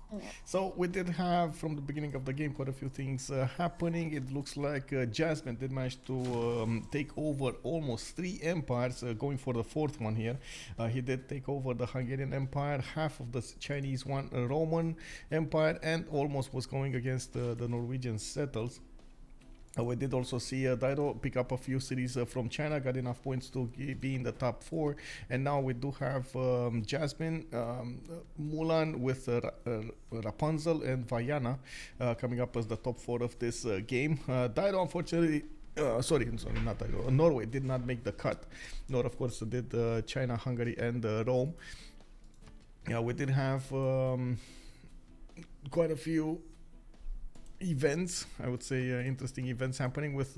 Yeah. So we did have from the beginning of the game quite a few things happening. It looks like Jasmine did manage to take over almost 3 empires, going for the 4th one here. He did take over the Hungarian Empire, half of the Chinese one, Roman Empire, and almost was going against the Norwegian settles. We did also see Daido pick up a few cities from China, got enough points to be in the top 4. And now we do have Jasmine, Mulan with Rapunzel and Vaiana coming up as the top 4 of this game. Daido, unfortunately, sorry, not Daido, Norway did not make the cut. Nor, of course, did China, Hungary, and Rome. Yeah, we did have quite a few events, I would say interesting events happening with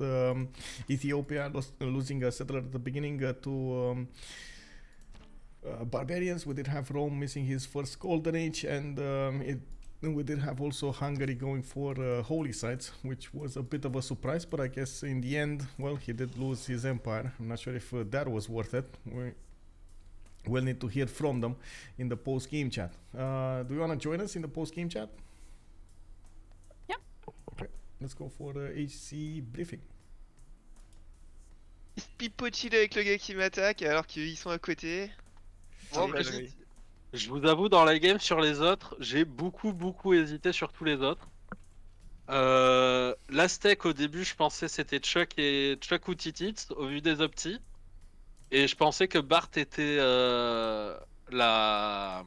Ethiopia losing a settler at the beginning to barbarians. We did have Rome missing his first golden age, and we did have also Hungary going for holy sites, which was a bit of a surprise, but I guess in the end, well, he did lose his empire. I'm not sure if that was worth it. We'll need to hear from them in the post-game chat. Do you want to join us in the post-game chat? Let's go for the HC briefing. Il se pipote avec le gars qui m'attaque alors qu'ils sont à côté. Bon, bah, je vous avoue, dans la game sur les autres, j'ai beaucoup hésité sur tous les autres. L'Aztec au début, je pensais c'était Chuck ou Titits au vu des optis. Et je pensais que Bart était la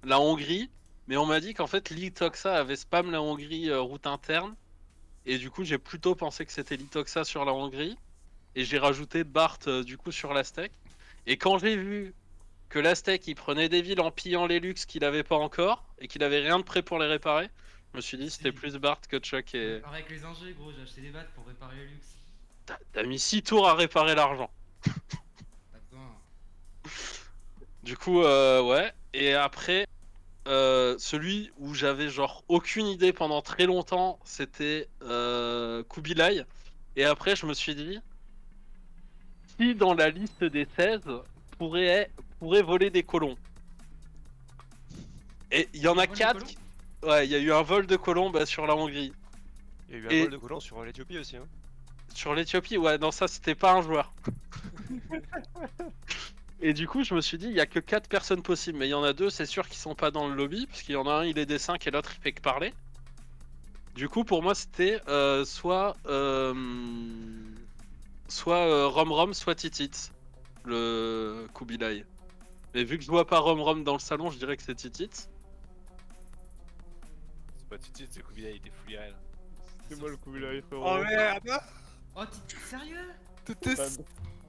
Hongrie. Mais on m'a dit qu'en fait Litoxa avait spam la Hongrie route interne. Et du coup j'ai plutôt pensé que c'était Litoxa sur la Hongrie. Et j'ai rajouté Bart du coup sur l'Aztec. Et quand j'ai vu que l'Aztèque il prenait des villes en pillant les luxe qu'il avait pas encore et qu'il avait rien de prêt pour les réparer, je me suis dit c'était Si. plus Bart que Chuck et. Pareil avec les ingés, gros, j'ai acheté des battes pour réparer le luxe. T'as mis 6 tours à réparer l'argent. Attends. Du coup, ouais. Et après, celui où j'avais genre aucune idée pendant très longtemps, c'était Kubilai. Et après, je me suis dit, qui dans la liste des 16 pourrait voler des colons? Et il y en a 4. Ouais, il y a eu un vol de colons sur la Hongrie. Il y a eu un Et- vol de colons sur l'Éthiopie aussi. Hein. Sur l'Éthiopie, ouais, non, ça c'était pas un joueur. Et du coup, je me suis dit, il y a que 4 personnes possibles, mais il y en a 2, c'est sûr, qui sont pas dans le lobby, parce qu'il y en a un, il est des 5 et l'autre, il fait que parler. Du coup, pour moi, c'était soit Rom Rom, soit Titit, le Kubilai. Mais vu que je vois pas Rom Rom dans le salon, je dirais que c'est Titit. C'est pas tout de suite, c'est Kubilai, il était full IRL. C'est moi le Kubilai, frérot. Oh merde! Oh, t'es sérieux?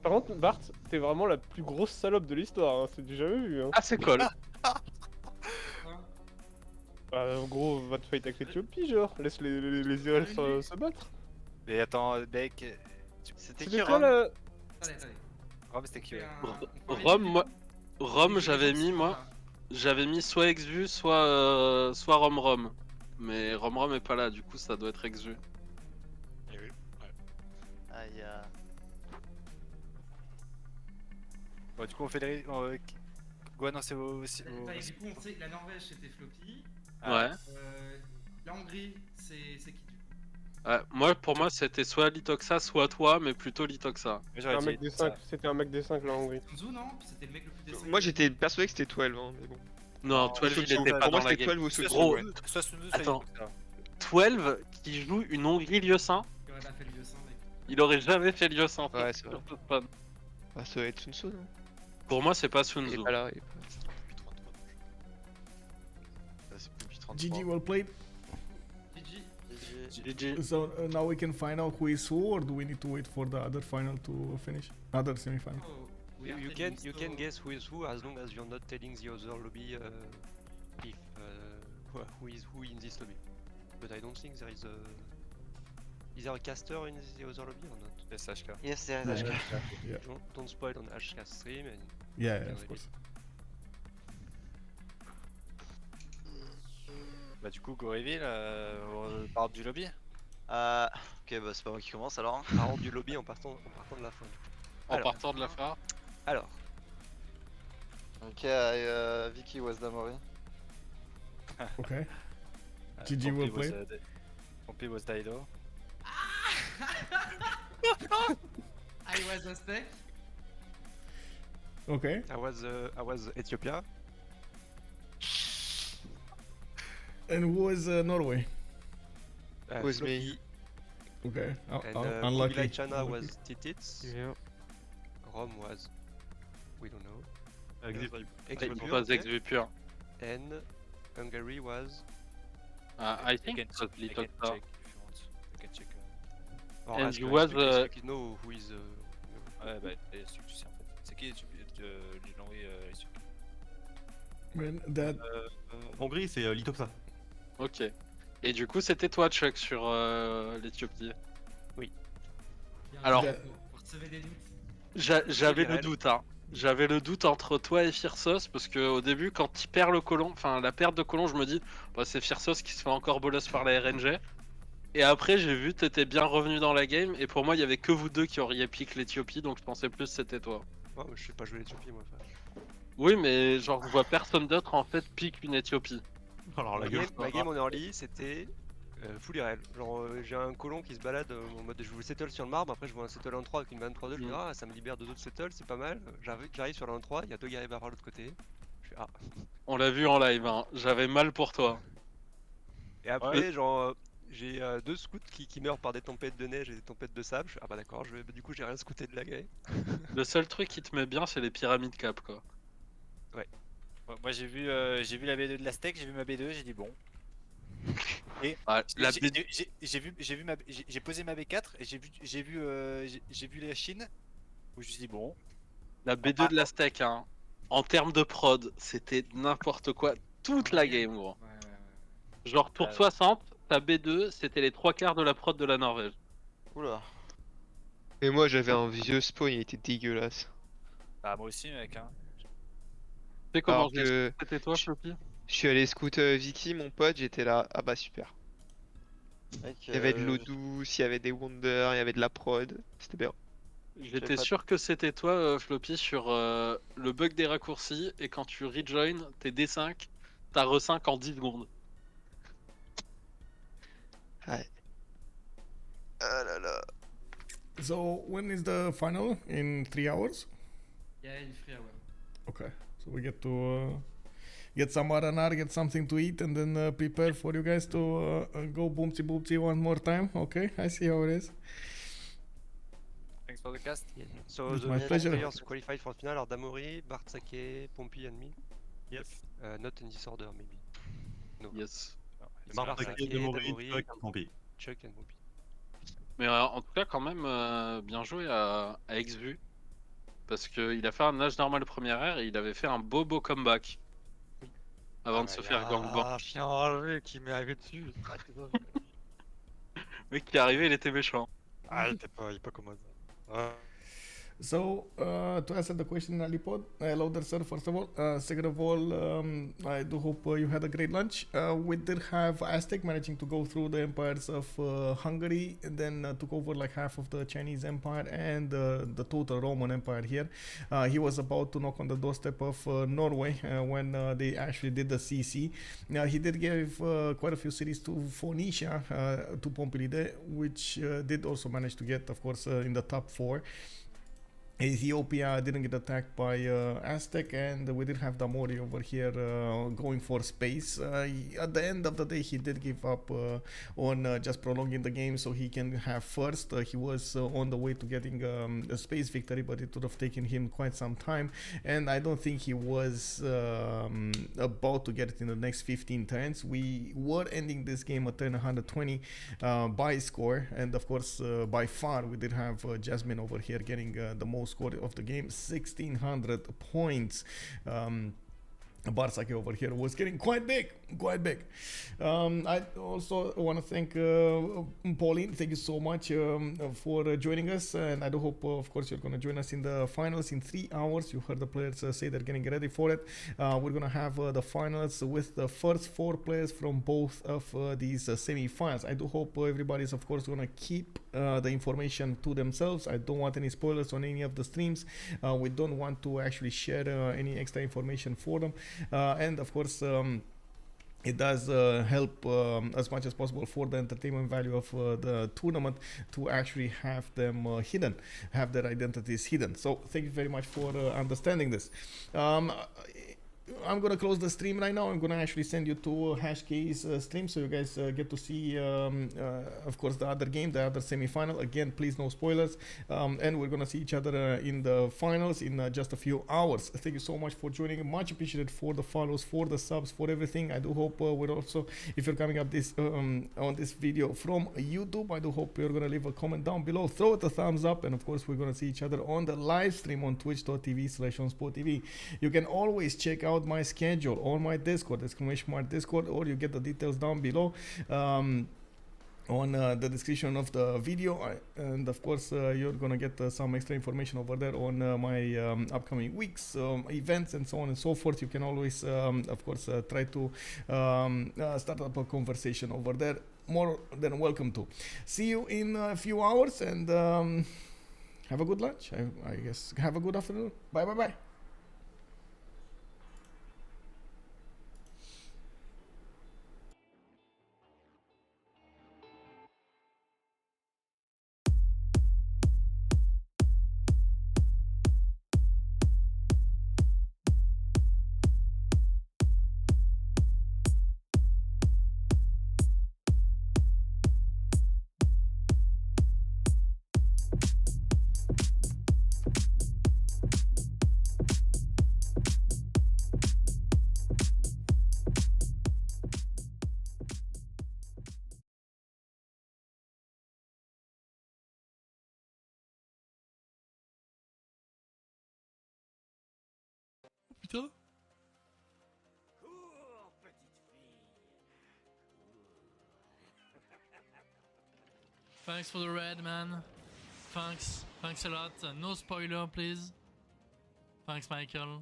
Par contre, Bart, t'es vraiment la plus grosse salope de l'histoire, hein. C'est du jamais vu. Hein. Ah, c'est cool. En gros, va te fight avec l'Éthiopie, genre. Laisse les IRL se battre. Mais attends, mec. C'était qui C'était quoi Rom la. Attendez. Rom, c'était qui? Rome, j'avais mis soit Exvu, soit Rom Rom. Mais Rom Rom est pas là, du coup ça doit être Exvu. Eh oui, ouais. Aïe. Bon, du coup, on fait les. Go annoncer aussi. Du coup, on sait que la Norvège c'était Floppy. Ouais. La Hongrie, c'est qui du coup? Ouais, pour moi c'était soit Litoxa, soit toi, mais plutôt Litoxa. C'était un mec des 5, c'était un mec des 5 là en Hongrie. Sunzu, non? C'était le mec le plus décédé. Moi j'étais persuadé que c'était 12, hein, mais bon. Non, 12 il était pas Pour moi dans la c'était game. 12 ou Sunzu. Gros, Ouais. Soit Sundu, soit Attends. Litoxa. 12 qui joue une Hongrie Lieu-Saint, Il aurait pas fait le lieu sans, mec. il aurait jamais fait Lieu-Saint. Ouais, c'est vrai. Sur ce spawn. Ah, ça doit être Sunzu, non? Pour moi c'est pas Il Sunzu. est pas là. il est pas là. C'est depuis 33. GG, well played. GG. GG. So now we can find out who is who, or do we need to wait for the other final to finish? Other semi-final. Oh, we are You telling can story. guess who is who as long as you're not telling the other lobby if who in this lobby. But I don't think there is a. Is there a caster in the other lobby or not? SHK. Yes, there is HK. Yeah. Don't spoil on HK stream. And Yeah, of course. Bah, du coup, go reveal, on part du lobby. ok, bah c'est pas moi qui commence alors. Parlant du lobby en partant de la fin. En partant de la fin. Alors. Ok, Vicky was Damori. Okay. GG, well played. Pompey was Daido. I was Aztec. Okay. I was Ethiopia. And who was Norway? Was me. Okay. And Unlucky. Kubilai China Unlucky. was Titits. Yeah. Rome was. We don't know. Il passe Exvu pur. And Hungary was. I think it was I can Litoxa. check if you want. I can check. Or And ask you us, was, because you know who is. Ouais, bah, c'est tu sais en fait. C'est qui j'ai envoyé Ethiopie. Man, that. Hongrie, c'est Litoxa. Ok. Et du coup c'était toi Chuck sur l'Éthiopie. Alors- Pour sauver des doutes. J'avais le doute, hein. J'avais le doute entre toi et Fierceos parce que au début, quand il perd le colon, enfin la perte de colon, je me dis, bah, c'est Fierceos qui se fait encore bolos par la RNG. Et après, j'ai vu que t'étais bien revenu dans la game, et pour moi, il y avait que vous deux qui auriez piqué l'Éthiopie, donc je pensais plus que c'était toi. Ouais, mais je sais pas jouer l'Éthiopie moi. Oui, mais genre, je vois personne d'autre en fait pique une Éthiopie. Alors la gueule. Ma game en early c'était full IRL. Genre j'ai un colon qui se balade en mode je vous le settle sur le marbre, après je vois un settle en 3 avec une 23-2, je dis ah ça me libère 2 autres settles, c'est pas mal. J'arrive sur la 3, il y a 2 guerriers barbares de l'autre côté. Je fais ah. On l'a vu en live, hein. J'avais mal pour toi. Et après genre j'ai 2 scouts qui meurent par des tempêtes de neige et des tempêtes de sable. Je fais ah bah d'accord, du coup j'ai rien scouté de la guerre. Le seul truc qui te met bien, c'est les pyramides cap, quoi. Moi j'ai vu la B2 de l'Aztec, j'ai vu ma B2, j'ai dit bon. Et Ah, la B- j'ai posé ma B4 et j'ai vu la Chine où je me suis dit bon. La B2 de la steak, hein. En termes de prod, c'était n'importe quoi. Toute la game, gros. Genre, tour 60, ta B2, c'était les 3 quarts de la prod de la Norvège. Oula. Et moi, j'avais un vieux spawn, il était dégueulasse. Bah, moi aussi, mec. Hein. Tu sais comment Alors que c'était toi, Floppy? je suis allé scout Vicky, mon pote, j'étais là. Ah bah super. Il y avait de l'eau douce, il y avait des wonders, il y avait de la prod. C'était bien. J'étais sûr que c'était toi, Floppy, sur le bug des raccourcis, et quand tu rejoin tes D5, t'as re5 en 10 secondes. Ouais. Ah là là. So when is the final? In 3 hours? Yeah, in 3 hours. Okay. So we get to get some R&R, get something to eat, and then prepare for you guys to go boomsy boomsy one more time. Okay, I see how it is. Thanks for the cast. Yeah. So It's the my four pleasure. players qualified for the final are Damori, Bartsake, Pompey and me. Yes. Not in this order maybe. No. Yes. Bartsake, Damori, Chuck and Pompey. Chuck and Pompey. Mais en tout cas, quand même, bien joué à XVU. Parce qu'il a fait un âge normal première ère et il avait fait un beau comeback. Avant de se faire gangbang. Ah, chien enlevé qui m'est arrivé dessus. Le mec qui est arrivé, il était méchant. Ah, il est pas comme ça. So, to answer the question, Alipod, hello there, sir, first of all. Second of all, I do hope you had a great lunch. We did have Aztec managing to go through the empires of Hungary, and then took over like half of the Chinese Empire and the total Roman Empire here. He was about to knock on the doorstep of Norway when they actually did the CC. He did give quite a few cities to Phoenicia, to Pompilide, which did also manage to get, of course, in the top 4. Ethiopia didn't get attacked by Aztec, and we did have Damori over here going for space. At the end of the day, he did give up on just prolonging the game so he can have first. He was on the way to getting a space victory, but it would have taken him quite some time, and I don't think he was about to get it in the next 15 turns. We were ending this game at turn 120 by score, and of course by far we did have Jasmine over here getting the most score of the game, 1600 points. Barsake over here was getting quite big. I also want to thank Pauline. Thank you so much for joining us, and I do hope, of course, you're going to join us in the finals in 3 hours. You heard the players say they're getting ready for it. We're going to have the finals with the first 4 players from both of these semi-finals. I do hope everybody's, of course, going to keep the information to themselves. I don't want any spoilers on any of the streams. We don't want to actually share any extra information for them. And of course, it does help as much as possible for the entertainment value of the tournament to actually have them hidden, have their identities hidden. So thank you very much for understanding this. I'm gonna close the stream right now. I'm gonna actually send you to HashK's stream so you guys get to see, of course, the other game, the other semi-final. Again, please no spoilers. And we're gonna see each other in the finals in just a few hours. Thank you so much for joining. Much appreciated for the follows, for the subs, for everything. I do hope we're also, if you're coming up this on this video from YouTube, I do hope you're gonna leave a comment down below. Throw it a thumbs up, and of course, we're gonna see each other on the live stream on twitch.tv/OnSpotTV. You can always check out my schedule on my Discord, Discord, or you get the details down below on the description of the video, and of course you're gonna get some extra information over there on my upcoming weeks, events, and so on and so forth. You can always of course try to start up a conversation over there. More than welcome to. See you in a few hours, and have a good lunch. I guess have a good afternoon. Bye. putain. Cours, petite fille. Thanks for the red, man. Thanks a lot. No spoiler, please. Thanks, Michael.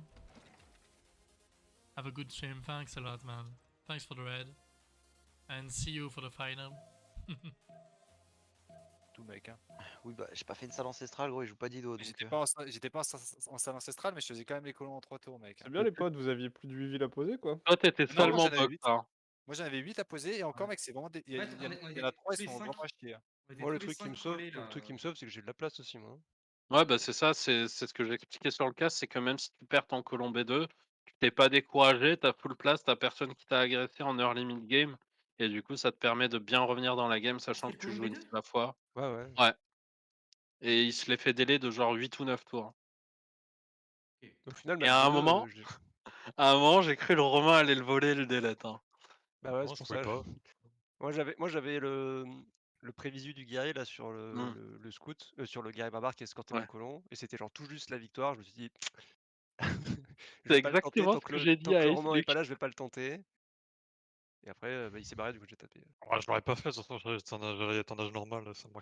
Have a good stream. Thanks a lot, man. Thanks for the red. And see you for the final. Tout mec, hein. Oui, bah, j'ai pas fait une salle ancestrale, gros, il joue pas d'Ido. J'étais pas en salle ancestrale, mais je faisais quand même les colons en 3 tours, mec. C'est bien les potes, vous aviez plus de 8 villes à poser quoi. Toi, t'étais Non, moi seulement j'en avais bot, 8. hein. Moi j'en avais 8 à poser, et encore, mec, c'est vraiment des. Il En fait, y en a 3, ils sont vraiment à chier. Moi, le truc qui me sauve, c'est que j'ai de la place aussi, moi. Ouais, bah c'est ça, c'est ce que j'ai expliqué sur le cas, c'est que même si tu perds ton colon B2, tu t'es pas découragé, t'as full place, t'as personne qui t'a agressé en early mid game, et du coup ça te permet de bien revenir dans la game, sachant que tu joues une seule fois. Ouais. Ouais. Et il se les fait délai de genre 8 ou 9 tours. Au final, Et match à un B2, moment, j'ai cru le Romain allait le voler le délai, hein. Bah ouais, Non, c'est je pour pouvais ça. pas. Moi j'avais le prévisu du guerrier là sur le scout, sur le guerrier barbare qui escortait mon Ouais. colon, et c'était genre tout juste la victoire. Je me suis dit, je C'est vais pas le tenter exactement ce que j'ai dit tant que à le Ace Roman est Luc. pas là, je vais pas le tenter. Et après, bah, il s'est barré, du coup j'ai tapé. Ouais, je l'aurais pas fait, de toute façon, j'aurais été en âge normal, ça me